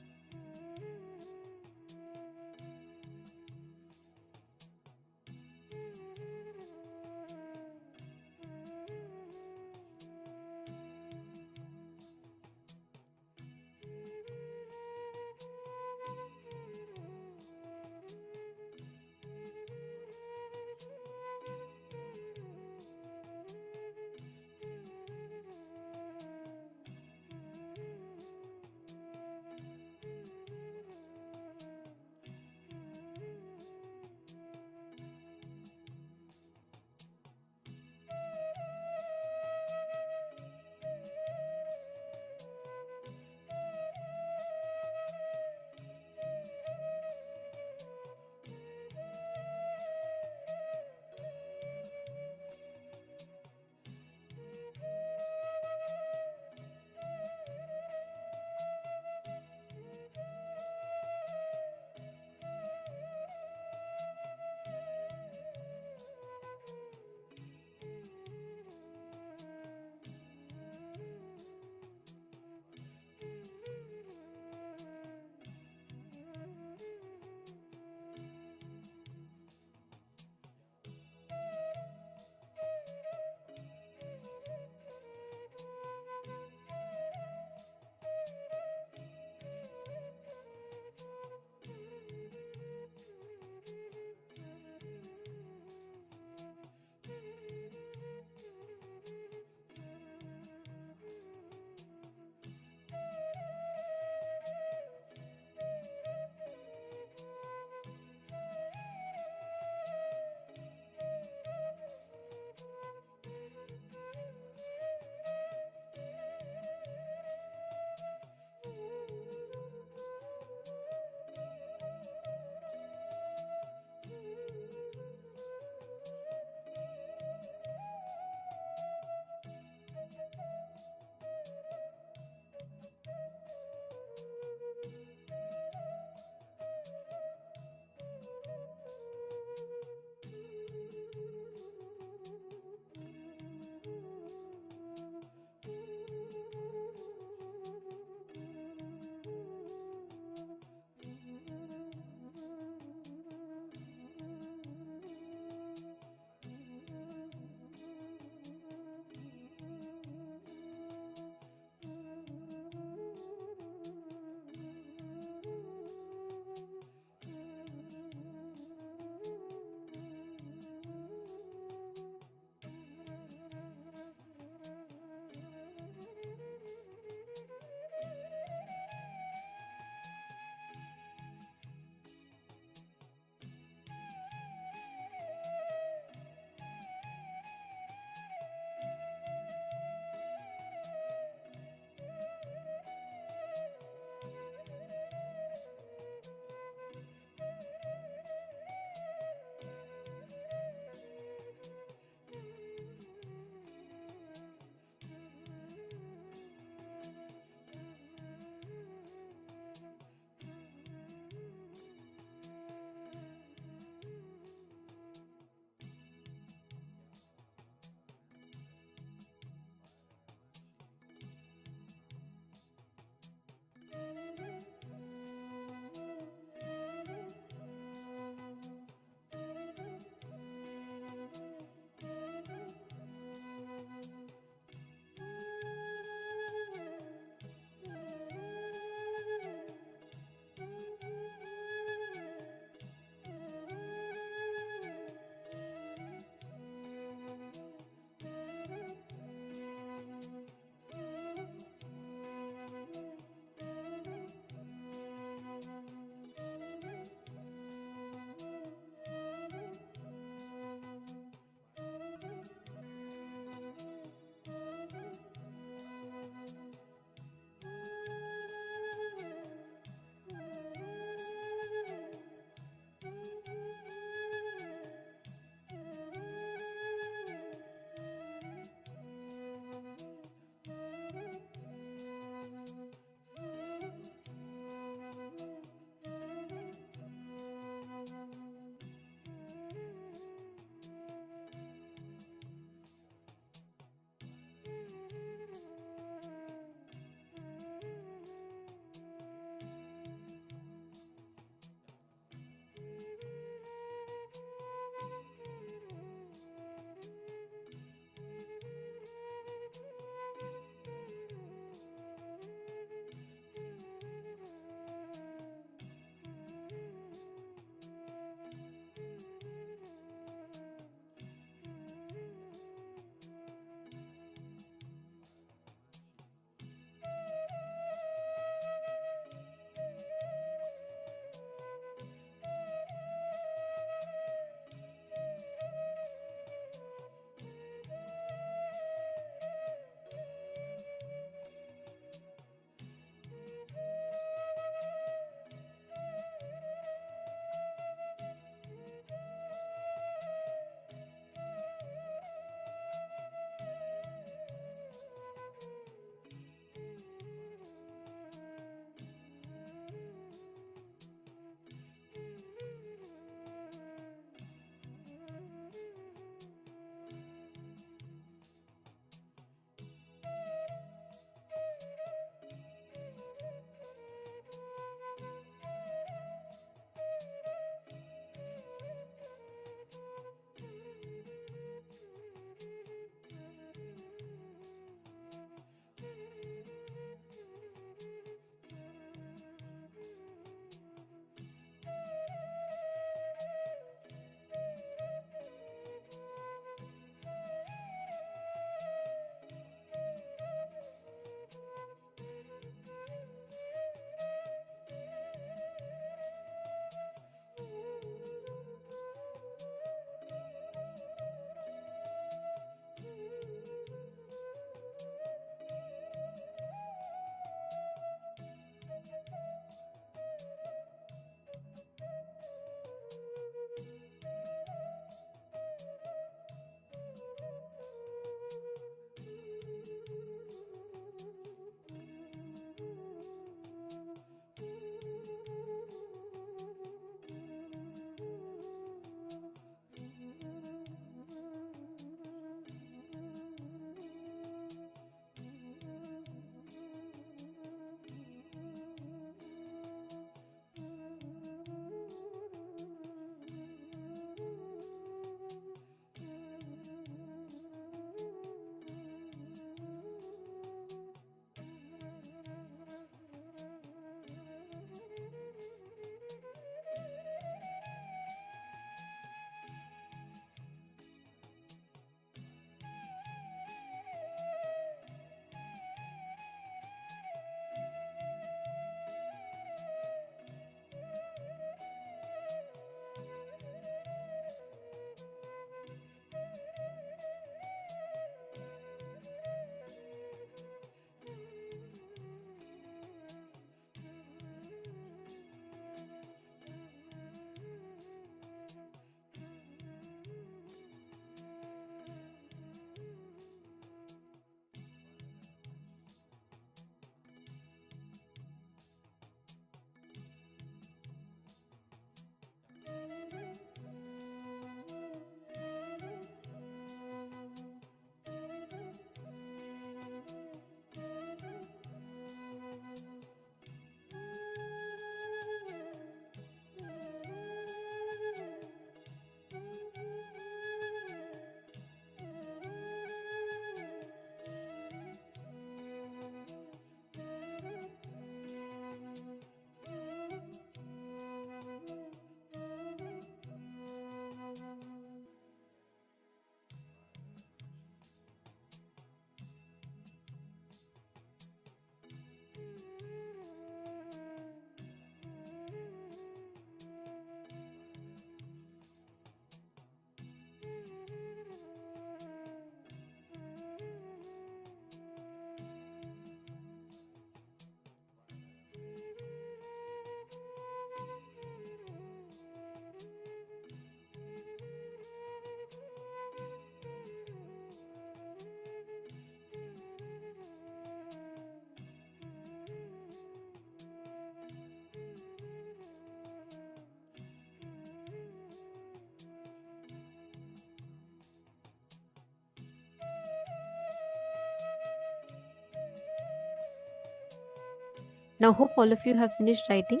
Now, hope all of you have finished writing.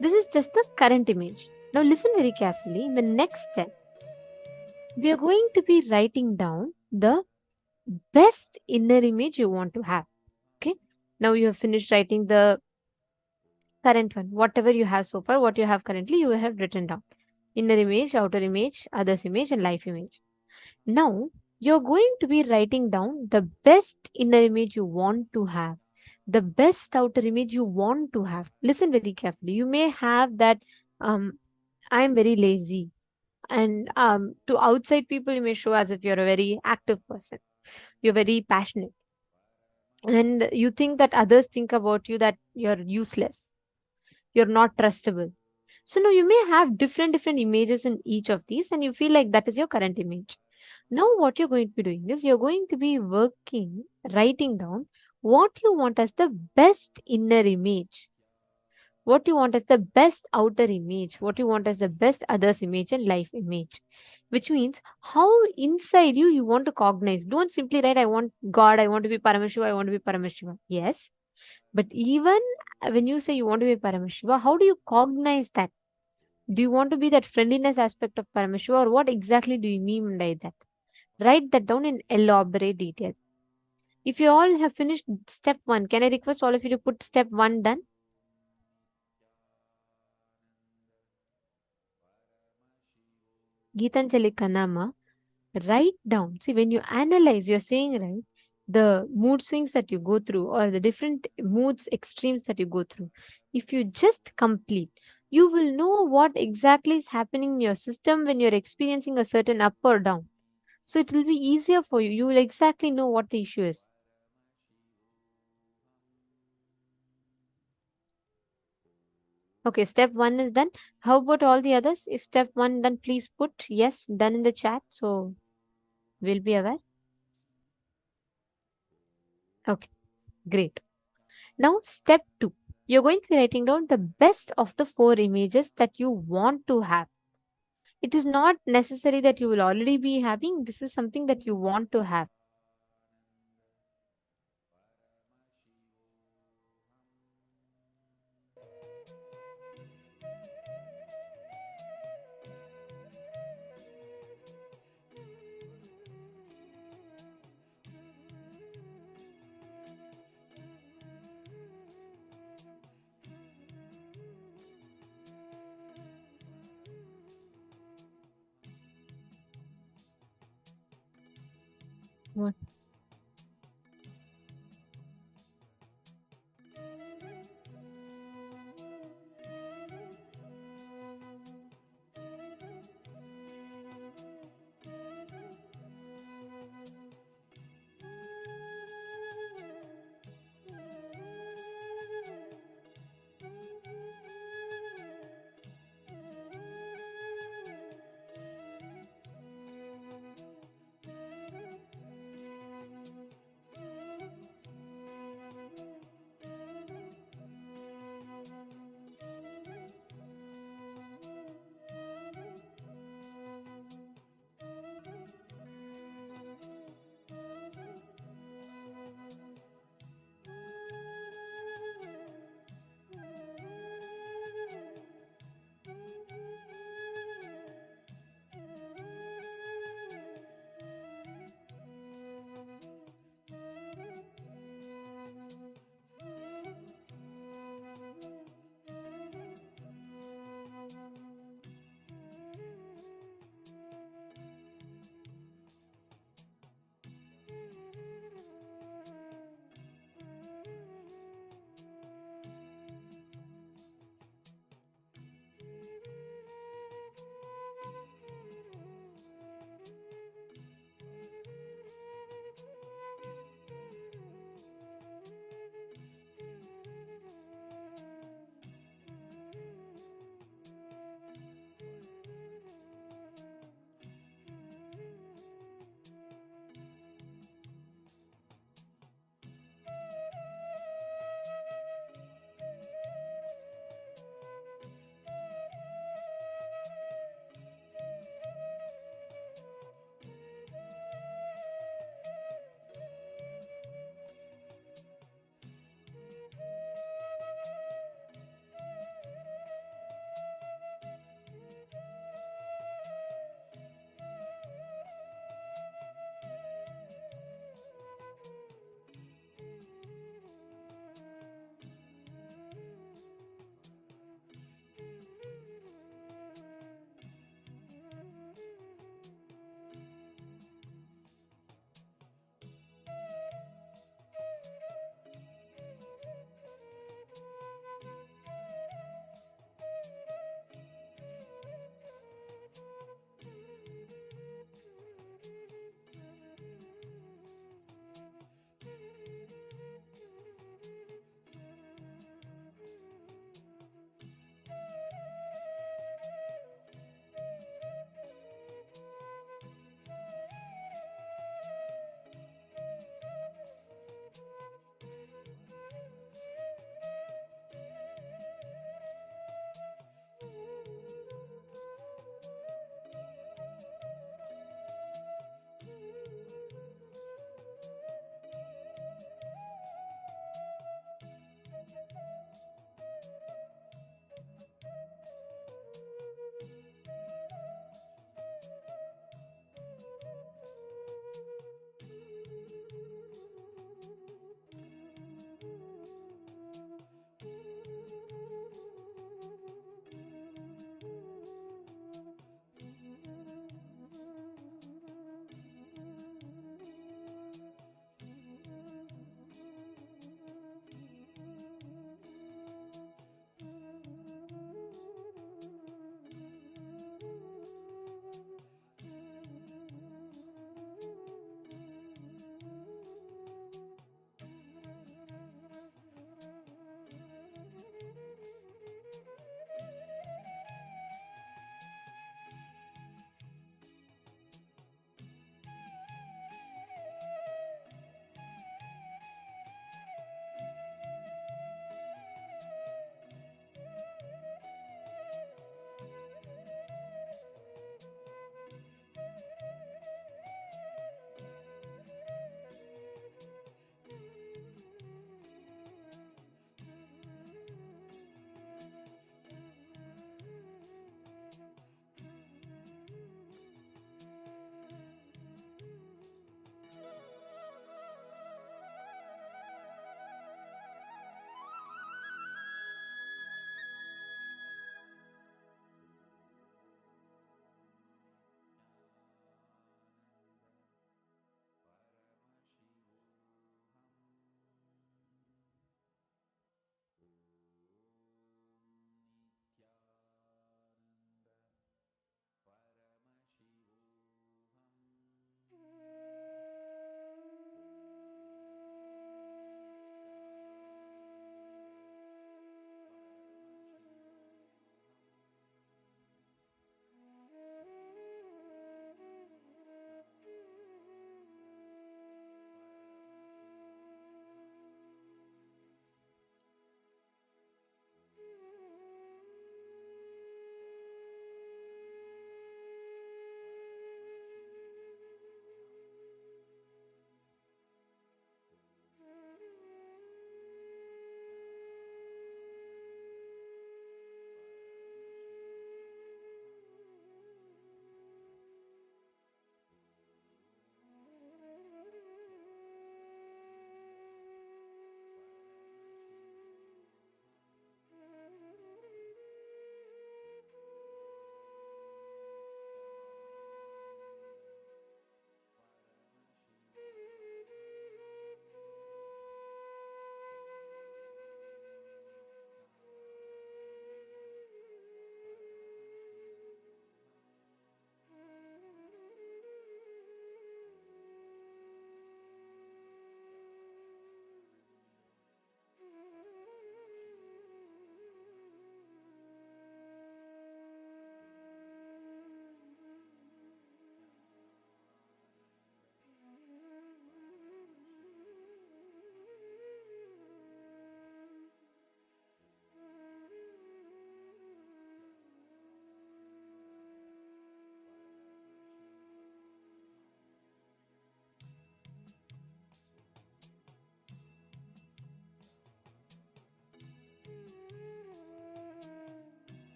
This is just the current image. Now, listen very carefully. In the next step, we are going to be writing down the best inner image you want to have. Okay. Now, you have finished writing the current one. Whatever you have so far, what you have currently, you have written down. Inner image, outer image, others image, and life image. Now, you're going to be writing down the best inner image you want to have, the best outer image you want to have. Listen very carefully. You may have that I'm very lazy, and to outside people, you may show as if you're a very active person, you're very passionate, and you think that others think about you that you're useless, you're not trustable. So now you may have different images in each of these, and you feel like that is your current image. Now, what you're going to be doing is you're going to be writing down what you want as the best inner image, what you want as the best outer image, what you want as the best others image and life image. Which means how inside you want to cognize. Don't simply write, I want God, I want to be Paramashiva, I want to be Paramashiva. Yes. But even when you say you want to be Paramashiva, how do you cognize that? Do you want to be that friendliness aspect of Paramashiva, or what exactly do you mean by that? Write that down in elaborate detail. If you all have finished step 1, can I request all of you to put step 1 done? Geetanjali Kanama, write down. See, when you analyze, you're saying, right, the mood swings that you go through or the different moods, extremes that you go through. If you just complete, you will know what exactly is happening in your system when you're experiencing a certain up or down. So it will be easier for you. You will exactly know what the issue is. Okay, step 1 is done. How about all the others? If step 1 done, please put yes, done in the chat. So we'll be aware. Okay, great. Now, step 2. You're going to be writing down the best of the 4 images that you want to have. It is not necessary that you will already be having. This is something that you want to have. What?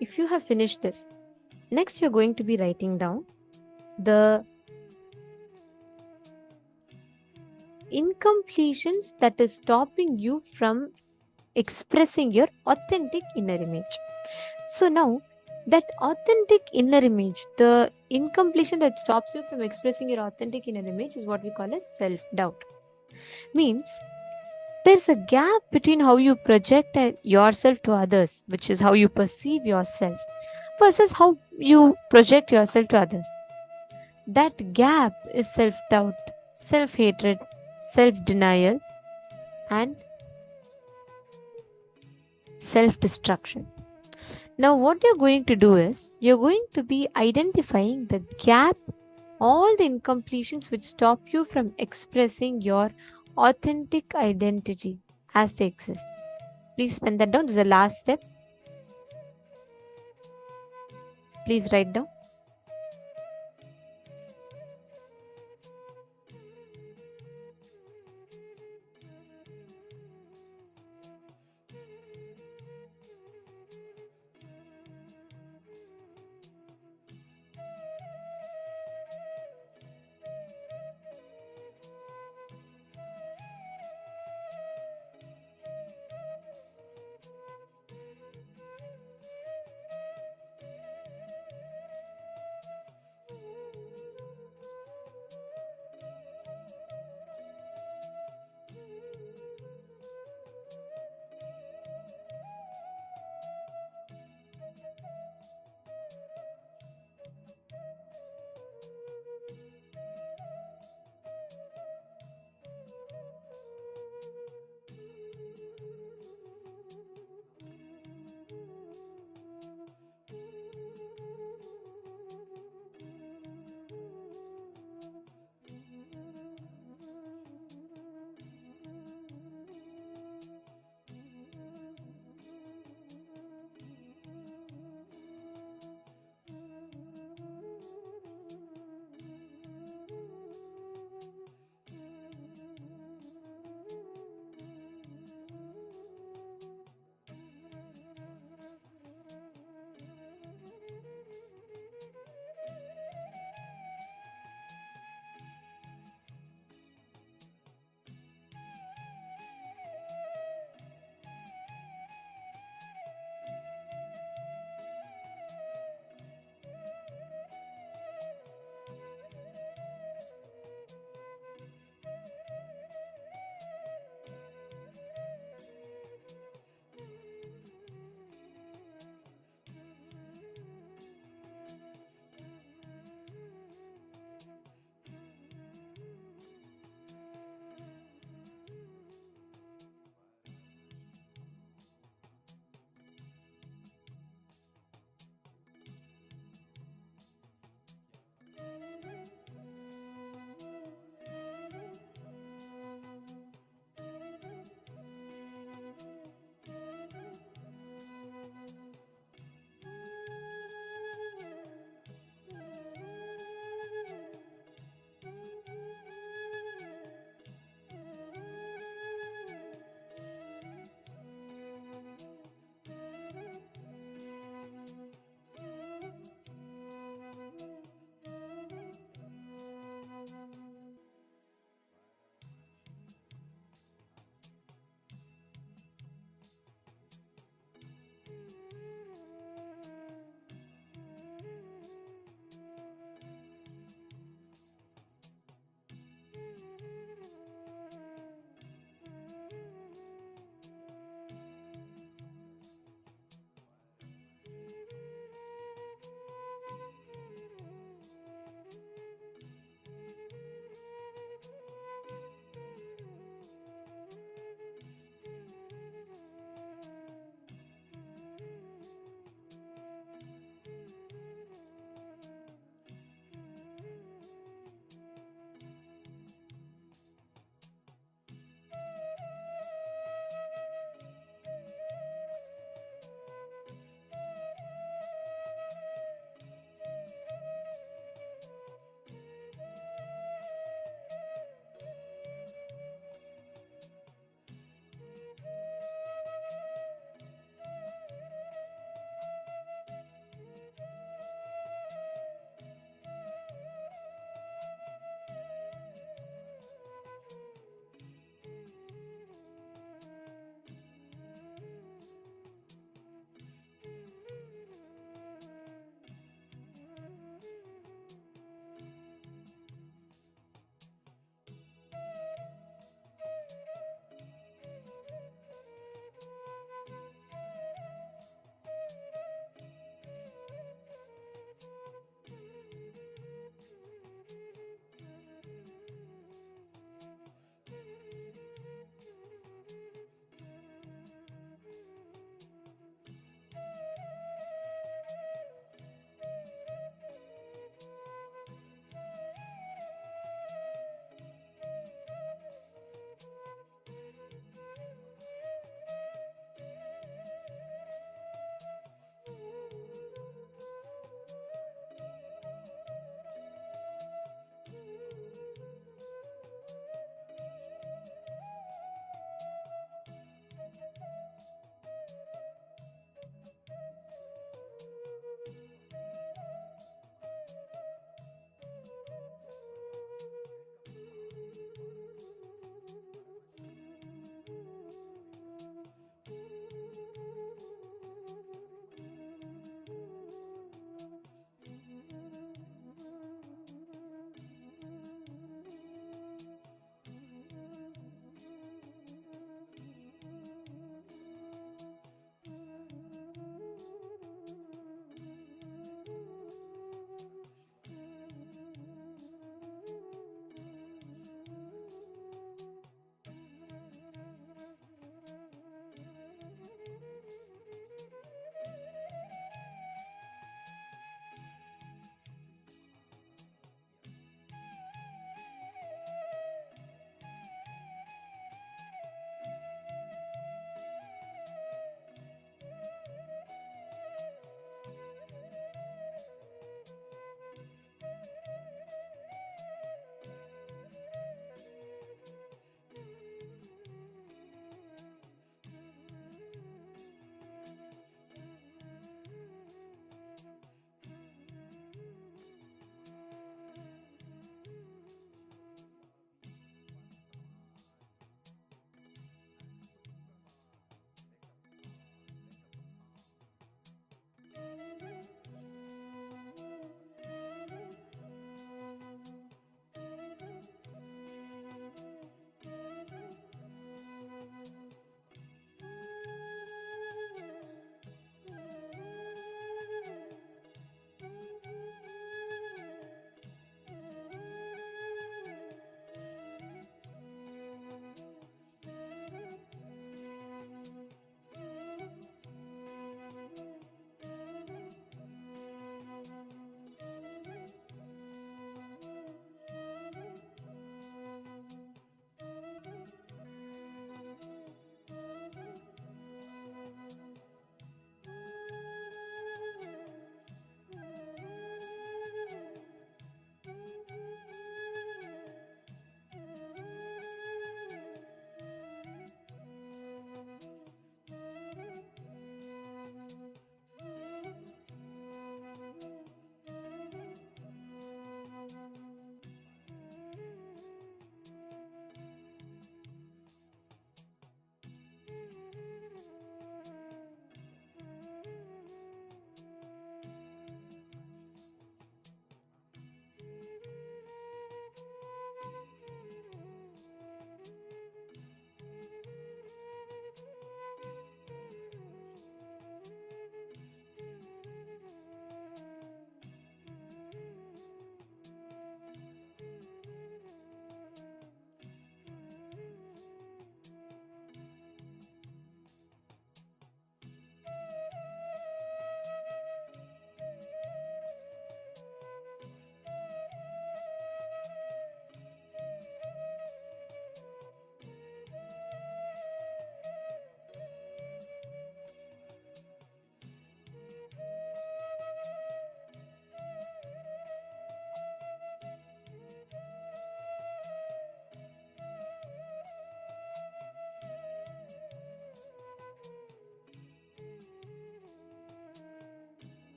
if you have finished this, next you're going to be writing down the incompletions that is stopping you from expressing your authentic inner image. So now, that authentic inner image, the incompletion that stops you from expressing your authentic inner image, is what we call as self-doubt. Means there's a gap between how you project yourself to others, which is how you perceive yourself, versus how you project yourself to others. That gap is self-doubt, self-hatred, self-denial, and self-destruction. Now, what you're going to do is you're going to be identifying the gap, all the incompletions which stop you from expressing your authentic identity as they exist. Please pen that down. This is the last step. Please write down.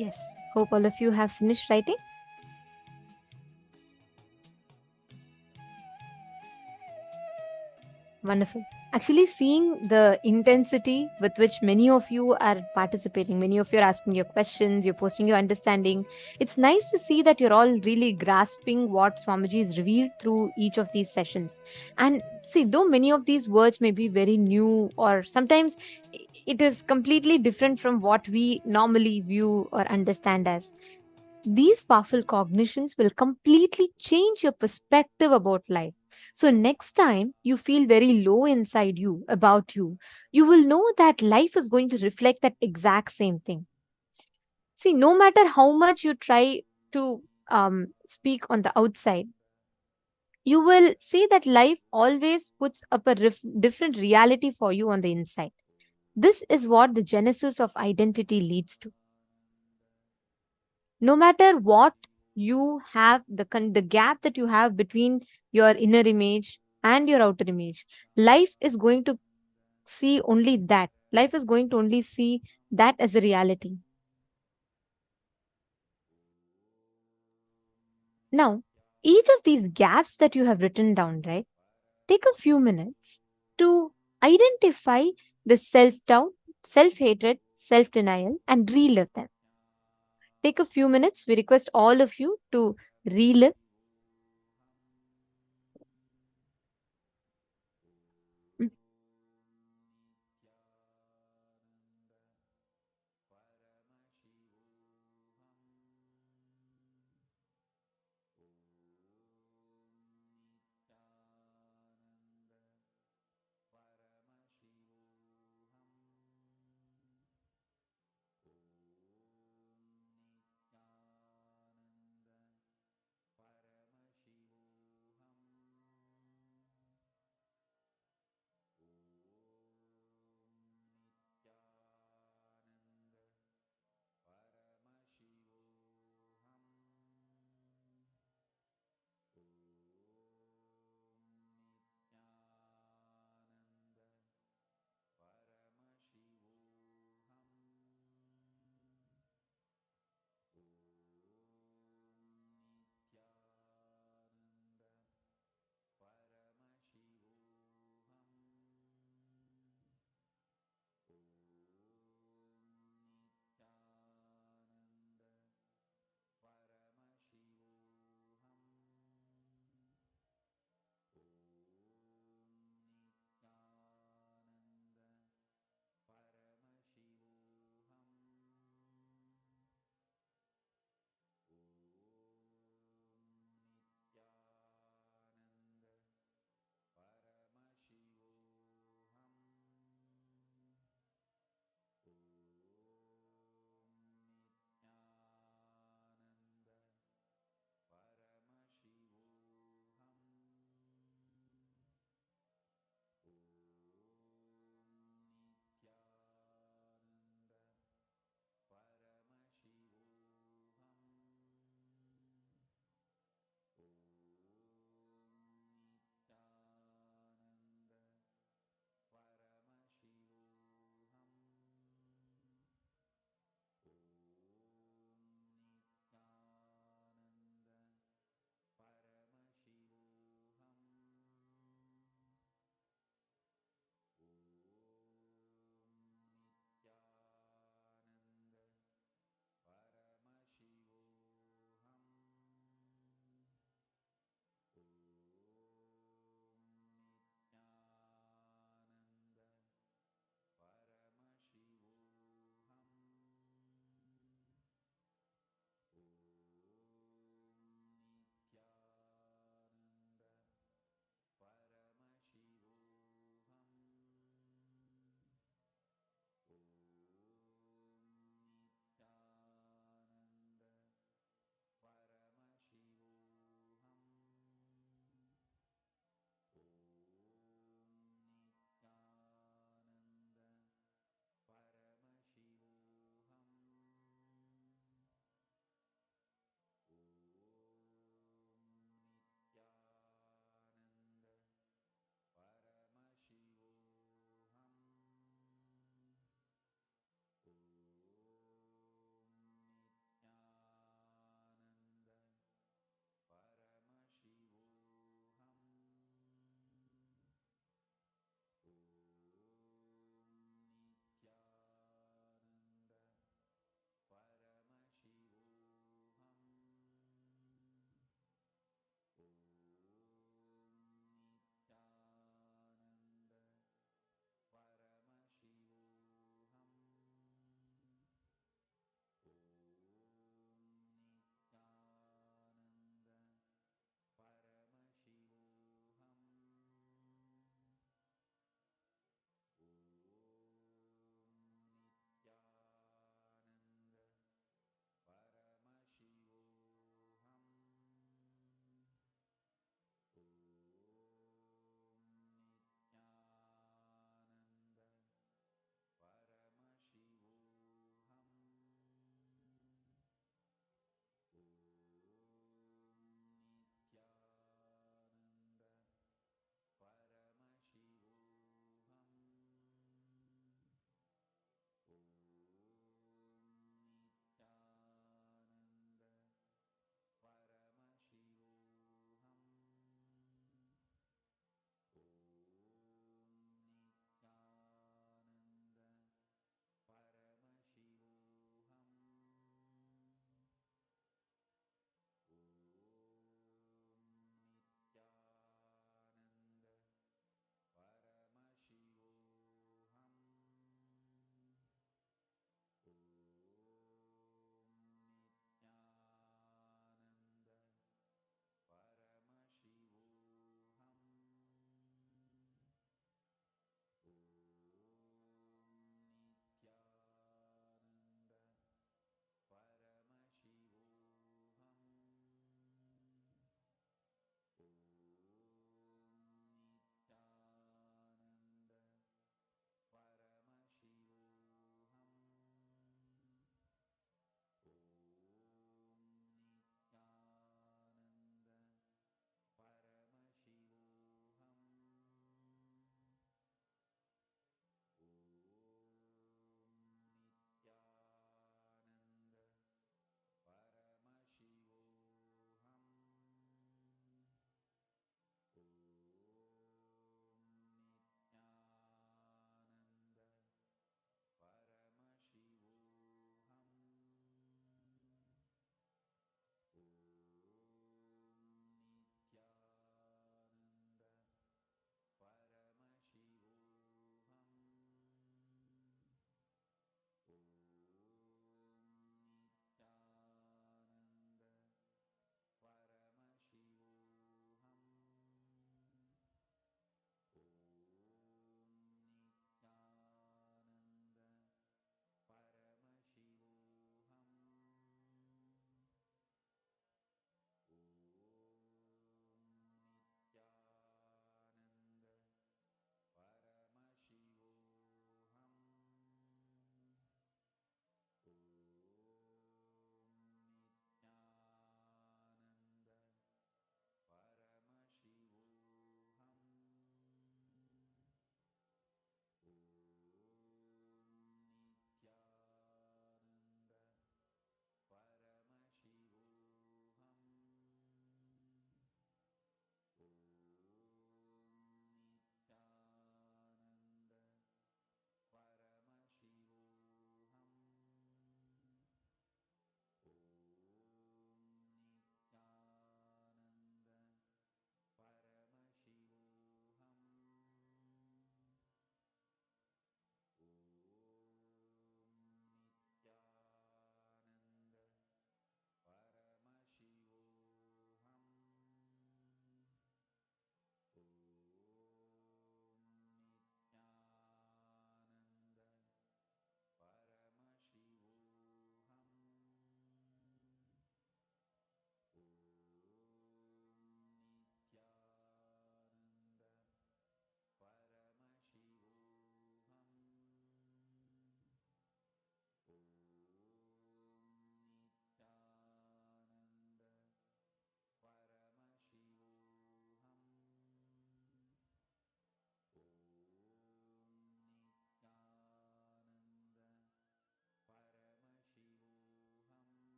Yes. Hope all of you have finished writing. Wonderful. Actually, seeing the intensity with which many of you are participating, many of you are asking your questions, you're posting your understanding. It's nice to see that you're all really grasping what Swamiji has revealed through each of these sessions. And see, though many of these words may be very new, or sometimes it is completely different from what we normally view or understand as, these powerful cognitions will completely change your perspective about life. So, next time you feel very low inside you about you will know that life is going to reflect that exact same thing. See, no matter how much you try to speak on the outside, you will see that life always puts up a different reality for you on the inside. This is what the genesis of identity leads to. No matter what you have, the gap that you have between your inner image and your outer image, life is going to see only that. Life is going to only see that as a reality. Now, each of these gaps that you have written down, right, take a few minutes to identify the self-doubt, self-hatred, self-denial, and relive them. Take a few minutes. We request all of you to relive.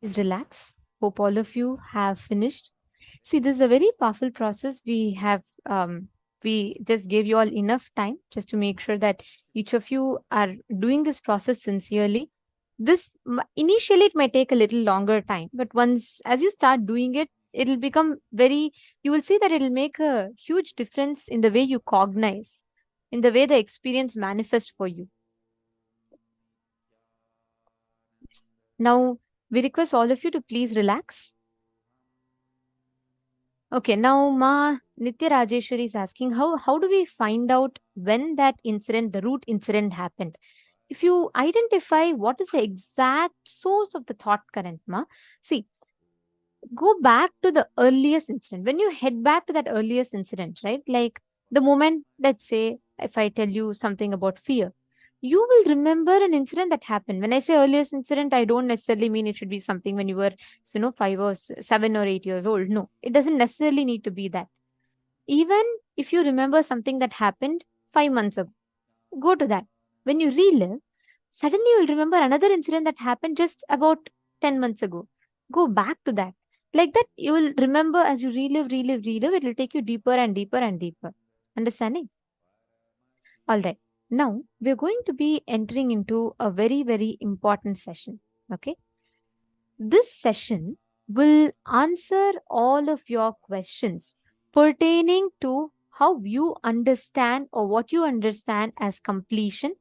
Please relax. Hope all of you have finished. See, this is a very powerful process. We just gave you all enough time just to make sure that each of you are doing this process sincerely. Initially it might take a little longer time, but once as you start doing it, it'll become you will see that it'll make a huge difference in the way you cognize, in the way the experience manifests for you. Now, we request all of you to please relax. Okay, now Ma Nitya Rajeshwari is asking, how do we find out when that incident, the root incident happened? If you identify what is the exact source of the thought current, Ma, see, go back to the earliest incident. When you head back to that earliest incident, right? Like the moment, let's say, if I tell you something about fear, you will remember an incident that happened. When I say earliest incident, I don't necessarily mean it should be something when you were, 7 or 8 years old. No, it doesn't necessarily need to be that. Even if you remember something that happened 5 months ago, go to that. When you relive, suddenly you'll remember another incident that happened just about 10 months ago. Go back to that. Like that, you will remember as you relive. It will take you deeper and deeper and deeper. Understanding? All right. Now, we're going to be entering into a very, very important session. Okay. This session will answer all of your questions pertaining to how you understand or what you understand as completion.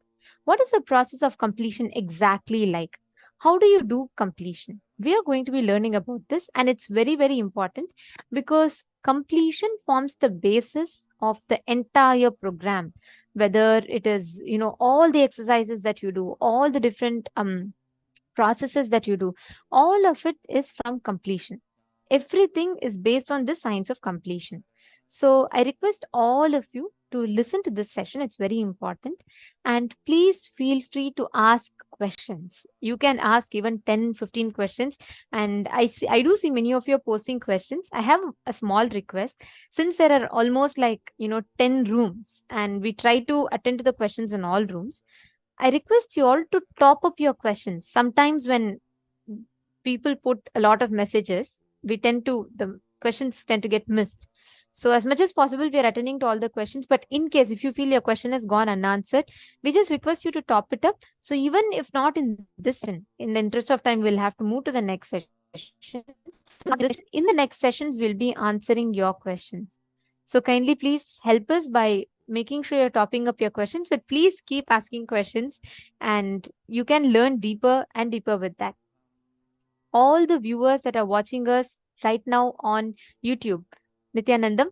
What is the process of completion exactly like? How do you do completion? We are going to be learning about this, and it's very, very important because completion forms the basis of the entire program. Whether it is, all the exercises that you do, all the different processes that you do, all of it is from completion. Everything is based on this science of completion. So I request all of you to listen to this session. It's very important. And please feel free to ask questions. You can ask even 10, 15 questions. And I do see many of you are posting questions. I have a small request. Since there are almost 10 rooms and we try to attend to the questions in all rooms, I request you all to top up your questions. Sometimes when people put a lot of messages, the questions tend to get missed. So as much as possible, we are attending to all the questions. But in case if you feel your question has gone unanswered, we just request you to top it up. So even if not in this, in the interest of time, we'll have to move to the next session. In the next sessions, we'll be answering your questions. So kindly please help us by making sure you're topping up your questions, but please keep asking questions and you can learn deeper and deeper with that. All the viewers that are watching us right now on YouTube, Nithyanandam,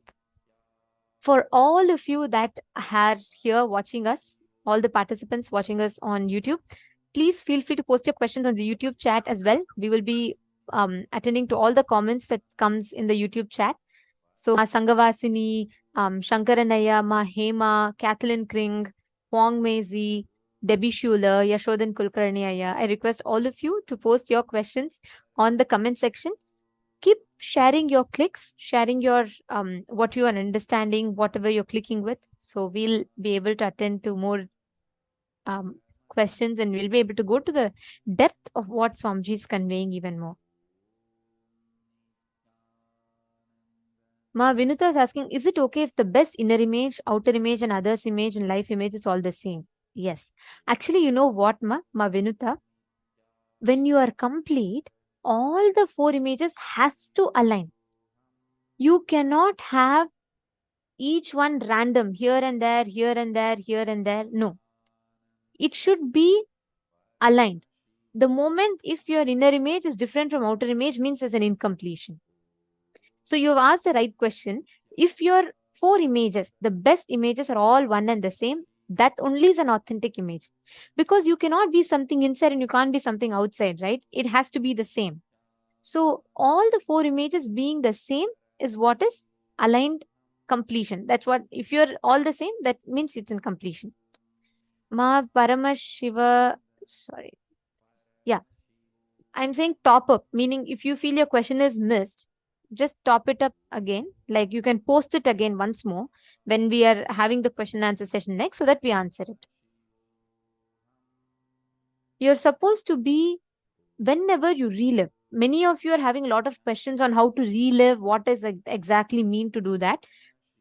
for all of you that are here watching us, all the participants watching us on YouTube, please feel free to post your questions on the YouTube chat as well. We will be attending to all the comments that comes in the YouTube chat. So Sangavasini, Shankaranaya, Ma Hema, Kathleen Kring, Wong Meizi, Debbie Schuler, Yashodan Kulkarniaya. I request all of you to post your questions on the comment section. Keep sharing your clicks, sharing your what you are understanding, whatever you're clicking with. So we'll be able to attend to more questions and we'll be able to go to the depth of what Swamiji is conveying even more. Ma Vinuta is asking, is it okay if the best inner image, outer image, and others image and life image is all the same? Yes. Actually, you know what, Ma Vinuta? When you are complete, all the 4 images has to align. You cannot have each one random here and there, here and there, here and there. No. It should be aligned. The moment if your inner image is different from outer image means there's an incompletion. So you've asked the right question. If your 4 images, the best images are all one and the same, that only is an authentic image. Because you cannot be something inside and you can't be something outside, right? It has to be the same. So all the 4 images being the same is what is aligned completion. That's what, if you're all the same, that means it's in completion. Ma Paramashiva, sorry. Yeah. I'm saying top up, meaning if you feel your question is missed, just top it up again. Like you can post it again once more when we are having the question and answer session next so that we answer it. You're supposed to be, whenever you relive, many of you are having a lot of questions on how to relive, what does exactly mean to do that.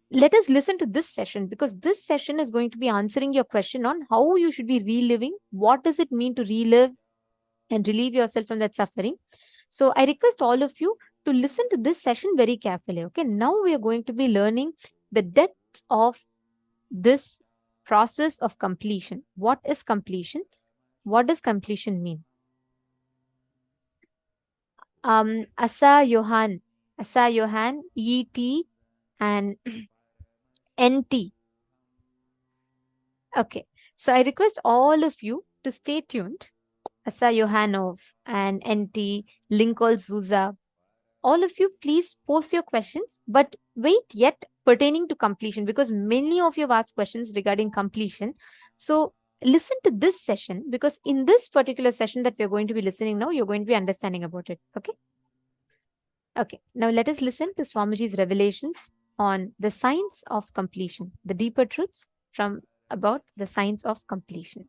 Let us listen to this session, because this session is going to be answering your question on how you should be reliving, what does it mean to relive and relieve yourself from that suffering. So I request all of you to listen to this session very carefully. Okay, now we are going to be learning the depths of this process of completion. What is completion? What does completion mean? Asa Johan, ET and NT. Okay, so I request all of you to stay tuned. Asa Johanov and NT, Linkol Zuza, all of you, please post your questions, but wait yet pertaining to completion, because many of you have asked questions regarding completion. So listen to this session, because in this particular session that we're going to be listening now, you're going to be understanding about it. Okay. Okay. Now let us listen to Swamiji's revelations on the science of completion, the deeper truths from about the science of completion.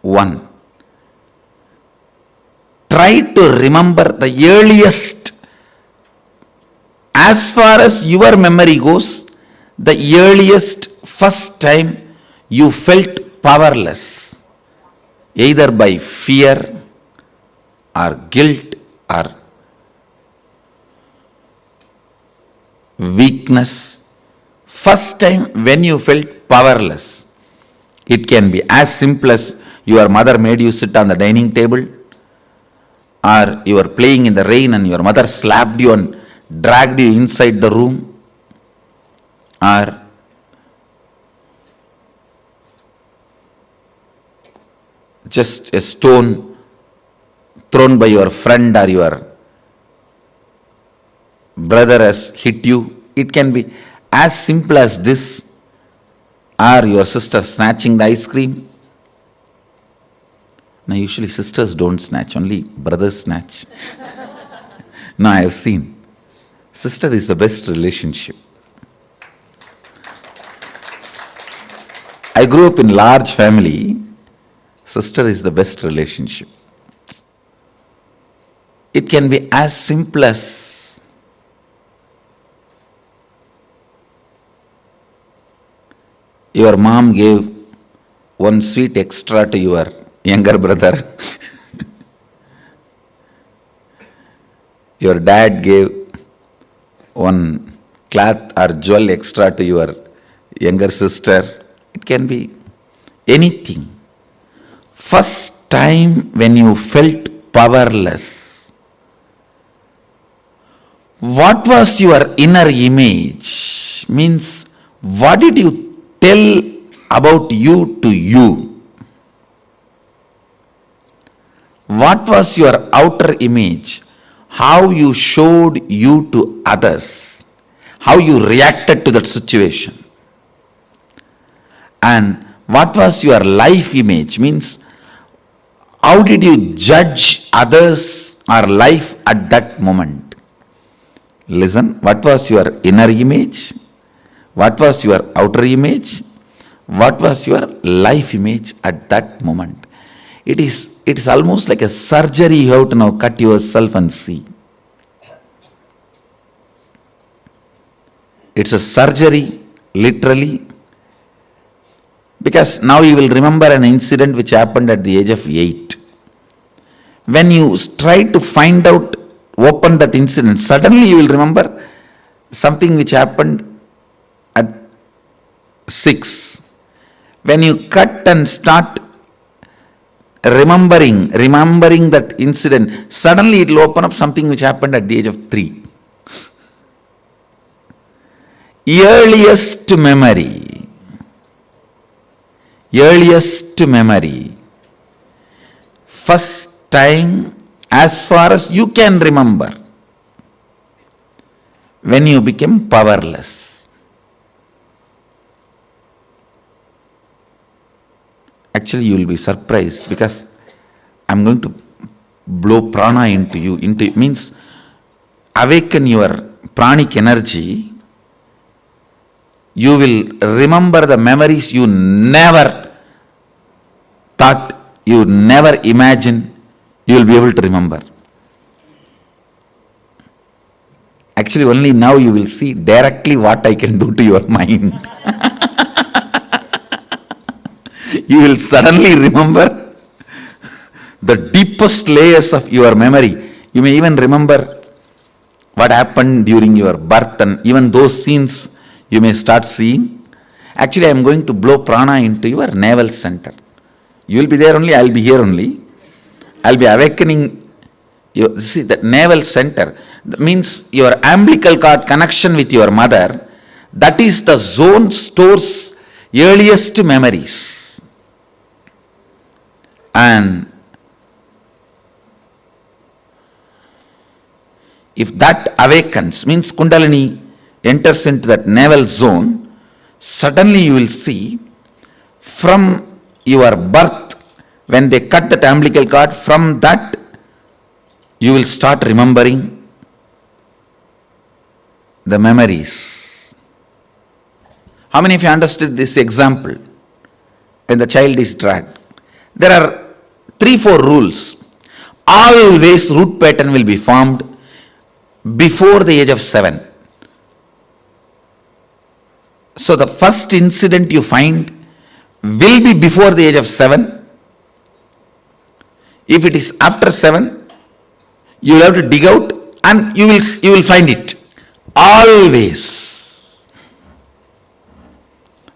One, try to remember the earliest, as far as your memory goes, the earliest first time you felt powerless, either by fear or guilt or weakness. First time when you felt powerless. It can be as simple as your mother made you sit on the dining table, or you were playing in the rain and your mother slapped you and dragged you inside the room, or just a stone thrown by your friend or your brother has hit you. It can be as simple as this, or your sister snatching the ice cream. Now usually sisters don't snatch, only brothers snatch. Now I have seen, sister is the best relationship. I grew up in large family, sister is the best relationship. It can be as simple as your mom gave one sweet extra to your younger brother. Your dad gave one cloth or jewel extra to your younger sister. It can be anything. First time when you felt powerless, what was your inner image? Means, what did you tell about you to you? What was your outer image? How you showed you to others? How you reacted to that situation? And what was your life image? Means, how did you judge others or life at that moment? Listen, what was your inner image? What was your outer image? What was your life image at that moment? It is almost like a surgery. You have to now cut yourself and see. It's a surgery, literally, because now you will remember an incident which happened at the age of 8. When you try to find out, open that incident, suddenly you will remember something which happened at 6. When you cut and start remembering that incident, suddenly it will open up something which happened at the age of 3. Earliest memory. First time, as far as you can remember, when you became powerless. Actually, you will be surprised because I'm going to blow prana into you. Into means awaken your pranic energy. You will remember the memories you never thought, you never imagined. You will be able to remember. Actually, only now you will see directly what I can do to your mind. You will suddenly remember the deepest layers of your memory. You may even remember what happened during your birth, and even those scenes you may start seeing. Actually, I am going to blow prana into your navel center. You will be there only, I will be here only. I will be awakening you. See, the navel center, that means your umbilical cord connection with your mother. That is the zone stores earliest memories. And if that awakens, means Kundalini enters into that navel zone, suddenly you will see from your birth, when they cut that umbilical cord, from that you will start remembering the memories. How many of you understood this example? When the child is dragged, there are 3-4 rules. Always root pattern will be formed before the age of 7. So the first incident you find will be before the age of 7. If it is after 7, you will have to dig out and you will find it. Always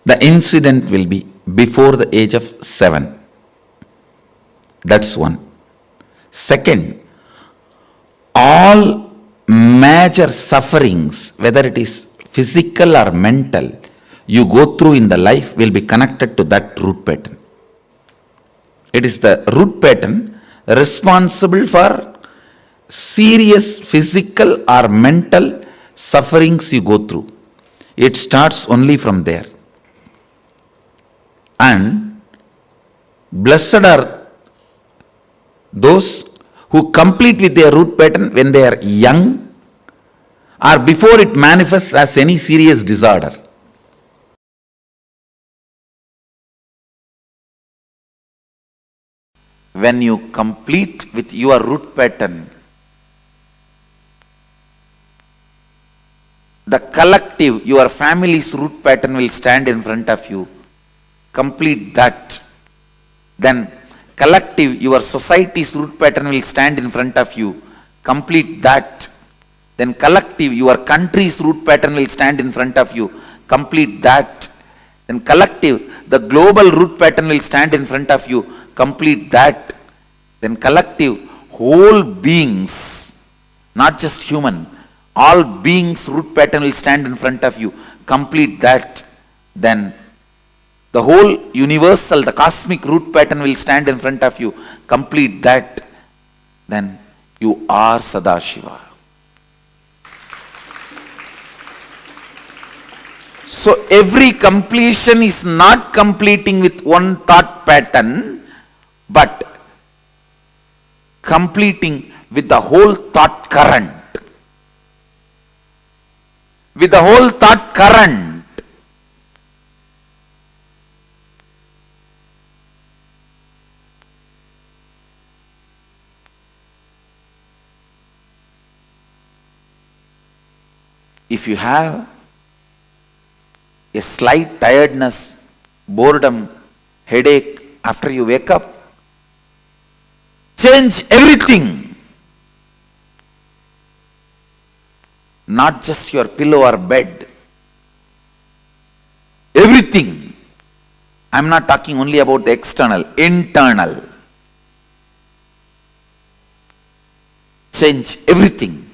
the incident will be before the age of 7. That's one. Second, all major sufferings, whether it is physical or mental, you go through in the life will be connected to that root pattern. It is the root pattern responsible for serious physical or mental sufferings you go through. It starts only from there. And blessed are those who complete with their root pattern when they are young or before it manifests as any serious disorder. When you complete with your root pattern, the collective, your family's root pattern will stand in front of you. Complete that. Then collective, your society's root pattern will stand in front of you. Complete that. Then collective, your country's root pattern will stand in front of you. Complete that. Then collective, the global root pattern will stand in front of you. Complete that. Then collective, whole beings, not just human, all beings' root pattern will stand in front of you. Complete that. Then the whole universal, the cosmic root pattern will stand in front of you. Complete that. Then you are Sadashiva. So every completion is not completing with one thought pattern, but completing with the whole thought current. With the whole thought current. If you have a slight tiredness, boredom, headache after you wake up, change everything. Not just your pillow or bed. Everything. I am not talking only about the external, internal. Change everything.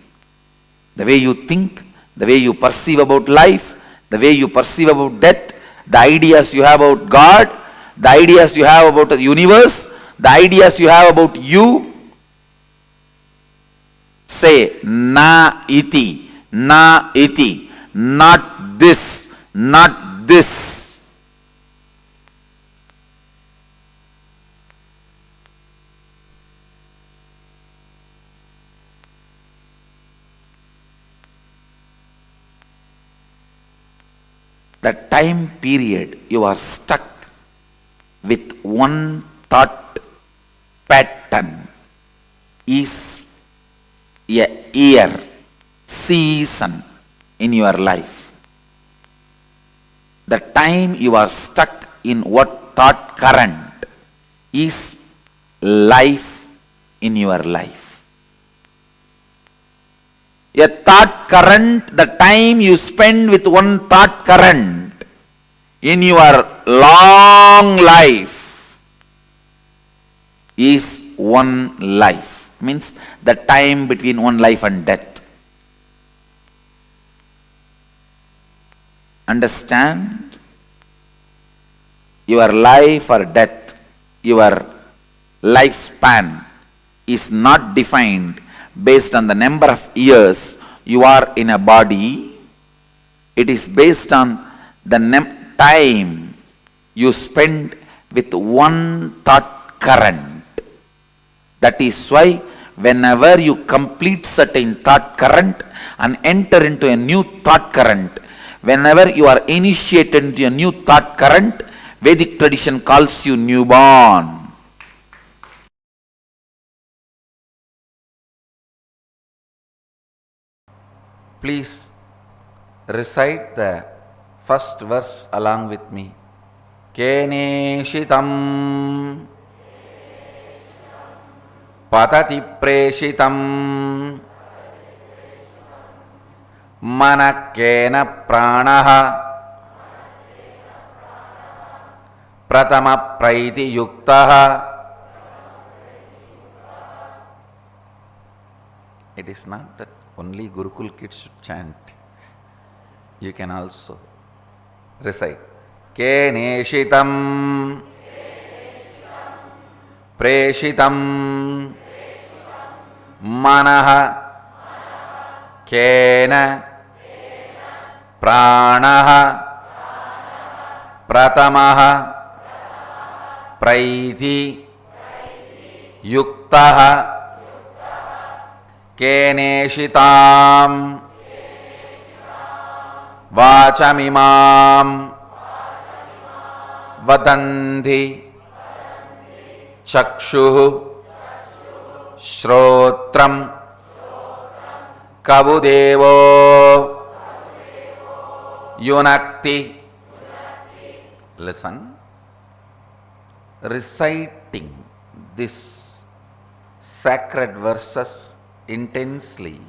The way you think, the way you perceive about life, the way you perceive about death, the ideas you have about God, the ideas you have about the universe, the ideas you have about you. Say, na iti. Na iti, not this, not this. the time period you are stuck with one thought pattern is a year, season in your life. The time you are stuck in what thought current is life in your life. A thought current, the time you spend with one thought current in your long life is one life. Means the time between one life and death. Understand? Your life or death, your lifespan is not defined based on the number of years you are in a body. It is based on the time you spend with one thought current. That is why whenever you complete certain thought current and enter into a new thought current, whenever you are initiated into a new thought current, Vedic tradition calls you newborn. Please recite the first verse along with me. Keneshitam patati preshitam manakena pranaha pratama praiti yuktaha. It is not that only Gurukul kids should chant. You can also recite. Keneshitam preshitam manaha kena pranaha pratamaha praiti yuktaha keneshitam vachamimam vadanti chakshuh shrotram kabudevo yunakti. Listen. Reciting this sacred verses intensely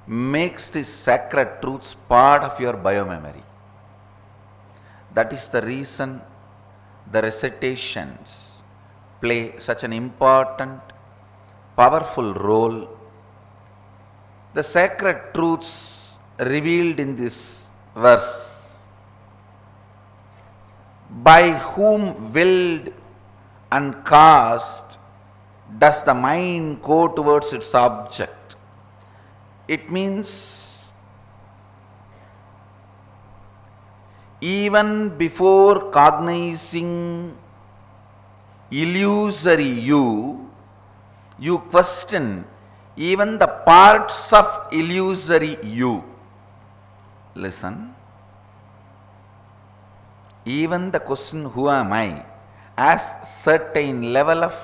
makes these sacred truths part of your biomemory. That is the reason the recitations play such an important, powerful role. The sacred truths revealed in this verse, by whom willed and caused does the mind go towards its object? It means even before cognizing illusory you question even the parts of illusory you. Listen. Even the question, who am I, has certain level of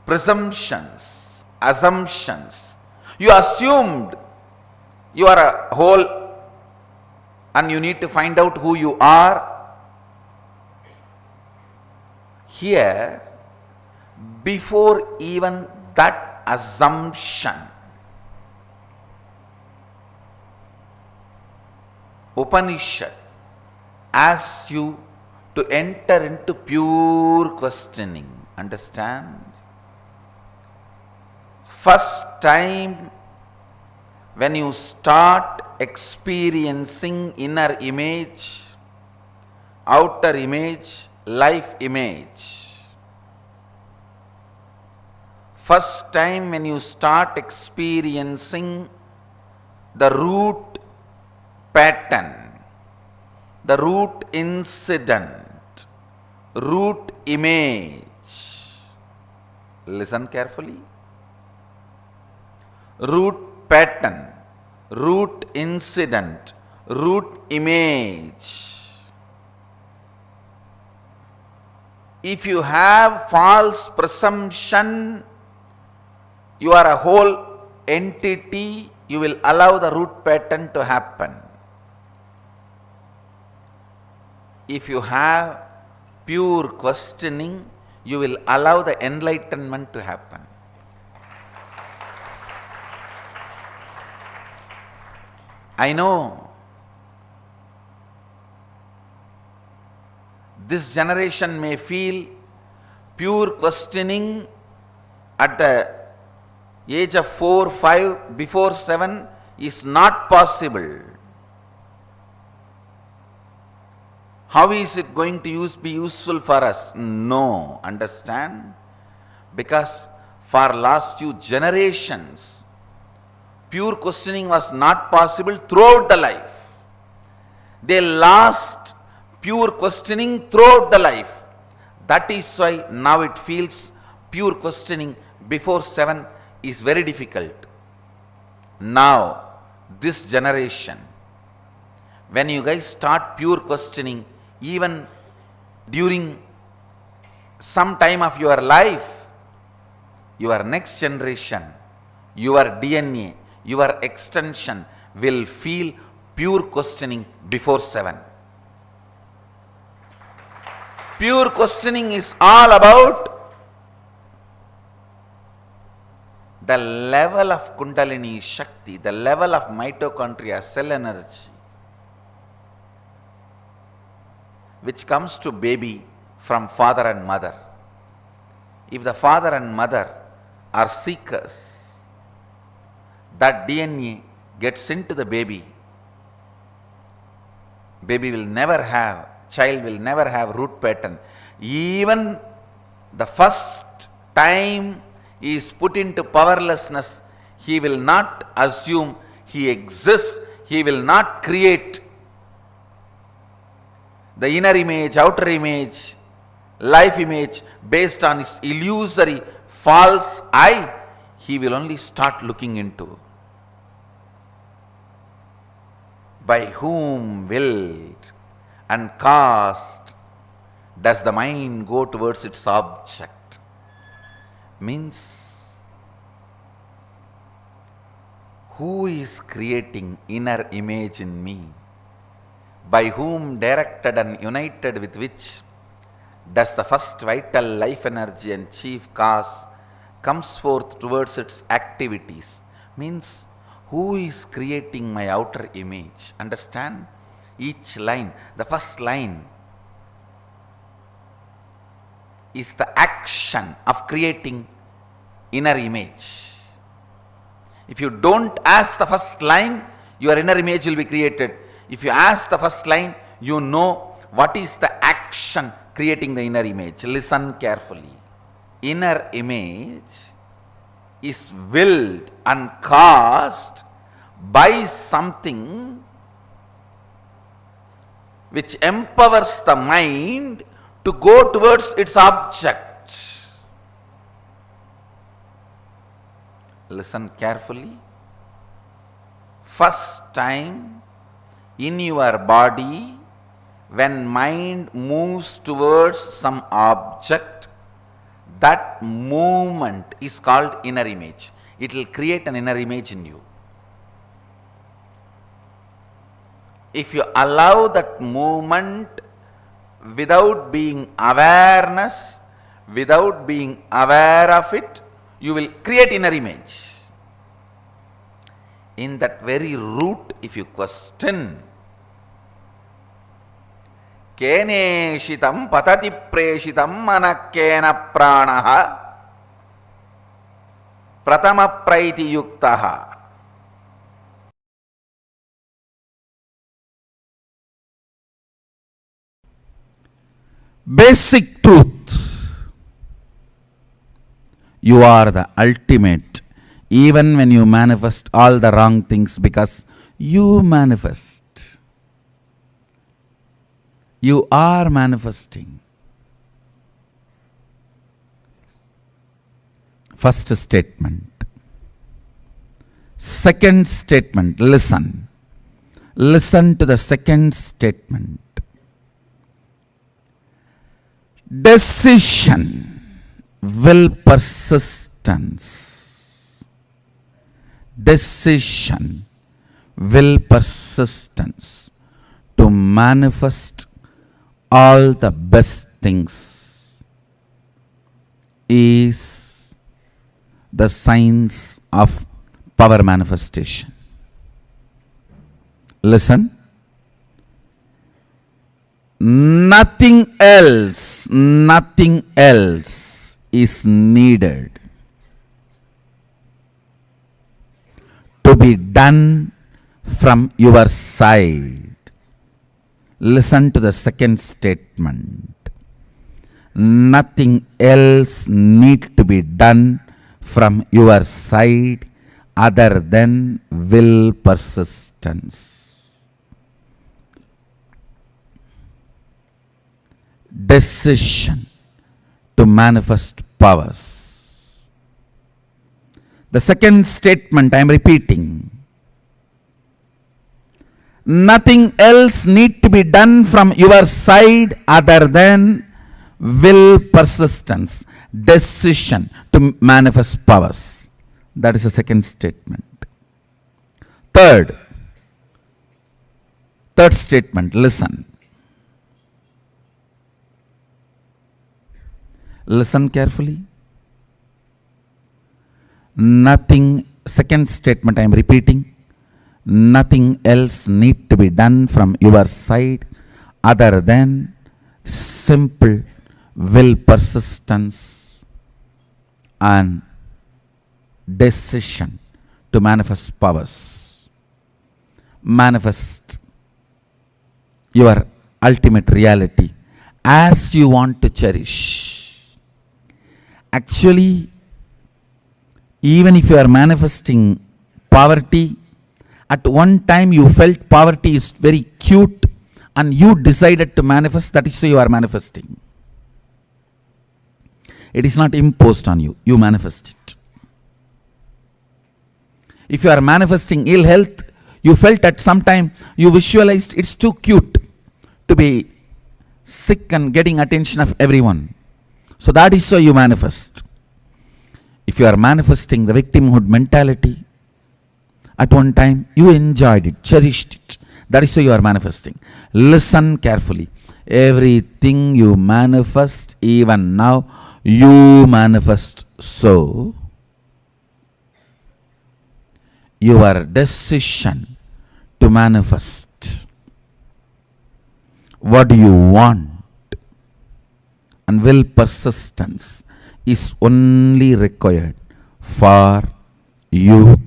presumptions, assumptions. You assumed you are a whole and you need to find out who you are. Here, before even that assumption, Upanishad asks you to enter into pure questioning. Understand? First time when you start experiencing inner image, outer image, life image. First time when you start experiencing the root pattern, the root incident, root image. Listen carefully. Root pattern, root incident, root image. If you have false presumption, you are a whole entity, you will allow the root pattern to happen. If you have pure questioning, you will allow the enlightenment to happen. I know this generation may feel pure questioning at the age of 4, 5, before 7 is not possible. How is it going to be useful for us? No, understand? Because for last few generations, pure questioning was not possible throughout the life. They lost pure questioning throughout the life. That is why now it feels pure questioning before 7 is very difficult. Now, this generation, when you guys start pure questioning, even during some time of your life, your next generation, your DNA, your extension will feel pure questioning before 7. Pure questioning is all about the level of Kundalini Shakti, the level of mitochondria, cell energy, which comes to baby from father and mother. If the father and mother are seekers, that DNA gets into the baby. Baby will never have, child will never have root pattern. Even the first time he is put into powerlessness, he will not assume he exists, he will not create the inner image, outer image, life image based on his illusory false I. He will only start looking into by whom willed and caused does the mind go towards its object. Means who is creating inner image in me? By whom directed and united with which does the first vital life energy and chief cause comes forth towards its activities? Means who is creating my outer image? Understand? Each line, the first line is the action of creating inner image. If you don't ask the first line, your inner image will be created. If you ask the first line, you know what is the action creating the inner image. Listen carefully. Inner image is willed and caused by something which empowers the mind to go towards its object. Listen carefully. First time in your body, when mind moves towards some object, that movement is called inner image. It will create an inner image in you. If you allow that movement without being awareness, without being aware of it, you will create inner image. In that very root, if you question, Keneshitam patati preshitam manakkena pranaha pratama praiti yuktaha. Basic truth. You are the ultimate, even when you manifest all the wrong things, because you manifest. You are manifesting. First statement. Second statement, listen. Listen to the second statement. Decision, will persistence. Decision, will persistence to manifest all the best things is the science of power manifestation. Listen. Nothing else is needed to be done from your side. Listen to the second statement. Nothing else need to be done from your side other than will persistence. Decision to manifest powers. The second statement I am repeating. Nothing else need to be done from your side other than will persistence. Decision to manifest powers. That is the second statement. Third statement, listen. Listen carefully. Second statement I am repeating. Nothing else need to be done from your side other than simple will persistence and decision to manifest powers. Manifest your ultimate reality as you want to cherish. Actually, even if you are manifesting poverty, at one time you felt poverty is very cute and you decided to manifest, that is why you are manifesting. It is not imposed on you, you manifest it. If you are manifesting ill health, you felt at some time, you visualized it's too cute to be sick and getting attention of everyone. So that is why you manifest. If you are manifesting the victimhood mentality, at one time you enjoyed it, cherished it. That is why you are manifesting. Listen carefully. Everything you manifest, even now, you manifest so. Your decision to manifest what you want and will persistence is only required for you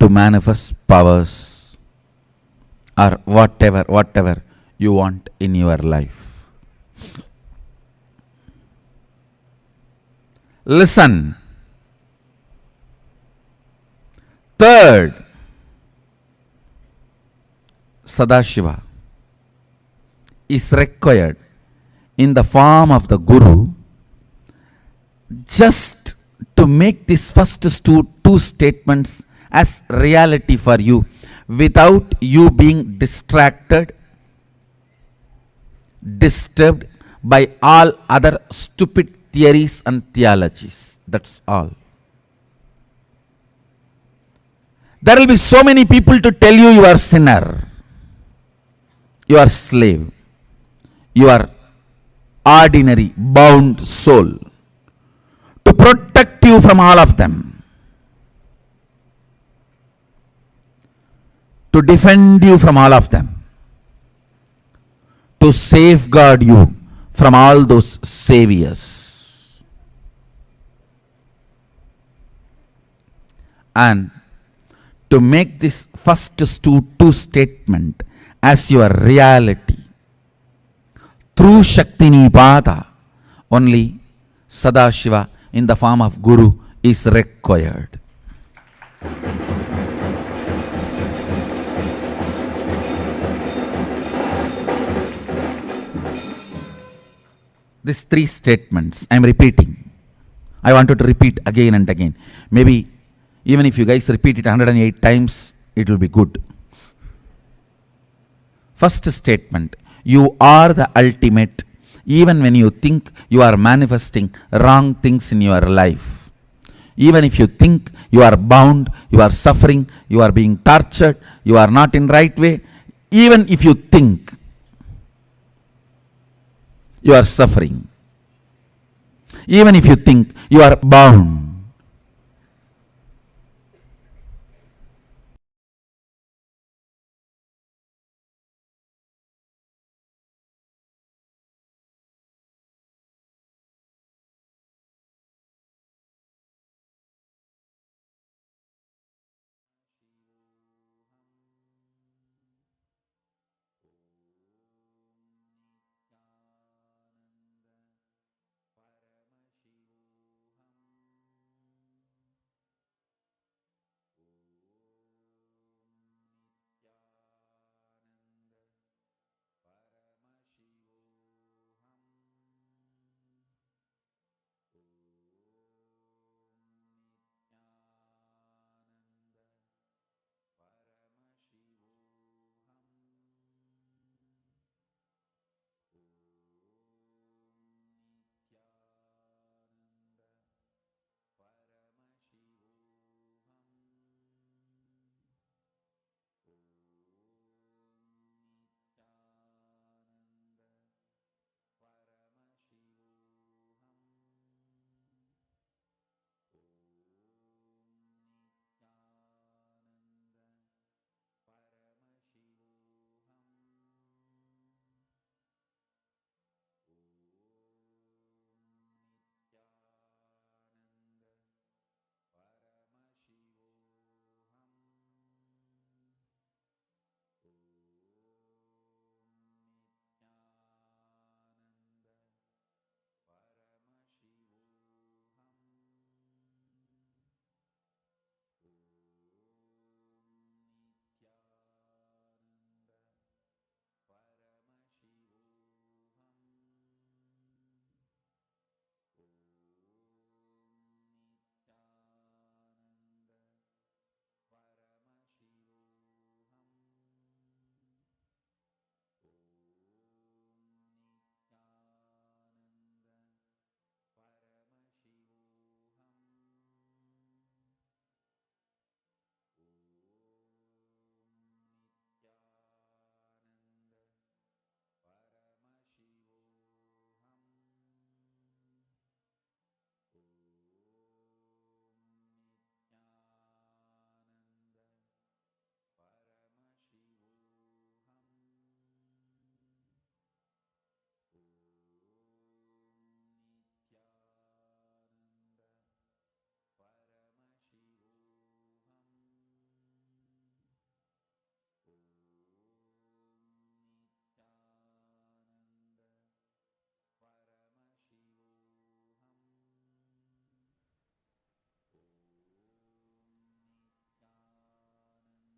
to manifest powers or whatever you want in your life. Listen. Third, Sadashiva is required in the form of the Guru just to make these first two statements as reality for you without you being distracted, disturbed by all other stupid theories and theologies. That's all. There will be so many people to tell you are sinner, you are slave, you are ordinary bound soul, to protect you from all of them, to defend you from all of them, to safeguard you from all those saviors. And to make this first two statement as your reality through Shakti Nipada, only Sadashiva in the form of Guru is required. These three statements I am repeating. I wanted to repeat again and again. Maybe Even if you guys repeat it 108 times, it will be good. First statement, you are the ultimate, even when you think you are manifesting wrong things in your life. Even if you think you are bound, you are suffering, you are being tortured, you are not in right way, even if you think you are suffering, even if you think you are bound,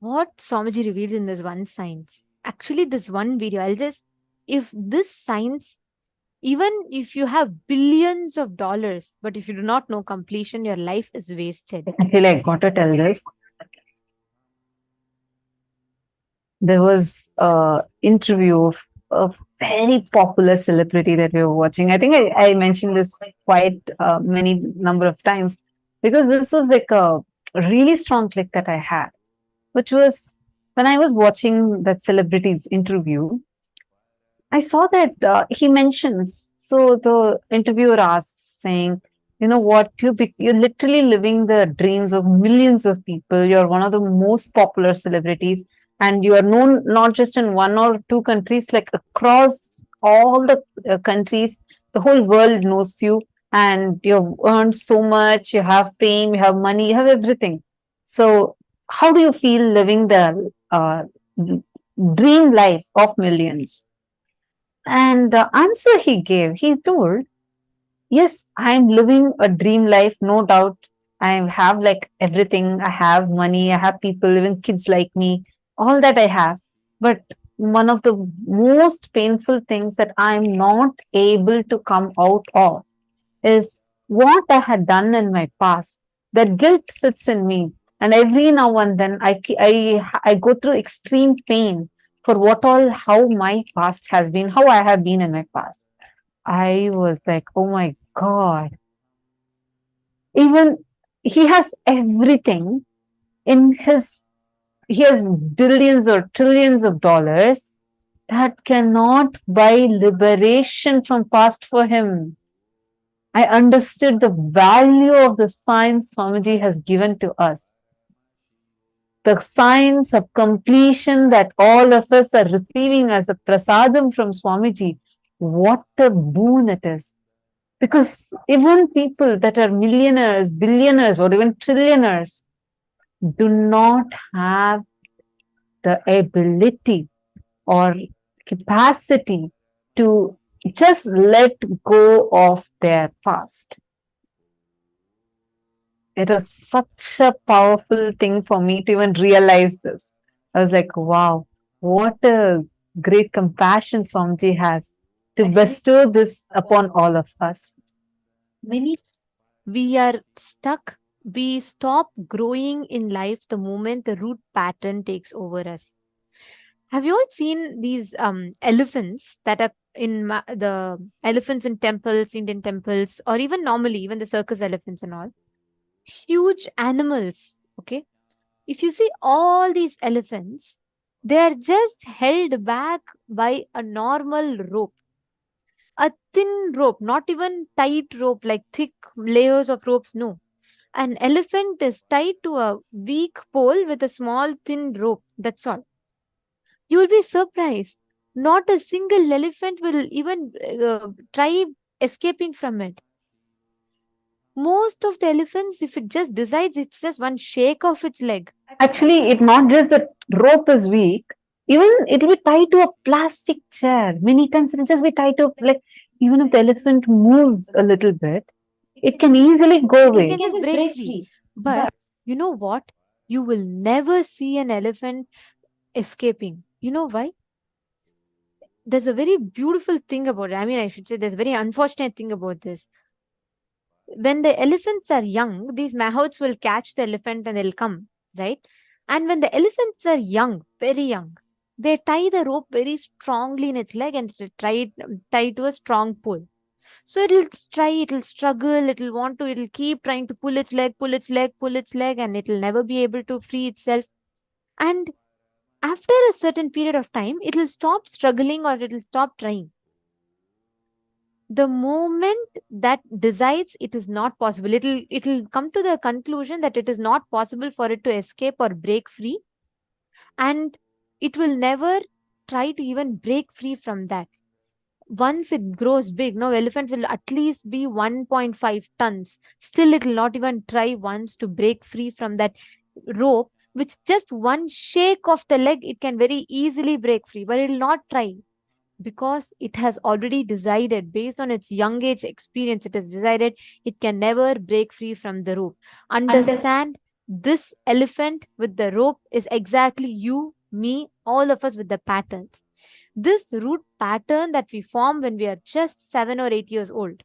What Swamiji revealed in this one science. Actually, this one video, if this science, even if you have billions of dollars, but if you do not know completion, your life is wasted. I feel I got to tell this. There was a interview of a very popular celebrity that we were watching. I think I mentioned this quite many number of times because this was like a really strong click that I had, which was when I was watching that celebrity's interview. I saw that he mentions. So the interviewer asks, saying, "You know what? You're literally living the dreams of millions of people. You're one of the most popular celebrities, and you are known not just in one or two countries, like across all the countries. The whole world knows you, and you've earned so much. You have fame, you have money, you have everything. So, how do you feel living the dream life of millions?" And the answer he gave, he told, "Yes, I'm living a dream life, no doubt. I have like everything. I have money, I have people, even kids like me, all that I have. But one of the most painful things that I'm not able to come out of is what I had done in my past. That guilt sits in me. And every now and then I go through extreme pain for how my past has been, how I have been in my past. I was like, oh my God. Even he has everything in he has billions or trillions of dollars that cannot buy liberation from past for him. I understood the value of the science Swamiji has given to us. The science of completion that all of us are receiving as a prasadam from Swamiji. What a boon it is. Because even people that are millionaires, billionaires, or even trillionaires do not have the ability or capacity to just let go of their past. It was such a powerful thing for me to even realize this. I was like, wow, what a great compassion Swamiji has to bestow this upon all of us. Many we are stuck. We stop growing in life the moment the root pattern takes over us. Have you all seen these elephants that are in the elephants in temples, Indian temples, or even normally, even the circus elephants and all? Huge animals, okay? If you see all these elephants, they are just held back by a normal rope. A thin rope, not even tight rope, like thick layers of ropes, no. An elephant is tied to a weak pole with a small thin rope. That's all. You will be surprised. Not a single elephant will even try escaping from it. Most of the elephants, if it just decides, it's just one shake of its leg. Actually, it's not just the rope is weak, even it will be tied to a plastic chair. Many times it will just be tied to, like, even if the elephant moves a little bit, it can easily go away. It can just break free. But you know what? You will never see an elephant escaping. You know why? There's a very beautiful thing about it. I mean, I should say there's a very unfortunate thing about this. When the elephants are young, these mahouts will catch the elephant and they'll come, right? And when the elephants are young, very young, they tie the rope very strongly in its leg and tie to a strong pole. So it'll struggle, it'll keep trying to pull its leg, and it'll never be able to free itself. And after a certain period of time, it'll stop struggling or it'll stop trying. The moment that decides it is not possible, it'll come to the conclusion that it is not possible for it to escape or break free, and it will never try to even break free from that. Once it grows big, no, elephant will at least be 1.5 tons. Still, it will not even try once to break free from that rope, which just one shake of the leg, it can very easily break free, but it will not try. Because it has already decided, based on its young age experience, it has decided it can never break free from the rope. Understand, this elephant with the rope is exactly you, me, all of us with the patterns. This root pattern that we form when we are just 7 or 8 years old.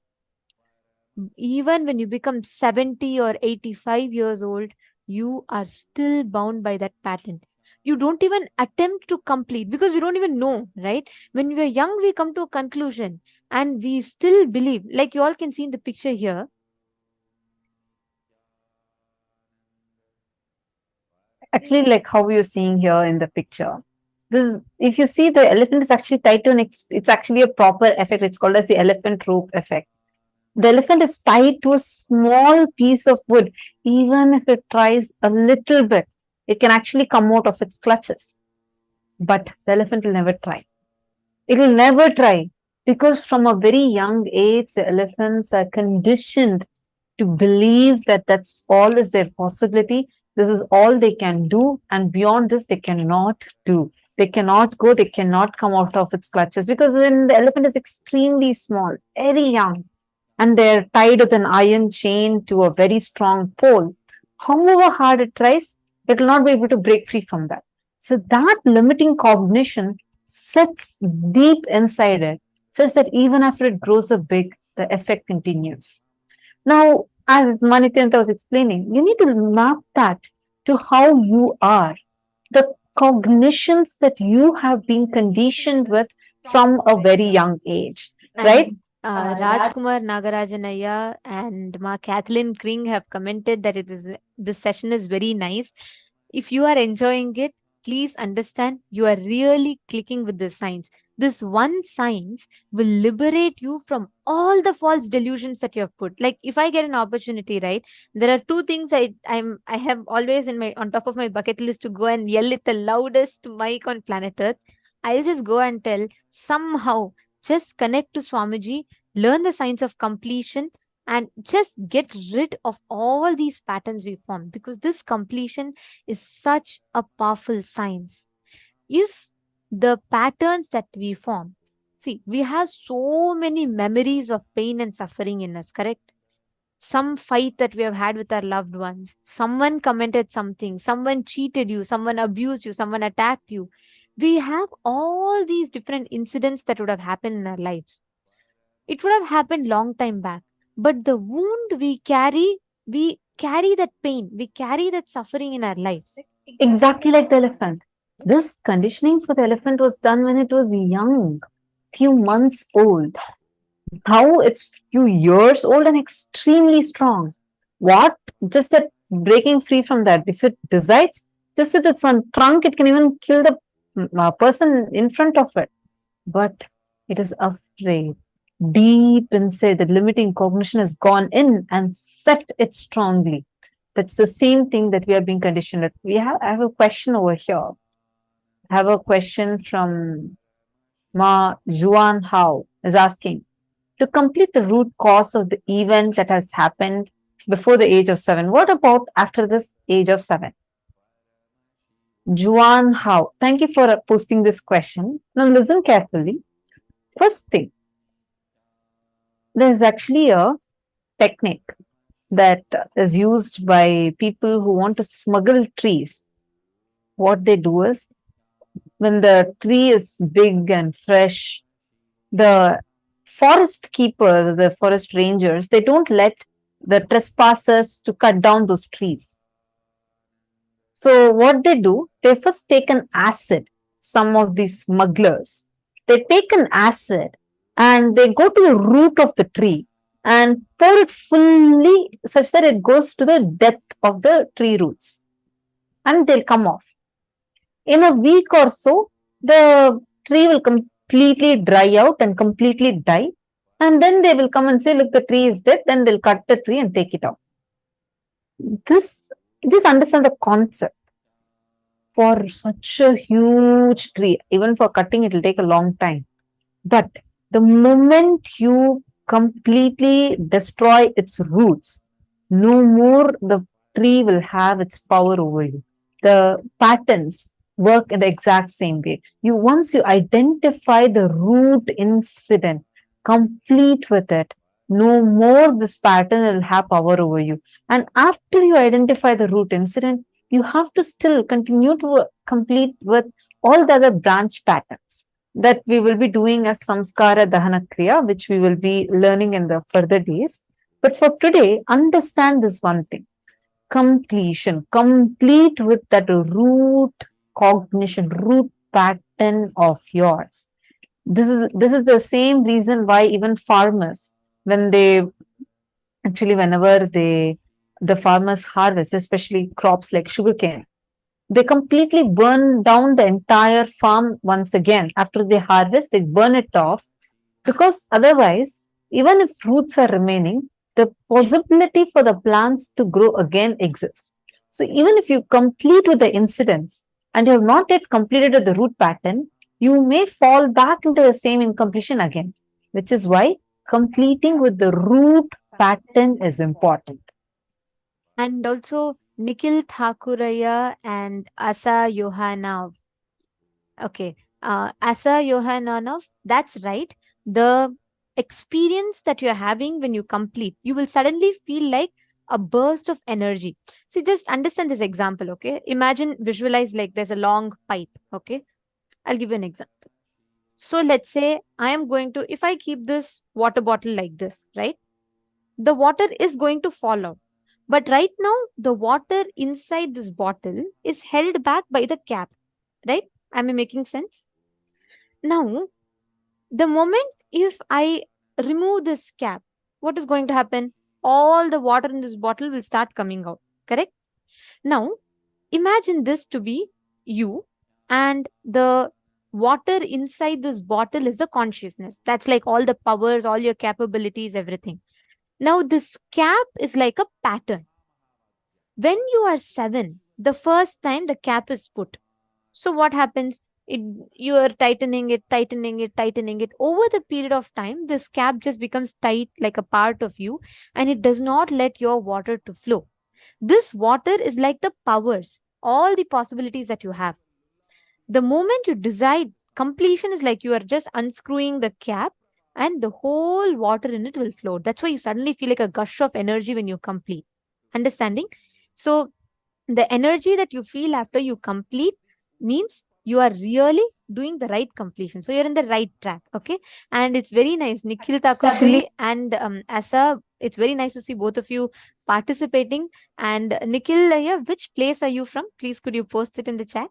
Even when you become 70 or 85 years old, you are still bound by that pattern. You don't even attempt to complete because we don't even know, right? When we are young, we come to a conclusion and we still believe, like you all can see in the picture here. Actually, like how you're seeing here in the picture. This, if you see, the elephant is actually tied to it's actually a proper effect. It's called as the elephant rope effect. The elephant is tied to a small piece of wood. Even if it tries a little bit, it can actually come out of its clutches. But the elephant will never try. It will never try because from a very young age, the elephants are conditioned to believe that that's all is their possibility. This is all they can do. And beyond this, they cannot do. They cannot go. They cannot come out of its clutches because when the elephant is extremely small, very young, and they're tied with an iron chain to a very strong pole, however hard it tries, it will not be able to break free from that. So that limiting cognition sits deep inside it, such that even after it grows up big, the effect continues. Now, as Nithyananda was explaining, you need to map that to how you are, the cognitions that you have been conditioned with from a very young age, right? Rajkumar Nagarajanaya and Ma Kathleen Kring have commented that this session is very nice. If you are enjoying it, please understand you are really clicking with the science. This one science will liberate you from all the false delusions that you have put. Like if I get an opportunity, right? There are two things I have always in my on top of my bucket list to go and yell it the loudest mic on planet Earth. I'll just go and tell somehow just connect to Swamiji, learn the science of completion, and just get rid of all these patterns we formed, because this completion is such a powerful science. If the patterns that we form, see, we have so many memories of pain and suffering in us, correct? Some fight that we have had with our loved ones, someone commented something, someone cheated you, someone abused you, someone attacked you. We have all these different incidents that would have happened in our lives. It would have happened long time back, but the wound we carry that pain, we carry that suffering in our lives. Exactly like the elephant. This conditioning for the elephant was done when it was young, few months old. Now it's few years old and extremely strong. What? Just that breaking free from that. If it decides, just with its one trunk, it can even kill the person in front of it. But it is afraid. Deep inside, the limiting cognition has gone in and set it strongly. That's the same thing that we are being conditioned with. I have a question over here. I have a question from Ma Juan Hao is asking, to complete the root cause of the event that has happened before the age of 7, what about after this age of 7? Juan Hao, thank you for posting this question. Now listen carefully. First thing, there is actually a technique that is used by people who want to smuggle trees. What they do is, when the tree is big and fresh, the forest keepers, the forest rangers, they don't let the trespassers to cut down those trees. So what they do, they first take an acid, some of these smugglers, they take an acid and they go to the root of the tree and pour it fully such that it goes to the depth of the tree roots and they'll come off. In a week or so, the tree will completely dry out and completely die. And then they will come and say, look, the tree is dead. Then they'll cut the tree and take it out. Just understand the concept. For such a huge tree, even for cutting, it will take a long time. But the moment you completely destroy its roots, no more the tree will have its power over you. The patterns work in the exact same way. Once you identify the root incident, complete with it, no more this pattern will have power over you. And after you identify the root incident, you have to still continue to complete with all the other branch patterns that we will be doing as samskara dahana kriya, which we will be learning in the further days. But for today, understand this one thing. Completion, complete with that root cognition, root pattern of yours. This is the same reason why even farmers, whenever the farmers harvest, especially crops like sugarcane, they completely burn down the entire farm once again. After they harvest, they burn it off, because otherwise, even if roots are remaining, the possibility for the plants to grow again exists. So even if you complete with the incidents and you have not yet completed with the root pattern, you may fall back into the same incompletion again, which is why completing with the root pattern is important. And also Nikhil Thakuraya and Asa Yohanov. Okay, Asa Yohanov, that's right. The experience that you're having when you complete, you will suddenly feel like a burst of energy. See, just understand this example, okay? Imagine, visualize like there's a long pipe, okay? I'll give you an example. So let's say I am going to, if I keep this water bottle like this, right? The water is going to fall out. But right now, the water inside this bottle is held back by the cap, right? Am I making sense? Now, the moment if I remove this cap, what is going to happen? All the water in this bottle will start coming out, correct? Now, imagine this to be you, and the water inside this bottle is the consciousness. That's like all the powers, all your capabilities, everything. Now, this cap is like a pattern. When you are 7, the first time the cap is put, so what happens? You are tightening it, tightening it, tightening it. Over the period of time, this cap just becomes tight like a part of you, and it does not let your water to flow. This water is like the powers, all the possibilities that you have. The moment you decide, completion is like you are just unscrewing the cap and the whole water in it will flow. That's why you suddenly feel like a gush of energy when you complete. Understanding? So, the energy that you feel after you complete means you are really doing the right completion. So you're in the right track. Okay. And it's very nice. Nikhil Thakurji and Asa, it's very nice to see both of you participating. And Nikhil, which place are you from? Please, could you post it in the chat?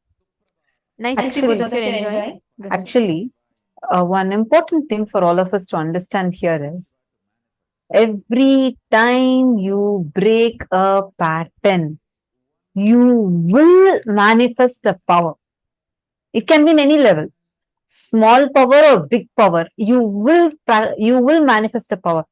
Nice to see both of you enjoying. Go ahead. Actually, one important thing for all of us to understand here is every time you break a pattern, you will manifest the power. It can be in any level, small power or big power. You will manifest the power.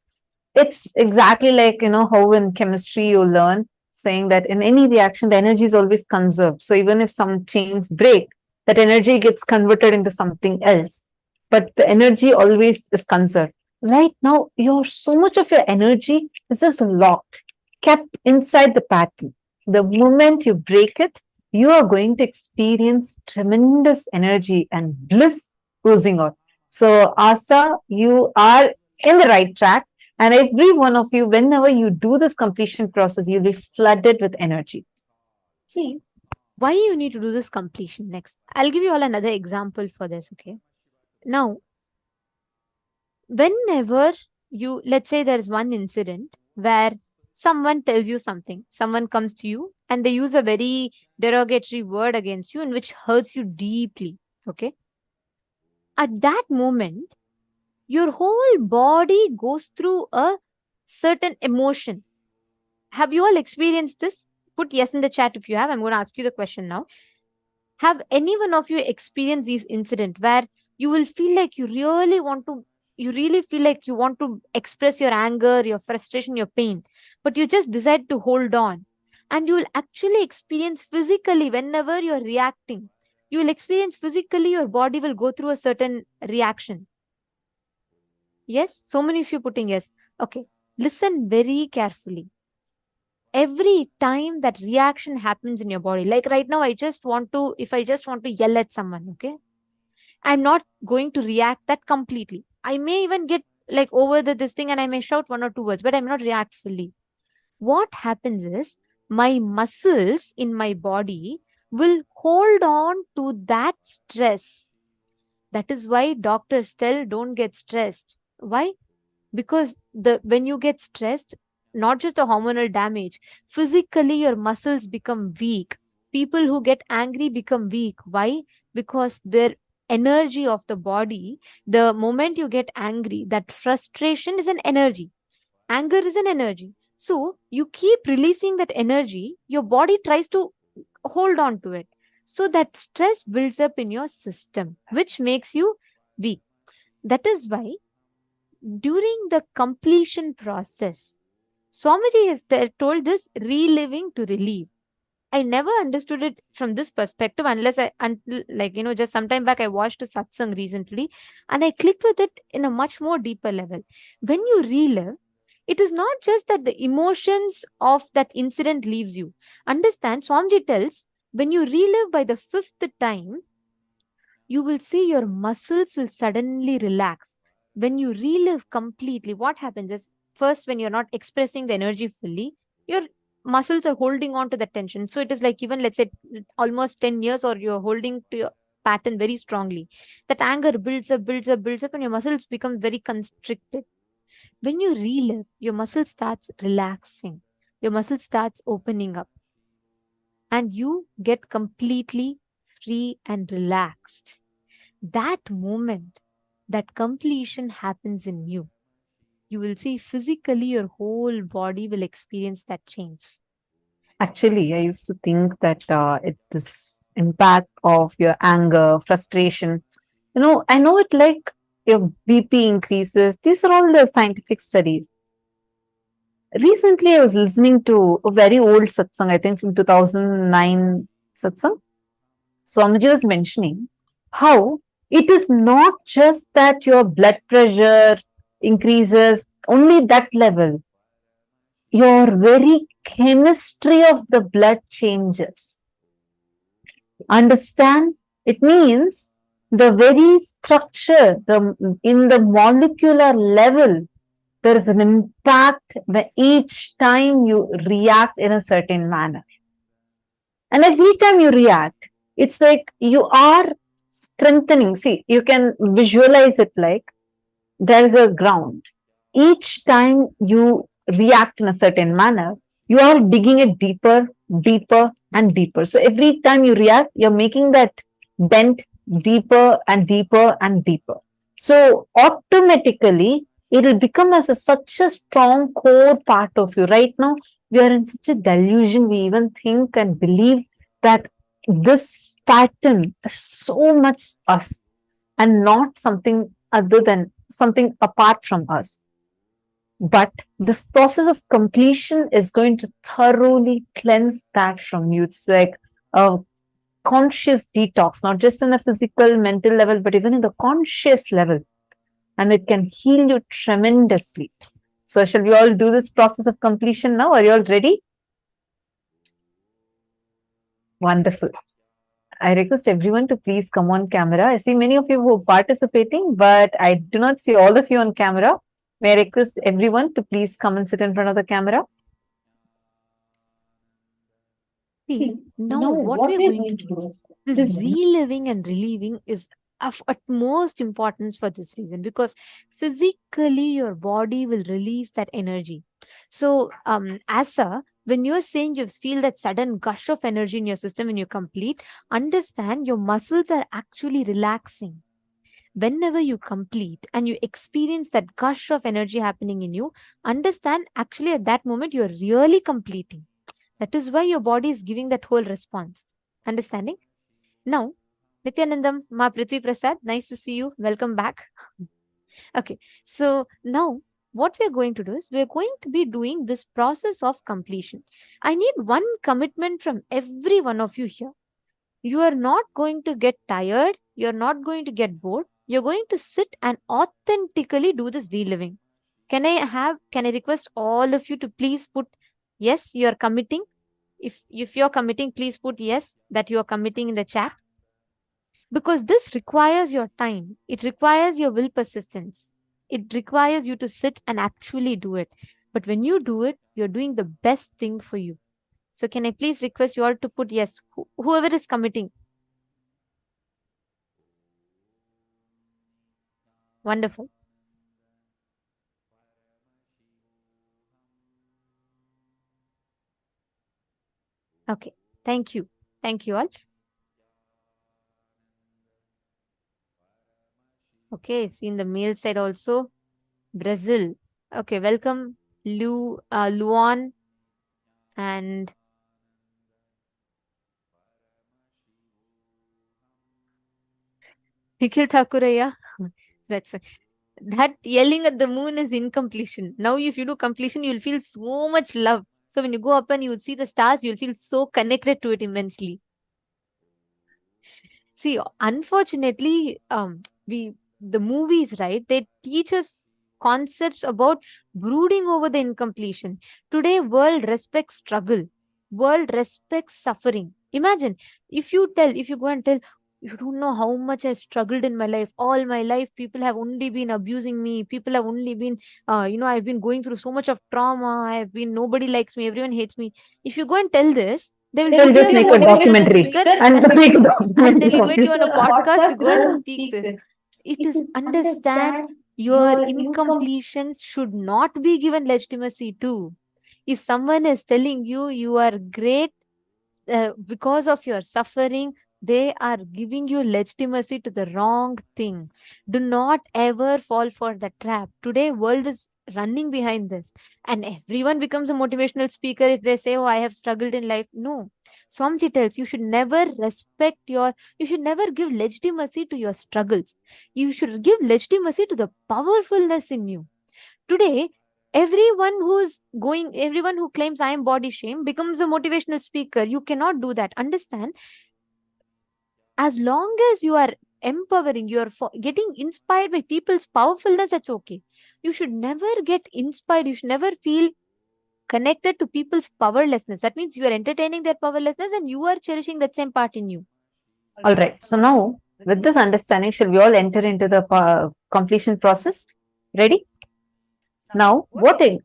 It's exactly like, how in chemistry you learn saying that in any reaction, the energy is always conserved. So even if some chains break, that energy gets converted into something else. But the energy always is conserved. Right now, so much of your energy is just locked, kept inside the pattern. The moment you break it, you are going to experience tremendous energy and bliss oozing out. So, Asa, you are in the right track. And every one of you, whenever you do this completion process, you'll be flooded with energy. See, why you need to do this completion next? I'll give you all another example for this, okay? Now, whenever let's say there's one incident where someone tells you something, someone comes to you and they use a very derogatory word against you and which hurts you deeply, okay? At that moment, your whole body goes through a certain emotion. Have you all experienced this? Put yes in the chat if you have. I'm going to ask you the question now. Have any one of you experienced this incident where you will feel like you really feel like you want to express your anger, your frustration, your pain, but you just decide to hold on, and you will actually experience physically whenever you're reacting, you will experience physically your body will go through a certain reaction. Yes, so many of you putting yes. Okay, listen very carefully. Every time that reaction happens in your body, like right now, if I just want to yell at someone, okay, I'm not going to react that completely. I may even get like over this thing and I may shout 1 or 2 words, but I'm not react fully. What happens is my muscles in my body will hold on to that stress. That is why doctors tell don't get stressed. Why? Because when you get stressed, not just a hormonal damage, physically your muscles become weak. People who get angry become weak. Why? Because their energy of the body, the moment you get angry, that frustration is an energy, anger is an energy. So you keep releasing that energy, your body tries to hold on to it. So that stress builds up in your system, which makes you weak. That is why during the completion process, Swamiji has told this reliving to relieve. I never understood it from this perspective until just some time back I watched a Satsung recently and I clicked with it in a much more deeper level. When you relive, it is not just that the emotions of that incident leaves you. Understand, Swamiji tells, when you relive by the 5th time, you will see your muscles will suddenly relax. When you relive completely, what happens is first, when you're not expressing the energy fully, your muscles are holding on to the tension. So it is like even let's say almost 10 years, or you're holding to your pattern very strongly. That anger builds up, builds up, builds up, and your muscles become very constricted. When you relive, your muscle starts relaxing. your muscle starts opening up and you get completely free and relaxed. That moment, that completion happens in you. You will see physically your whole body will experience that change. Actually, I used to think that this impact of your anger, frustration, I know it like your BP increases. These are all the scientific studies. Recently, I was listening to a very old satsang, I think from 2009 satsang. Swamiji was mentioning how it is not just that your blood pressure increases, only that level. Your very chemistry of the blood changes. Understand? It means the very structure, in the molecular level, there is an impact each time you react in a certain manner. And every time you react, it's like you are strengthening. See, you can visualize it like there is a ground. Each time you react in a certain manner, you are digging it deeper, deeper, and deeper. So every time you react, you're making that dent deeper and deeper and deeper. So automatically, it will become as such a strong core part of you. Right now, we are in such a delusion. We even think and believe that this pattern is so much us and not something other than something apart from us. But this process of completion is going to thoroughly cleanse that from you. It's like a conscious detox, not just in the physical, mental level, but even in the conscious level. And it can heal you tremendously. So shall we all do this process of completion now? Are you all ready? Wonderful. I request everyone to please come on camera. I see many of you who are participating, but I do not see all of you on camera. May I request everyone to please come and sit in front of the camera? See, now what we're going to do is this reliving and relieving is of utmost importance for this reason, because physically your body will release that energy. So when you're saying you feel that sudden gush of energy in your system when you complete, understand your muscles are actually relaxing. Whenever you complete and you experience that gush of energy happening in you, understand actually at that moment you're really completing. That is why your body is giving that whole response. Understanding? Now, Nithyanandam, Ma Prithvi Prasad, nice to see you. Welcome back. Okay, so now what we're going to do is we're going to be doing this process of completion. I need one commitment from every one of you here. You are not going to get tired. You're not going to get bored. You're going to sit and authentically do this reliving. Can I request all of you to please put yes, you're committing. If you're committing, please put yes that you are committing in the chat. Because this requires your time. It requires your will persistence. It requires you to sit and actually do it. But when you do it, you're doing the best thing for you. So can I please request you all to put yes, whoever is committing. Wonderful. Okay, thank you. Thank you all. Okay, see in the male side also. Brazil. Okay, welcome Luan and Nikhil Thakuraya. That's that yelling at the moon is incompletion. Now, if you do completion, you'll feel so much love. So when you go up and you see the stars, you'll feel so connected to it immensely. See, unfortunately, the movies, right? They teach us concepts about brooding over the incompletion. Today, world respects struggle. World respects suffering. Imagine if you go and tell, you don't know how much I've struggled in my life. All my life, people have only been abusing me. People have only been, I've been going through so much of trauma. Nobody likes me. Everyone hates me. If you go and tell this, they will put you just as a make a motivational documentary speaker and make a and documentary. they'll invite you on a podcast to go and speak this. It is understand your incompletions should not be given legitimacy too. If someone is telling you you are great because of your suffering, they are giving you legitimacy to the wrong thing. Do not ever fall for the trap. Today world is running behind this, and everyone becomes a motivational speaker if they say, oh, I have struggled in life. No, Swamiji tells you should never you should never give legitimacy to your struggles. You should give legitimacy to the powerfulness in you. Today, everyone who claims I am body shame becomes a motivational speaker. You cannot do that. Understand, as long as you are empowering, you are getting inspired by people's powerfulness, that's okay. You should never get inspired, you should never feel connected to people's powerlessness. That means you are entertaining their powerlessness and you are cherishing that same part in you. All right. So now, with this understanding, shall we all enter into the completion process? Ready? Now,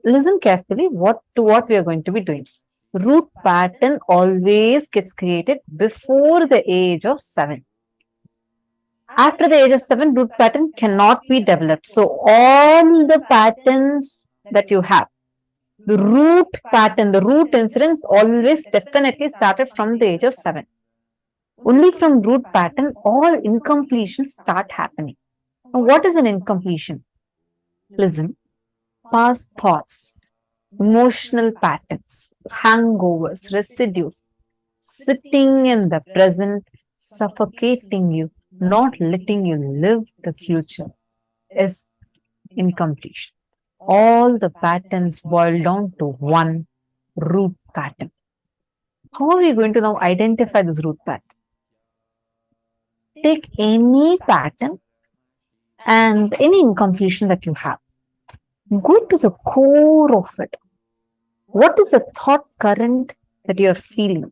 listen carefully what we are going to be doing. Root pattern always gets created before the age of 7. After the age of 7, root pattern cannot be developed. So all the patterns that you have, the root pattern, the root incidents always definitely started from the age of 7. Only from root pattern, all incompletions start happening. Now, what is an incompletion? Listen, past thoughts, emotional patterns, hangovers, residues, sitting in the present, suffocating you, not letting you live the future is incompletion. All the patterns boil down to one root pattern. How are we going to now identify this root pattern? Take any pattern and any incompletion that you have. Go to the core of it. What is the thought current that you are feeling?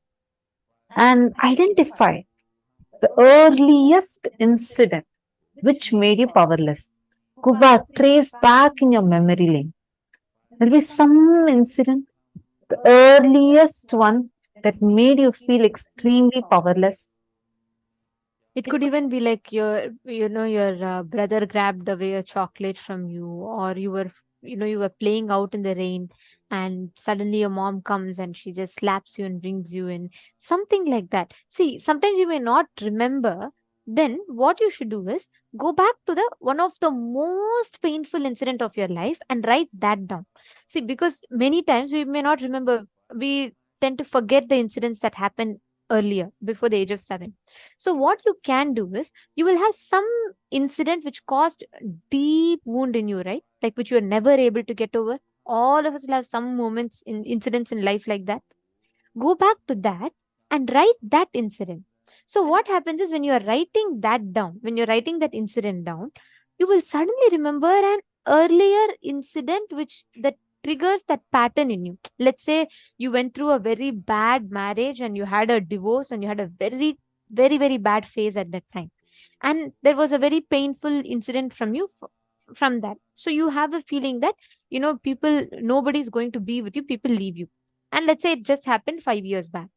And identify the earliest incident which made you powerless. Go back, trace back in your memory lane. There will be some incident, the earliest one that made you feel extremely powerless. It could even be like your brother grabbed away a chocolate from you, or you were playing out in the rain and suddenly your mom comes and she just slaps you and brings you in, something like that. See, sometimes you may not remember. Then what you should do is go back to the one of the most painful incident of your life and write that down. See, because many times we may not remember, we tend to forget the incidents that happened earlier before the age of 7. So what you can do is you will have some incident which caused deep wound in you, right? Like which you are never able to get over. All of us will have some moments in incidents in life like that. Go back to that and write that incident. So what happens is when you are writing that down, when you're writing that incident down, you will suddenly remember an earlier incident that triggers that pattern in you. Let's say you went through a very bad marriage and you had a divorce and you had a very, very, very bad phase at that time. And there was a very painful incident from you from that. So you have a feeling that, nobody's going to be with you, people leave you. And let's say it just happened 5 years back.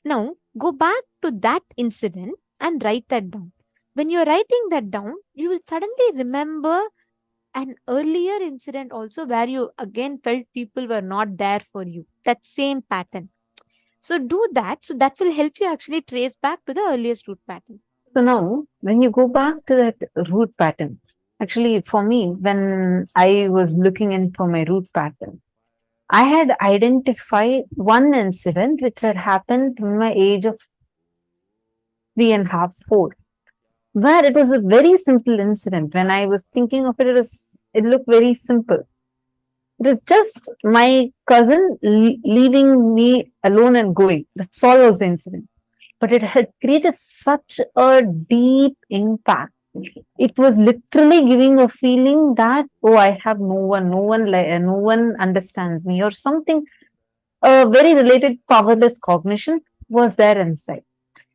Now, go back to that incident and write that down. When you're writing that down, you will suddenly remember an earlier incident also where you again felt people were not there for you. That same pattern. So do that. So that will help you actually trace back to the earliest root pattern. So now, when you go back to that root pattern, actually for me, when I was looking in for my root pattern, I had identified one incident which had happened in my age of 3.5, 4, where it was a very simple incident. When I was thinking of it, it looked very simple. It was just my cousin leaving me alone and going. That's all was the incident. But it had created such a deep impact. It was literally giving a feeling that, oh, I have no one understands me, or something. A very related powerless cognition was there inside.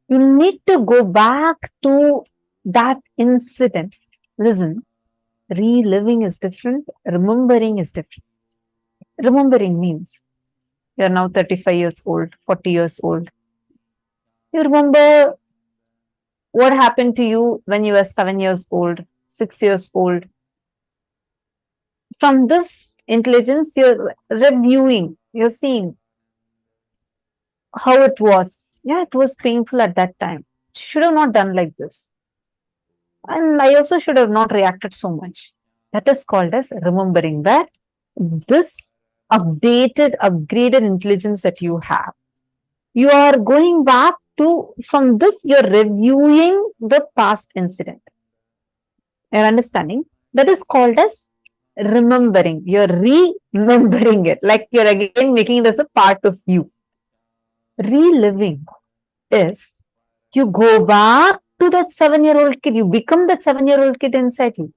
You need to go back to that incident. Listen, reliving is different. Remembering is different. Remembering means you're now 35 years old, 40 years old. You remember what happened to you when you were 7 years old, 6 years old. From this intelligence, you're reviewing You're seeing how it was. Yeah, it was painful at that time. Should have not done like this. And I also should have not reacted so much. That is called as remembering, where this updated, upgraded intelligence that you have, you are going back to, from this, you're reviewing the past incident. You're understanding? That is called as remembering. You're remembering it, like you're again making it as a part of you. Reliving is you go back to that 7-year-old kid, you become that 7-year-old kid inside you.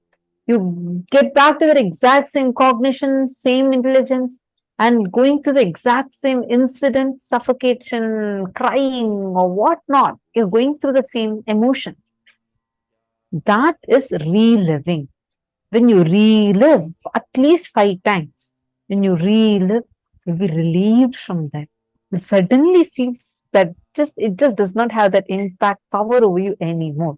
You get back to the exact same cognition, same intelligence, and going through the exact same incident, suffocation, crying, or whatnot. You're going through the same emotions. That is reliving. When you relive at least 5 times, when you relive, you'll be relieved from that. It suddenly feels that it just does not have that impact power over you anymore.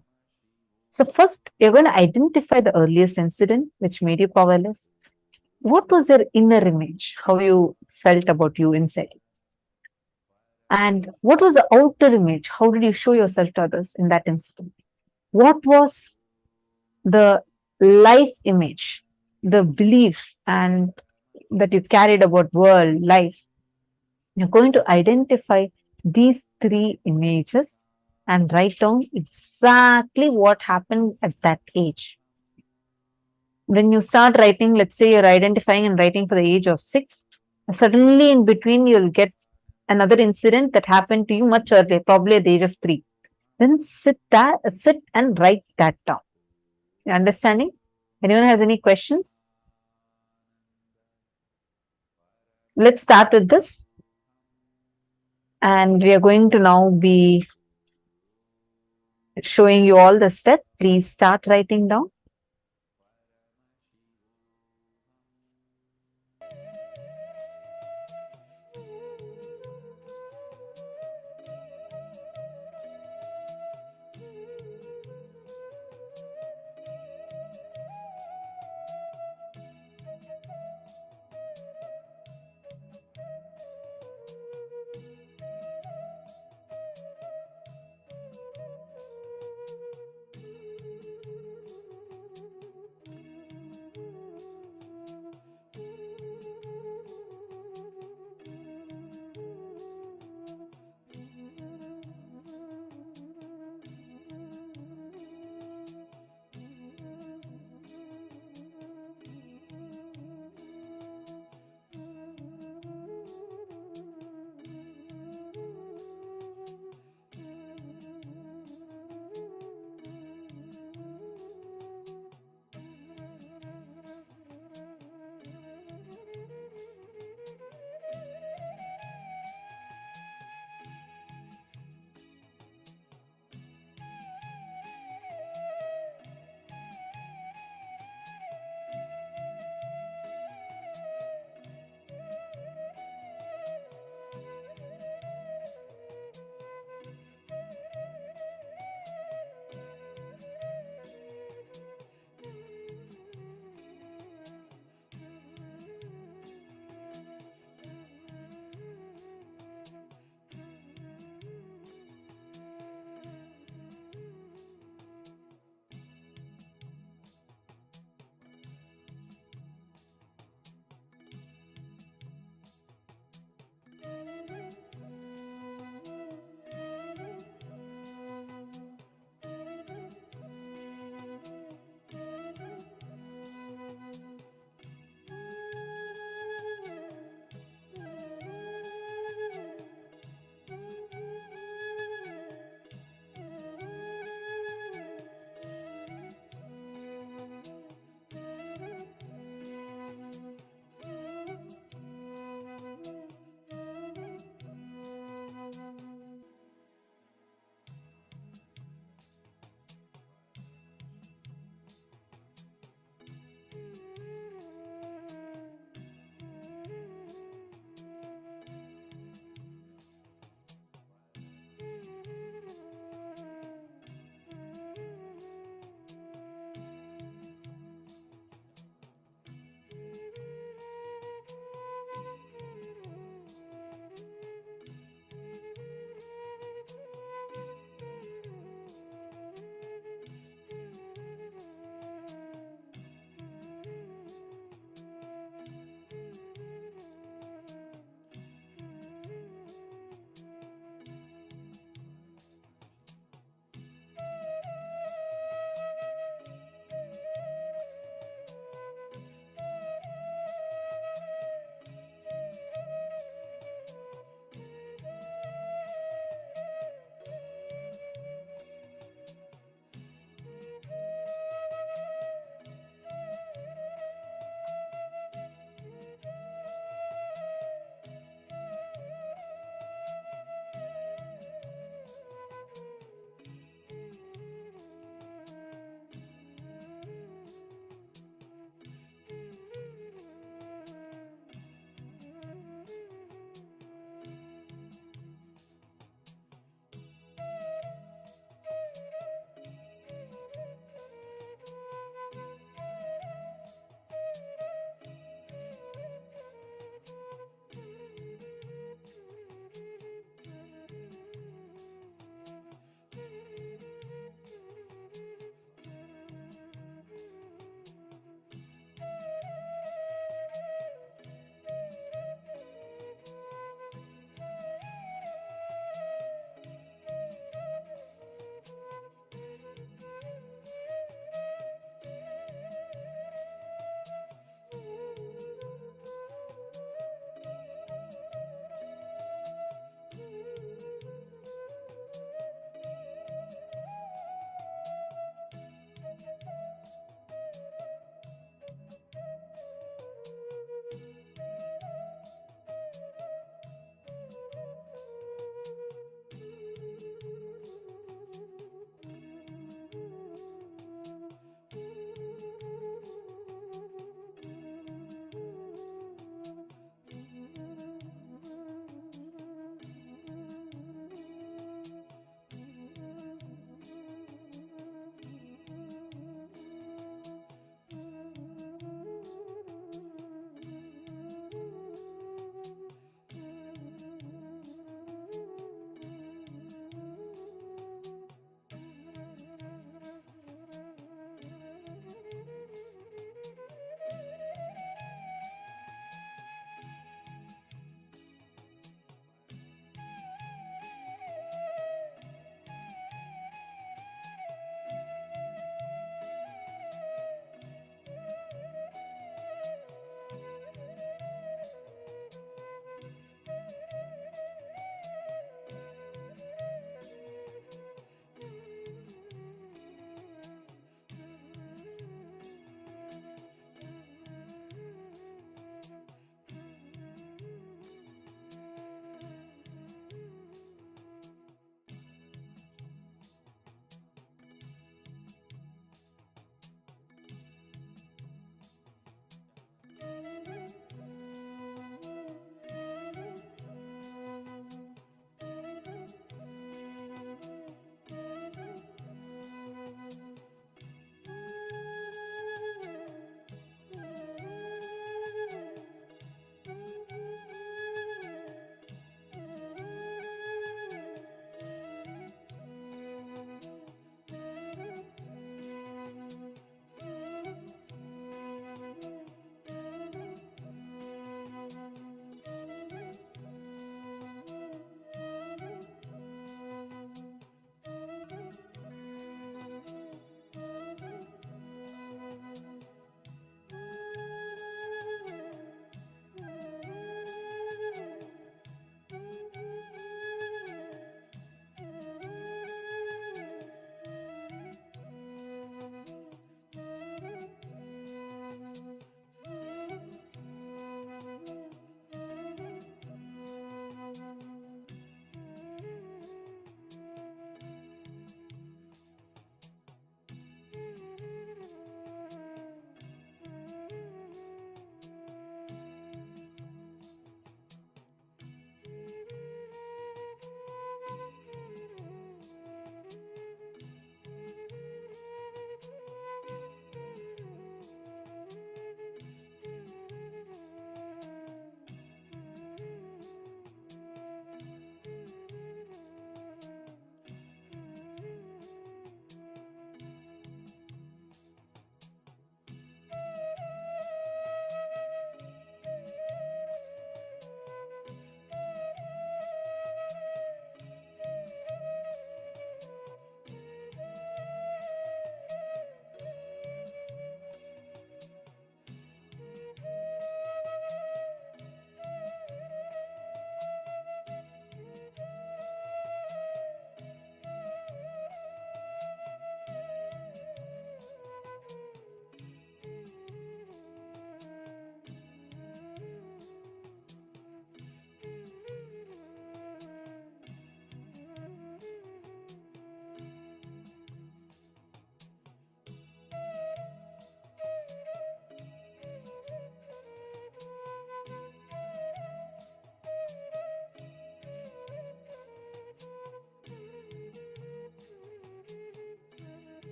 So first, you're going to identify the earliest incident which made you powerless. What was your inner image? How you felt about you inside? And what was the outer image? How did you show yourself to others in that incident? What was the life image, the beliefs and that you carried about world, life? You're going to identify these 3 images and write down exactly what happened at that age. When you start writing, let's say you're identifying and writing for the age of 6, suddenly in between you'll get another incident that happened to you much earlier, probably at the age of 3. Then sit and write that down. You understanding? Anyone has any questions? Let's start with this. And we are going to now be showing you all the steps. Please start writing down.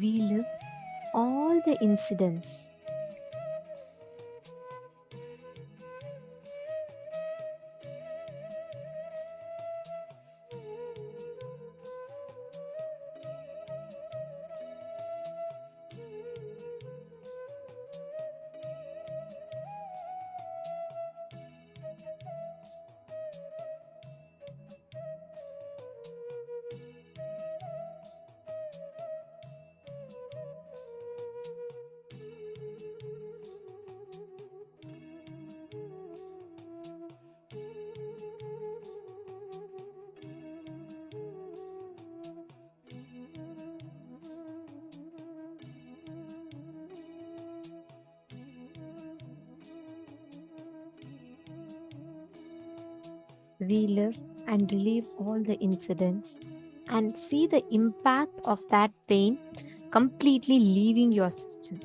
relive all the incidents. Relive and relive all the incidents and see the impact of that pain completely leaving your system.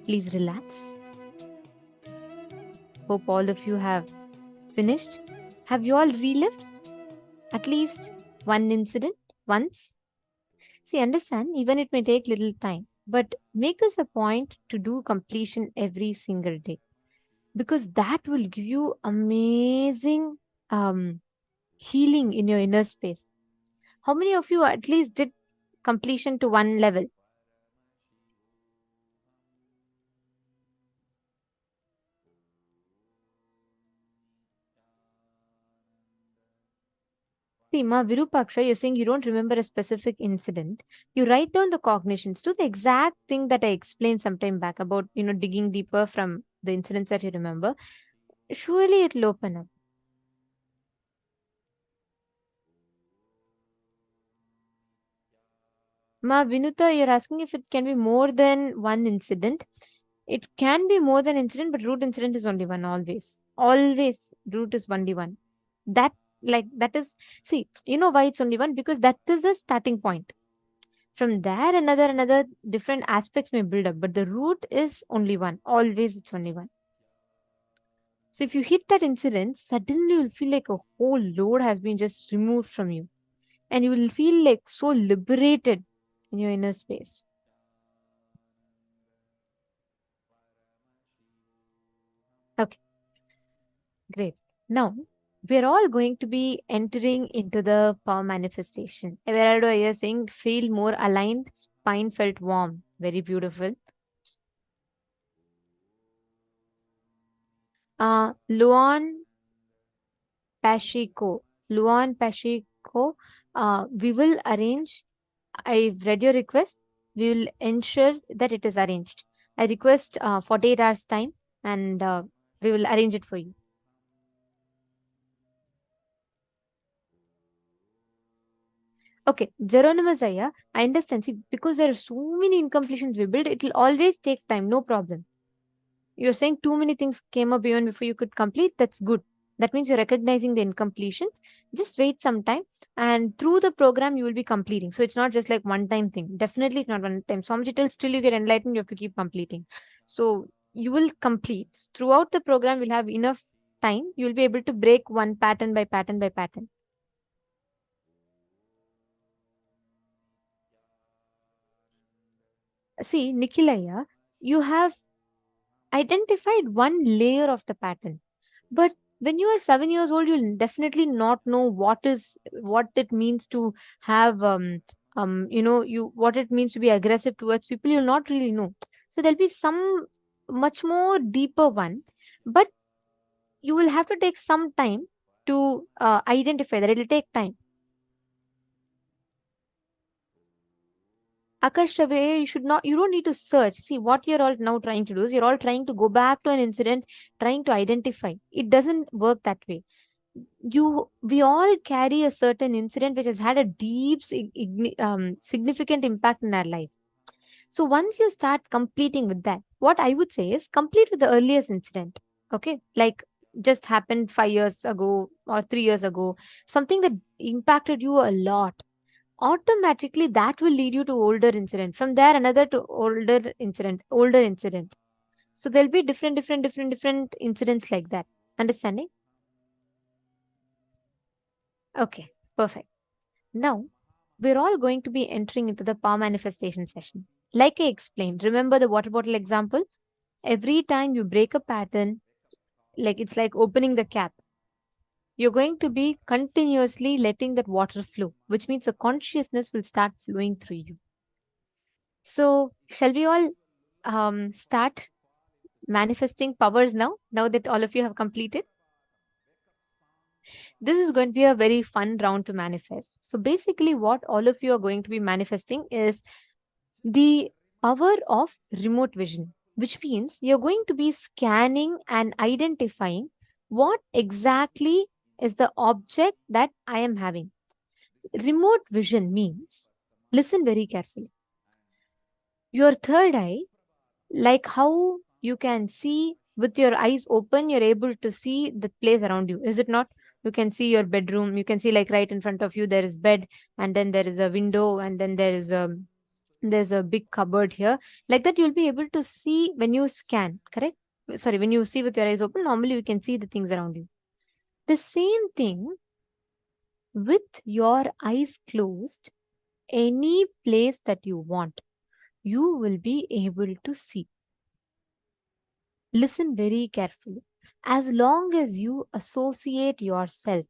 Please relax. Hope all of you have finished. Have you all relived at least one incident once? See, understand, even it may take little time, but make this a point to do completion every single day, because that will give you amazing healing in your inner space. How many of you at least did completion to one level? See, Ma Virupaksha, you're saying you don't remember a specific incident. You write down the cognitions. Do the exact thing that I explained sometime back about, digging deeper from the incidents that you remember. Surely it'll open up. Ma Vinuta, you're asking if it can be more than one incident. It can be more than incident, but root incident is only one always. Always root is only one. That see, you know why it's only one? Because that is the starting point. From there, another different aspects may build up, but the root is only one. Always it's only one. So if you hit that incident, suddenly you'll feel like a whole load has been just removed from you. And you will feel like so liberated in your inner space. Okay, great. Now, we're all going to be entering into the power manifestation. Everardo is saying, feel more aligned, spine felt warm. Very beautiful. Luan Pashiko. We will arrange. I've read your request. We will ensure that it is arranged. I request 48 hours time, and we will arrange it for you. Okay, Geronimus Aya, I understand. See, because there are so many incompletions we build, it will always take time, no problem. You're saying too many things came up beyond before you could complete. That's good. That means you're recognizing the incompletions. Just wait some time, and through the program, you will be completing. So it's not just like one-time thing. Definitely it's not one-time. Swamiji, till still you get enlightened, you have to keep completing. So you will complete. Throughout the program, we'll have enough time, you'll be able to break one pattern by pattern by pattern. See, Nikhilaya, you have identified one layer of the pattern, but when you are 7 years old, you'll definitely not know what it means to have what it means to be aggressive towards people. You'll not really know. So there'll be some much more deeper one, but you will have to take some time to identify that. It'll take time. Akash Rabe, you don't need to search. See, what you're all now trying to do is you're all trying to go back to an incident, trying to identify. It doesn't work that way. We all carry a certain incident which has had a deep, significant impact in our life. So once you start completing with that, what I would say is complete with the earliest incident. Okay. Like just happened 5 years ago or 3 years ago, something that impacted you a lot. Automatically that will lead you to older incident. From there, another to older incident. So there'll be different incidents like that. Understanding? Okay, perfect. Now, we're all going to be entering into the power manifestation session. Like I explained, remember the water bottle example? Every time you break a pattern, like it's like opening the cap, you're going to be continuously letting that water flow, which means the consciousness will start flowing through you. So, shall we all start manifesting powers now that all of you have completed? This is going to be a very fun round to manifest. So basically what all of you are going to be manifesting is the power of remote vision, which means you're going to be scanning and identifying what exactly is the object that I am having. Remote vision means, listen very carefully. Your third eye, like how you can see with your eyes open, you're able to see the place around you, is it not? You can see your bedroom, you can see like right in front of you there is bed, and then there is a window, and then there's a big cupboard here. Like that you'll be able to see when you scan, correct? Sorry, when you see with your eyes open, normally you can see the things around you. The same thing with your eyes closed, any place that you want, you will be able to see. Listen very carefully. As long as you associate yourself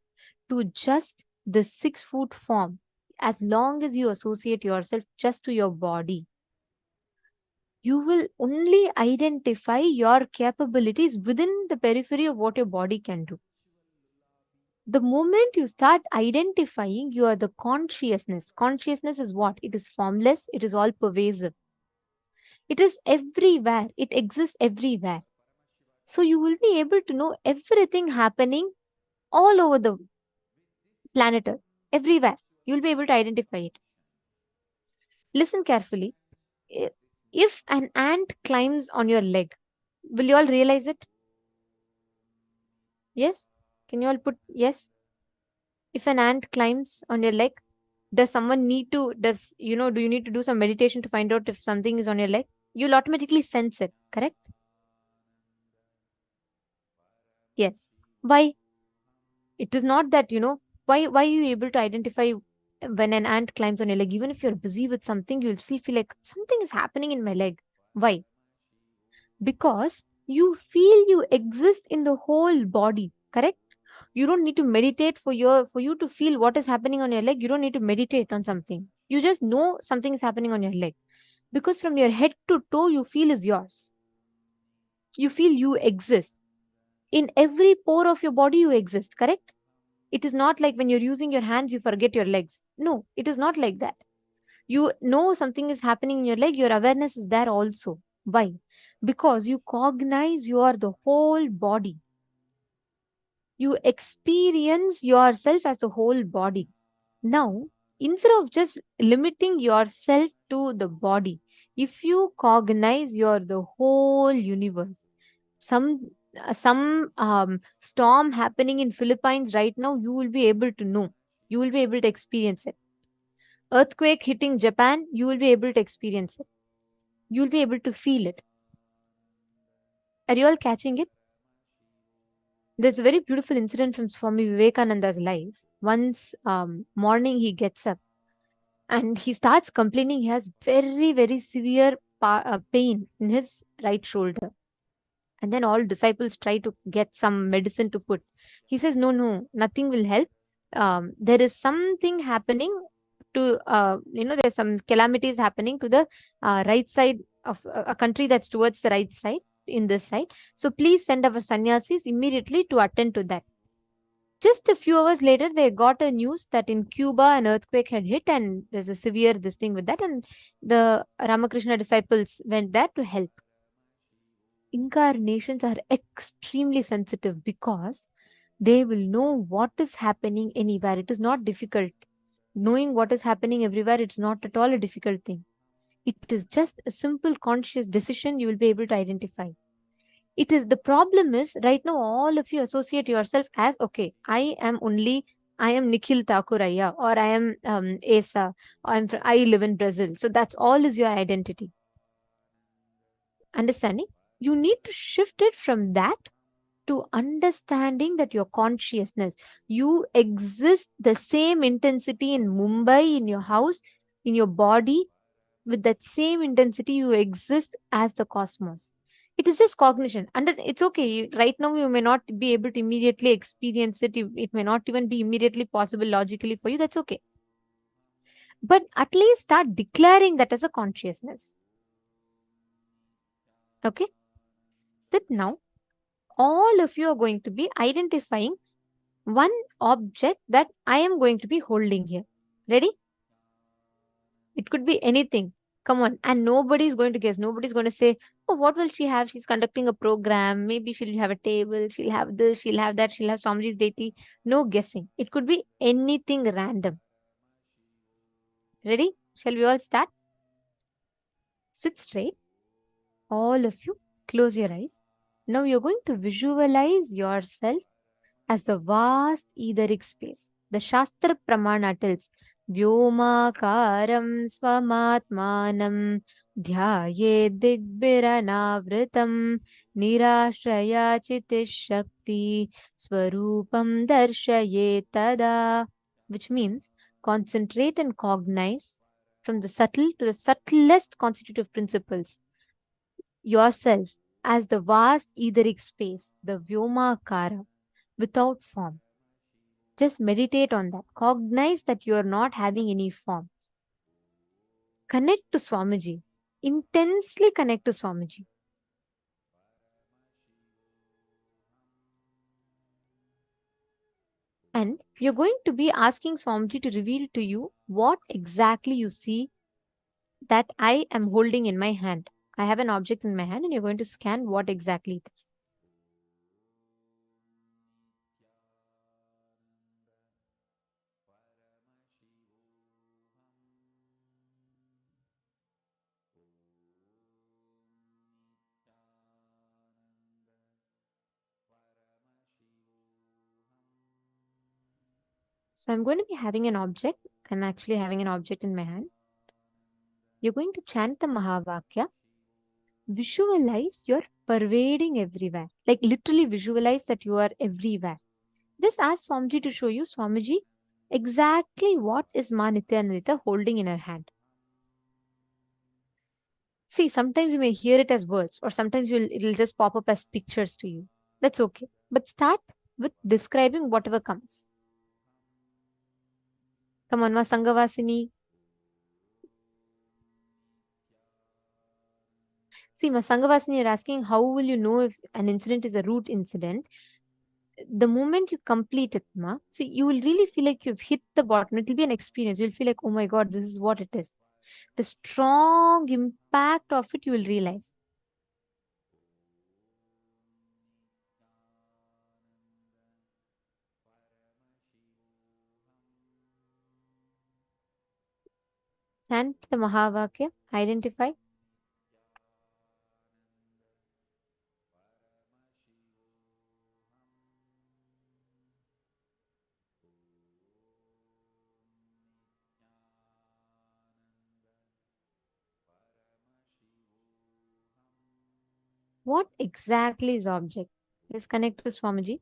to just the 6 foot form, as long as you associate yourself just to your body, you will only identify your capabilities within the periphery of what your body can do. The moment you start identifying, you are the consciousness. Consciousness is what? It is formless, it is all pervasive. It is everywhere, it exists everywhere. So you will be able to know everything happening all over the planet Earth, everywhere. You'll be able to identify it. Listen carefully. If an ant climbs on your leg, will you all realize it? Yes? Can you all put yes? If an ant climbs on your leg, does someone need to, do you need to do some meditation to find out if something is on your leg? You'll automatically sense it, correct? Yes. Why? It is not that, why are you able to identify when an ant climbs on your leg? Even if you're busy with something, you'll still feel like something is happening in my leg. Why? Because you feel you exist in the whole body, correct? You don't need to meditate for you to feel what is happening on your leg. You don't need to meditate on something. You just know something is happening on your leg. Because from your head to toe, you feel is yours. You feel you exist. In every pore of your body, you exist, correct? It is not like when you're using your hands, you forget your legs. No, it is not like that. You know something is happening in your leg, your awareness is there also. Why? Because you cognize you are the whole body. You experience yourself as the whole body. Now, instead of just limiting yourself to the body, if you cognize you're the whole universe, some storm happening in Philippines right now, you will be able to know. You will be able to experience it. Earthquake hitting Japan, you will be able to experience it. You will be able to feel it. Are you all catching it? There's a very beautiful incident from Swami Vivekananda's life. Once morning he gets up and he starts complaining he has very, very severe pain in his right shoulder. And then all disciples try to get some medicine to put. He says, no, nothing will help. There is something happening to, there's some calamities happening to the right side of a country that's towards the right side, in this side. So please send our sannyasis immediately to attend to that. Just a few hours later, they got a news that in Cuba an earthquake had hit and there's a severe this thing with that. And the Ramakrishna disciples went there to help. Incarnations are extremely sensitive because they will know what is happening anywhere. It is not difficult. Knowing what is happening everywhere, it's not at all a difficult thing. It is just a simple conscious decision you will be able to identify. It is the problem is right now all of you associate yourself as, okay, I am Nikhil Thakuraya, or I am Asa, or I live in Brazil. So that's all is your identity. Understanding? You need to shift it from that to understanding that your consciousness, you exist the same intensity in Mumbai, in your house, in your body, with that same intensity you exist as the cosmos. It is just cognition, and it's okay. Right now you may not be able to immediately experience it. It may not even be immediately possible logically for you. That's okay, but at least start declaring that as a consciousness. Okay, sit now. All of you are going to be identifying one object that I am going to be holding here. Ready? It could be anything. Come on. And nobody's going to guess. Nobody's going to say, oh, what will she have? She's conducting a program. Maybe she'll have a table. She'll have this. She'll have that. She'll have Swamiji's deity. No guessing. It could be anything random. Ready? Shall we all start? Sit straight. All of you, close your eyes. Now you're going to visualize yourself as the vast etheric space. The Shastra Pramana tells, Vyomakaram swamatmanam dhyaye digbhiranavritam nirashraya chitish shakti swarupam darshaye tada, which means concentrate and cognize from the subtle to the subtlest constitutive principles yourself as the vast etheric space, the Vyomakara, without form. Just meditate on that. Cognize that you are not having any form. Connect to Swamiji. Intensely connect to Swamiji. And you're going to be asking Swamiji to reveal to you what exactly you see that I am holding in my hand. I have an object in my hand and you're going to scan what exactly it is. So I'm going to be having an object. I'm actually having an object in my hand. You're going to chant the Mahavakya. Visualize you're pervading everywhere. Like literally visualize that you are everywhere. Just ask Swamiji to show you, Swamiji, exactly what is Ma Nithyananda holding in her hand. See, sometimes you may hear it as words, or sometimes it'll just pop up as pictures to you. That's okay. But start with describing whatever comes. Come on, Ma Sanghavasini. See, Ma Sanghavasini, you're asking how will you know if an incident is a root incident? The moment you complete it, Ma, see, you will really feel like you've hit the bottom. It will be an experience. You'll feel like, oh my God, this is what it is. The strong impact of it, you will realize. Chant the Mahavakya, identify. What exactly is object? Just connect to Swamiji.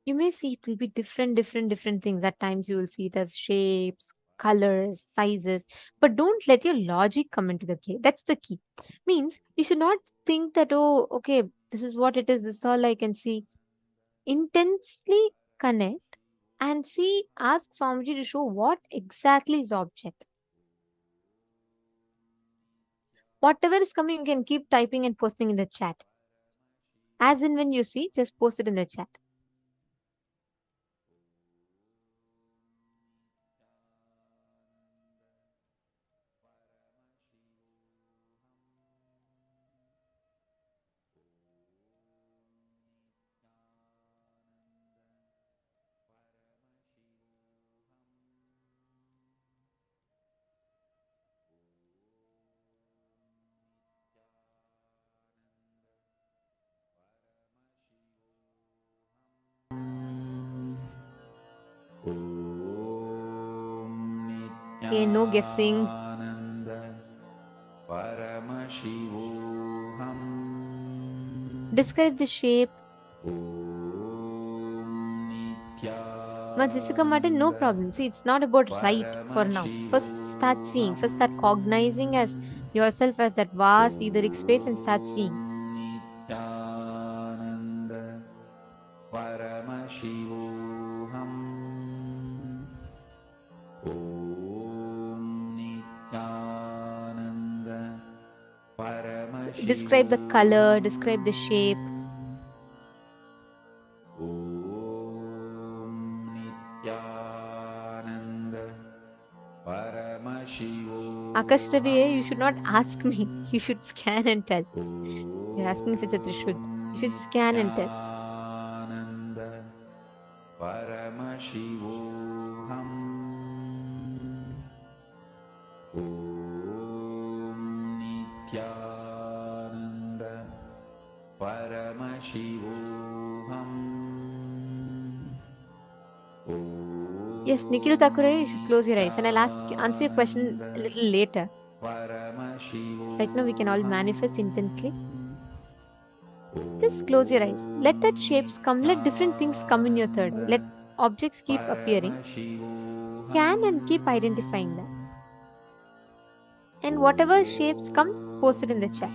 you may see it will be different things. At times you will see it as shapes, colors, sizes, but don't let your logic come into the play. That's the key. Means you should not think that, oh, okay, this is what it is, this is all I can see. Intensely connect and see, ask Swamiji to show what exactly is object. Whatever is coming, you can keep typing and posting in the chat. As in when you see, just post it in the chat. Okay, no guessing. Describe the shape. No problem. See, it's not about right for now. First start seeing. First start cognizing as yourself as that vast etheric space and start seeing. Describe the color, describe the shape. Akash Ravi, you should not ask me. You should scan and tell. You're asking if it's a Trishul. You should scan and tell. Yes, Nikhil Thakure, you should close your eyes and I'll answer your question a little later. Right now, we can all manifest intensely. Just close your eyes. Let that shapes come. Let different things come in your third eye. Let objects keep appearing. Scan and keep identifying that. And whatever shapes comes, post it in the chat.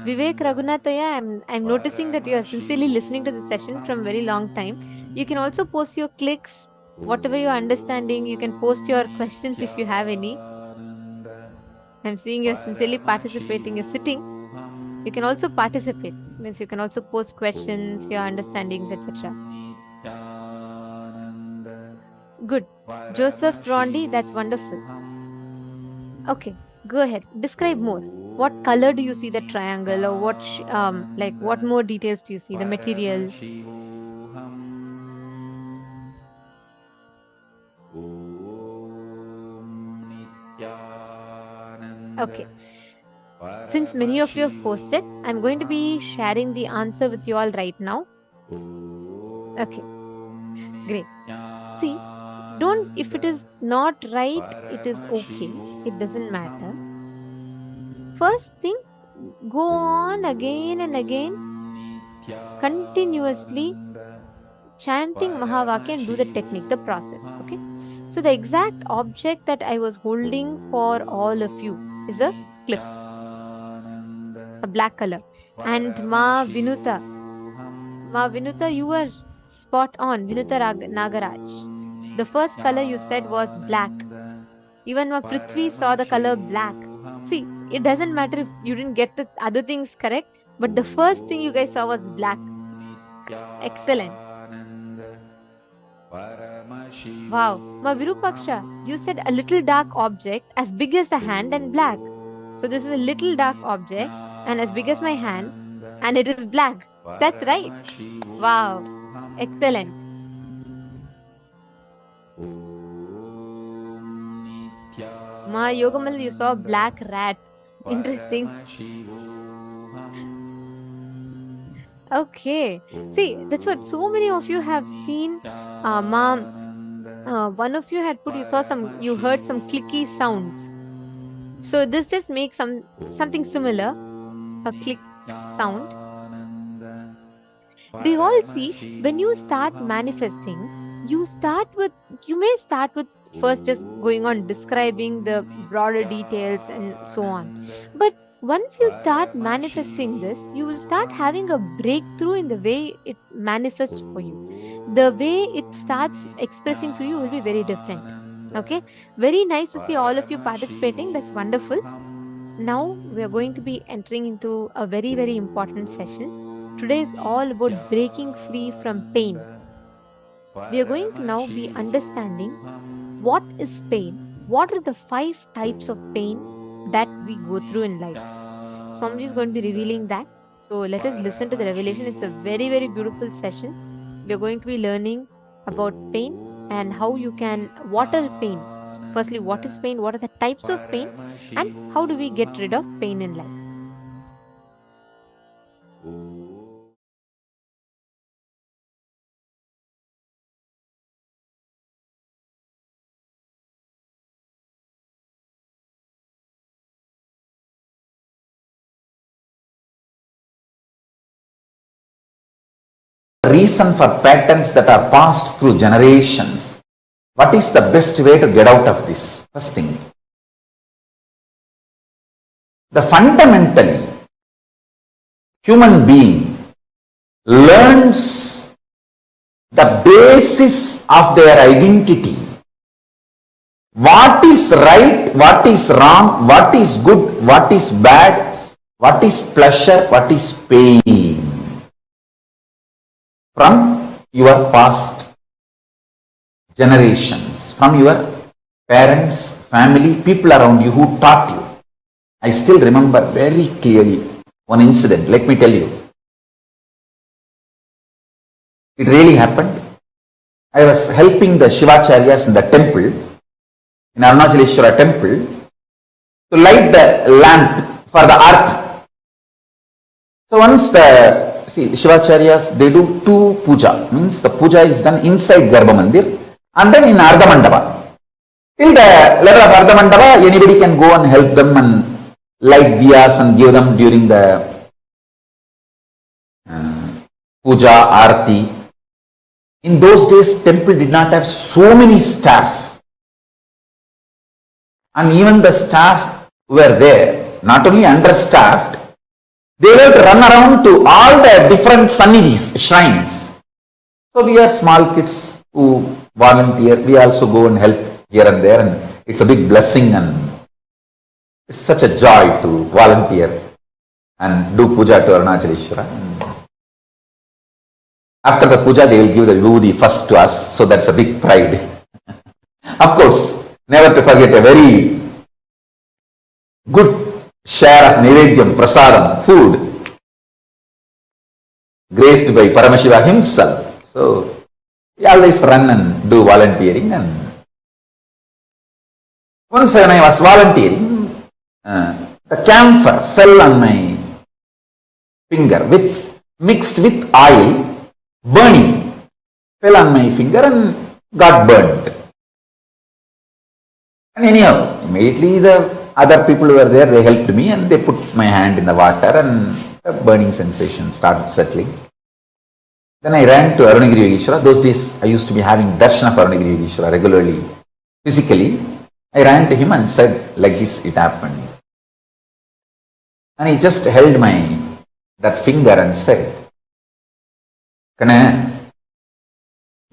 Vivek Raghunathaya, I'm noticing that you are sincerely listening to the session from very long time. You can also post your clicks, whatever you're understanding. You can post your questions if you have any. I'm seeing you're sincerely participating. You're sitting. You can also participate. Means you can also post questions, your understandings, etc. Good. Joseph Rondi, that's wonderful. Okay, go ahead. Describe more. What color do you see the triangle, or what like what more details do you see? The material. Okay. Since many of you have posted, I'm going to be sharing the answer with you all right now. Okay. Great. See, don't, if it is not right, it is okay. It doesn't matter. First thing, go on again and again, continuously chanting Mahavakya and do the technique, the process. Okay. So the exact object that I was holding for all of you is a clip, a black color. And Ma Vinuta, you were spot on. Vinuta Nagaraj. The first color you said was black. Even Ma Prithvi saw the color black. See, it doesn't matter if you didn't get the other things correct, but the first thing you guys saw was black. Excellent. Wow. Ma Virupaksha, you said a little dark object as big as the hand and black. So this is a little dark object and as big as my hand and it is black. That's right. Wow. Excellent. Ma Yogamal, you saw a black rat. Interesting. Okay. See, that's what so many of you have seen. Ma one of you had put, you heard some clicky sounds. So this just makes something similar, a click sound. Do you all see, when you start manifesting, you may start with first just going on describing the broader details and so on. But once you start manifesting this, you will start having a breakthrough in the way it manifests for you. The way it starts expressing through you will be very different. Okay, very nice to see all of you participating. That's wonderful. Now we are going to be entering into a very, very important session. Today is all about breaking free from pain. We are going to now be understanding what is pain, what are the 5 types of pain that we go through in life. Swamiji is going to be revealing that. So let us listen to the revelation. It's a very, very beautiful session. We are going to be learning about pain and how you can water pain. So firstly, what is pain? What are the types of pain? And how do we get rid of pain in life? Reason for patterns that are passed through generations. What is the best way to get out of this? First thing. The fundamentally human being learns the basis of their identity. What is right, what is wrong, what is good, what is bad, what is pleasure, what is pain. From your past generations, from your parents, family, people around you who taught you. I still remember very clearly one incident. Let me tell you. It really happened. I was helping the Shivacharyas in the temple, in Arunachaleshwara temple, to light the lamp for the earth. So once the Shivacharyas, they do 2 puja, means the puja is done inside Garbha Mandir and then in Ardha Mandapa. Till the level of Ardha Mandapa, anybody can go and help them and light diyas and give them during the puja, arti. In those days, temple did not have so many staff. And even the staff were there, not only understaffed, they were to run around to all the different sannidhis, shrines. So we are small kids who volunteer. We also go and help here and there, and it's a big blessing and it's such a joy to volunteer and do puja to Arunachaleshwara. After the puja, they will give the vibhuti first to us, so that's a big pride. Of course, never to forget a very good share of Nivedyam, Prasadam, food, graced by Paramashivam himself. So, we always run and do volunteering. And once when I was volunteering, the camphor fell on my finger mixed with oil, burning, fell on my finger and got burnt. And anyhow, immediately the other people who were there, they helped me and they put my hand in the water and the burning sensation started settling. Then I ran to Arunagiri Yogeshwara. Those days I used to be having darshan of Arunagiri Yogeshwara regularly, physically. I ran to him and said, like this, it happened. And he just held that finger and said, Kana,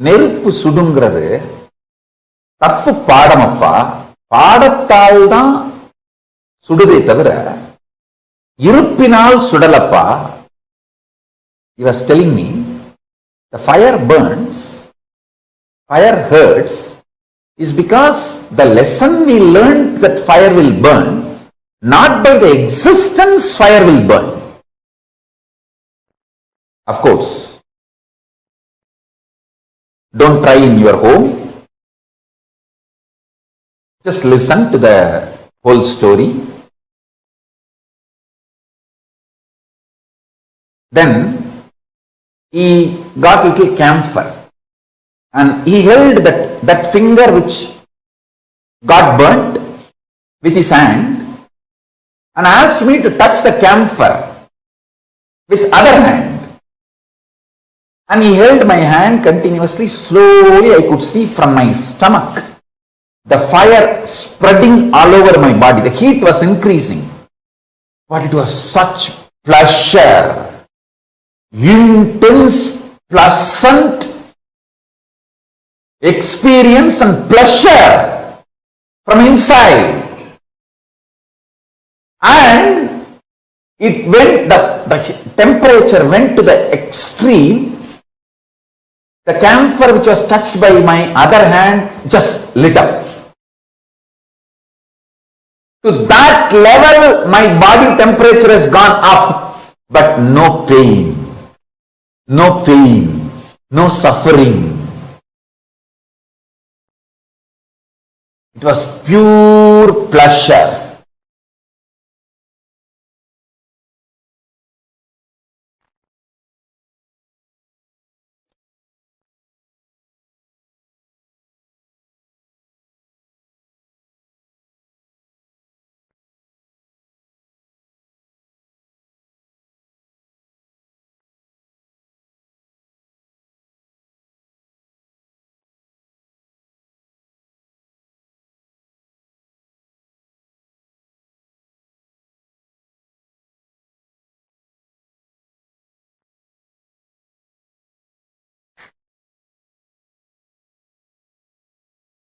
நெருப்பு சுடுங்கிறது தப்பு பாடமப்பா, பாடத்தால் தான் சுடுதே தவிர இருப்பினால் சுடலப்பா. He was telling me the fire burns, fire hurts is because the lesson we learned that fire will burn, not by the existence fire will burn. Of course, don't try in your home. Just listen to the whole story. Then he got little camphor And he held that finger which got burnt with his hand and asked me to touch the camphor with other hand. And he held my hand continuously. Slowly I could see from my stomach the fire spreading all over my body. The heat was increasing. But it was such pleasure, intense, pleasant experience and pleasure from inside. And it went, the temperature went to the extreme. The camphor which was touched by my other hand just lit up. To that level, my body temperature has gone up, but no pain, no suffering. It was pure pleasure.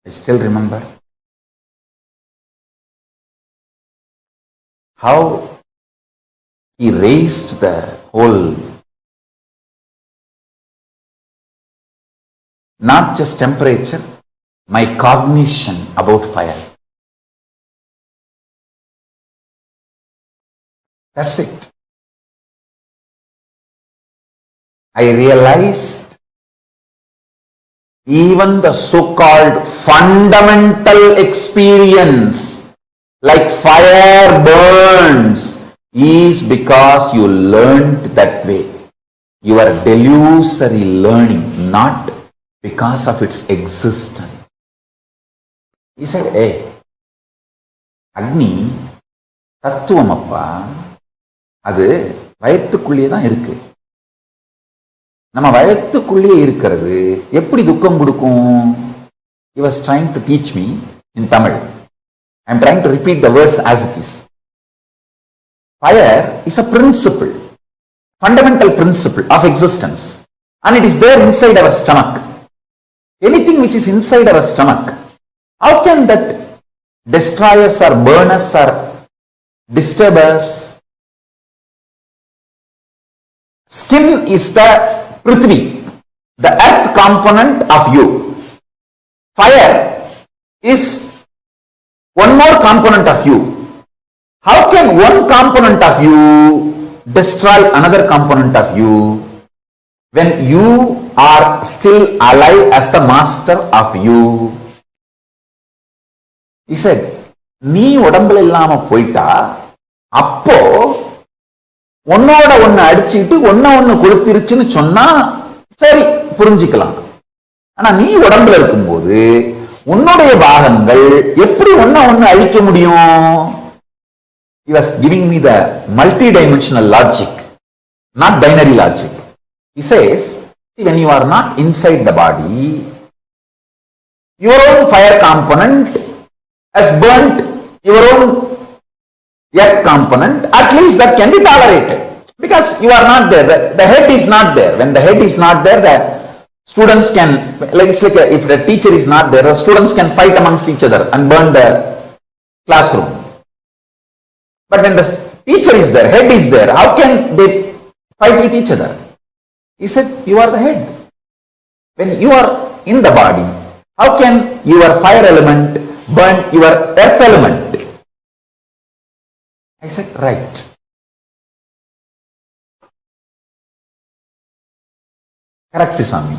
I still remember how he raised the whole, not just temperature, my cognition about fire. That's it. I realized even the so-called fundamental experience, like fire burns, is because you learned that way. You are delusory learning, not because of its existence. He said, hey, Agni, தத்துவமப்பா, அது வயத்துக்குள்ளேயே தான் இருக்கு. நம்ம வயத்துக்குள்ளேயே இருக்கிறது எப்படி துக்கம் கொடுக்கும்? He was trying to teach me in Tamil. I am trying to repeat the words as it is. Fire is a principle, fundamental principle of existence, and it is there inside our stomach. Anything which is inside our stomach, how can that destroy us or burn us or disturb us? Skin is the Prithvi, the earth component of you. Fire is one more component of you. How can one component of you destroy another component of you when you are still alive as the master of you? He said, நீ உடம்புல இல்லாம போயிட்டா அப்போ ஒன்னோட ஒன்னு அடிச்சுட்டு ஒன்னு கொளுத்திருச்சுன்னு சொன்னா சரி புரிஞ்சுக்கலாம். ஆனா நீ உடம்புல இருக்கும்போது உன்னுடைய பாகங்கள் எப்படி ஒன்னு அழிக்க முடியும்? He was giving me the multi-dimensional logic, not binary logic. He says, when you are not inside the body, your own fire component has burnt your own earth component. At least that can be tolerated because you are not there. The head is not there. When the head is not there, the students can, like it's like if the teacher is not there, the students can fight amongst each other and burn the classroom. But when the teacher is there, head is there, how can they fight with each other? He said, you are the head. When you are in the body, how can your fire element burn your earth element? I said, right. Correct, Swami.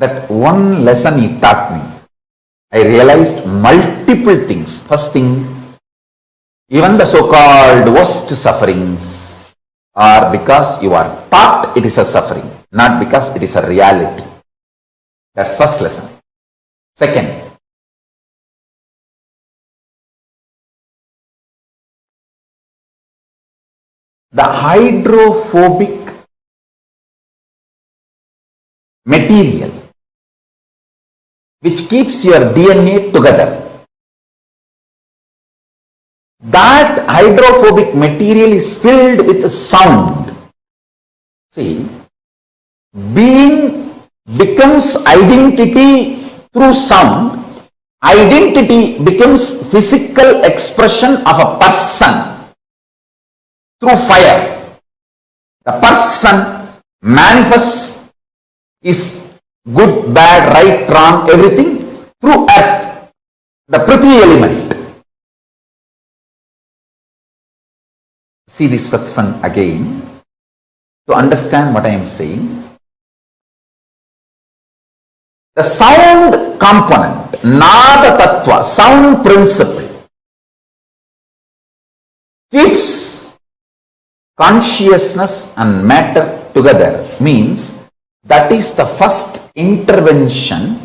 That one lesson he taught me, I realized multiple things. First thing, Even the so-called worst sufferings are because you are taught it is a suffering, not because it is a reality. That's first lesson. Second, the hydrophobic material which keeps your DNA together. That hydrophobic material is filled with sound. See, being becomes identity through sound. Identity becomes physical expression of a person through fire. The person manifests is good, bad, right, wrong, everything through earth, the Prithvi element. See this satsang again to understand what I am saying. The sound component, nada tattva, sound principle, keeps consciousness and matter together, means that is the first intervention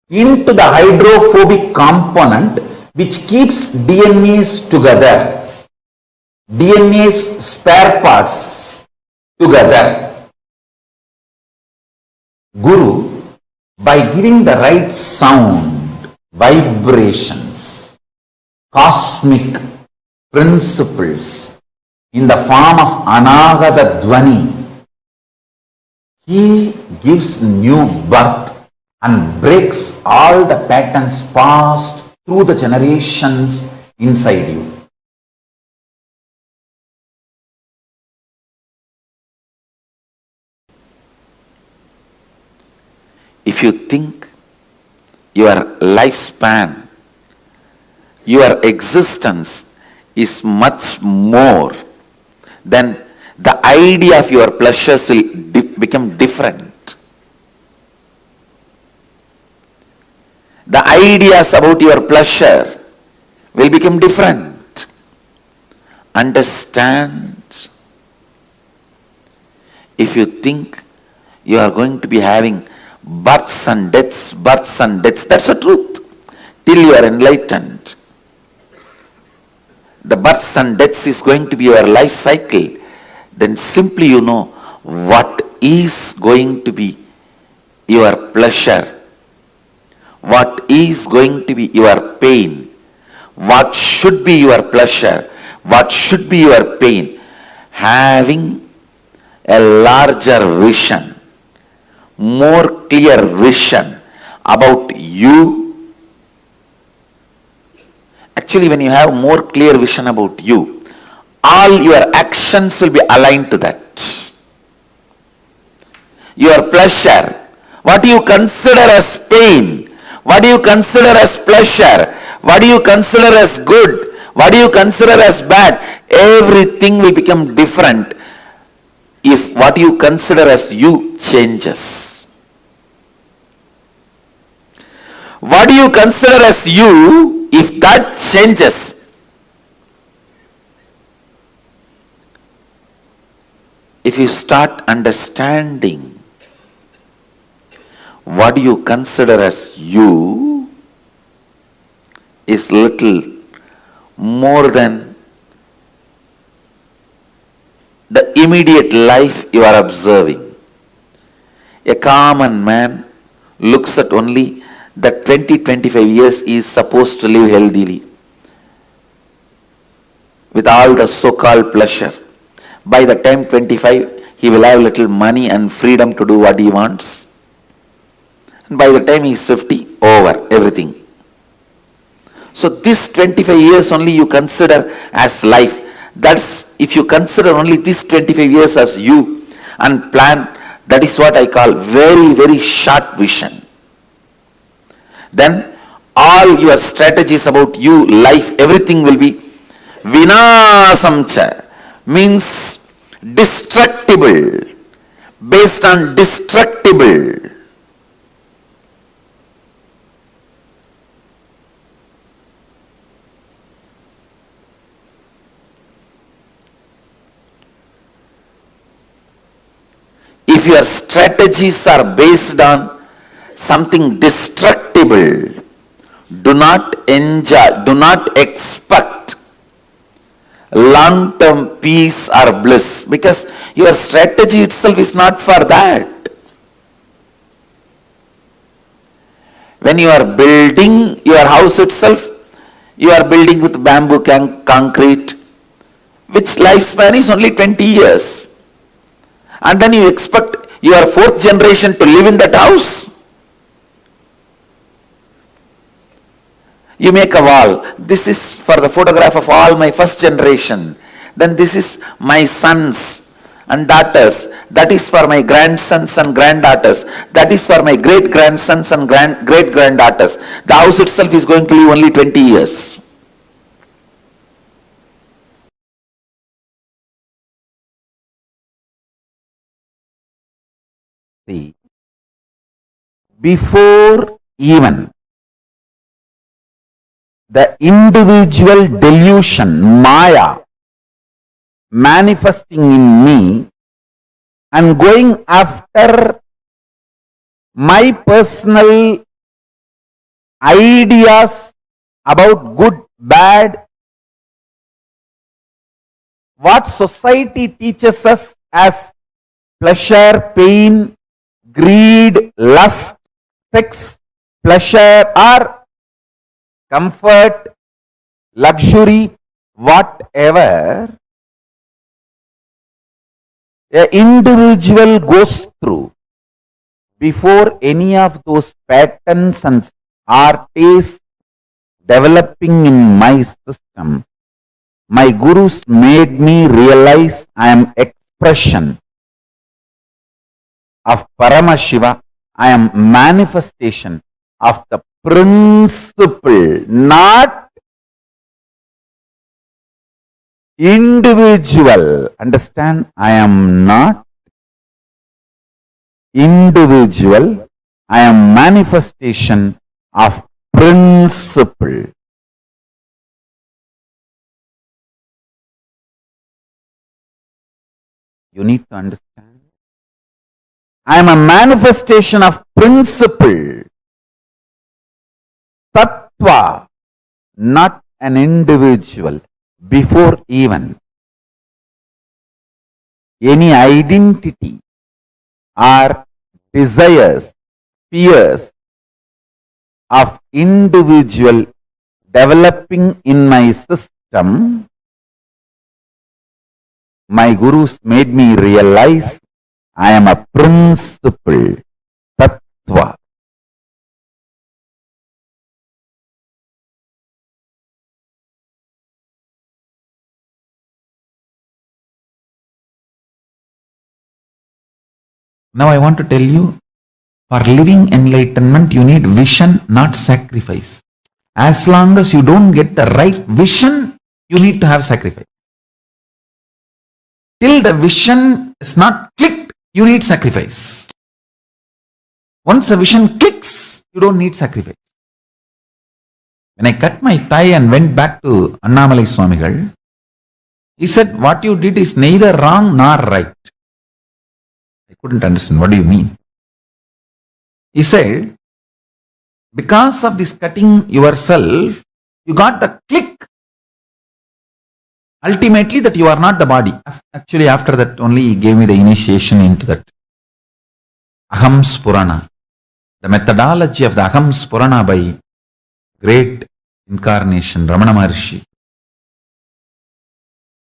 into the hydrophobic component which keeps DNAs together. DNA's spare parts together. Guru, by giving the right sound, vibrations, cosmic principles in the form of anagata dhvani, he gives new birth and breaks all the patterns passed through the generations inside you. If you think your lifespan, your existence is much more, then the idea of your pleasures will become different. The ideas about your pleasure will become different. Understand? If you think you are going to be having births and deaths, that's the truth. Till you are enlightened, the births and deaths is going to be your life cycle. Then simply you know what is going to be your pleasure, what is going to be your pain, what should be your pleasure, what should be your pain. Having a larger vision, more clear vision about you. Actually, when you have more clear vision about you, all your actions will be aligned to that. Your pleasure, what do you consider as pain, what do you consider as pleasure, what do you consider as good, what do you consider as bad, everything will become different if what you consider as you changes. What do you consider as you, if that changes, if you start understanding what you consider as you is little more than the immediate life you are observing. A common man looks at only the 20-25 years he is supposed to live healthily with all the so-called pleasure. By the time 25, he will have little money and freedom to do what he wants. And by the time he is 50, over everything. So this 25 years only you consider as life. That's if you consider only this 25 years as you and plan, that is what I call very, very short vision. Then all your strategies about you, life, everything will be vinasamcha, means destructible, based on destructible. your strategies are based on something destructible, do not enjoy, do not expect long-term peace or bliss, because your strategy itself is not for that. When you are building your house itself, you are building with bamboo concrete, which lifespan is only 20 years. And then you expect your fourth generation to live in that house. You make a wall. This is for the photograph of all my first generation. Then this is my sons and daughters. That is for my grandsons and granddaughters. That is for my great-grandsons and great-granddaughters. The house itself is going to live only 20 years. See, before even the individual delusion, Maya, manifesting in me and going after my personal ideas about good, bad, what society teaches us as pleasure, pain, greed, lust, sex, pleasure, or comfort, luxury, whatever an individual goes through, before any of those patterns and artists developing in my system, my gurus made me realize I am expression of Paramashiva. I am manifestation of the principle, not individual. Understand? I am not individual. I am manifestation of principle. You need to understand. I am a manifestation of principle. Tattva, not an individual. Before even any identity or desires, fears of individual developing in my system, my gurus made me realize I am a principle, tattva. Now I want to tell you, for living enlightenment, you need vision, not sacrifice. As long as you don't get the right vision, you need to have sacrifice. Till the vision is not clicked, you need sacrifice. Once the vision clicks, you don't need sacrifice. When I cut my thigh and went back to Annamalai Swamigal, he said, what you did is neither wrong nor right. I couldn't understand. What do you mean? He said, because of this cutting yourself, you got the click. Ultimately, that you are not the body. Actually, after that only he gave me the initiation into that Aham Spurana. The methodology of the Aham Spurana by great incarnation, Ramana Maharshi.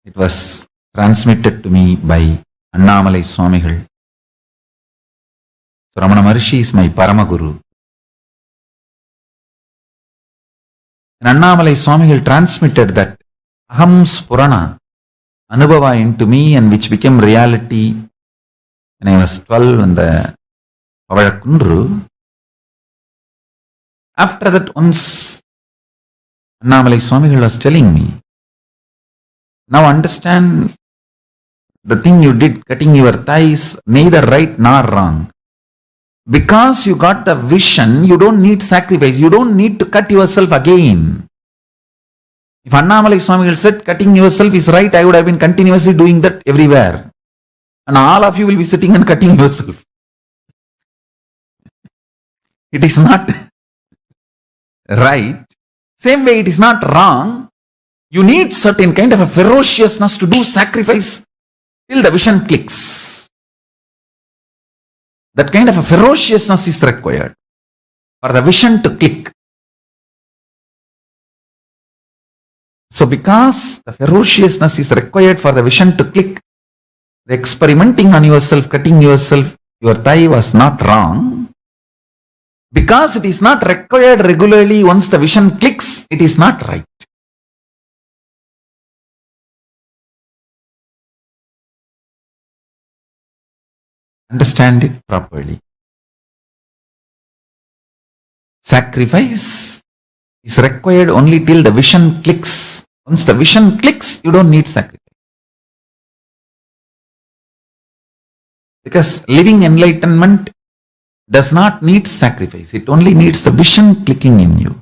It was transmitted to me by Annamalai Swamigal. So Ramana Maharshi is my Paramaguru. And Annamalai Swamigal transmitted that Aham Spurana Anubhava into me, and which became reality when I was 12 in the Pavazhakundru. After that, once Annamalai Swamigal was telling me, now understand the thing you did, cutting your thighs, neither right nor wrong. Because you got the vision, you don't need sacrifice. You don't need to cut yourself again. If Annamalai Swamigal said cutting yourself is right, I would have been continuously doing that everywhere. and all of you will be sitting and cutting yourself. It is not right. Same way, it is not wrong. You need certain kind of a ferociousness to do sacrifice till the vision clicks. That kind of a ferociousness is required for the vision to click. So because the ferociousness is required for the vision to click, the experimenting on yourself, cutting yourself, your thigh was not wrong. Because it is not required regularly, once the vision clicks, it is not right. Understand it properly. Sacrifice is required only till the vision clicks. Once the vision clicks, you don't need sacrifice. Because living enlightenment does not need sacrifice. It only needs the vision clicking in you.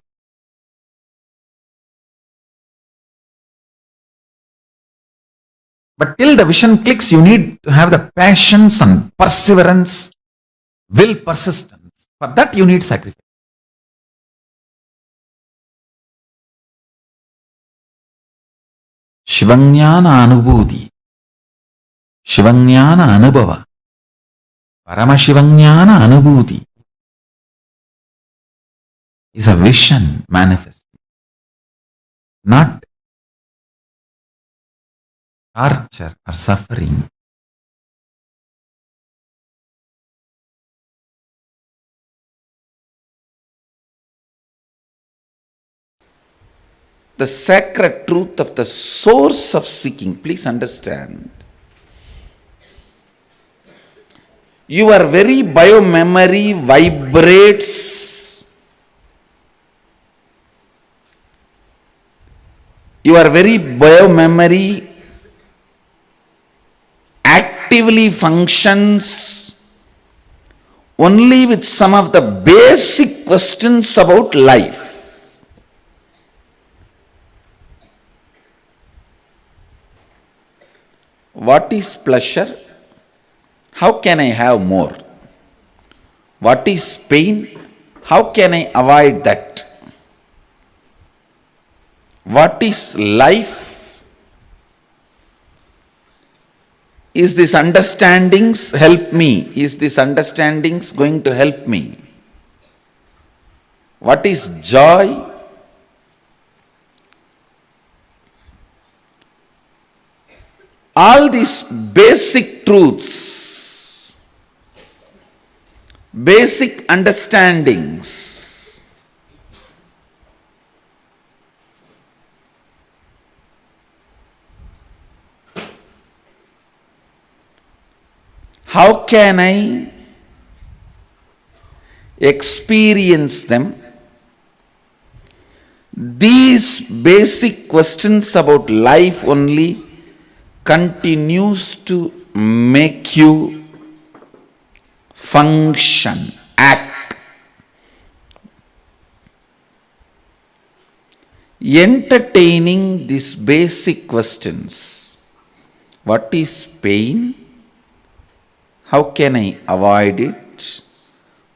But till the vision clicks, you need to have the patience and perseverance, will, persistence. For that you need sacrifice. Shivanyana anubhuti, Shivanyana anubhava, Paramashivanyana anubhuti is a vision manifest, not torture or suffering. The sacred truth of the source of seeking, please understand. Your very biomemory vibrates. Your very biomemory actively functions only with some of the basic questions about life. What is pleasure? How can I have more? What is pain? How can I avoid that? What is life? Is this understandings help me? Is this understandings going to help me? What is joy? All these basic truths, basic understandings, how can I experience them? These basic questions about life only continues to make you function, act. Entertaining these basic questions. What is pain? How can I avoid it?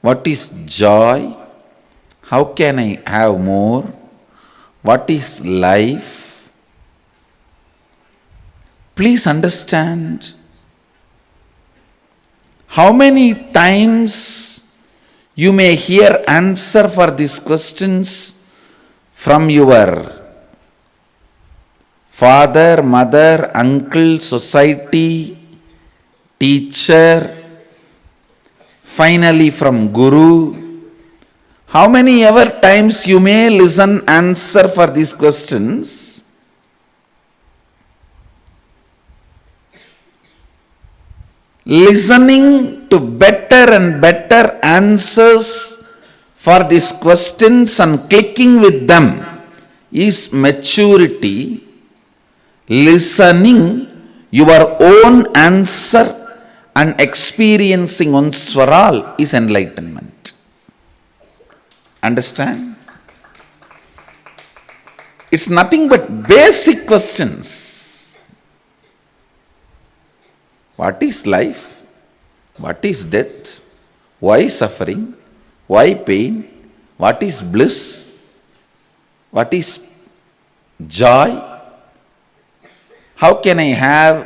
What is joy? How can I have more? What is life? Please understand, how many times you may hear answer for these questions from your father, mother, uncle, society, teacher, finally from Guru. How many ever times you may listen answer for these questions? Listening to better and better answers for these questions and clicking with them is maturity. Listening your own answer and experiencing once for all is enlightenment. Understand? It's nothing but basic questions. What is life? What is death? Why suffering? Why pain? What is bliss? What is joy? How can I have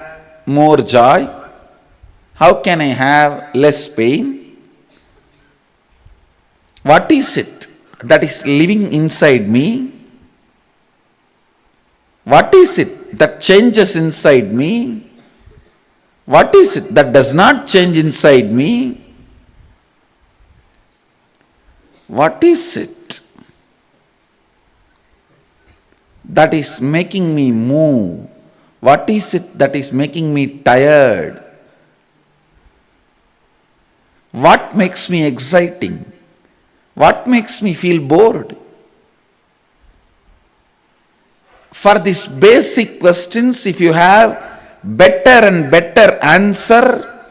more joy? How can I have less pain? What is it that is living inside me? What is it that changes inside me? What is it that does not change inside me? What is it that is making me move? What is it that is making me tired? What makes me exciting? What makes me feel bored? For these basic questions, if you have better and better answer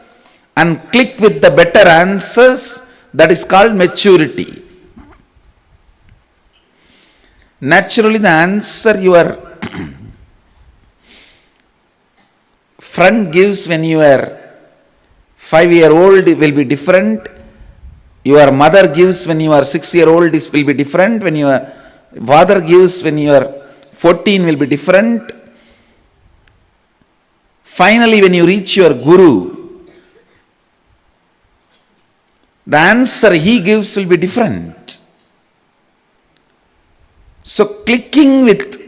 and click with the better answers, that is called maturity. Naturally, the answer your friend gives when you are 5-year-old will be different. Your mother gives when you are 6-year-old will be different. When your father gives when you are 14 will be different. Finally, when you reach your guru, the answer he gives will be different. So clicking with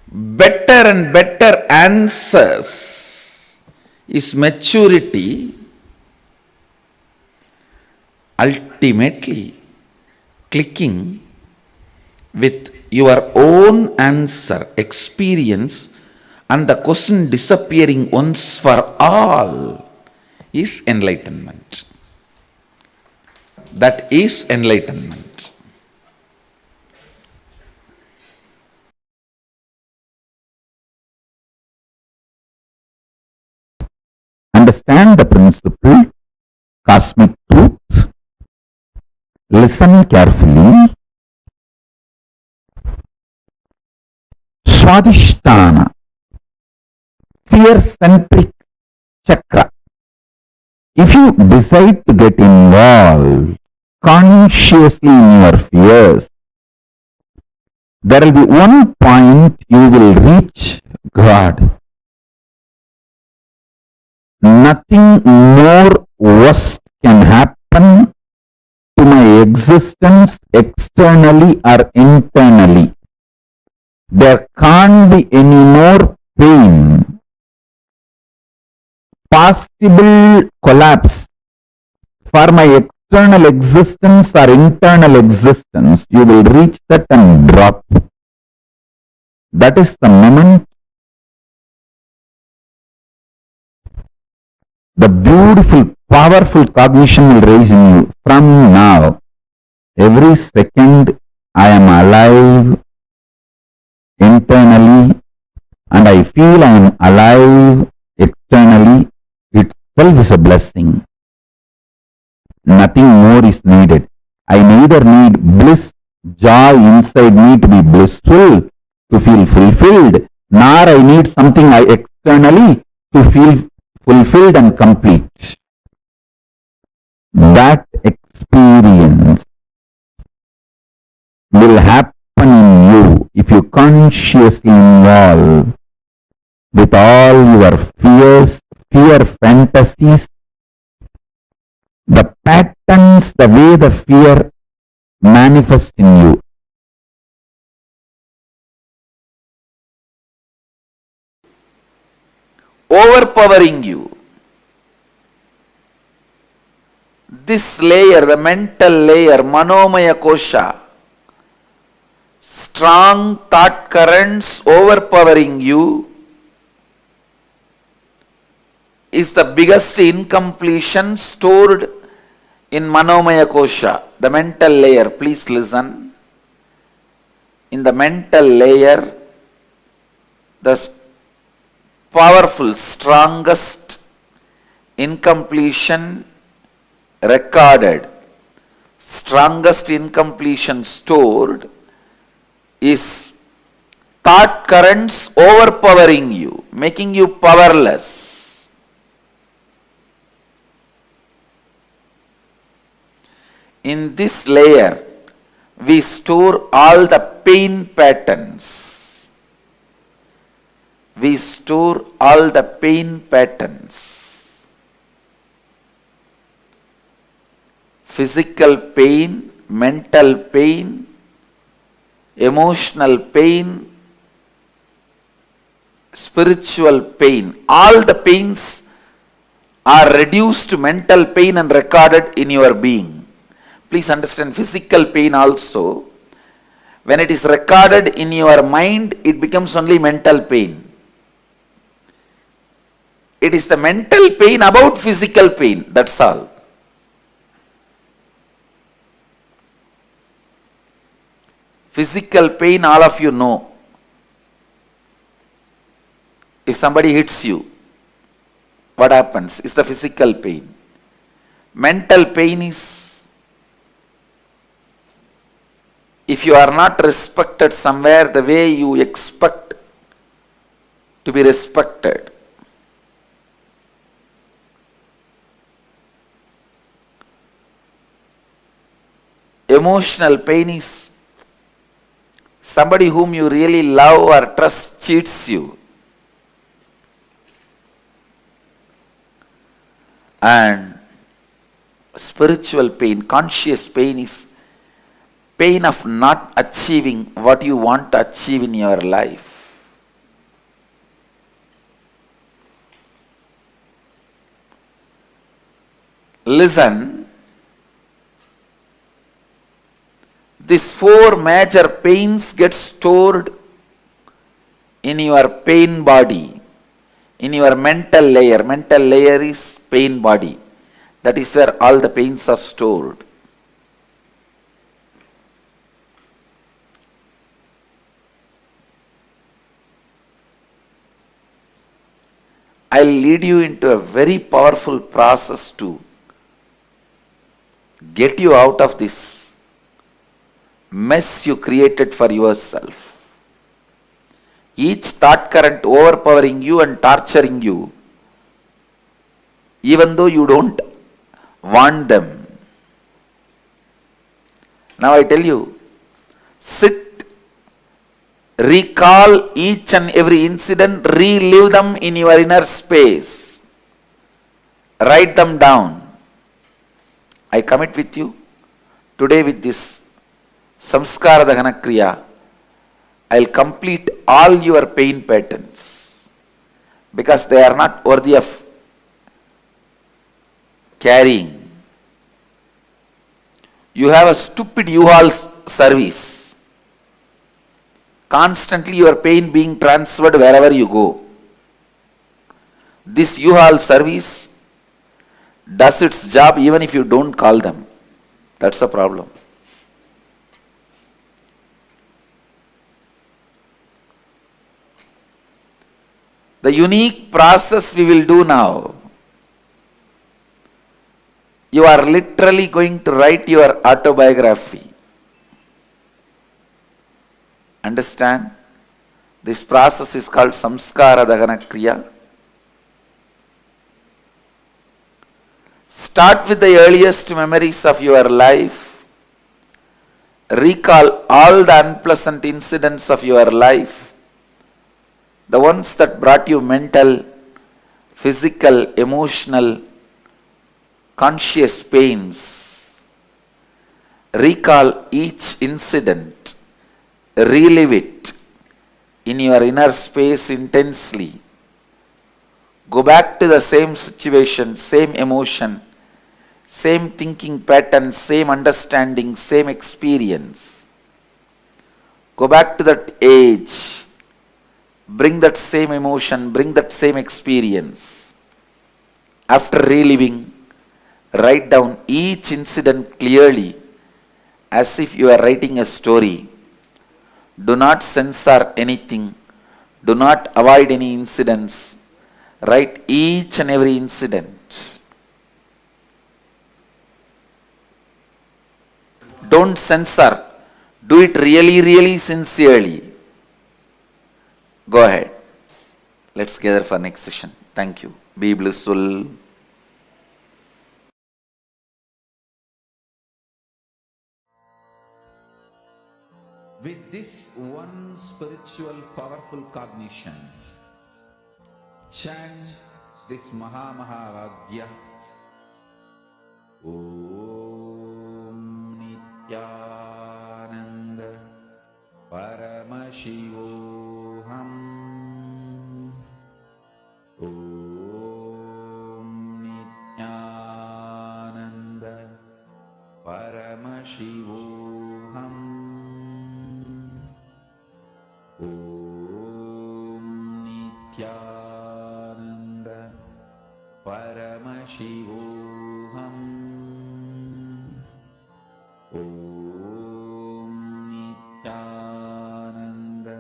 better and better answers is maturity. Ultimately, clicking with your own answer, experience, and the question disappearing once for all is enlightenment. That is enlightenment. Understand the principle, cosmic truth, listen carefully. Swadhisthana, fear-centric chakra. If you decide to get involved consciously in your fears, there will be one point you will reach God. Nothing more worst can happen to my existence externally or internally. There can't be any more pain. Possible collapse for my external existence or internal existence, you will reach that and drop. That is the moment the beautiful, powerful cognition will rise in you. From now, every second I am alive internally and I feel I am alive externally. Itself is a blessing. Nothing more is needed. I neither need bliss, joy inside me to be blissful, to feel fulfilled, nor I need something externally to feel fulfilled and complete. That experience will happen in you if you consciously involve with all your fears, fear fantasies, the patterns, the way the fear manifests in you. Overpowering you. This layer, the mental layer, Manomaya Kosha, strong thought currents overpowering you, is the biggest incompletion stored in Manomaya Kosha, the mental layer. Please listen. In the mental layer, the powerful, strongest incompletion recorded, strongest incompletion stored is thought currents overpowering you, making you powerless. in this layer, we store all the pain patterns. We store all the pain patterns. Physical pain, mental pain, emotional pain, spiritual pain. All the pains are reduced to mental pain and recorded in your being. Please understand, physical pain also, when it is recorded in your mind, it becomes only mental pain. It is the mental pain about physical pain, that's all. Physical pain, all of you know. If somebody hits you, what happens? It's the physical pain. Mental pain is, if you are not respected somewhere the way you expect to be respected. Emotional pain is somebody whom you really love or trust cheats you. And spiritual pain, conscious pain is pain of not achieving what you want to achieve in your life. Listen, these four major pains get stored in your pain body, in your mental layer. Mental layer is pain body. That is where all the pains are stored. I'll lead you into a very powerful process to get you out of this mess you created for yourself. Each thought current overpowering you and torturing you, even though you don't want them. Now I tell you, sit, recall each and every incident, relive them in your inner space. Write them down. I commit with you, today with this Samskara Dahana Kriya, I'll complete all your pain patterns because they are not worthy of carrying. You have a stupid U-Haul service. Constantly your pain being transferred wherever you go. This U-Haul service does its job even if you don't call them. That's the problem. The unique process we will do now, you are literally going to write your autobiography. Understand? This process is called Samskara Dahana Kriya. Start with the earliest memories of your life. Recall all the unpleasant incidents of your life. The ones that brought you mental, physical, emotional, conscious pains. Recall each incident. Relive it in your inner space intensely. Go back to the same situation, same emotion, same thinking pattern, same understanding, same experience. Go back to that age. Bring that same emotion, bring that same experience. After reliving, write down each incident clearly as if you are writing a story. Do not censor anything. Do not avoid any incidents. Write each and every incident. Don't censor. Do it really, really sincerely. Go ahead. Let's gather for next session. Thank you. Be blissful. With this one spiritual powerful cognition, chant this Mahavagya. Om Nithyananda Paramashivoham. Om Nithyananda Paramashivoham. Om Nithyananda Paramashivoham. Om Nithyananda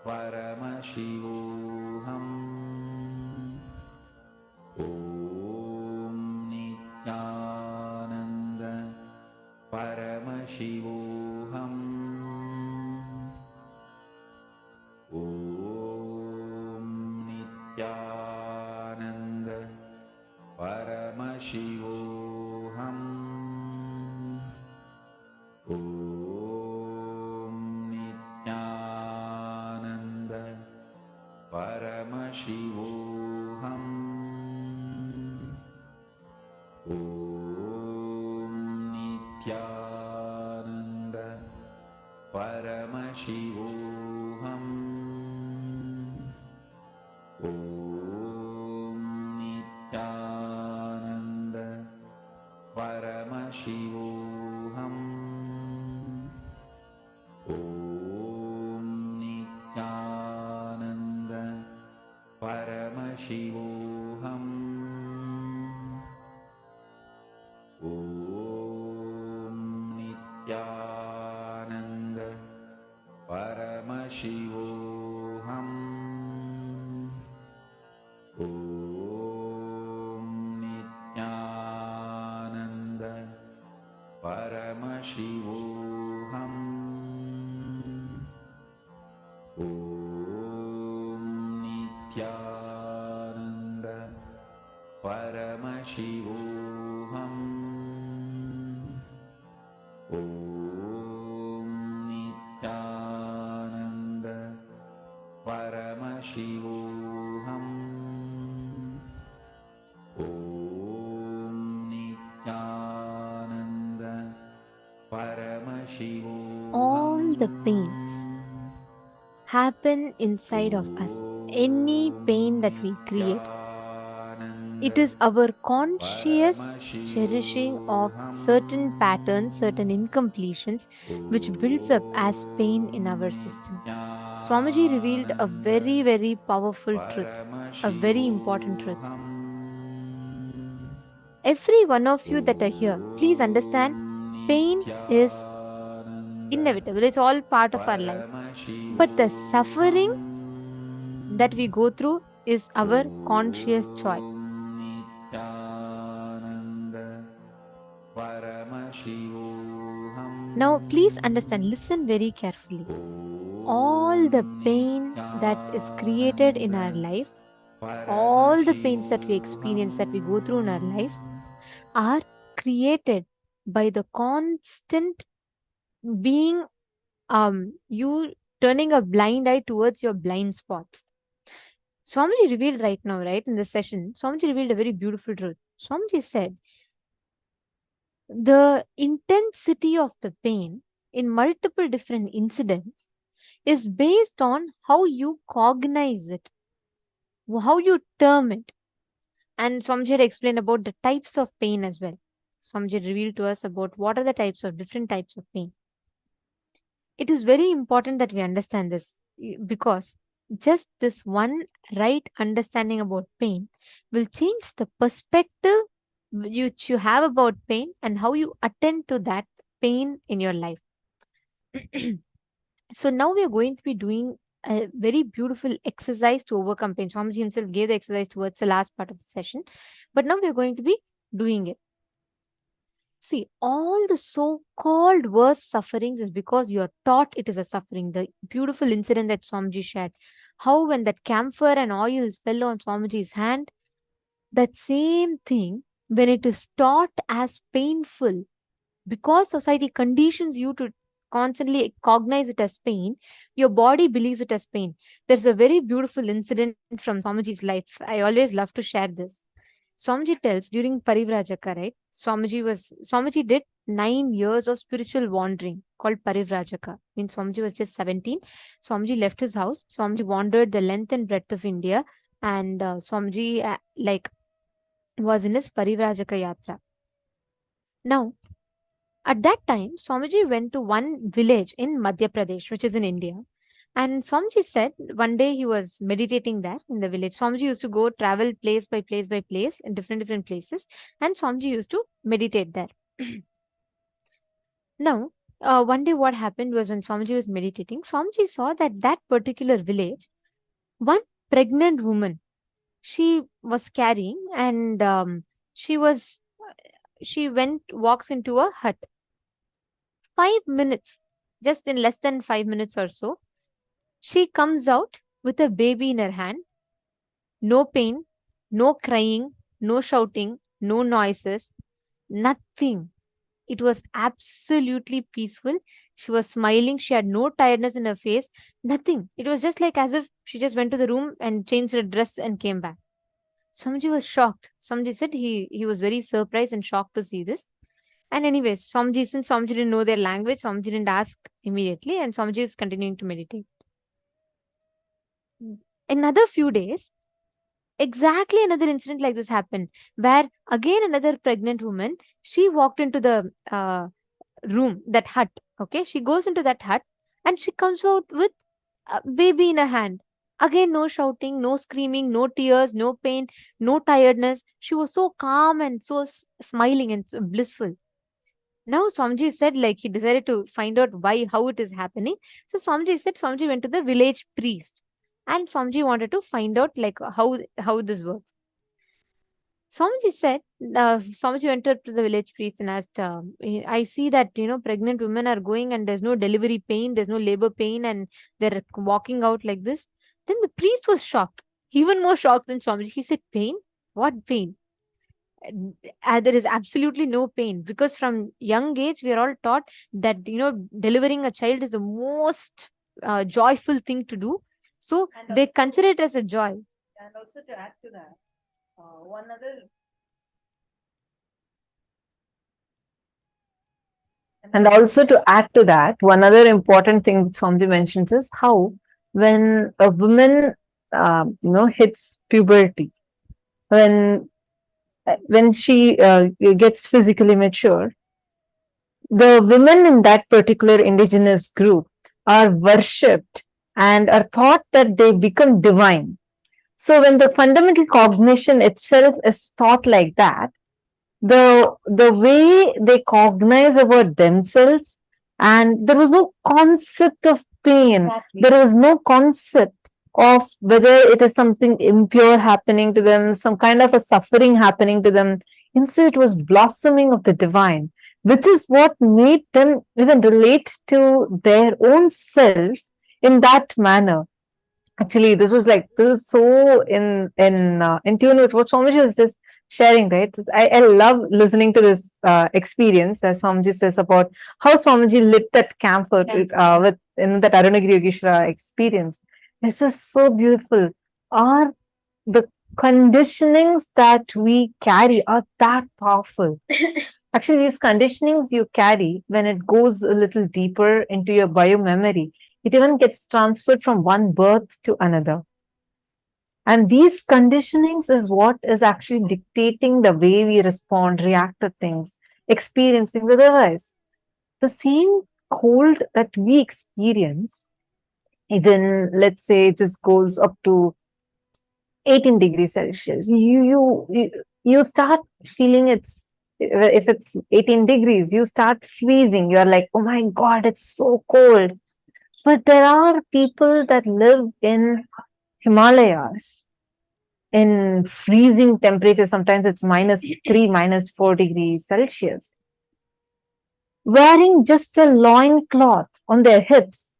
Paramashivoham. Om Nithyananda Paramashivoham. Om Nithyananda Paramashivoham. Om Nithyananda Paramashivoham. Om Nithyananda Paramashivoham. Om Nithyananda Paramashivoham. Om Nithyananda Paramashivoham. Om Nithyananda Paramashivoham. Om Nithyananda Paramashivoham. Om Nithyananda Paramashivoham. Om Nithyananda Paramashivoham. Om Nithyananda Paramashivoham. All the pains happen inside of us. Any pain that we create, it is our conscious cherishing of certain patterns, certain incompletions, which builds up as pain in our system. Swamiji revealed a very, very powerful truth, a very important truth. Every one of you that are here, please understand, pain is inevitable. It's all part of our life. But the suffering that we go through is our conscious choice. Now, please understand, listen very carefully. All the pain that is created in our life, all the pains that we experience, that we go through in our lives, are created by the constant being, you turning a blind eye towards your blind spots. Swamiji revealed right now, right, in this session, Swamiji revealed a very beautiful truth. Swamiji said, the intensity of the pain in multiple different incidents is based on how you cognize it, how you term it. And Swamiji had explained about the types of pain as well. Swamiji revealed to us about what are the different types of pain. It is very important that we understand this, because just this one right understanding about pain will change the perspective which you have about pain and how you attend to that pain in your life. So now we are going to be doing a very beautiful exercise to overcome pain. Swamiji himself gave the exercise towards the last part of the session, but now we are going to be doing it. See, all the so-called worst sufferings is because you are taught it is a suffering. The beautiful incident that Swamiji shared, how when that camphor and oil fell on Swamiji's hand, that same thing, when it is taught as painful, because society conditions you to constantly cognize it as pain, your body believes it as pain. There's a very beautiful incident from Swamiji's life. I always love to share this. Swamiji tells during Parivrajaka, right? Swamiji did 9 years of spiritual wandering called Parivrajaka. Means Swamiji was just 17. Swamiji left his house. Swamiji wandered the length and breadth of India, and Swamiji was in his Parivrajaka Yatra. Now, at that time, Swamiji went to one village in Madhya Pradesh, which is in India. And Swamiji said one day he was meditating there in the village. Swamiji used to go travel place by place by place in different places, and Swamiji used to meditate there. Now, one day what happened was when Swamiji was meditating, Swamiji saw that particular village, one pregnant woman, she was carrying, and she walks into a hut. 5 minutes, just in less than 5 minutes or so, she comes out with a baby in her hand. No pain, no crying, no shouting, no noises, nothing. It was absolutely peaceful. She was smiling. She had no tiredness in her face. Nothing. It was just like as if she just went to the room and changed her dress and came back. Swamiji was shocked. Swamiji said he was very surprised and shocked to see this. And anyways, since Swamiji didn't know their language, Swamiji didn't ask immediately, and Swamiji is continuing to meditate. Another few days, exactly another incident like this happened, where again another pregnant woman, she walked into the room, that hut. Okay, she goes into that hut and she comes out with a baby in her hand. Again, no shouting, no screaming, no tears, no pain, no tiredness. She was so calm and so smiling and so blissful. Now Swamiji said, like, he decided to find out how it is happening. So Swamiji said Swamiji went to the village priest, and Swamiji wanted to find out like how this works. Swamiji said, Swamiji went up to the village priest and asked, I see that, pregnant women are going and there's no delivery pain, there's no labor pain, and they're walking out like this. Then the priest was shocked, even more shocked than Swamiji. He said, pain? What pain? There is absolutely no pain, because from young age we are all taught that delivering a child is the most joyful thing to do, so they consider it as a joy. And also to add to that, one other important thing that Swamiji mentions is how when a woman hits puberty, when she gets physically mature, the women in that particular indigenous group are worshipped and are thought that they become divine. So when the fundamental cognition itself is thought like that, the way they cognize about themselves, and there was no concept of pain, there was no concept of whether it is something impure happening to them, some kind of a suffering happening to them. Instead, it was blossoming of the divine, which is what made them even relate to their own self in that manner. Actually, this is so in tune with what Swamiji was just sharing, right? I love listening to this experience, as Swamiji says, about how Swamiji lit that camphor with that Arunagiri Yogeshwara experience. This is so beautiful. The conditionings that we carry are that powerful. Actually, these conditionings you carry, when it goes a little deeper into your biomemory, it even gets transferred from one birth to another. And these conditionings is what is actually dictating the way we respond, react to things, experience things. Otherwise, the same cold that we experience, even let's say it just goes up to 18 degrees Celsius, you start feeling if it's 18 degrees, you start freezing. You're like, oh my God, it's so cold. But there are people that live in Himalayas in freezing temperatures. Sometimes it's -3, -4 degrees Celsius, wearing just a loincloth on their hips.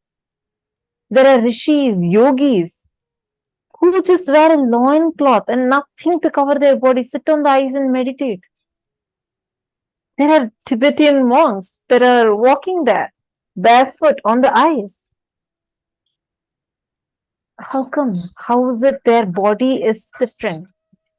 There are rishis, yogis, who just wear a loincloth and nothing to cover their body, sit on the ice and meditate. There are Tibetan monks that are walking there. barefoot on the ice. How come? How is it their body is different?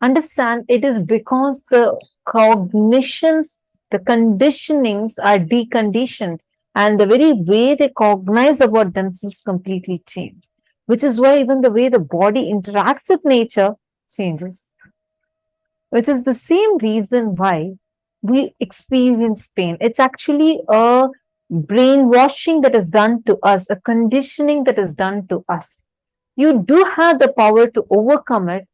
Understand, it is because the cognitions, the conditionings are deconditioned, and the very way they cognize about themselves completely change. Which is why even the way the body interacts with nature changes. Which is the same reason why we experience pain. It's actually a brainwashing that is done to us, a conditioning that is done to us. You do have the power to overcome it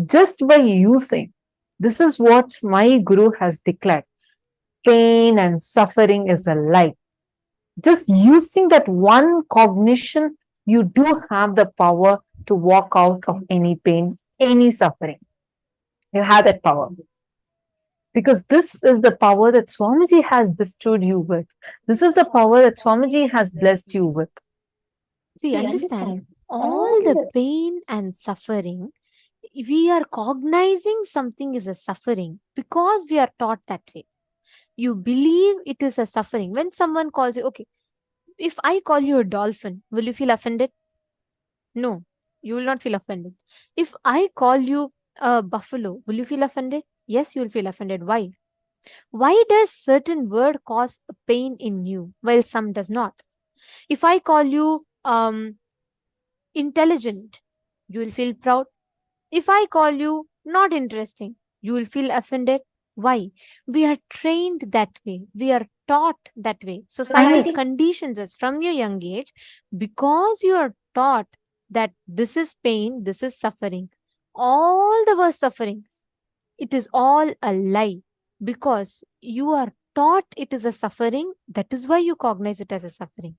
just by using. This is what my guru has declared. Pain and suffering is a lie. Just using that one cognition, you do have the power to walk out of any pain, any suffering. You have that power. Because this is the power that Swamiji has bestowed you with. This is the power that Swamiji has blessed you with. See, understand, all the pain and suffering, we are cognizing something is a suffering because we are taught that way. You believe it is a suffering. When someone calls you, okay, if I call you a dolphin, will you feel offended? No, you will not feel offended. If I call you a buffalo, will you feel offended? Yes, you will feel offended. Why? Why does certain word cause pain in you while some does not? If I call you intelligent, you will feel proud. If I call you not interesting, you will feel offended. Why? We are trained that way. We are taught that way. Society conditions us from your young age because you are taught that this is pain, this is suffering. All the worst sufferings, it is all a lie because you are taught it is a suffering. That is why you cognize it as a suffering.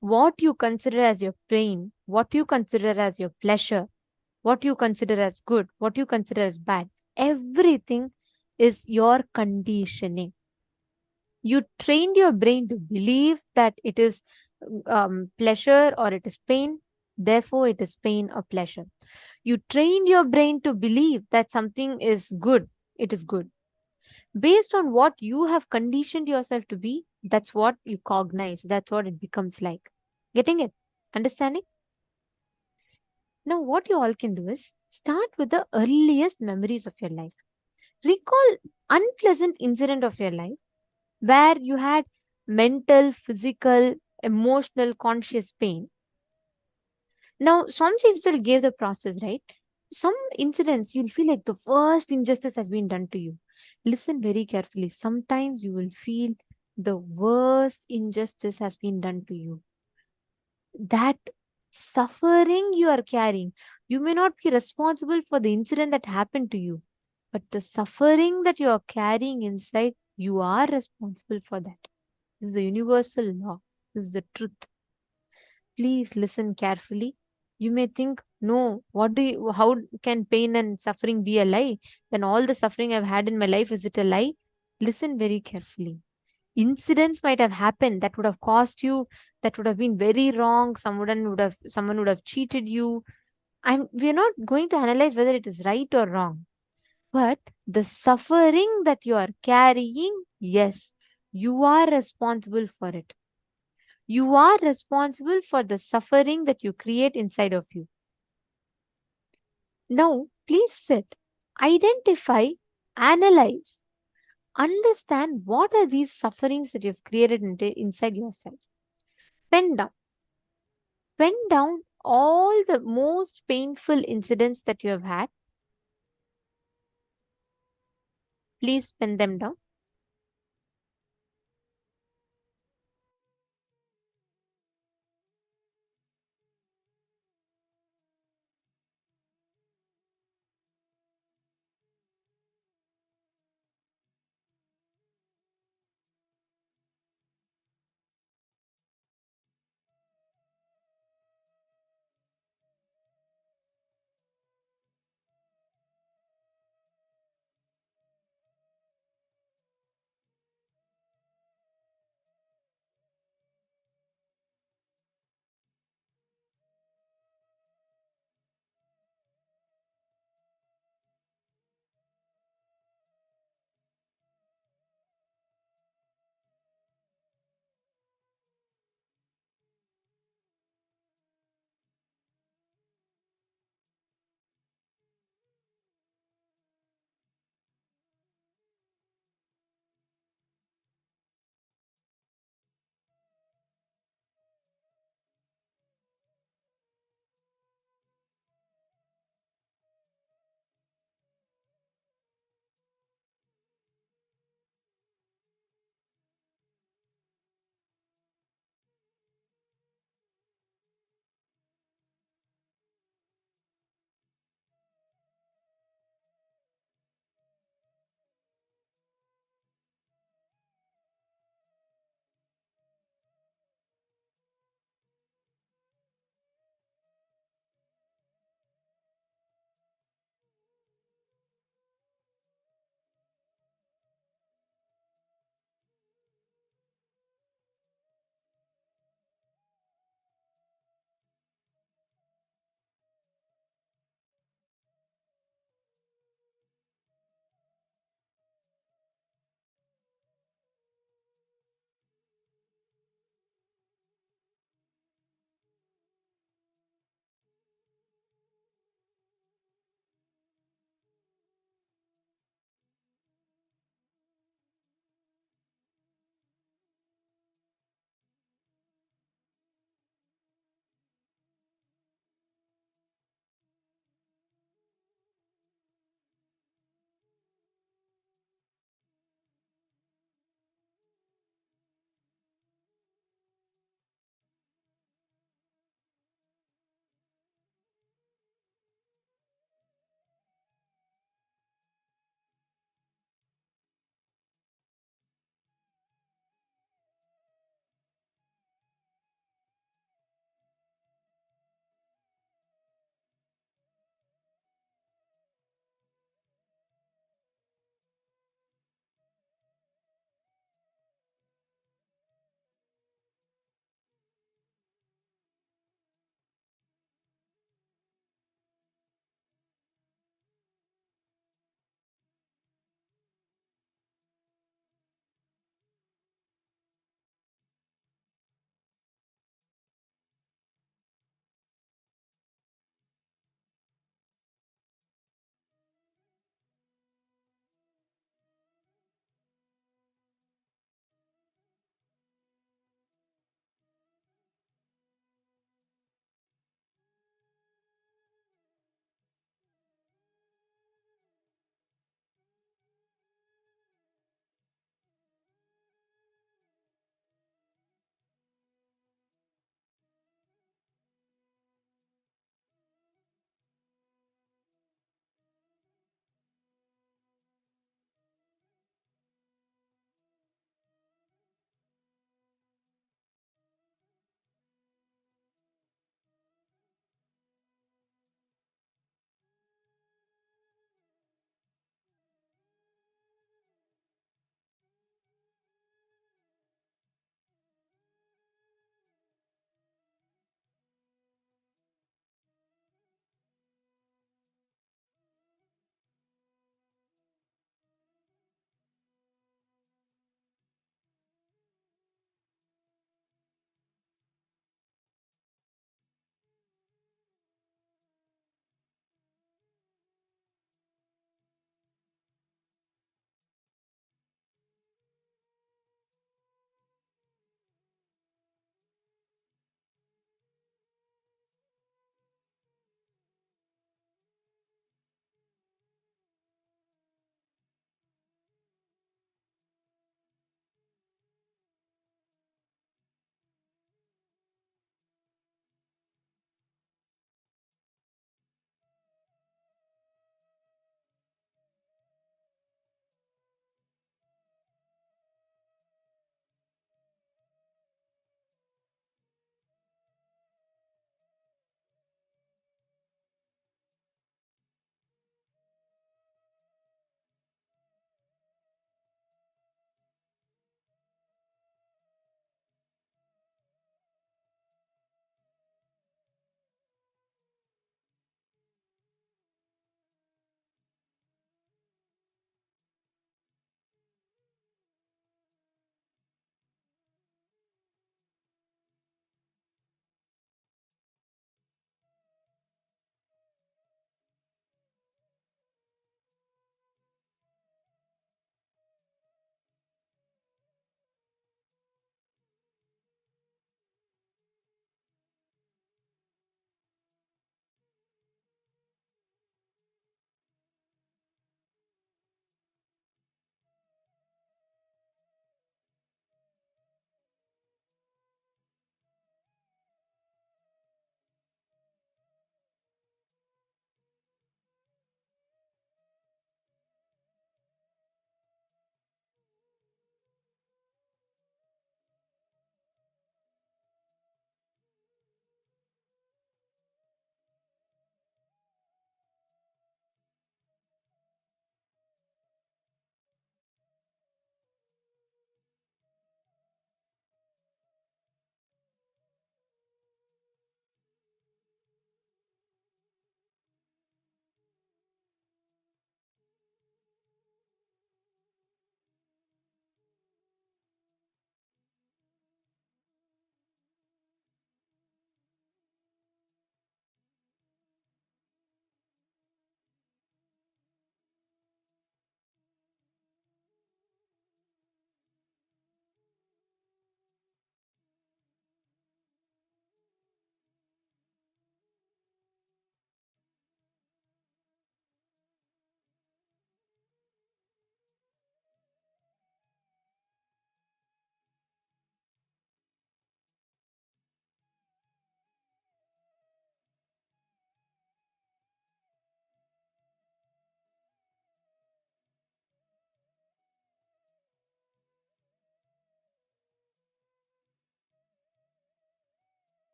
What you consider as your pain, what you consider as your pleasure, what you consider as good, what you consider as bad, everything is your conditioning. You trained your brain to believe that it is pleasure or it is pain, therefore it is pain or pleasure. You trained your brain to believe that something is good, it is good. Based on what you have conditioned yourself to be, that's what you cognize, that's what it becomes like. Getting it? Understanding? Now, what you all can do is start with the earliest memories of your life. Recall unpleasant incident of your life where you had mental, physical, emotional, conscious pain. Now, Swamiji himself gave the process, right? Some incidents you'll feel like the worst injustice has been done to you. Listen very carefully. Sometimes you will feel the worst injustice has been done to you. That suffering you are carrying, you may not be responsible for the incident that happened to you, but the suffering that you are carrying inside, you are responsible for that. This is the universal law. This is the truth. Please listen carefully. You may think, no, how can pain and suffering be a lie? Then all the suffering I've had in my life, is it a lie? Listen very carefully. Incidents might have happened that would have cost you, that would have been very wrong. Someone would have cheated you. We're not going to analyze whether it is right or wrong. But the suffering that you are carrying, yes, you are responsible for it. You are responsible for the suffering that you create inside of you. Now, please sit, identify, analyze, understand what are these sufferings that you've created inside yourself. Pen down. Pen down all the most painful incidents that you have had. Please pen them down.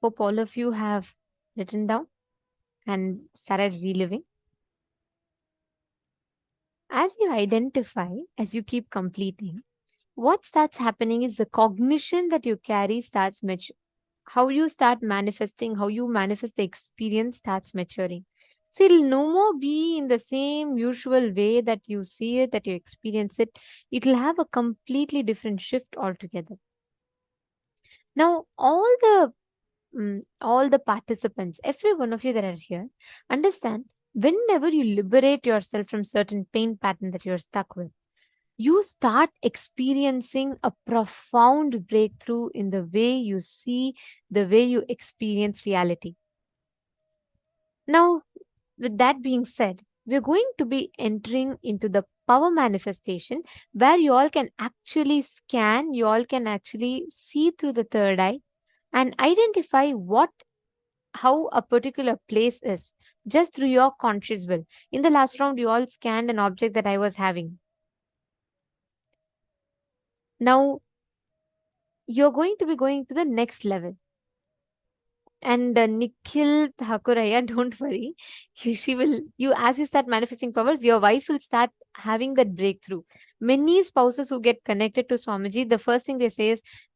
Hope all of you have written down and started reliving. As you identify, as you keep completing, what starts happening is the cognition that you carry starts maturing. How you start manifesting, how you manifest the experience starts maturing. So it'll no more be in the same usual way that you see it, that you experience it. It'll have a completely different shift altogether. Now, all the participants, every one of you that are here, understand whenever you liberate yourself from certain pain pattern that you're stuck with, you start experiencing a profound breakthrough in the way you see, the way you experience reality. Now, with that being said, we're going to be entering into the power manifestation where you all can actually scan, you all can actually see through the third eye and identify how a particular place is just through your conscious will. In the last round, you all scanned an object that I was having. Now, you're going to be going to the next level. And Nikhil Thakuraya, don't worry. She will, as you start manifesting powers, your wife will start having that breakthrough. Many spouses who get connected to Swamiji, the first thing they say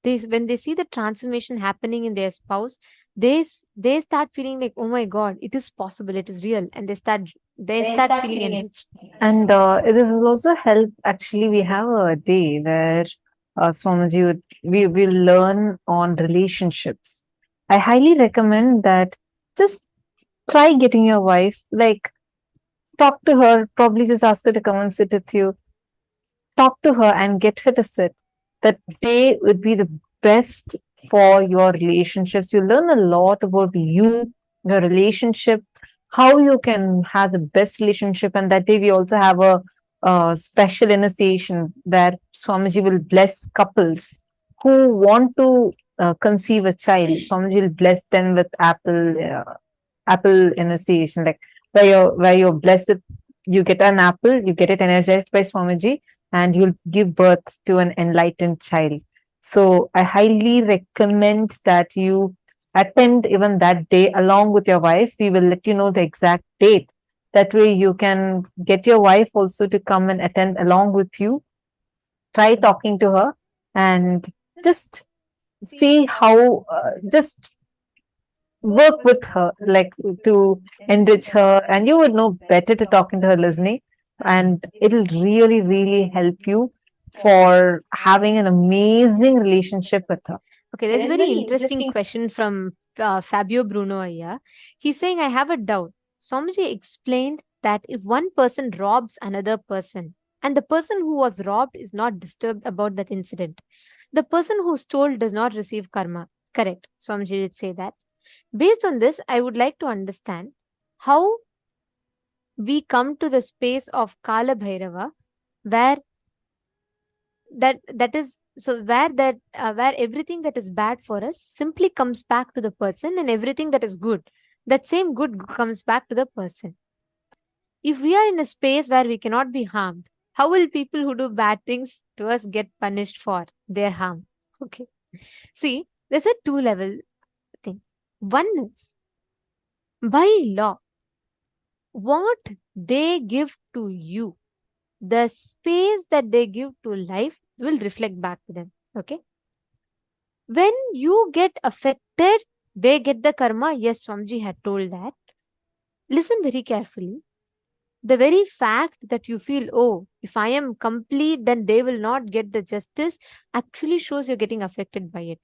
is, when they see the transformation happening in their spouse, they start feeling like, oh my God, it is possible, it is real. And they start feeling enriched. And this will also help. Actually, we have a day where Swamiji we will learn on relationships. I highly recommend that just try getting your wife, like talk to her, probably just ask her to come and sit with you. Talk to her and get her to sit. That day would be the best for your relationships. You learn a lot about you, your relationship, how you can have the best relationship. And that day we also have a special initiation where Swamiji will bless couples who want to conceive a child. Swamiji will bless them with apple initiation, like where you're blessed with, you get an apple, you get it energized by Swamiji, and you'll give birth to an enlightened child. So I highly recommend that you attend even that day along with your wife. We will let you know the exact date. That way you can get your wife also to come and attend along with you. Try talking to her and just see how, just work with her, like to enrich her, and you would know better to talk into her listening, and it'll really, really help you for having an amazing relationship with her. Okay, there's a very interesting question from Fabio Bruno here. He's saying, I have a doubt. Swamiji explained that if one person robs another person and the person who was robbed is not disturbed about that incident, the person who stole does not receive karma. Correct. Swamiji did say that. Based on this, I would like to understand how we come to the space of Kala Bhairava, where where everything that is bad for us simply comes back to the person, and everything that is good, that same good comes back to the person. If we are in a space where we cannot be harmed, how will people who do bad things to us get punished for their harm? Okay. See, there's a two-level thing. One is, by law, what they give to you, the space that they give to life will reflect back to them. Okay. When you get affected, they get the karma. Yes, Swamiji had told that. Listen very carefully. The very fact that you feel, oh, if I am complete, then they will not get the justice, actually shows you're getting affected by it.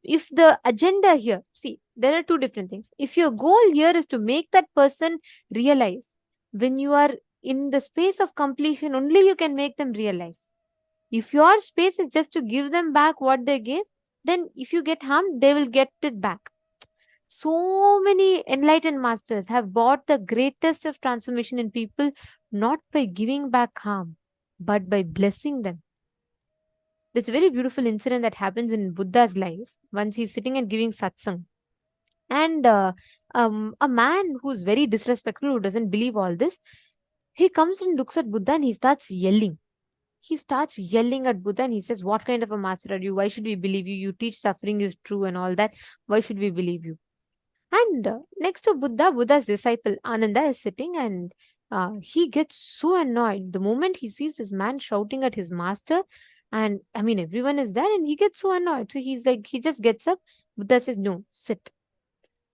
If the agenda here, see, there are two different things. If your goal here is to make that person realize, when you are in the space of completion, only you can make them realize. If your space is just to give them back what they gave, then if you get harmed, they will get it back. So many enlightened masters have brought the greatest of transformation in people, not by giving back harm, but by blessing them. There's a very beautiful incident that happens in Buddha's life. Once he's sitting and giving satsang, and a man who's very disrespectful, who doesn't believe all this, he comes and looks at Buddha and he starts yelling. he starts yelling at Buddha and he says, what kind of a master are you? Why should we believe you? You teach suffering is true and all that. Why should we believe you? And next to Buddha, Buddha's disciple Ananda is sitting, and he gets so annoyed the moment he sees this man shouting at his master. And I mean, everyone is there and he gets so annoyed. So he's like, he just gets up. Buddha says, no, sit.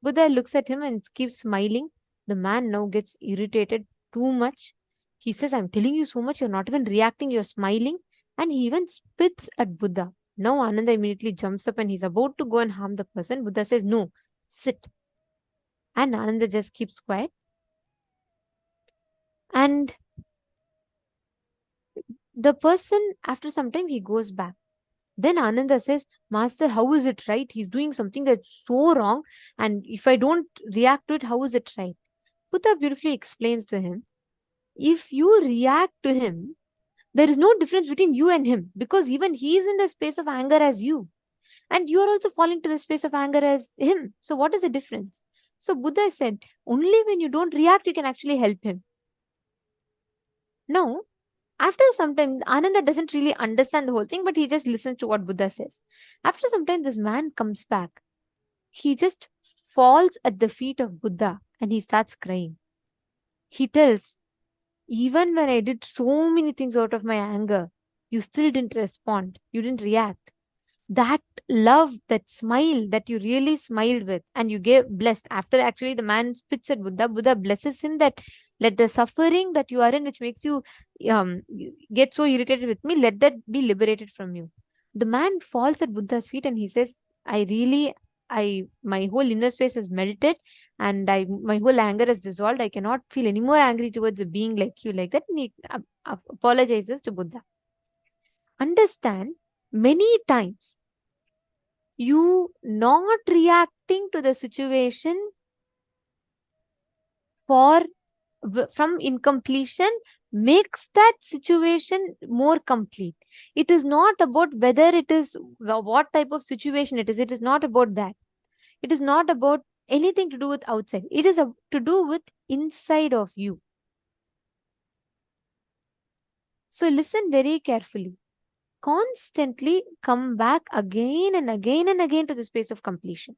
Buddha looks at him and keeps smiling. The man now gets irritated too much. He says, I'm telling you so much, you're not even reacting, you're smiling. And he even spits at Buddha. Now Ananda immediately jumps up and he's about to go and harm the person. Buddha says, no, sit. And Ananda just keeps quiet. And the person, after some time, he goes back. Then Ananda says, Master, how is it right? He's doing something that's so wrong. And if I don't react to it, how is it right? Buddha beautifully explains to him, if you react to him, there is no difference between you and him, because even he is in the space of anger as you. And you are also falling to the space of anger as him. So what is the difference? So Buddha said, only when you don't react, you can actually help him. Now, after some time, Ananda doesn't really understand the whole thing, but he just listens to what Buddha says. After some time, this man comes back. He just falls at the feet of Buddha and he starts crying. He tells, even when I did so many things out of my anger, you still didn't respond. You didn't react. That love, that smile that you really smiled with and you gave blessed. After actually the man spits at Buddha, Buddha blesses him that let the suffering that you are in, which makes you get so irritated with me, let that be liberated from you. The man falls at Buddha's feet and he says, my whole inner space is melted and my whole anger is dissolved. I cannot feel any more angry towards a being like you, like that. And he apologizes to Buddha. Understand, many times you not reacting to the situation from incompletion makes that situation more complete. It is not about whether it is what type of situation it is. It is not about that. It is not about anything to do with outside. It is to do with inside of you. So listen very carefully. Constantly come back again and again and again to the space of completion.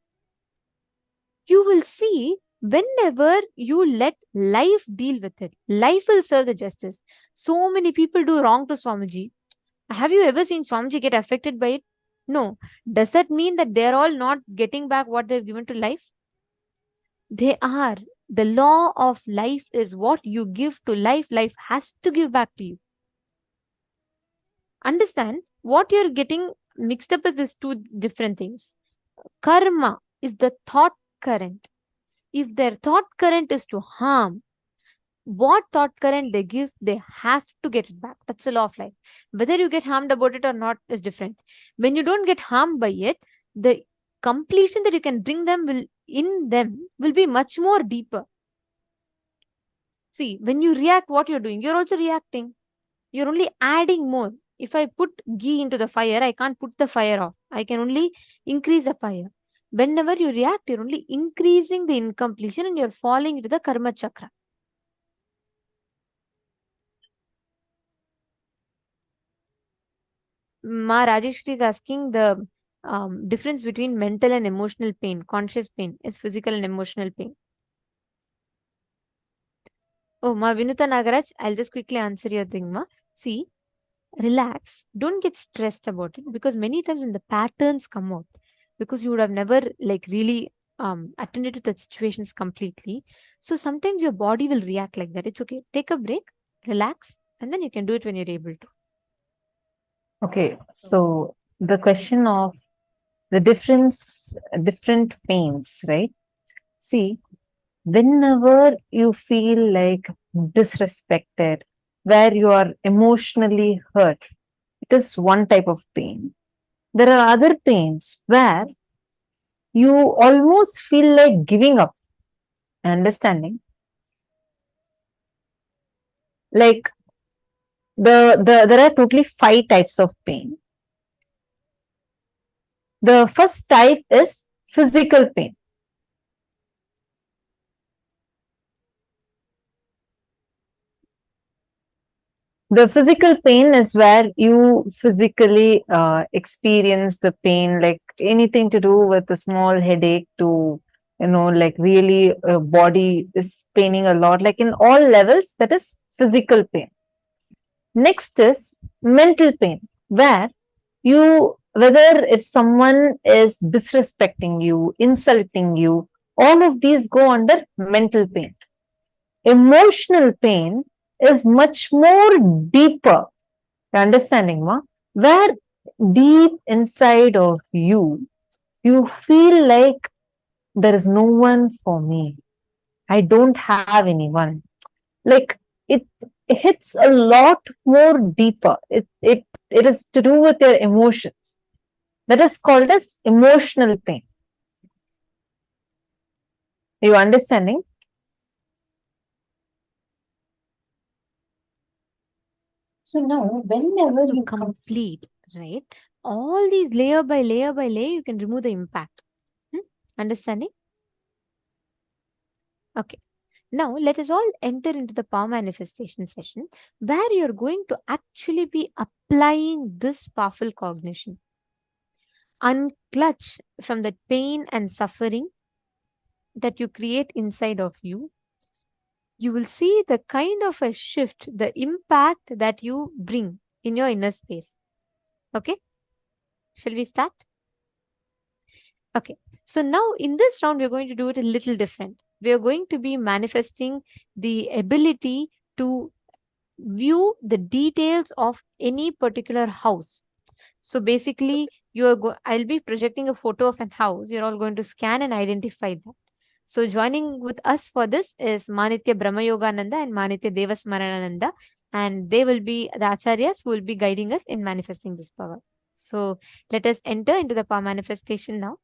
You will see, whenever you let life deal with it, life will serve the justice. So many people do wrong to Swamiji. Have you ever seen Swamiji get affected by it? No. Does that mean that they're all not getting back what they've given to life? They are. The law of life is what you give to life, life has to give back to you. Understand, what you're getting mixed up is these two different things. Karma is the thought current. If their thought current is to harm, what thought current they give, they have to get it back. That's the law of life. Whether you get harmed about it or not is different. When you don't get harmed by it, the completion that you can bring them will be much more deeper. See, when you react, what you're doing, you're also reacting. You're only adding more. If I put ghee into the fire, I can't put the fire off. I can only increase the fire. Whenever you react, you're only increasing the incompletion and you're falling into the karma chakra. Ma Rajeshwari is asking the difference between mental and emotional pain. Conscious pain is physical and emotional pain. Oh, Ma Vinuta Nagaraj, I'll just quickly answer your thing, Ma. See, relax. Don't get stressed about it, because many times when the patterns come out, because you would have never really attended to the situations completely. So sometimes your body will react like that. It's okay. Take a break, relax, and then you can do it when you're able to. Okay, so the question of the different pains, right? See, whenever you feel like disrespected, where you are emotionally hurt, it is one type of pain. There are other pains where you almost feel like giving up. Understanding? Like there are totally 5 types of pain. The first type is physical pain. The physical pain is where you physically experience the pain, like anything to do with a small headache to, like really body is paining a lot, like in all levels, that is physical pain. Next is mental pain, where whether if someone is disrespecting you, insulting you, all of these go under mental pain. Emotional pain is much more deeper, understanding, where deep inside of you, you feel like there is no one for me. I don't have anyone. Like it hits a lot more deeper. It is to do with your emotions. That is called as emotional pain. Are you understanding? So now, whenever To you complete, right? All these layer by layer by layer, you can remove the impact. Understanding? Okay. Now, let us all enter into the power manifestation session where you're going to actually be applying this powerful cognition. Unclutch from the pain and suffering that you create inside of you. You will see the kind of a shift, the impact that you bring in your inner space. Okay? Shall we start? Okay. So now in this round, we're going to do it a little different. We are going to be manifesting the ability to view the details of any particular house. So basically, I'll be projecting a photo of an house. You're all going to scan and identify that. So joining with us for this is Manitya Brahmayogananda and Manitya Devasmarananda, and they will be the acharyas who will be guiding us in manifesting this power. So let us enter into the power manifestation now.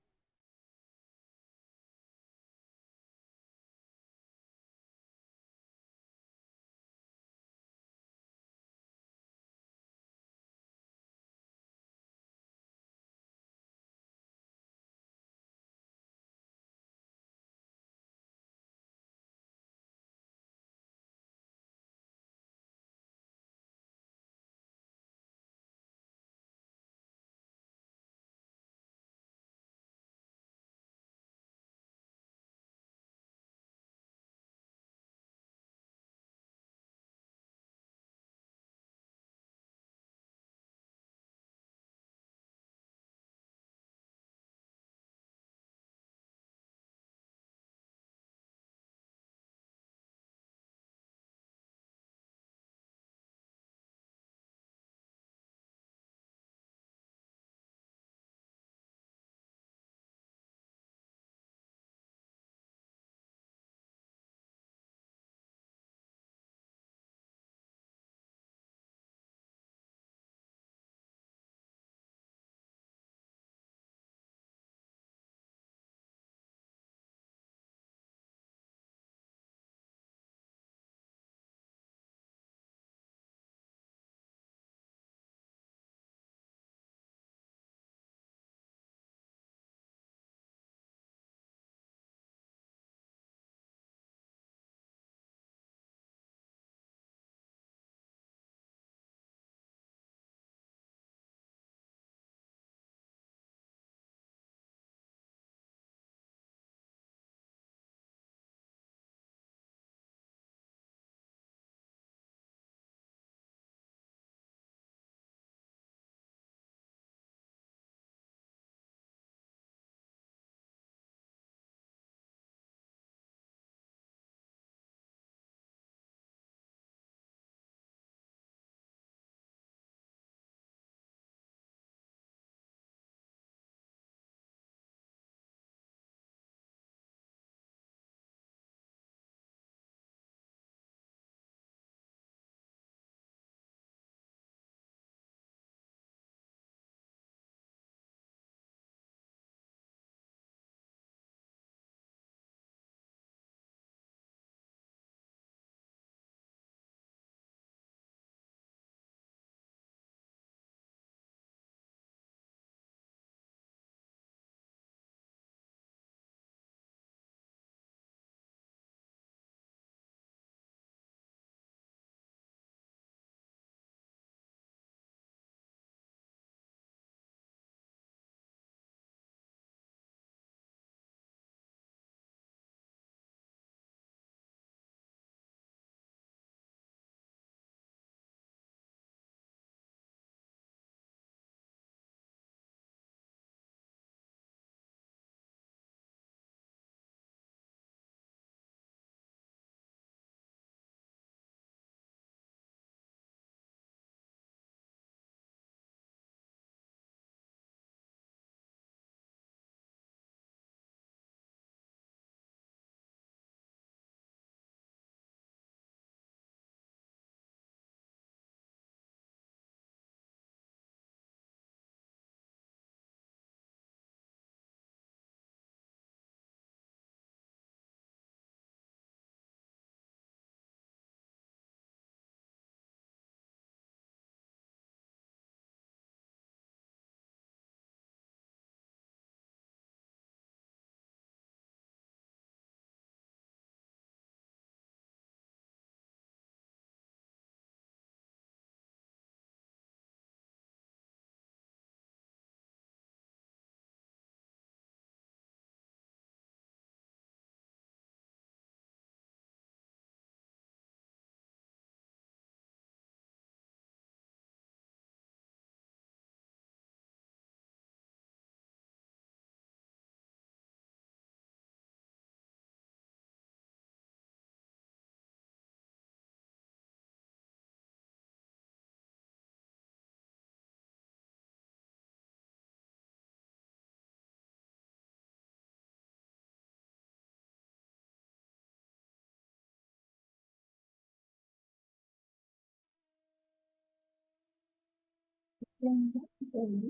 Nithyananda,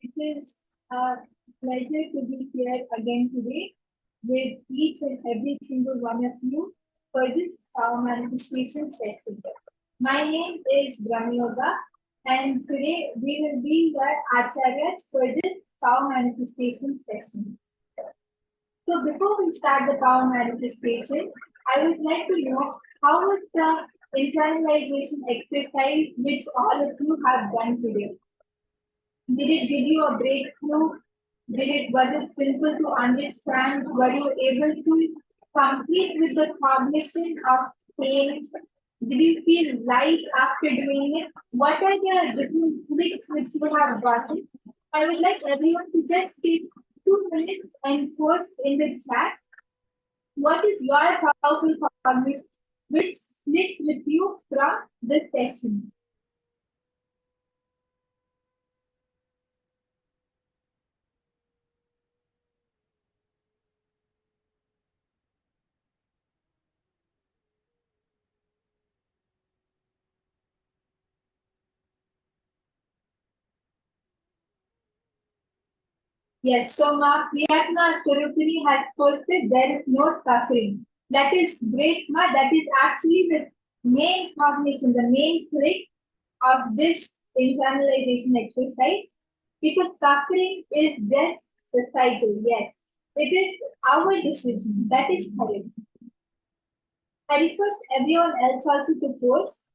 it is a pleasure to be here again today with each and every single one of you for this power manifestation session. My name is Brahmyoga, and today we will be your acharyas for this power manifestation session. So before we start the power manifestation, I would like to know how was the internalization exercise which all of you have done today? Did it give you a breakthrough? Was it simple to understand? Were you able to complete with the cognition of pain? Did you feel light after doing it? What are the different clicks which you have gotten? I would like everyone to just take 2 minutes and post in the chat what is your powerful cognition which clicked with you from this session. Yes, so Ma Priyatma Swarupini has posted there is no suffering. That is great, Ma. That is actually the main cognition, the main trick of this internalization exercise, because suffering is just societal. Yes, it is our decision. That is correct. I request everyone else also to post.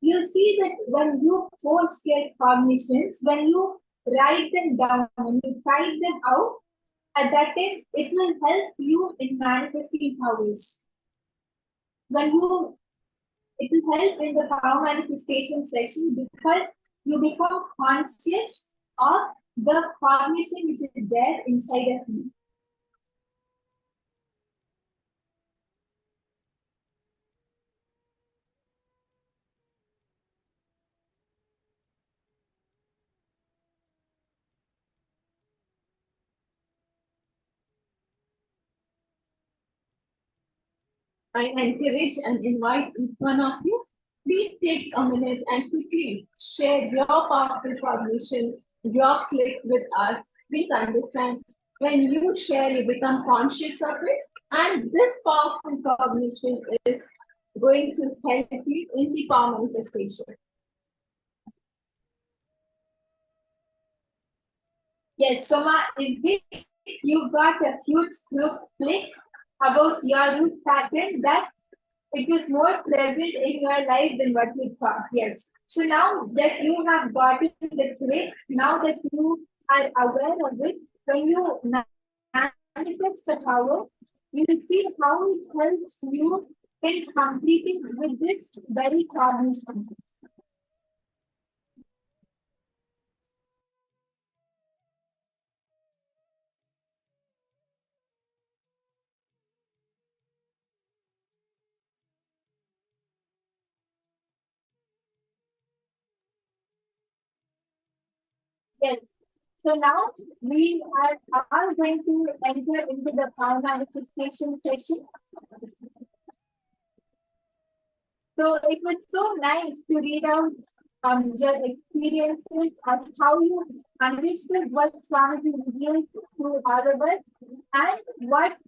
You'll see that when you post your cognitions, when you write them down, when you type them out, at that time, it will help you in manifesting powers. It will help in the power manifestation session because you become conscious of the cognition which is there inside of you. I encourage and invite each one of you, please take a minute and quickly share your powerful cognition, your click with us. Please understand, when you share, you become conscious of it, and this powerful cognition is going to help you in the power manifestation. Yes, Soma, is this you got a huge click about your root pattern that it is more present in your life than what you thought. Yes. So now that you have gotten the click, now that you are aware of it, when you manifest the power, you will see how it helps you in completing with this very cognition. Yes. So now we are all going to enter into the power manifestation session. So it was so nice to read out your experiences of how you understood what Swamiji revealed to all of us and what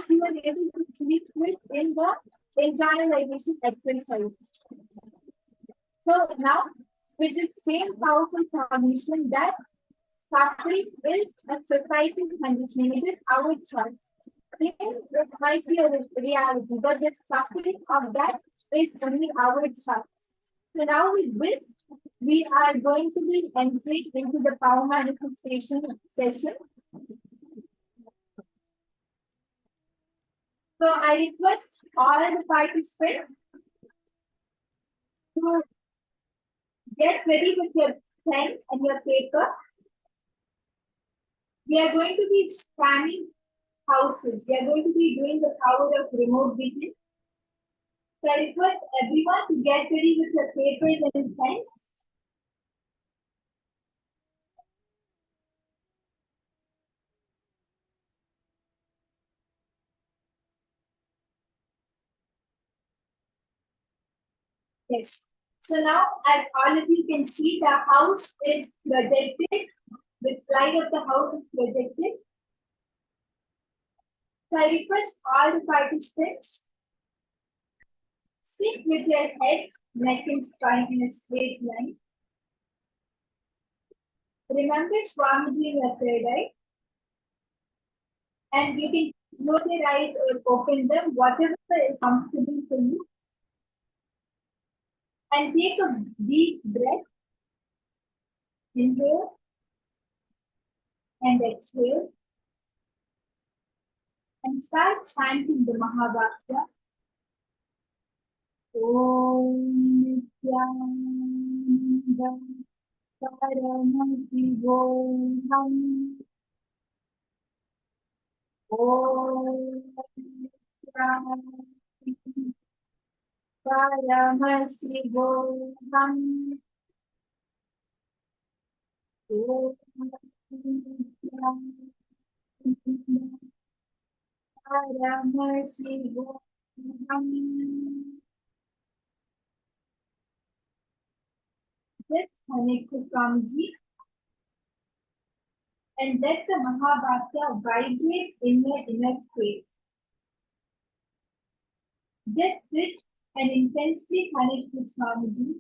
you were able to speak with in the internalization exercise. So now, with the same powerful cognition that suffering is a societal conditioning, it is our choice. It might be a reality, but the suffering of that is only our choice. So now with this, we are going to be entering into the power manifestation session. So I request all the participants to get ready with your pen and your paper. We are going to be scanning houses. We are going to be doing the power of remote vision. So I request everyone to get ready with your papers and pens. Yes. So now, as all of you can see, the house is projected. The slide of the house is projected. So I request all the participants, sit with your head, neck and spine in a straight line. Remember Swamiji in your third eye. And you can close your eyes or open them, whatever is comfortable for you. And take a deep breath. Inhale and exhale. And start chanting the Mahabharata. Om Nithyananda Paramashivoham. Om Nithyananda Paramashivoham. Om Nithyananda Paramashivoham. Just connect to Swamiji and let the Mahabharata vibrate in your inner space. Just sit and intensely connect with Swamiji.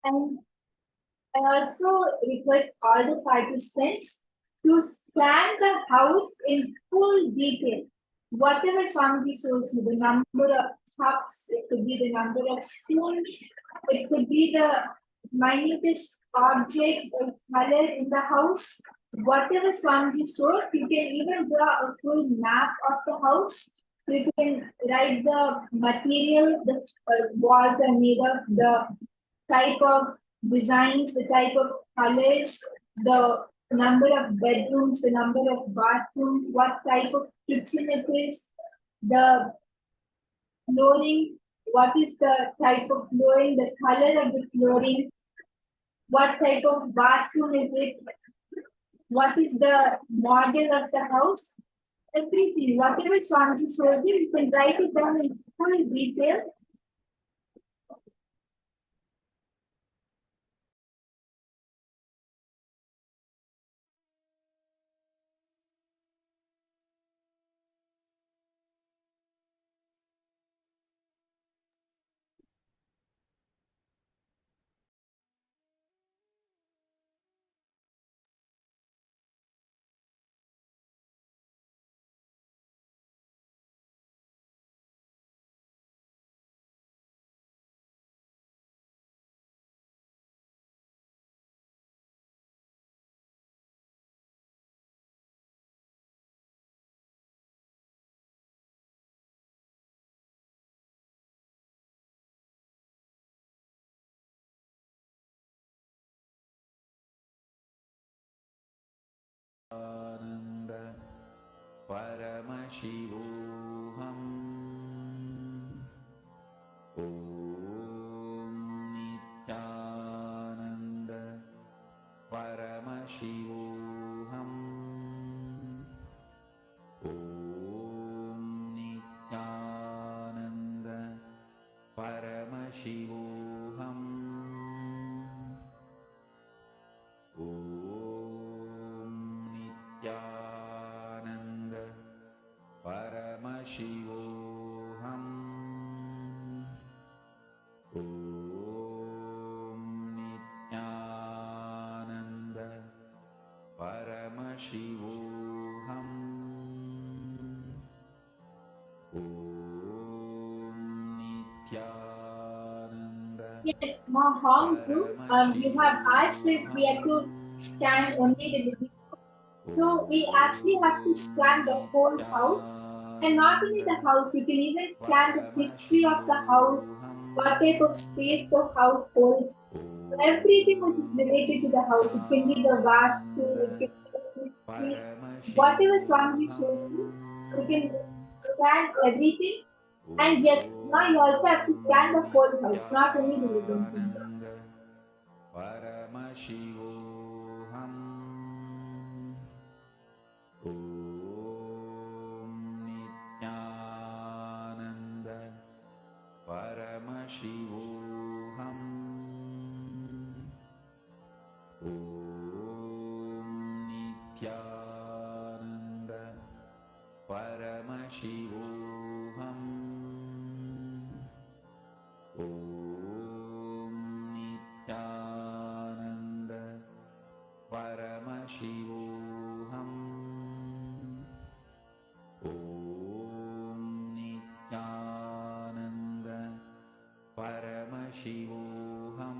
And I also request all the participants to scan the house in full detail. Whatever Swamiji shows you, the number of cups, it could be the number of spoons, it could be the minutest object or color in the house. Whatever Swamiji shows, you can even draw a full map of the house. You can write the material the walls are made of, the type of designs, the type of colors, the number of bedrooms, the number of bathrooms, what type of kitchen it is, the flooring, what is the type of flooring, the color of the flooring, what type of bathroom is it, what is the model of the house, everything, whatever Swamiji showed you can write it down in full detail. Nanda Paramashivoham. Om Nithyananda Paramashivoham. Om Nithyananda Paramashivoham. Om Nithyananda Paramashivoham. Om Nithyananda Paramashivoham. Om Nithyananda. Yes, Mahong group, you have asked if we have to scan only the living room. So we actually have to scan the whole house. And not only the house, you can even scan the history of the house, what type of space the house holds, everything which is related to the house. It can be the vastu, it can be the street, whatever Swami shows you, you can scan everything. And yes, now you also have to scan the whole house, not only the living room. Paramashivoham. Om Nithyananda. Paramashivoham. Om Nithyananda. Paramashivoham. Om Nithyananda. Paramashivoham. Om Nithyananda. Paramashivoham.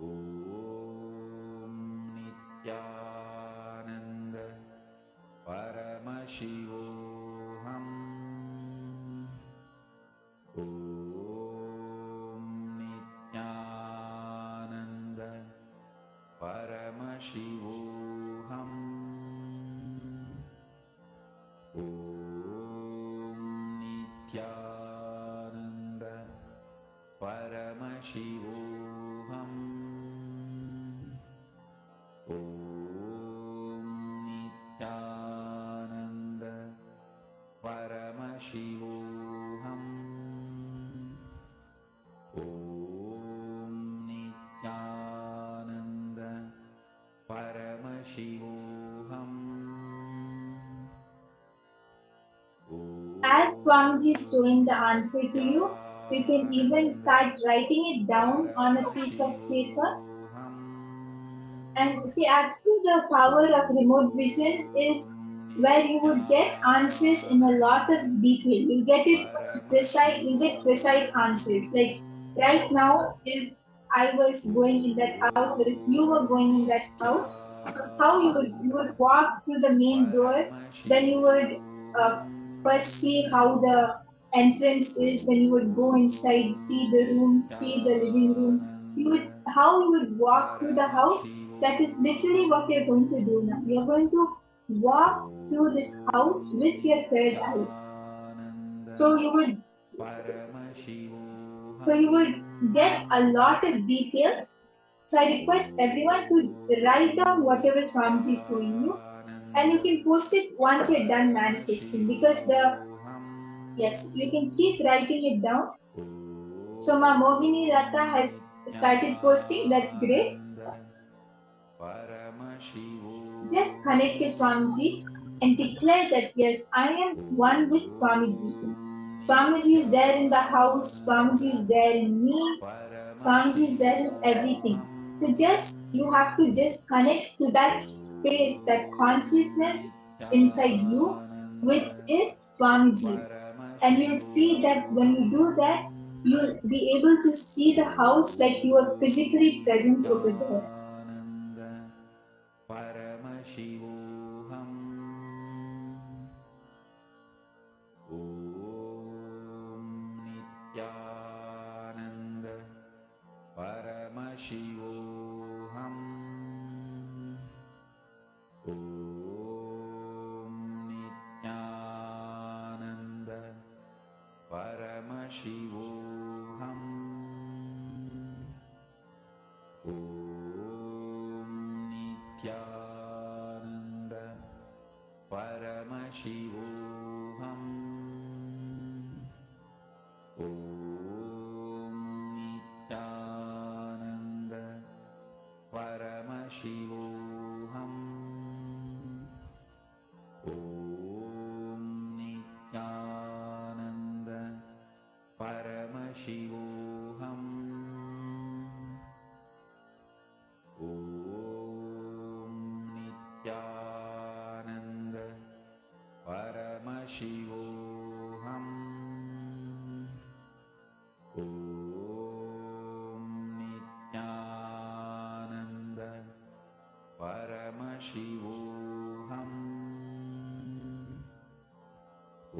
Om Nithyananda. Paramashivoham. Om Nithyananda. Paramashivoham. Om Nithyananda. Paramashivoham. Om Nithyananda. Paramashivoham. Om Nithyananda. Paramashivoham. As Swamiji is showing the answer to you, you can even start writing it down on a piece of paper. And see, actually, the power of remote vision is where you would get answers in a lot of detail. You get precise answers. Like right now, if I was going in that house, or if you were going in that house, how you would walk through the main door, then you would first see how the entrance is, then you would go inside, see the room, see the living room. How you would walk through the house. That is literally what you're going to do now. You're going to walk through this house with your third eye. So you would get a lot of details. So I request everyone to write down whatever Swamiji is showing you, and you can post it once you're done manifesting, because you can keep writing it down. So my Mohini Ratha has started posting. That's great. Just connect to Swamiji and declare that yes, I am one with Swamiji. Swamiji is there in the house, Swamiji is there in me, Swamiji is there in everything. So you have to just connect to that space, that consciousness inside you, which is Swamiji. And you'll see that when you do that, you'll be able to see the house like you are physically present over there. Paramashivoham. Om Nithyananda. Paramashivoham. Om Nithyananda. Paramashivoham. Om Nithyananda. Paramashivoham. Om Nithyananda. Paramashivoham. Om Nithyananda. Paramashivoham. Om Nithyananda. Paramashivoham. Om Nithyananda. Paramashivoham. Om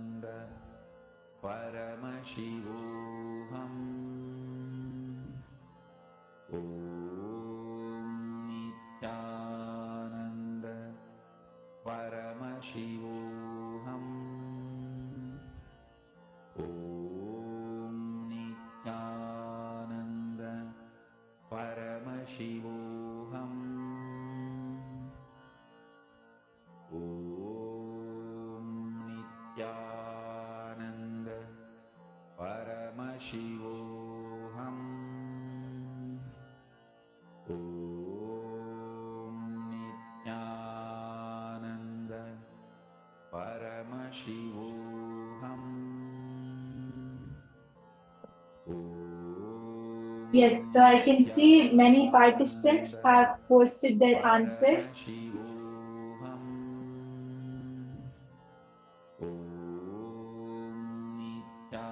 Yes, so I can see many participants have posted their answers.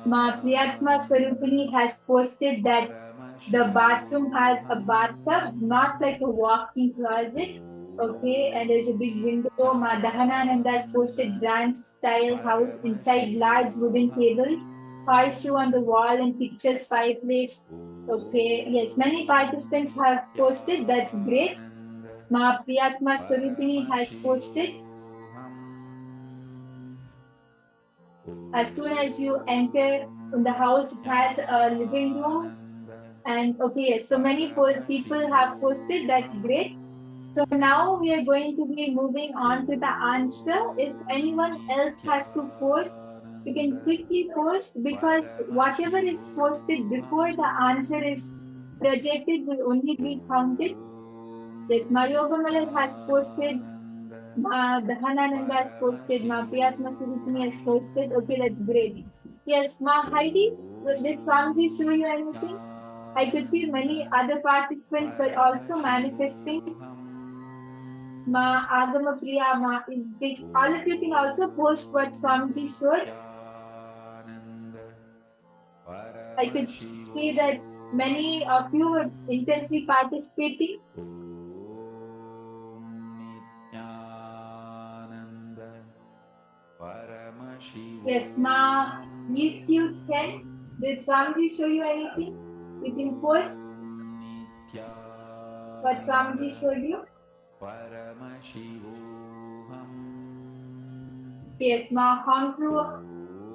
Ma Priyatma Sarupini has posted that the bathroom has a bathtub, not like a walk-in closet. Okay, and there's a big window. Ma Dahanananda has posted ranch style house inside large wooden table, horseshoe on the wall, and pictures fireplace. Okay, yes, many participants have posted. That's great. Ma Priyatma Sarupini has posted. As soon as you enter in the house, it has a living room. And okay, yes, so many people have posted. That's great. So now we are going to be moving on to the answer. If anyone else has to post, you can quickly post, because whatever is posted before the answer is projected will only be counted. Yes, Mayogamalal has posted. Dahanananda has posted. Ma Priyatma Surupini has posted. Okay, that's great. Yes, Ma Heidi, did Swamiji show you anything? I could see many other participants were also manifesting. Ma Agama Priya, Ma is big. All of you can also post what Swamiji showed. I could see that many of you were intensely participating. Yes, Ma EQ Chen, did Swamiji show you anything? You can post what Swamiji showed you. Yes, Ma Hongzu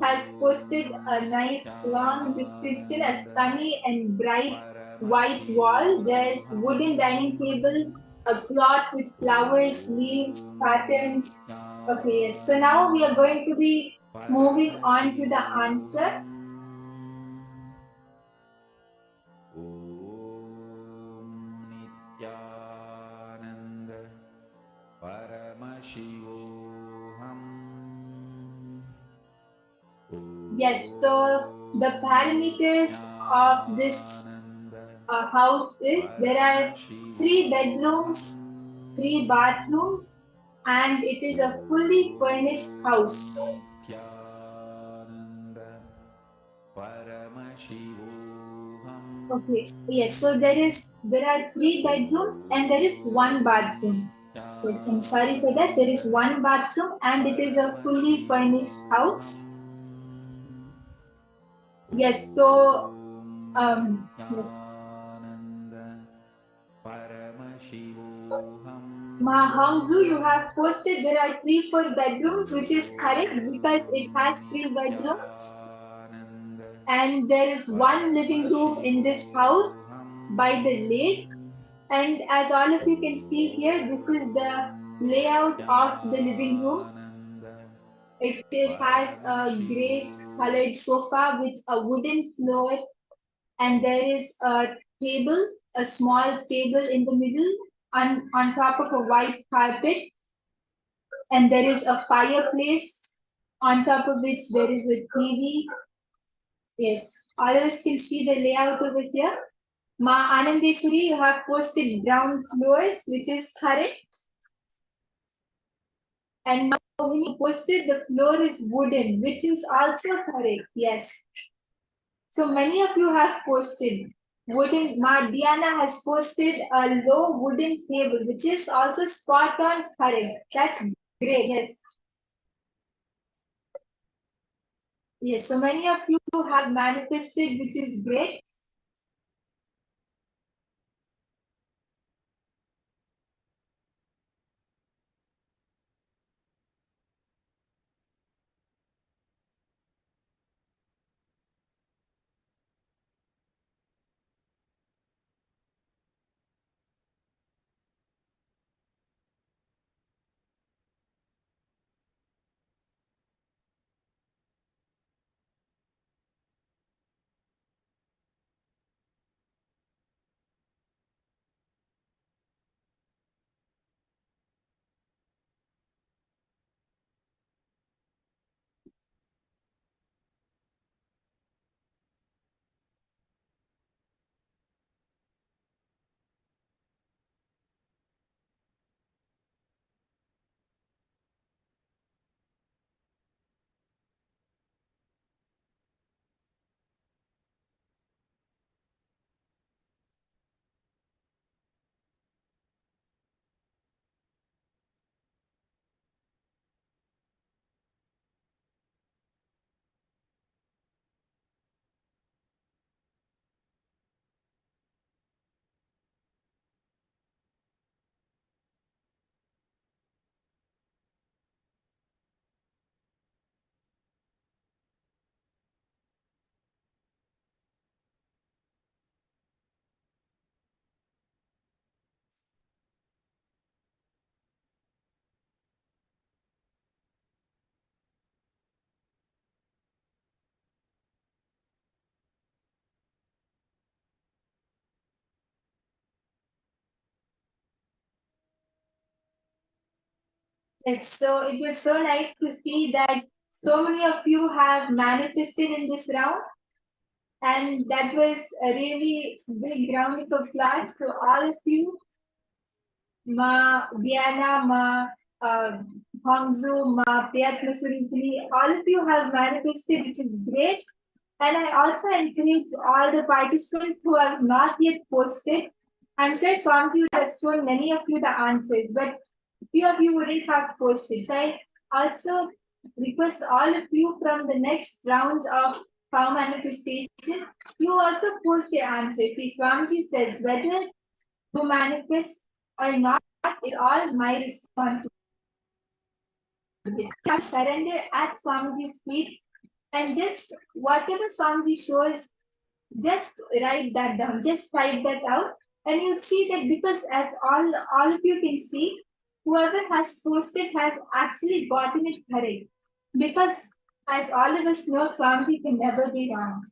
has posted a nice long description, a sunny and bright white wall. There's wooden dining table, a cloth with flowers, leaves, patterns. Okay, yes. So now we are going to be moving on to the answer. Yes, so the parameters of this house is there are 3 bedrooms, 3 bathrooms, and it is a fully furnished house. Okay, yes, so there are 3 bedrooms and there is 1 bathroom. Yes, I'm sorry for that. There is 1 bathroom and it is a fully furnished house. Yes, so yes. Ma Hongzu, you have posted there are 3-4 bedrooms, which is correct because it has 3 bedrooms. And there is 1 living room in this house by the lake. And as all of you can see here, this is the layout of the living room. It has a grayish colored sofa with a wooden floor, and there is a table, a small table in the middle on top of a white carpet, and there is a fireplace on top of which there is a TV. Yes, all of us can see the layout over here. Ma Anandeshwari, you have posted brown floors, which is correct. And Ma Mohini posted the floor is wooden, which is also correct. Yes. So many of you have posted wooden. Ma Diana has posted a low wooden table, which is also spot on correct. That's great. Yes. Yes. So many of you have manifested, which is great. Yes, so it was so nice to see that so many of you have manifested in this round. And that was a really big round of applause to all of you. Ma Diana, Ma Hongzu, Ma Priyatma Suripuli, all of you have manifested, which is great. And I also encourage all the participants who have not yet posted. I'm sure Swamiji would have shown many of you the answers, but few of you wouldn't have posted. So I also request all of you from the next rounds of power manifestation, you also post your answers. See, Swamiji says whether to manifest or not is all my responsibility. Surrender at Swamiji's feet and just whatever Swamiji shows, just write that down, just type that out, and you'll see that because as all of you can see, whoever has posted has actually gotten it correct. Because as all of us know, Swamiji can never be wrong.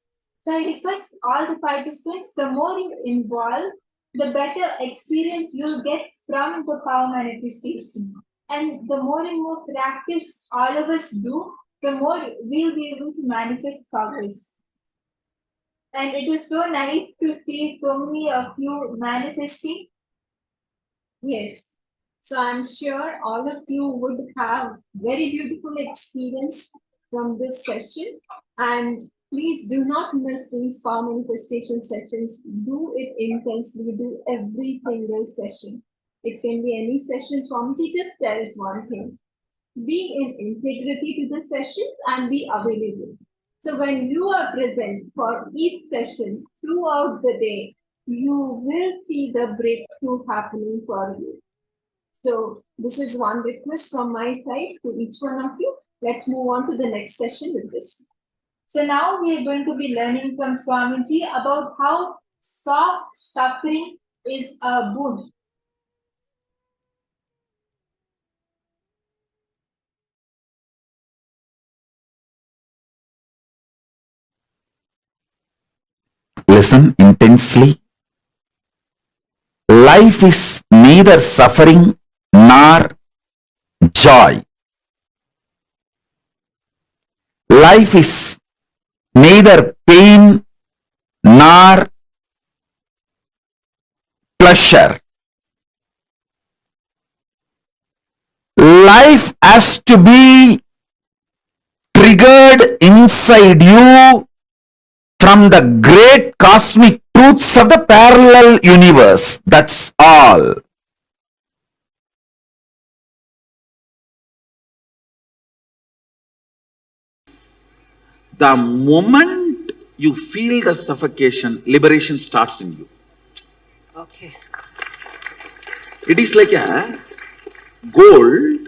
So I request all the participants, the more you involve, the better experience you'll get from the power manifestation. And the more and more practice all of us do, the more we'll be able to manifest powers. And it is so nice to see so many of you manifesting. Yes. So I'm sure all of you would have very beautiful experience from this session. And please do not miss these power manifestation sessions. Do it intensely. Do every single session. It can be any session. Swamiji just tells one thing. Be in integrity to the session and be available. So when you are present for each session throughout the day, you will see the breakthrough happening for you. So this is one request from my side to each one of you. Let's move on to the next session with this. So now we are going to be learning from Swamiji about how soft suffering is a boon. Listen intensely. Life is neither suffering nor joy. Life is neither pain nor pleasure. Life has to be triggered inside you from the great cosmic truths of the parallel universe. That's all. The moment you feel the suffocation, liberation starts in you. Okay. It is like a gold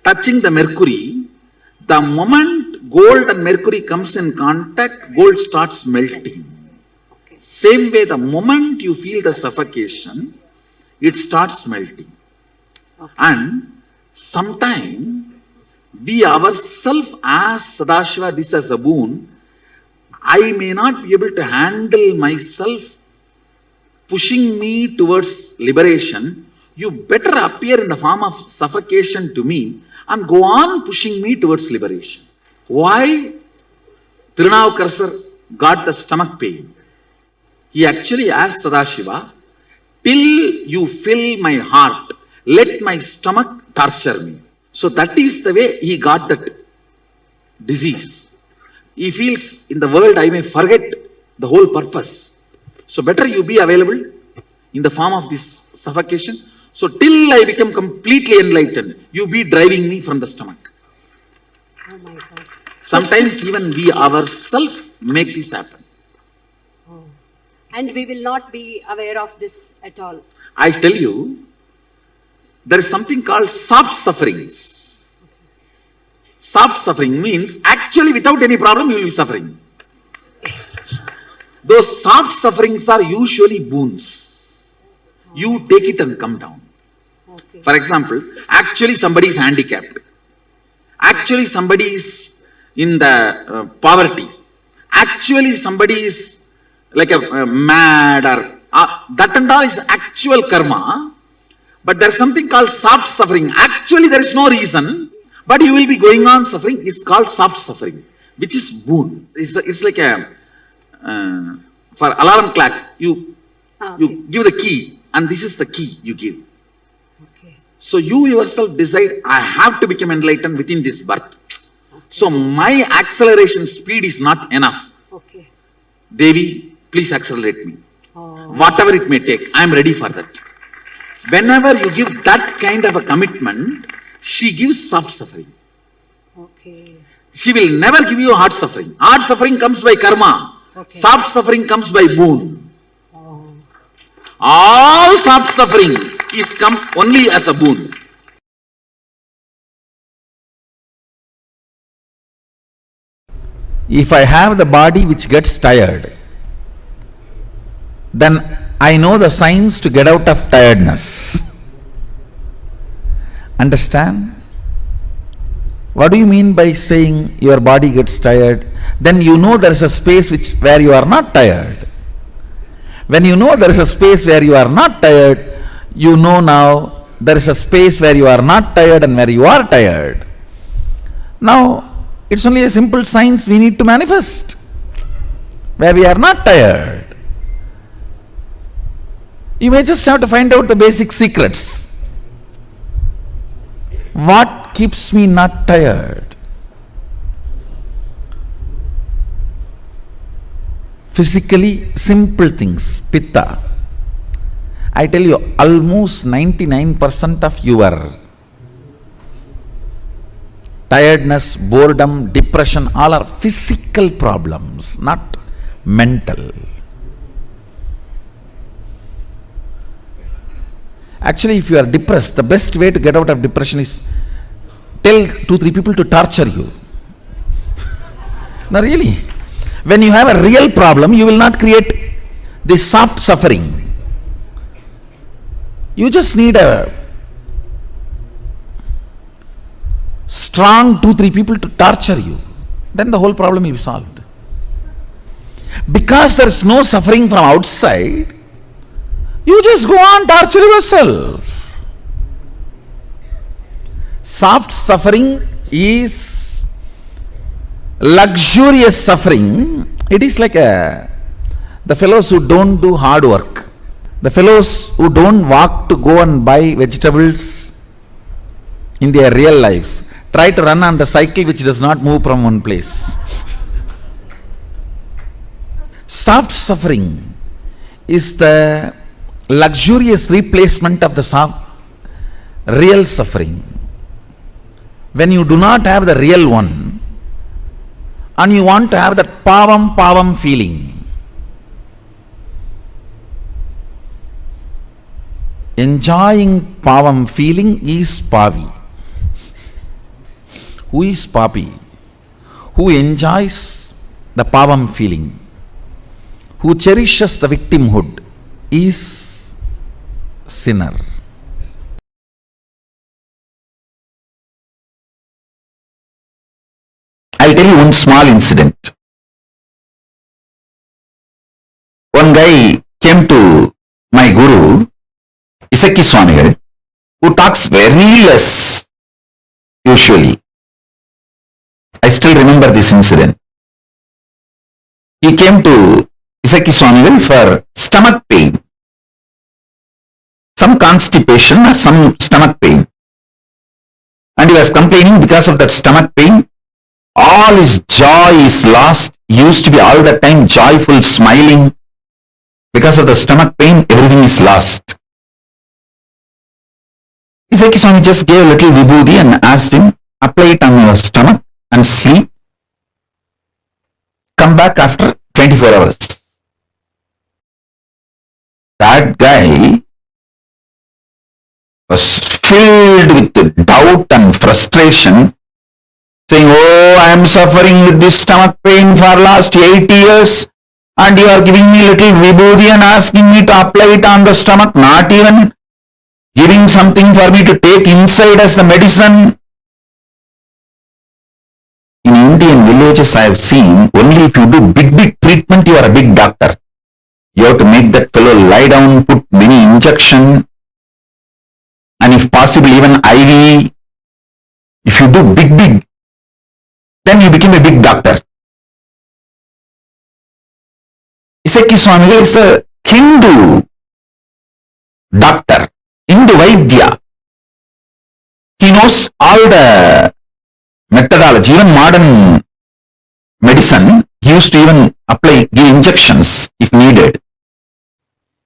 touching the mercury. The moment gold and mercury comes in contact, gold starts melting. Same way, the moment you feel the suffocation, it starts melting. And sometime we ourselves as Sadashiva, this as a boon, I may not be able to handle myself pushing me towards liberation. You better appear in the form of suffocation to me and go on pushing me towards liberation. Why Tirunavukkarasar got the stomach pain? He actually asked Sadashiva, till you fill my heart, let my stomach torture me. So that is the way he got that disease. He feels in the world I may forget the whole purpose. So better you be available in the form of this suffocation. So till I become completely enlightened, you be driving me from the stomach. Oh my God. Sometimes even we ourselves make this happen. Oh. And we will not be aware of this at all. I tell you, there is something called soft sufferings. Soft suffering means actually without any problem you will be suffering. Those soft sufferings are usually boons. You take it and come down. Okay. For example, actually somebody is handicapped. Actually somebody is in the poverty. Actually somebody is like a mad or that and all is actual karma. But there's something called soft suffering. Actually, there is no reason, but you will be going on suffering. It's called soft suffering, which is boon. It's like a for alarm clock. You give the key, and this is the key you give. Okay. So you yourself decide, I have to become enlightened within this birth. Okay. So my acceleration speed is not enough. Okay. Devi, please accelerate me. Oh. Whatever it may take, I am ready for that. Whenever you give that kind of a commitment, she gives soft suffering. Okay. She will never give you hard suffering. Hard suffering comes by karma. Okay. Soft suffering comes by boon. Oh. All soft suffering is come only as a boon. If I have the body which gets tired, then I know the signs to get out of tiredness. Understand? What do you mean by saying your body gets tired? Then you know there is a space where you are not tired. When you know there is a space where you are not tired, you know now there is a space where you are not tired and where you are tired. Now, it's only a simple science we need to manifest, where we are not tired. You may just have to find out the basic secrets. What keeps me not tired? Physically, simple things, pitta. I tell you, almost 99% of your tiredness, boredom, depression, all are physical problems, not mental. Actually, if you are depressed, the best way to get out of depression is tell 2-3 people to torture you. No, really. When you have a real problem, you will not create this soft suffering. You just need a strong 2-3 people to torture you. Then the whole problem is solved. Because there is no suffering from outside, you just go on torture yourself. Soft suffering is luxurious suffering. It is like the fellows who don't do hard work, the fellows who don't walk to go and buy vegetables in their real life, try to run on the cycle which does not move from one place. Soft suffering is the luxurious replacement of the real suffering. When you do not have the real one and you want to have that pavam feeling, enjoying pavam feeling is pavi. Who is papi? Who enjoys the pavam feeling, who cherishes the victimhood, is sinner. I'll tell you one small incident. One guy came to my guru, Isaki Swamigal, who talks very less usually. I still remember this incident. He came to Isaki Swamigal for stomach pain, some constipation or some stomach pain, and he was complaining because of that stomach pain. All his joy is lost. He used to be all the time joyful, smiling. Because of the stomach pain, everything is lost. Isaki Swami just gave a little vibhuti and asked him, apply it on your stomach and sleep. Come back after 24 hours. That guy was filled with doubt and frustration, saying, oh, I am suffering with this stomach pain for last 8 years and you are giving me little vibhuti and asking me to apply it on the stomach, not even giving something for me to take inside as the medicine. In Indian villages I have seen, only if you do big treatment, you are a big doctor. You have to make that fellow lie down, put many injection. if possible, even IV. If you do big, then you become a big doctor. Iseki Swamigal is a Hindu doctor, Hindu Vaidya. He knows all the methodology, even modern medicine. He used to even give injections if needed.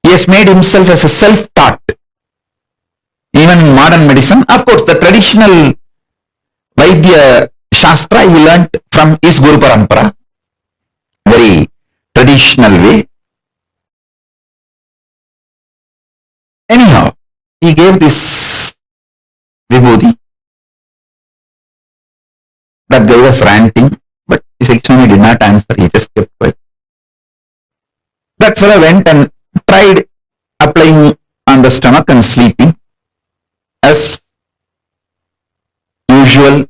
He has made himself as a self-taught. Even in modern medicine, of course, the traditional Vaidya Shastra he learnt from his Guru Parampara, very traditional way. Anyhow, he gave this vibhuti. That guy was ranting, but his Swami did not answer, he just kept quiet. That fellow went and tried applying on the stomach and sleeping. As usual,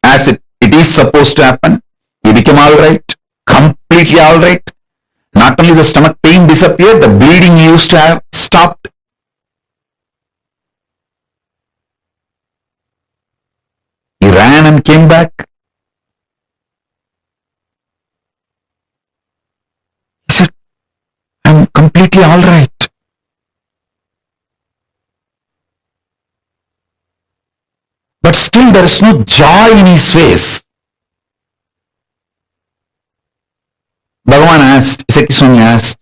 as it is supposed to happen, he became alright, completely alright. Not only the stomach pain disappeared, the bleeding he used to have stopped. He ran and came back. He said, I'm completely alright. But still there is no joy in his face. Bhagavan asked, Iseki Swami asked,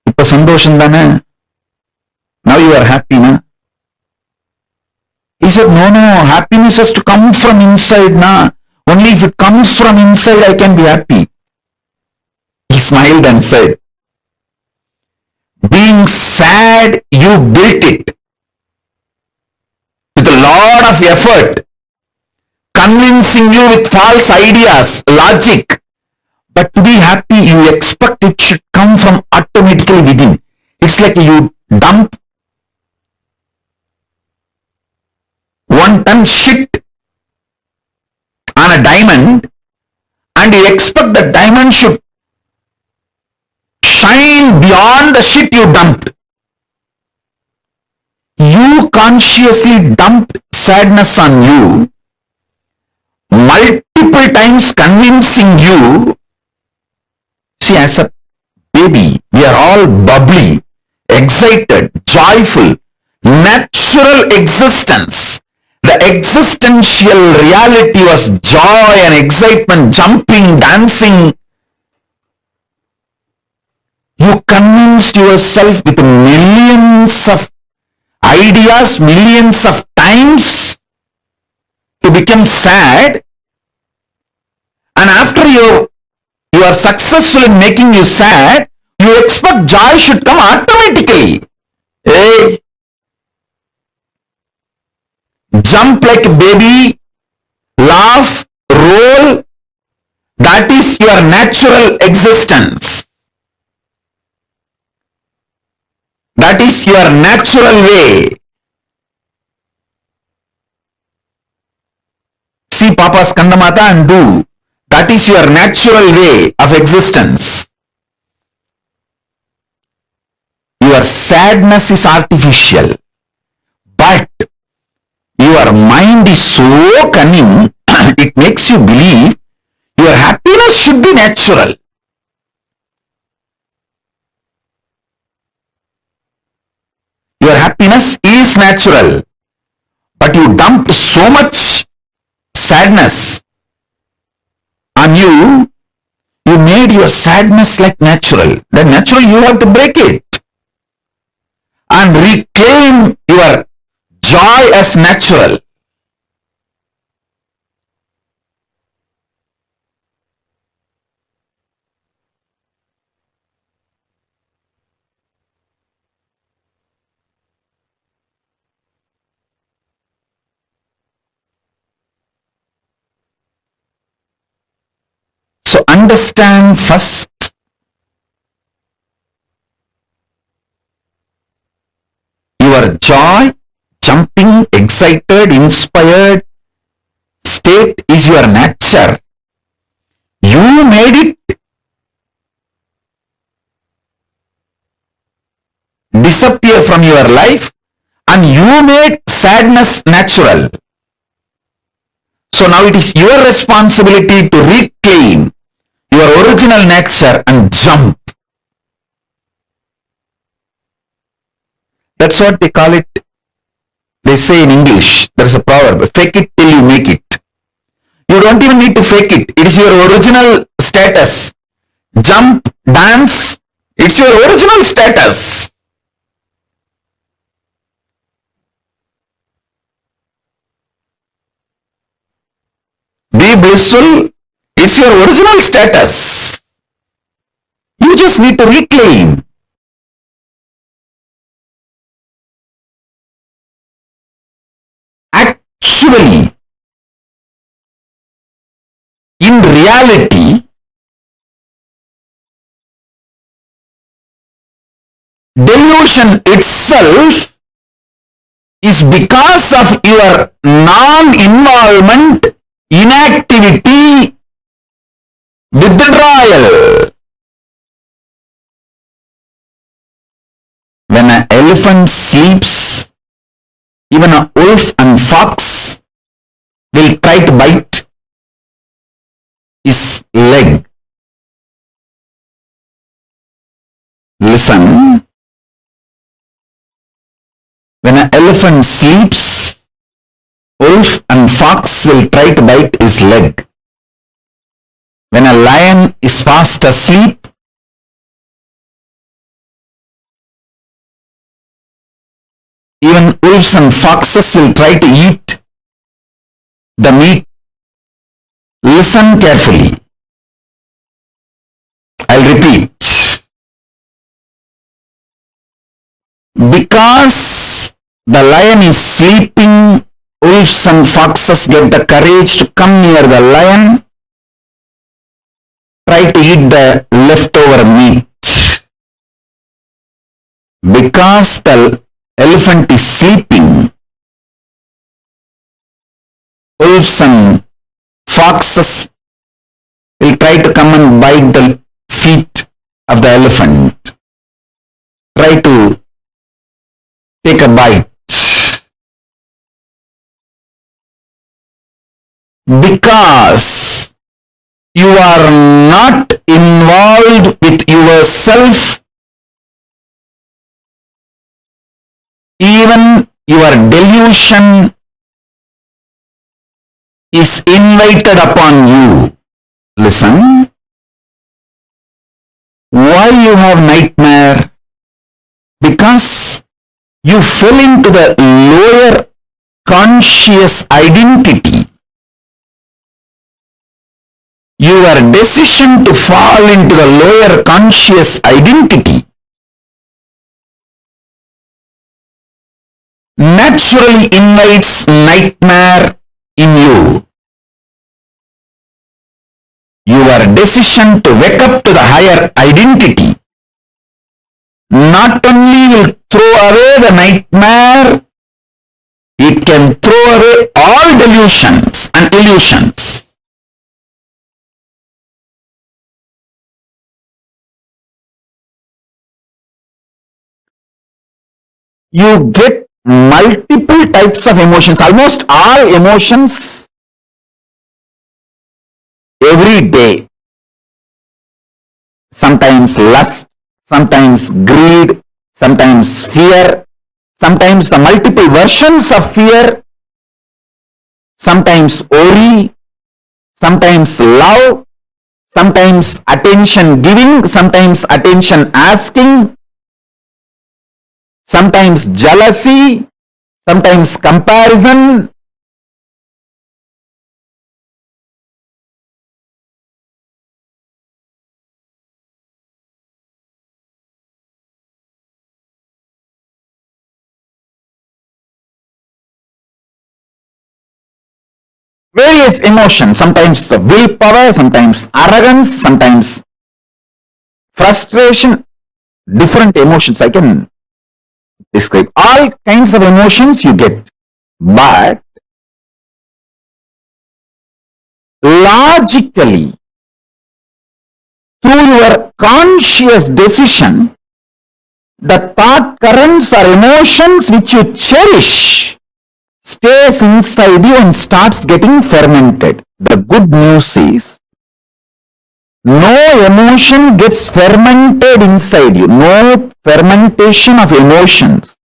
Ippa sandosham thane? Now you are happy, na? He said, no, happiness has to come from inside, na. Only if it comes from inside, I can be happy. He smiled and said, being sad, you built it. With a lot of effort, convincing you with false ideas, logic. But to be happy, you expect it should come from automatically within. It's like you dump 1 ton shit on a diamond and you expect the diamond should shine beyond the shit you dumped. You consciously dumped sadness on you, multiple times convincing you. See, as a baby, we are all bubbly, excited, joyful, natural existence. The existential reality was joy and excitement, jumping, dancing. You convinced yourself with millions of ideas, millions of times to become sad, and after you are successful in making you sad, you expect joy should come automatically. Hey, jump like a baby, laugh, roll, that is your natural existence. That is your natural way. See Papa's Kandamata and do. That is your natural way of existence. Your sadness is artificial, but your mind is so cunning, it makes you believe your happiness should be natural. Your happiness is natural, but you dumped so much sadness on you, you made your sadness like natural. The natural, you have to break it and reclaim your joy as natural. So understand first your joy, jumping, excited, inspired state is your nature. You made it disappear from your life and and you made sadness natural. So now it is your responsibility to reclaim your original nature and jump. That's what they call it. They say in English, there is a proverb, fake it till you make it. You don't even need to fake it. It is your original status. Jump, dance, it's your original status. Be blissful, it's your original status. You just need to reclaim. Actually, in reality, delusion itself is because of your non-involvement, inactivity, withdrawal. When an elephant sleeps, even a wolf and fox will try to bite his leg. Listen. When an elephant sleeps, wolf and fox will try to bite his leg. When a lion is fast asleep, even wolves and foxes will try to eat the meat. Listen carefully. I'll repeat. Because the lion is sleeping, wolves and foxes get the courage to come near the lion, try to eat the leftover meat. Because the elephant is sleeping, wolves and foxes will try to come and bite the feet of the elephant, try to take a bite. Because you are not involved with yourself, even your delusion is invited upon you. Listen. Why you have nightmare? Because you fell into the lower conscious identity. Your decision to fall into the lower conscious identity naturally invites nightmare in you. Your decision to wake up to the higher identity not only will throw away the nightmare, it can throw away all delusions and illusions. You get multiple types of emotions, almost all emotions every day. Sometimes lust, sometimes greed, sometimes fear, sometimes the multiple versions of fear, sometimes worry, sometimes love, sometimes attention giving, sometimes attention asking, sometimes jealousy, sometimes comparison. Various emotions, sometimes the willpower, sometimes arrogance, sometimes frustration, different emotions I can describe. All kinds of emotions you get. But logically, through your conscious decision, the thought currents or emotions which you cherish stays inside you and starts getting fermented. The good news is no emotion gets fermented inside you. No fermentation of emotions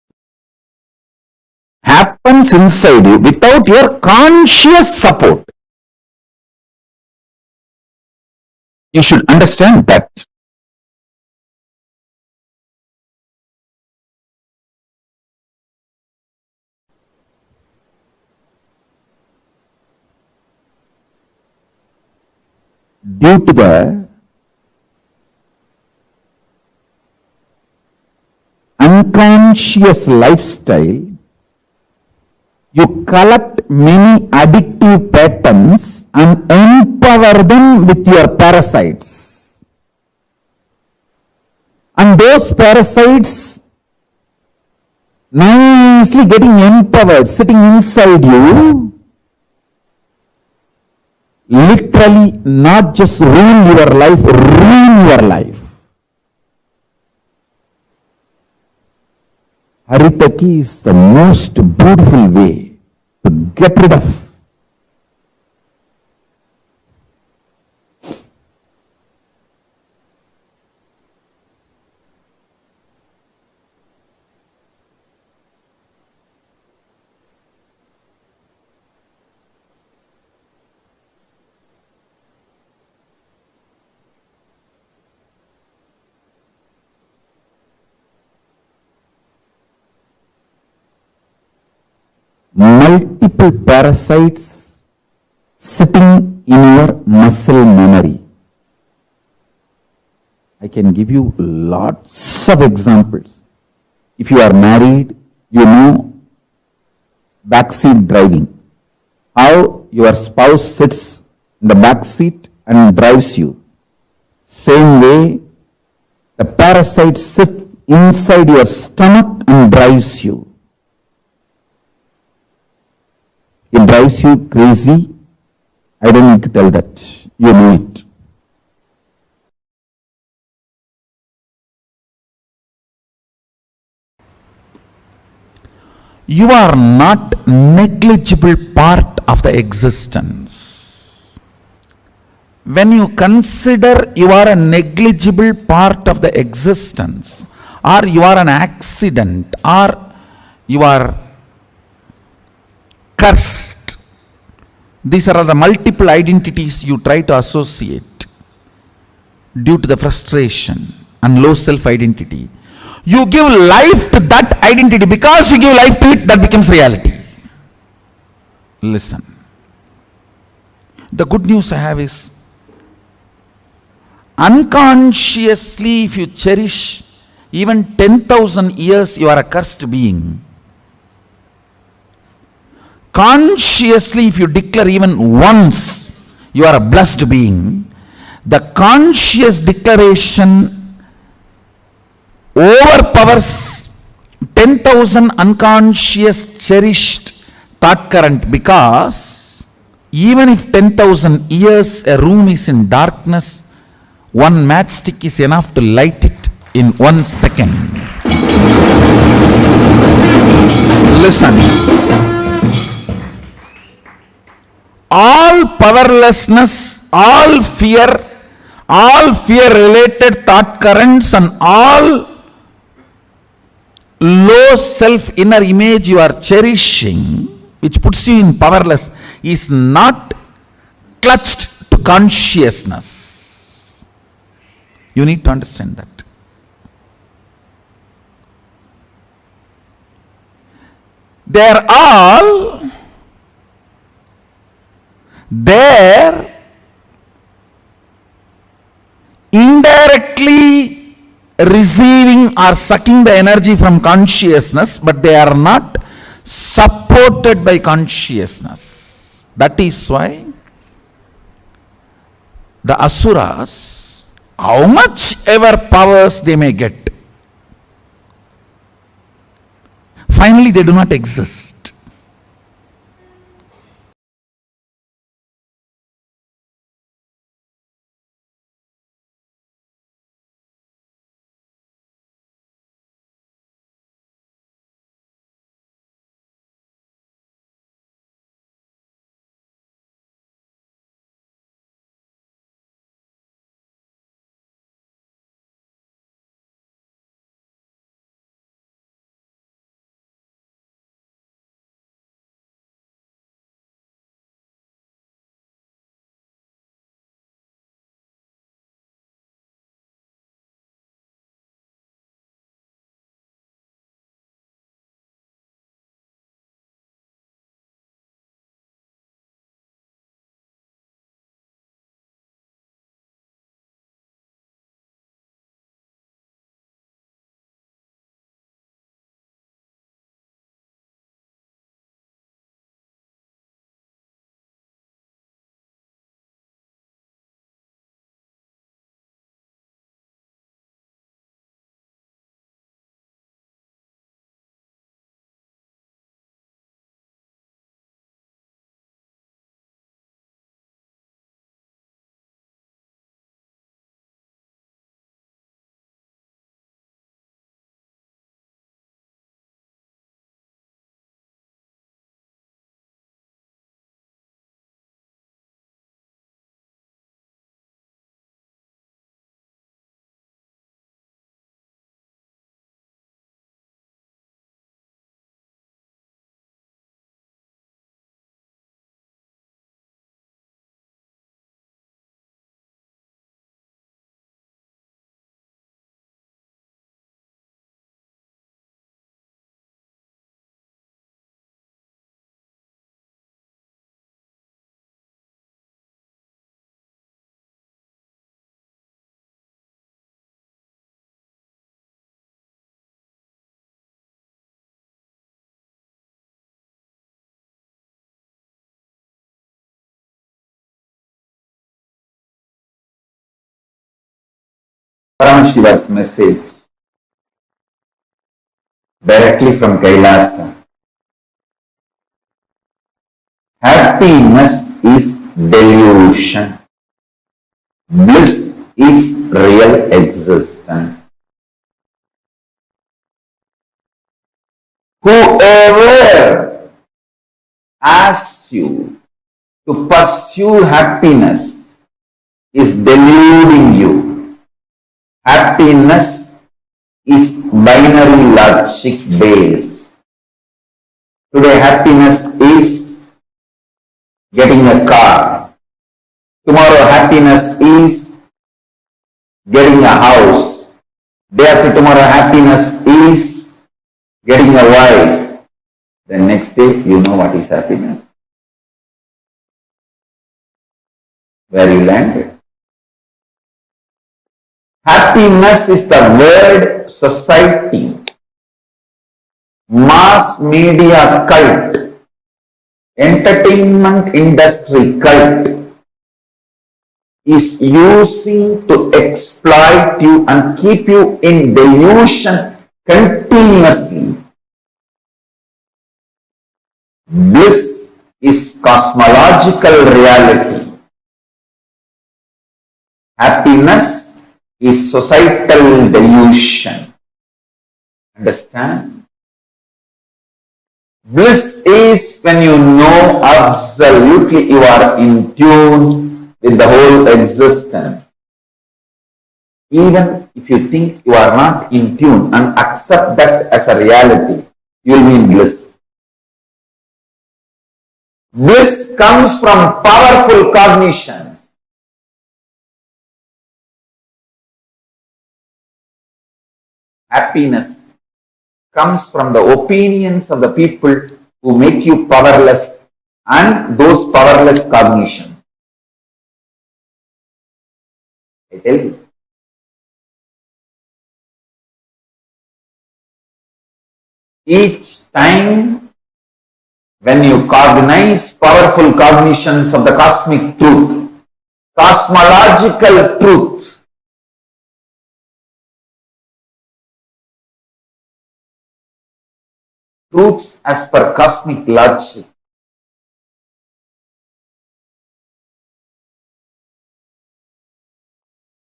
happens inside you without your conscious support. You should understand that. Due to the unconscious lifestyle, you collect many addictive patterns and empower them with your parasites. And those parasites nicely getting empowered, sitting inside you, literally not just rule your life, ruin your life. Haritaki is the most beautiful way to get rid of multiple parasites sitting in your muscle memory. I can give you lots of examples. If you are married, you know backseat driving. How your spouse sits in the back seat and drives you. Same way, the parasites sit inside your stomach and drives you. It drives you crazy. I don't need to tell that. You know it. You are not negligible part of the existence. When you consider you are a negligible part of the existence, or you are an accident, or you are cursed, these are the multiple identities you try to associate due to the frustration and low self-identity. You give life to that identity. Because you give life to it, that becomes reality. Listen. The good news I have is, unconsciously, if you cherish even 10,000 years, you are a cursed being. Consciously, if you declare even once, you are a blessed being. The conscious declaration overpowers 10,000 unconscious cherished thought current, because even if 10,000 years a room is in darkness, one matchstick is enough to light it in 1 second. Listen. All powerlessness, all fear related thought currents, and all low self inner image you are cherishing, which puts you in powerless, is not clutched to consciousness. You need to understand that. They are all there indirectly receiving or sucking the energy from consciousness, but they are not supported by consciousness. That is why the asuras, how much ever powers they may get, finally they do not exist. Paramashiva's message directly from KAILASA. Happiness is delusion. Bliss is real existence. Whoever asks you to pursue happiness is deluding you. Happiness is binary logic based. Today happiness is getting a car. Tomorrow happiness is getting a house. Day after tomorrow happiness is getting a wife. The next day you know what is happiness. Where you landed. Happiness is the word society, mass media cult, entertainment industry cult is using to exploit you and keep you in delusion continuously. Bliss is cosmological reality. Happiness is societal delusion. Understand? Bliss is when you know absolutely you are in tune with the whole existence. Even if you think you are not in tune and accept that as a reality, you will be in bliss. Bliss comes from powerful cognitions. Happiness comes from the opinions of the people who make you powerless and those powerless cognitions. I tell you. Each time when you cognize powerful cognitions of the cosmic truth, cosmological truth, truths as per cosmic logic,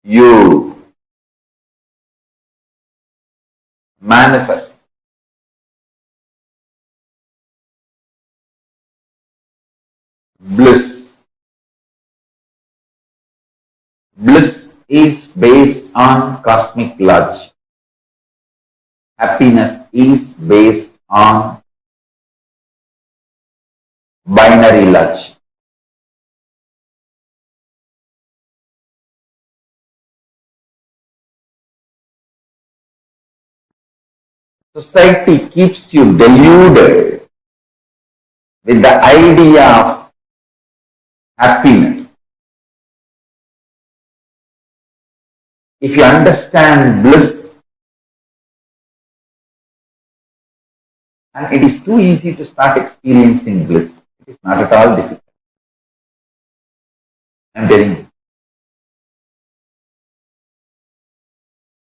you manifest bliss. Bliss is based on cosmic logic. Happiness is based on binary logic. Society keeps you deluded with the idea of happiness. If you understand bliss, and it is too easy to start experiencing bliss. It is not at all difficult. I am telling you.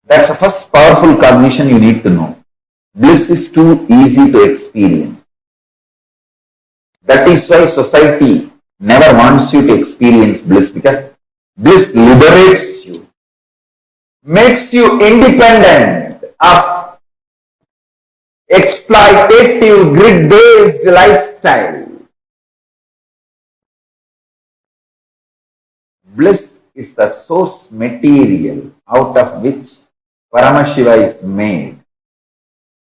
That's the first powerful cognition you need to know. Bliss is too easy to experience. That is why society never wants you to experience bliss, because bliss liberates you, makes you independent of exploitative grid-based lifestyle. Bliss is the source material out of which Paramashiva is made.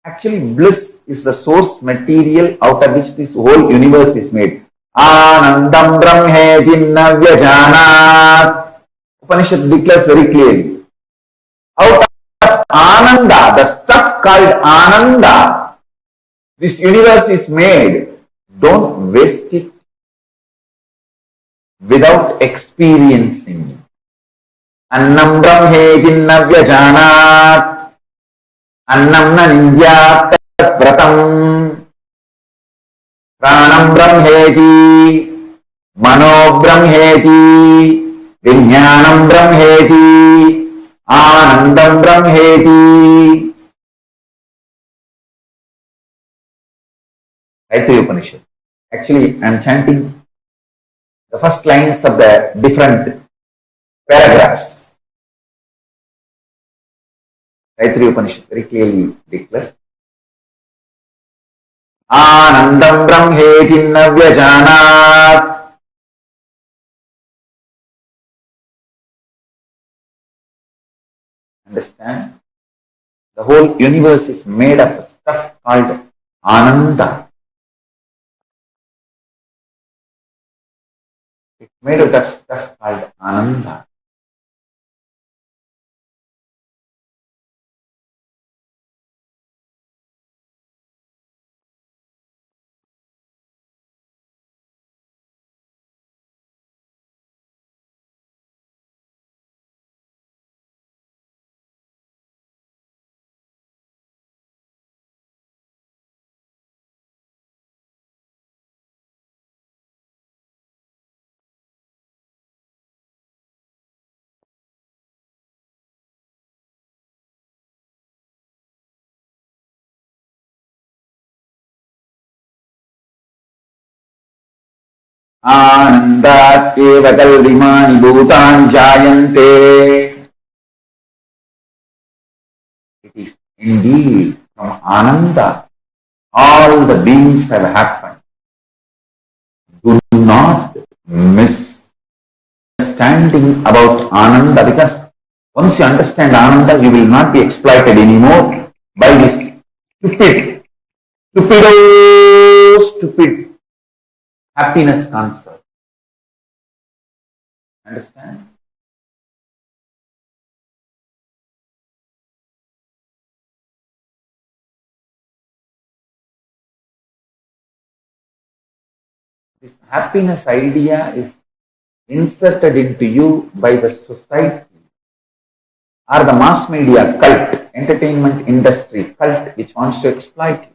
Actually, bliss is the source material out of which this whole universe is made. Anandam brahmeti navyajanat. Upanishad declares very clearly. Out of Ananda, the stuff called Ananda, this universe is made. Don't waste it without experiencing. Annam brahmeti navyajanat. Annam na nindyat vratam. Pranam brahmeti. Mano brahmeti. Vijnanam brahmeti. Anandam Brahmeti. Taittiriya Upanishad. Actually, I am chanting the first lines of the different paragraphs. Taittiriya Upanishad very clearly declares Anandam Brahmeti Navyajanat. Understand? The whole universe is made of stuff called Ananda. It's made out of stuff called Ananda. Anandat eva kalvimani bhutani jayante. It is indeed from Ananda all the beings have happened. Do not miss understanding about Ananda, because once you understand Ananda, you will not be exploited anymore by this stupid happiness concept. Understand? This happiness idea is inserted into you by the society or the mass media cult, entertainment industry cult, which wants to exploit you.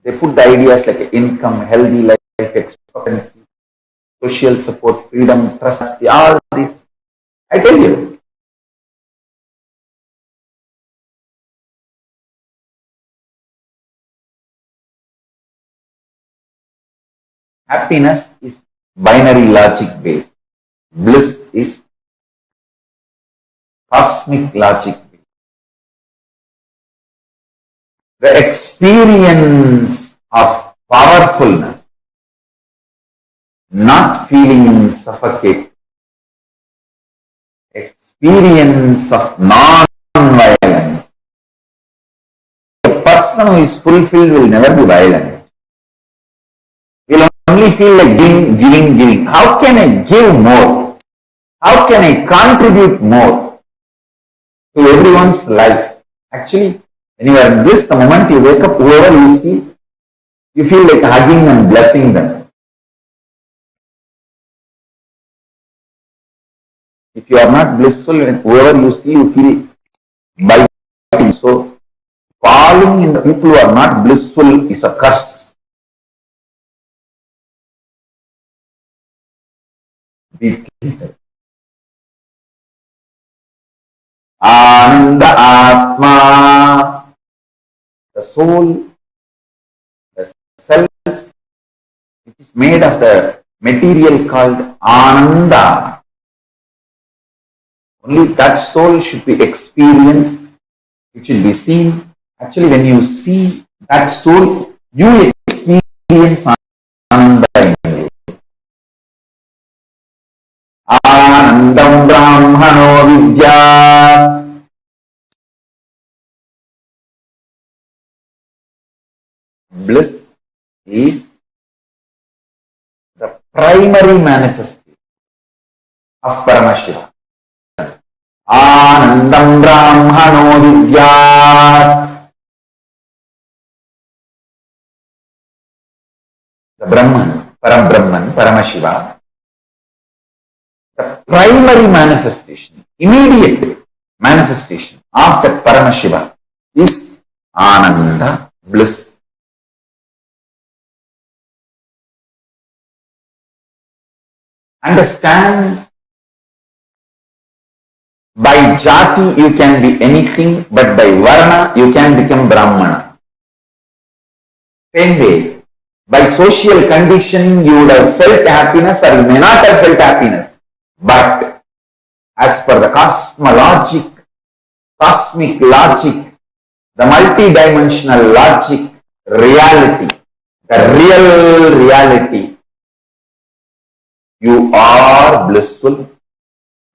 They put the ideas like income, healthy life expectancy, social support, freedom, trust, all this. I tell you, happiness is binary logic based. Bliss is cosmic logic based. The experience of powerfulness, not feeling suffocated, experience of non-violence. A person who is fulfilled will never be violent. Will only feel like giving. How can I give more? How can I contribute more to everyone's life? Actually, when you are in bliss, the moment you wake up, whoever you see, you feel like hugging and blessing them. If you are not blissful, and whoever you see, you feel biting. So, falling in the people who are not blissful is a curse. Be treated. Ananda Atma, the soul, the self, which is made of the material called Ananda. Only that soul should be experienced, it should be seen. Actually, when you see that soul, you experience Ananda in you. Anandam Brahmano Vidya. Bliss is the primary manifestation of Paramashivam. Anandam Brahmano Vidya. The Brahman, Param-Brahman, Paramashiva, the primary manifestation, immediate manifestation of that Paramashiva is Ananda, bliss. Understand By jati you can be anything, but by varna you can become Brahmana. Same way, by social conditioning you would have felt happiness or you may not have felt happiness. But as per the cosmic logic, the multidimensional logic, reality, the real reality, you are blissful,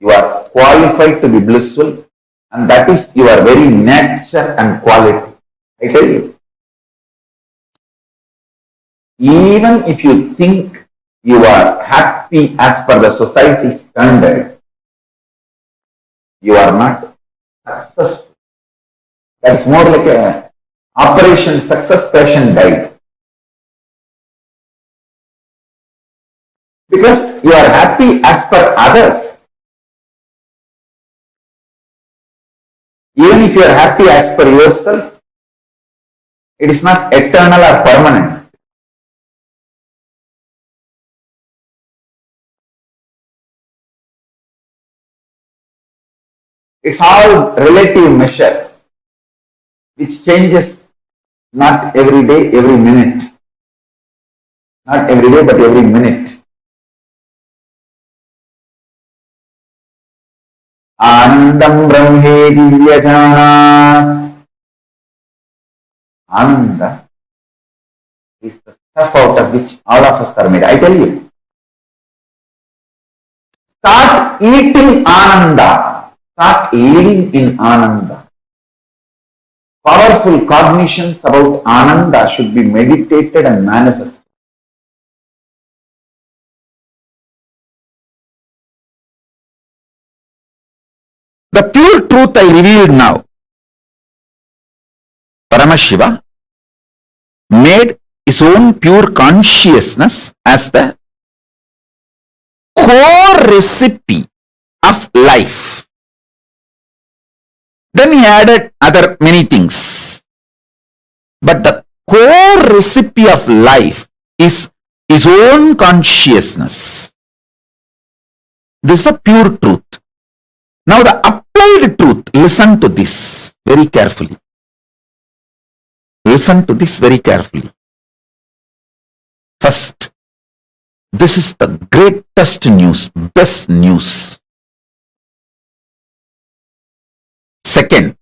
you are qualified to be blissful, and that is your very nature and quality. I tell you, even if you think you are happy as per the society standard, you are not successful. That's more like a operation success patient died. Because you are happy as per others. Even if you are happy as per yourself, it is not eternal or permanent. It's all relative measures, which changes not every day, every minute. Not every day, but every minute. Anandam Brahme Divyajana. Ananda is the stuff out of which all of us are made. I tell you. Start eating Ananda. Start living in Ananda. Powerful cognitions about Ananda should be meditated and manifested. The pure truth I revealed now. Paramashiva made his own pure consciousness as the core recipe of life. Then he added other many things. But the core recipe of life is his own consciousness. This is a pure truth. Now the applied truth, listen to this very carefully. Listen to this very carefully. First, this is the greatest news, best news. Second,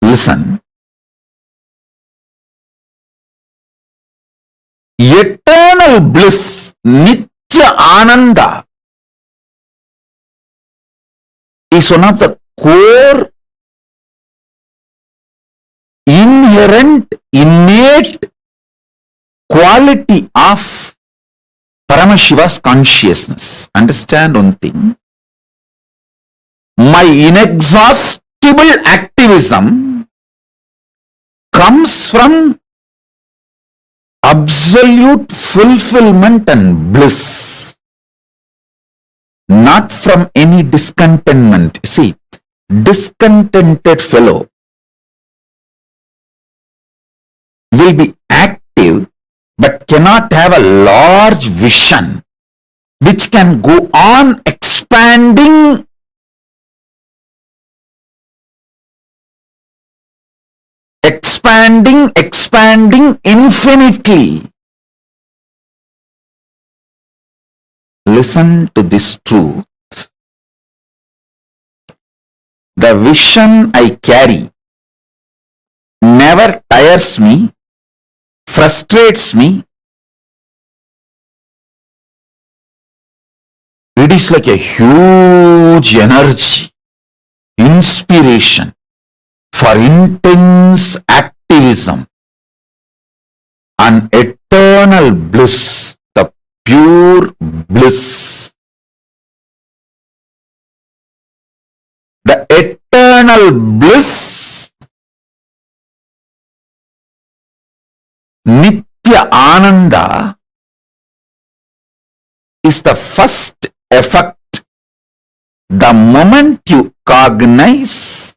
listen. Eternal bliss, Nitya Ananda, is one of the core, inherent, innate quality of Paramashiva's consciousness. Understand one thing. My inexhaustible activism comes from absolute fulfillment and bliss, not from any discontentment. See, discontented fellow will be active but cannot have a large vision which can go on expanding infinitely. Listen to this truth. The vision I carry never tires me, frustrates me. It is like a huge energy, inspiration for intense activism, an eternal bliss, the pure bliss. The eternal bliss, Nitya Ananda, is the first effect. The moment you cognize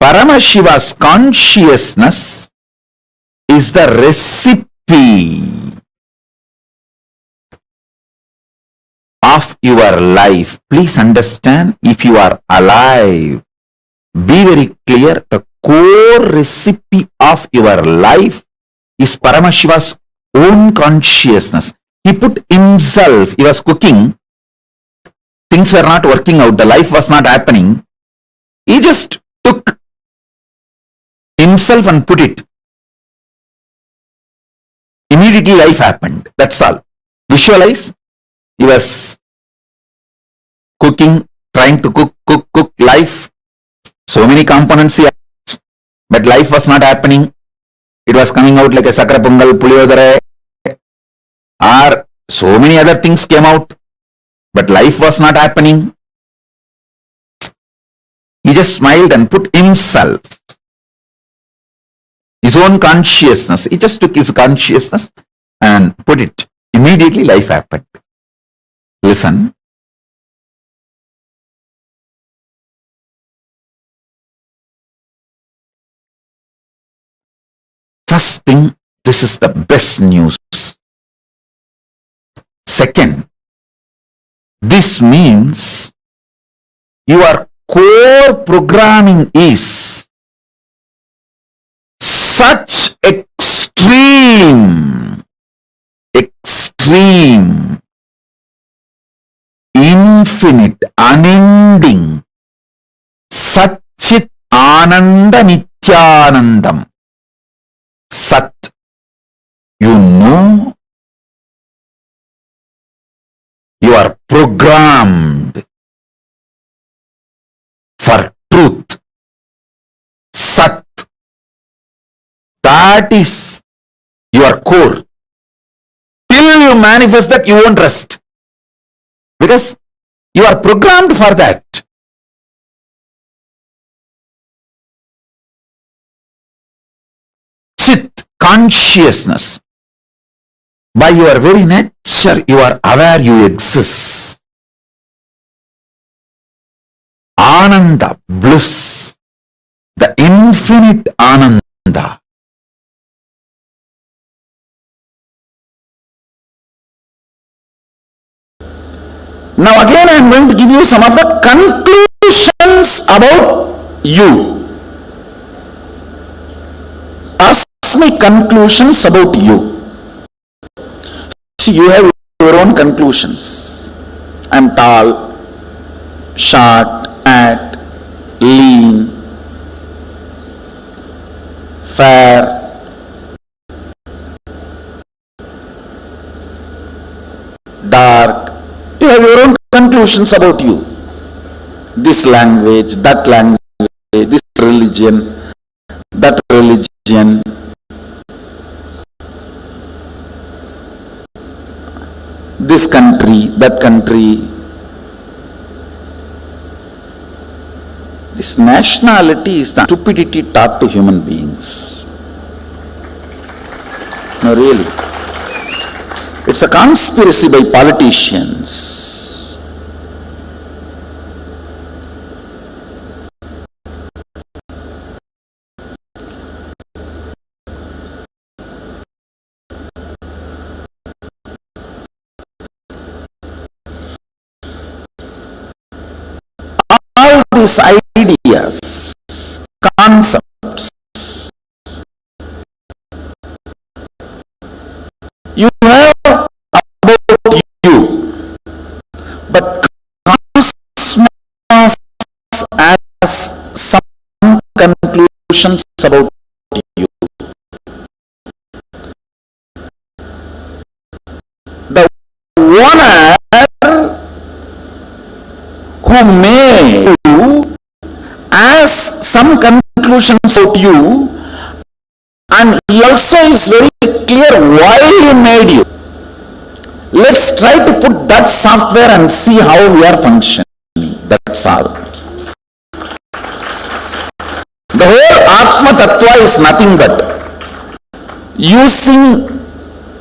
Paramashiva's consciousness is the recipe. of your life. Please understand, if you are alive, be very clear, the core recipe of your life is Paramashiva's own consciousness. He put himself, he was cooking, things were not working out, the life was not happening. He just took himself and put it. Immediately life happened. That's all. Visualize. He was cooking, trying to cook life. So many components here, but life was not happening. It was coming out like a sakra pongal, puliyodare, or so many other things came out, but life was not happening. He just smiled and put himself, his own consciousness. He just took his consciousness and put it. Immediately life happened. Listen. First thing, this is the best news. Second, this means your core programming is such extreme, infinite, unending, Satchit Ananda Nithyanandam. Sat, you know, you are programmed for truth. Sat, that is your core. Till you manifest that, you won't rest, because you are programmed for that. Chit, consciousness. By your very nature, you are aware you exist. Ananda, bliss, the infinite Ananda. Now again I am going to give you some of the conclusions about you. Ask me conclusions about you. See, you have your own conclusions. I am tall, short, fat, lean, fair, dark. You have your own conclusions about you. This language, that language, this religion, that religion. This country, that country. This nationality is the stupidity taught to human beings. No, really. It's a conspiracy by politicians. All these ideas, concepts, you have about you, but cosmos has some conclusions about you. The owner who made you has some conclusions about you, and he also is very clear why he made you. Let's try to put that software and see how we are functioning. That's all. The whole Atma Tattva is nothing but using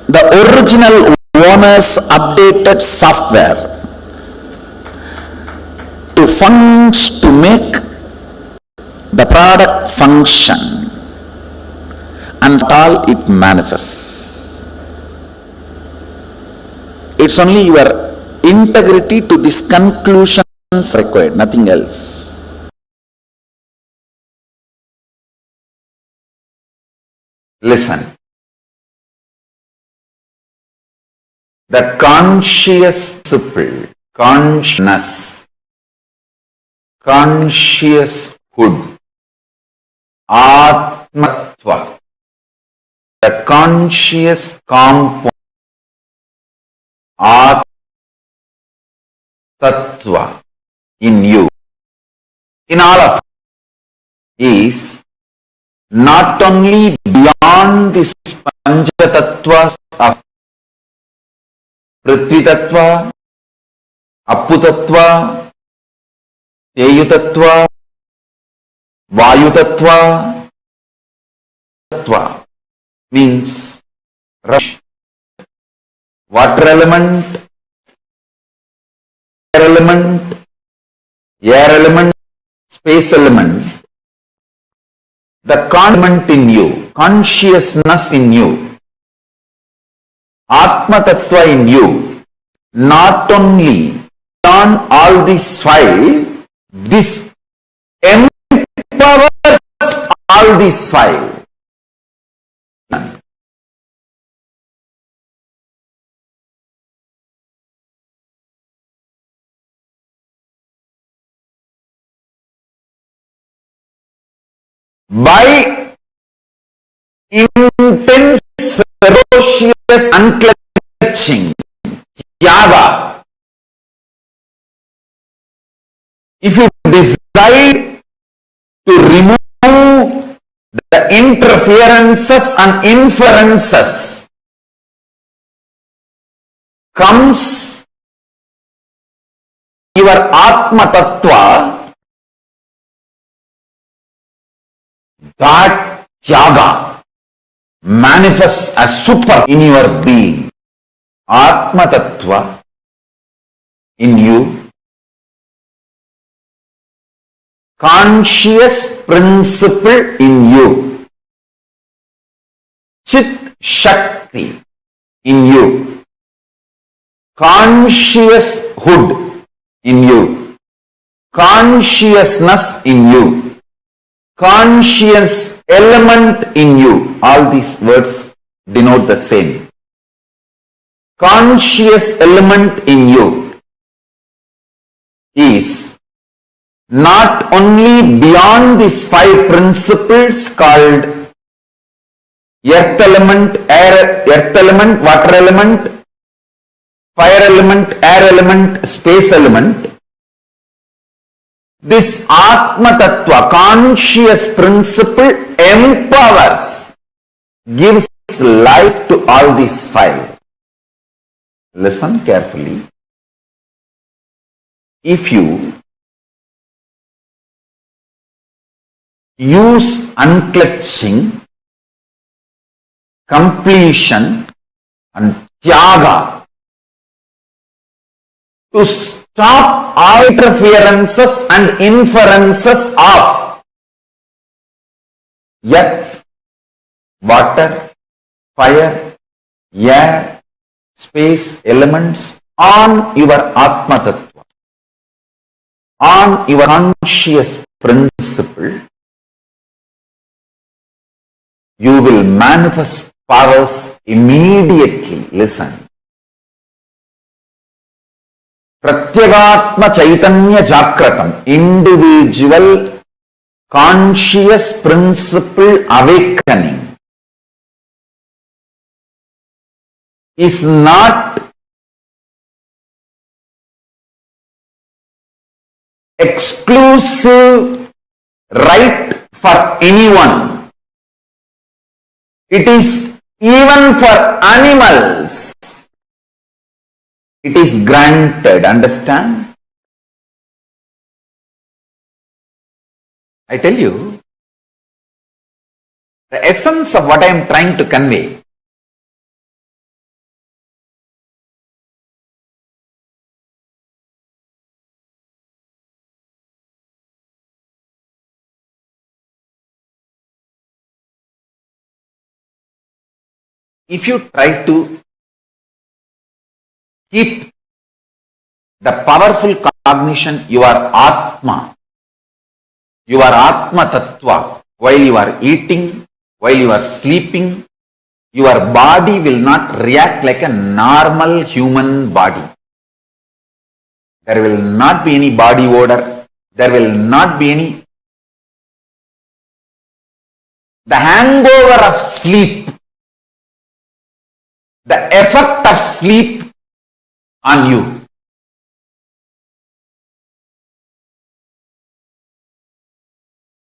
the original owner's updated software to make the product function, and all it manifests. It's only your integrity to this conclusion is required, nothing else. Listen. The conscious principle, consciousness, conscioushood, atmatva, the conscious compound, tattva in you, in all of is not only beyond this panchatattva of Prithvi Tattva, Appu Tattva, Teyu Tattva, Vayu Tattva. Tattva means rush, water element, air element, space element. The element in you, consciousness in you, Atma Tattva in you, not only on all these five, this empowers all these five. By intense, ferocious, unclutching, yaga, if you decide to remove the interferences and inferences, comes your Atma Tattva, that yaga manifests as super in your being. Atma Tattva in you, conscious principle in you, Chit Shakti in you, conscious hood in you, consciousness in you, conscious element in you. All these words denote the same. Conscious element in you is not only beyond these five principles called earth element, earth element, water element, fire element, air element, space element. This Atma Tattva, conscious principle, empowers, gives life to all these five. Listen carefully. If you use unclutching, completion and tyaga to stop all interferences and inferences of earth, water, fire, air, space elements on your Atma Tattva, on your conscious principle, you will manifest powers immediately. Listen. Pratyagatma Chaitanya Jakratam, individual conscious principle awakening, is not exclusive right for anyone. It is even for animals. It is granted, understand? I tell you, the essence of what I am trying to convey. If you try to keep the powerful cognition, your Atma Tattva, while you are eating, while you are sleeping, your body will not react like a normal human body. There will not be any body odor. There will not be any. The hangover of sleep, the effect of sleep on you.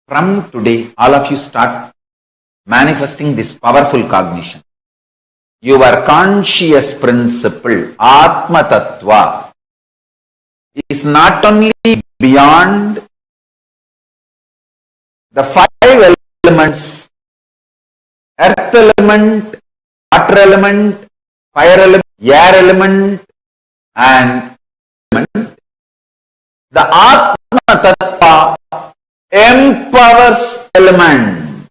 From today, all of you start manifesting this powerful cognition. Your conscious principle, Atma Tattva, is not only beyond the five elements: earth element, water element, fire element, air element, and element. The Atma Tattva empowers element,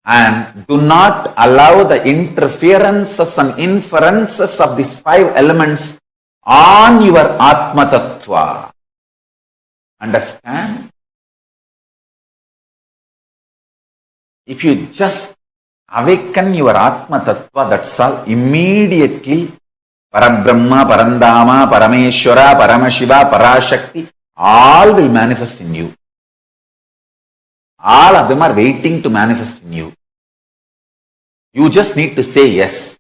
and do not allow the interferences and inferences of these five elements on your Atma Tattva. Understand? If you just awaken your Atma Tattva, that's all. Immediately, Parabrahma, Parandama, Parameshwara, Paramashiva, Parashakti, all will manifest in you. All of them are waiting to manifest in you. You just need to say yes.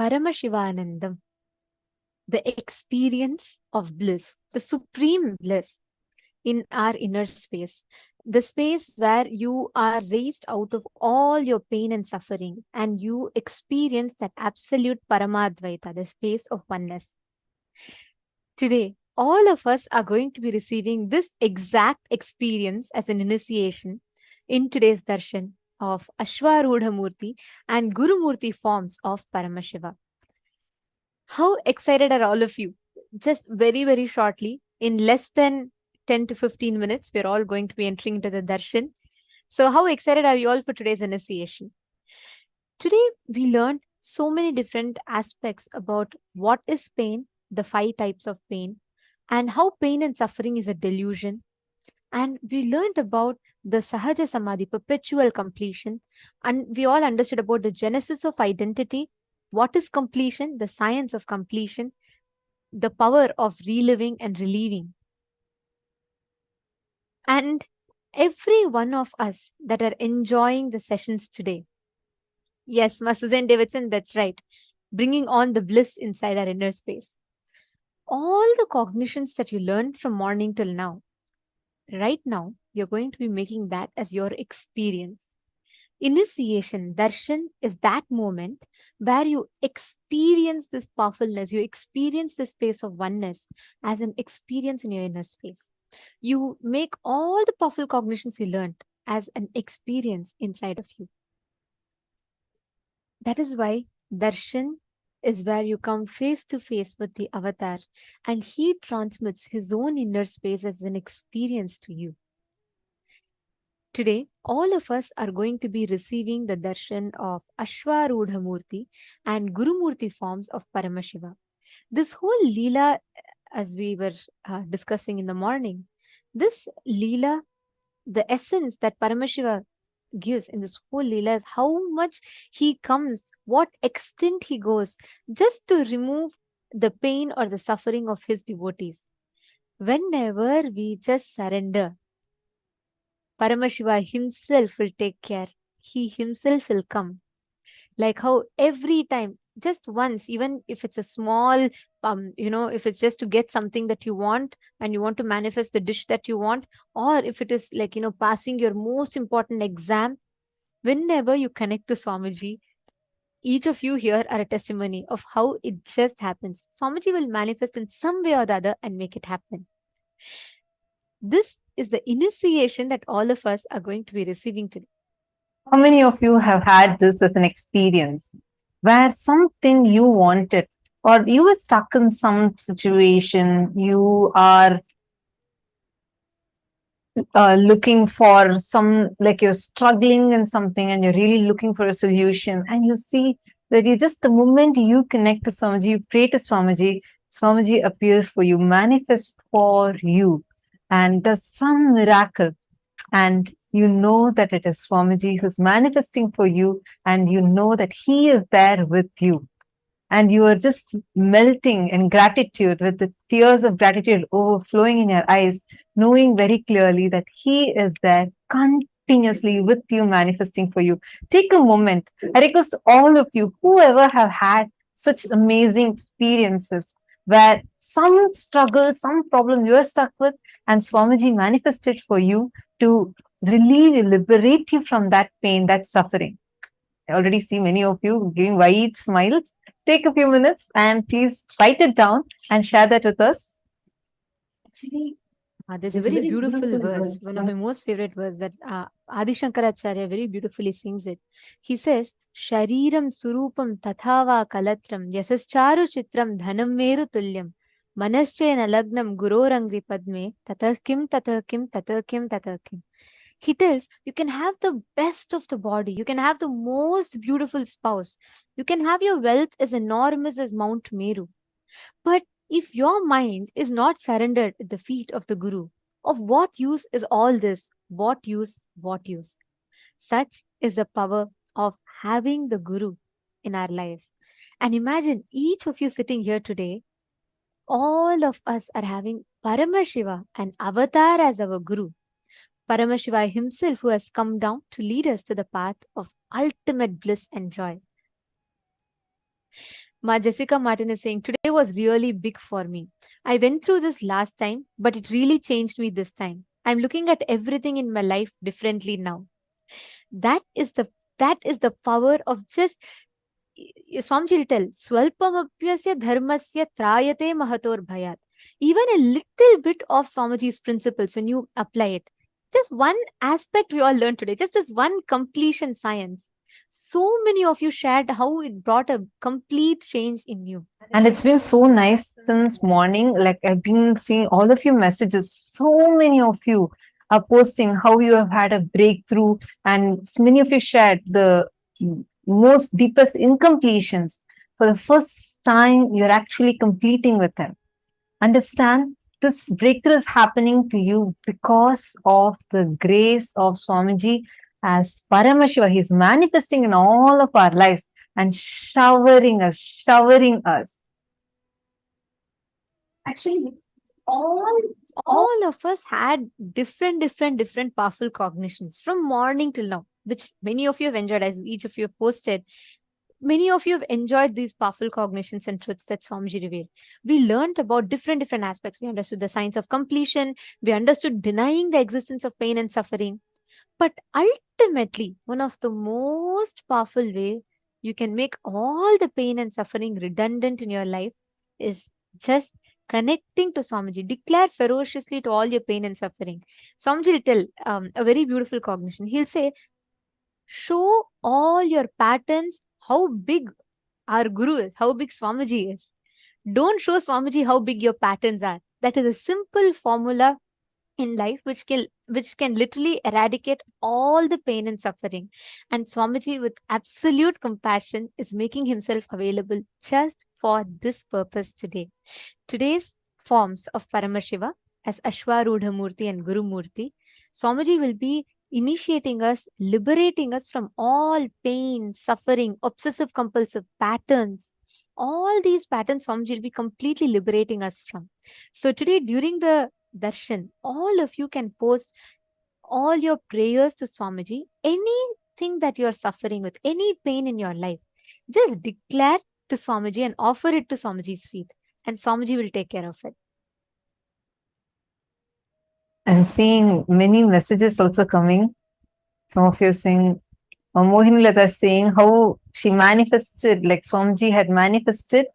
Paramashivanandam, the experience of bliss, the supreme bliss in our inner space, the space where you are raised out of all your pain and suffering and you experience that absolute Paramadvaita, the space of oneness. Today, all of us are going to be receiving this exact experience as an initiation in today's darshan of Ashwarudha Murti and Guru Murti forms of Paramashiva. How excited are all of you? Just very, very shortly, in less than 10 to 15 minutes, we're all going to be entering into the darshan. So how excited are you all for today's initiation? Today, we learned so many different aspects about what is pain, the 5 types of pain, and how pain and suffering is a delusion. And we learned about the Sahaja Samādhi, perpetual completion. And we all understood about the genesis of identity. What is completion? The science of completion. The power of reliving and relieving. And every one of us that are enjoying the sessions today, Yes, Ma Suzanne Davidson, that's right. Bringing on the bliss inside our inner space. All the cognitions that you learned from morning till now, right now, you're going to be making that as your experience. Initiation, darshan, is that moment where you experience this powerfulness, you experience the space of oneness as an experience in your inner space. You make all the powerful cognitions you learned as an experience inside of you. That is why darshan is where you come face to face with the avatar and he transmits his own inner space as an experience to you. Today, all of us are going to be receiving the darshan of Ashwarudha Murti and Guru Murti forms of Paramashiva. This whole Leela, as we were discussing in the morning, this Leela, the essence that Paramashiva gives in this whole Leela is how much he comes, what extent he goes, just to remove the pain or the suffering of his devotees. Whenever we just surrender, Paramashiva himself will take care. He himself will come. Like how every time, just once, even if it's a small, if it's just to get something that you want and you want to manifest the dish that you want, or if it is like, passing your most important exam, whenever you connect to Swamiji, each of you here are a testimony of how it just happens. Swamiji will manifest in some way or the other and make it happen. This is the initiation that all of us are going to be receiving today. How many of you have had this as an experience where something you wanted or you were stuck in some situation, you are looking for some, like you're struggling in something and you're really looking for a solution, and you see that you just, the moment you connect to Swamiji, you pray to Swamiji, Swamiji appears for you, manifests for you, and does some miracle. And you know that it is Swamiji who's manifesting for you, and you know that he is there with you. And you are just melting in gratitude, with the tears of gratitude overflowing in your eyes, knowing very clearly that he is there continuously with you, manifesting for you. Take a moment. I request all of you, whoever have had such amazing experiences where some struggle, some problem you are stuck with, and Swamiji manifested for you to relieve you, liberate you from that pain, that suffering. I already see many of you giving wide smiles. Take a few minutes and please write it down and share that with us. Actually, there's a very beautiful verse, one of my most favorite verse that Adi Shankaracharya very beautifully sings it. He says, Shariram surupam tathava kalatram yasascharu chitram dhanam meru tulyam manaschena lagnam gurorangri padme tatakim tatakim tatakim tatakim. He tells you can have the best of the body, you can have the most beautiful spouse, you can have your wealth as enormous as Mount Meru. But if your mind is not surrendered at the feet of the Guru, of what use is all this? What use? What use? Such is the power of having the Guru in our lives. And imagine each of you sitting here today, all of us are having Paramashiva, an avatar as our Guru. Paramashiva himself who has come down to lead us to the path of ultimate bliss and joy. Ma Jessica Martin is saying, today was really big for me. I went through this last time, but it really changed me this time. I'm looking at everything in my life differently now. That is the power of just, Swamiji will tell, Swalpamapyasya dharmasya trayate mahator bhayat. Even a little bit of Swamiji's principles, when you apply it, just one aspect we all learned today, just this one completion science. So many of you shared how it brought a complete change in you. And it's been so nice since morning. Like I've been seeing all of your messages. So many of you are posting how you have had a breakthrough, and many of you shared the most deepest incompletions. For the first time, you're actually completing with them. Understand, this breakthrough is happening to you because of the grace of Swamiji as Paramashiva. He's manifesting in all of our lives and showering us. Actually, all of us had different powerful cognitions from morning till now. which many of you have enjoyed, as each of you have posted. Many of you have enjoyed these powerful cognitions and truths that Swamiji revealed. We learned about different aspects. We understood the science of completion. We understood denying the existence of pain and suffering. But ultimately, one of the most powerful way you can make all the pain and suffering redundant in your life is just connecting to Swamiji. Declare ferociously to all your pain and suffering. Swamiji will tell a very beautiful cognition. He'll say, show all your patterns how big our Guru is, how big Swamiji is. Don't show Swamiji how big your patterns are. That is a simple formula in life which can literally eradicate all the pain and suffering. And Swamiji, with absolute compassion, is making himself available just for this purpose today. Today's forms of Paramashiva as Ashwarudha Murti and Guru Murti, Swamiji will be initiating us, liberating us from all pain, suffering, obsessive compulsive patterns. All these patterns Swamiji will be completely liberating us from. So today, during the darshan, all of you can post all your prayers to Swamiji. Anything that you are suffering with, any pain in your life, just declare to Swamiji and offer it to Swamiji's feet, and Swamiji will take care of it. I'm seeing many messages also coming. Some of you are saying, Mohini Lata is saying how she manifested, like Swamiji had manifested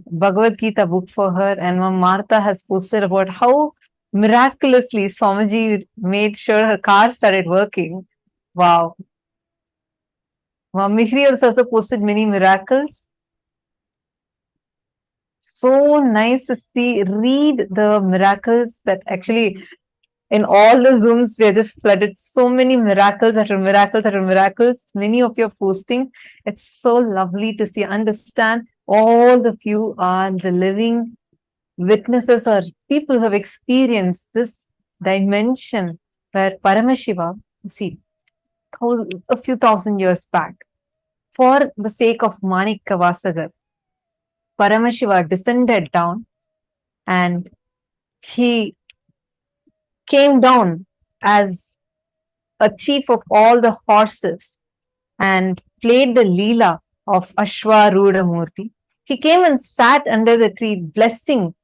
Bhagavad Gita book for her, and Mom Martha has posted about how miraculously Swamiji made sure her car started working. Wow. Mom Mihri also posted many miracles. So nice to see, read the miracles that actually in all the Zooms, we are just flooded. So many miracles after miracles after miracles. Many of you are posting. It's so lovely to see, understand. All of you are the living witnesses or people who have experienced this dimension where Paramashiva, see, a few thousand years back, for the sake of Manikya Vasagar, Paramashiva descended down and he came down as a chief of all the horses and played the Leela of Ashwarudha Murti. He came and sat under the tree, blessing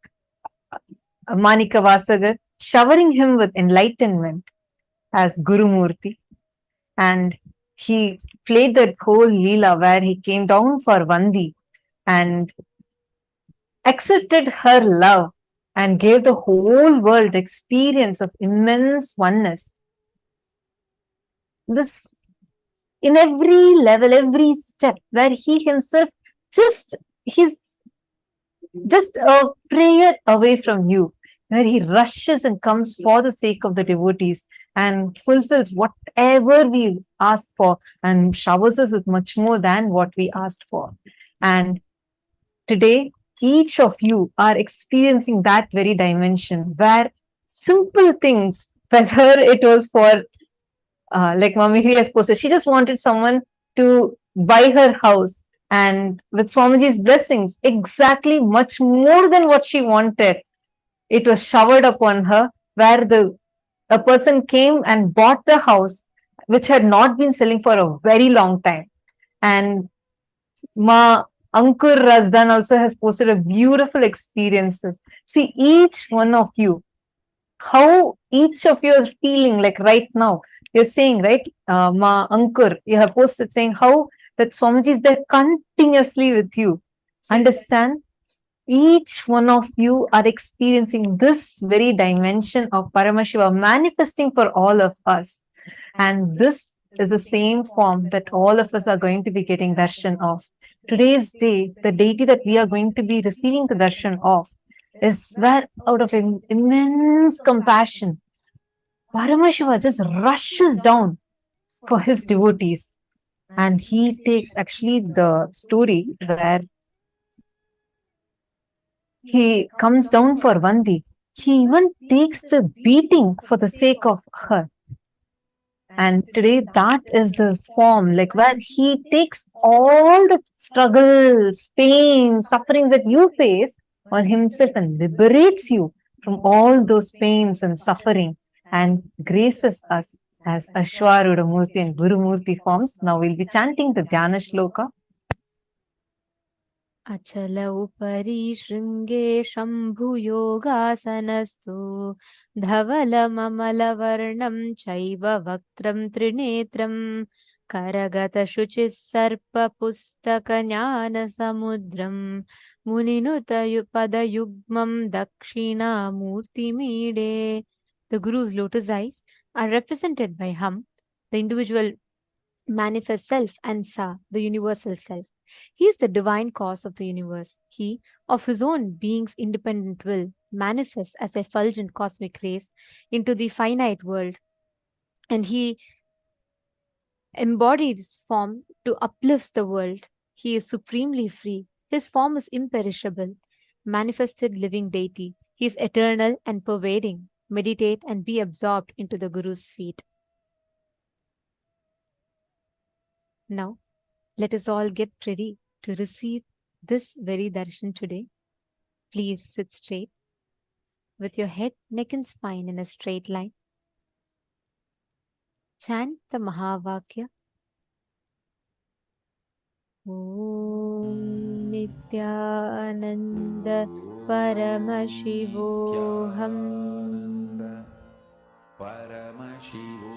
Manikya Vasagar, showering him with enlightenment as Guru Murti. And he played that whole Leela where he came down for Vandi and accepted her love and gave the whole world the experience of immense oneness. This, in every level, every step, where he himself he's just a prayer away from you, where he rushes and comes for the sake of the devotees and fulfills whatever we ask for and showers us with much more than what we asked for. And today, each of you are experiencing that very dimension where simple things, whether it was for, like Mami has posted, she just wanted someone to buy her house, and with Swamiji's blessings, exactly much more than what she wanted, it was showered upon her, where a person came and bought the house, which had not been selling for a very long time. And Ankur Razdan also has posted a beautiful experiences. See, each one of you, how each of you is feeling like right now. You're saying, right, Ankur, you have posted saying how that Swamiji is there continuously with you. Understand? Each one of you are experiencing this very dimension of Paramashiva manifesting for all of us. And this is the same form that all of us are going to be getting darshan of. Today's day, the deity that we are going to be receiving the darshan of is where, out of immense compassion, Paramashiva just rushes down for his devotees. And he takes actually the story where he comes down for Vandi. He even takes the beating for the sake of her. And today, that is the form, like where he takes all the struggles, pain, sufferings that you face on himself and liberates you from all those pains and suffering and graces us as Ashwaruda Murti and Guru Murti forms. Now we'll be chanting the Dhyana Shloka. अचल उपरि शृङ्गे शम्भुयोगासनस्तु धवलममलवर्णं चैव वक्त्रं त्रिनेत्रं करगतशुचिः सर्पपुस्तकज्ञानसमुद्रं मुनिनुतपदयुग्मं दक्षिणामूर्तिमीडे. The Guru's lotus eyes are represented by Hum, the individual manifest self, and Sa, the universal self. He is the divine cause of the universe. He, of his own being's independent will, manifests as effulgent cosmic rays into the finite world, and he embodies his form to uplift the world. He is supremely free. His form is imperishable, manifested living deity. He is eternal and pervading. Meditate and be absorbed into the Guru's feet. Now, let us all get ready to receive this very darshan today. Please sit straight with your head, neck and spine in a straight line. Chant the Mahavakya. Om Nithyananda Paramashivoham. Paramashivoham.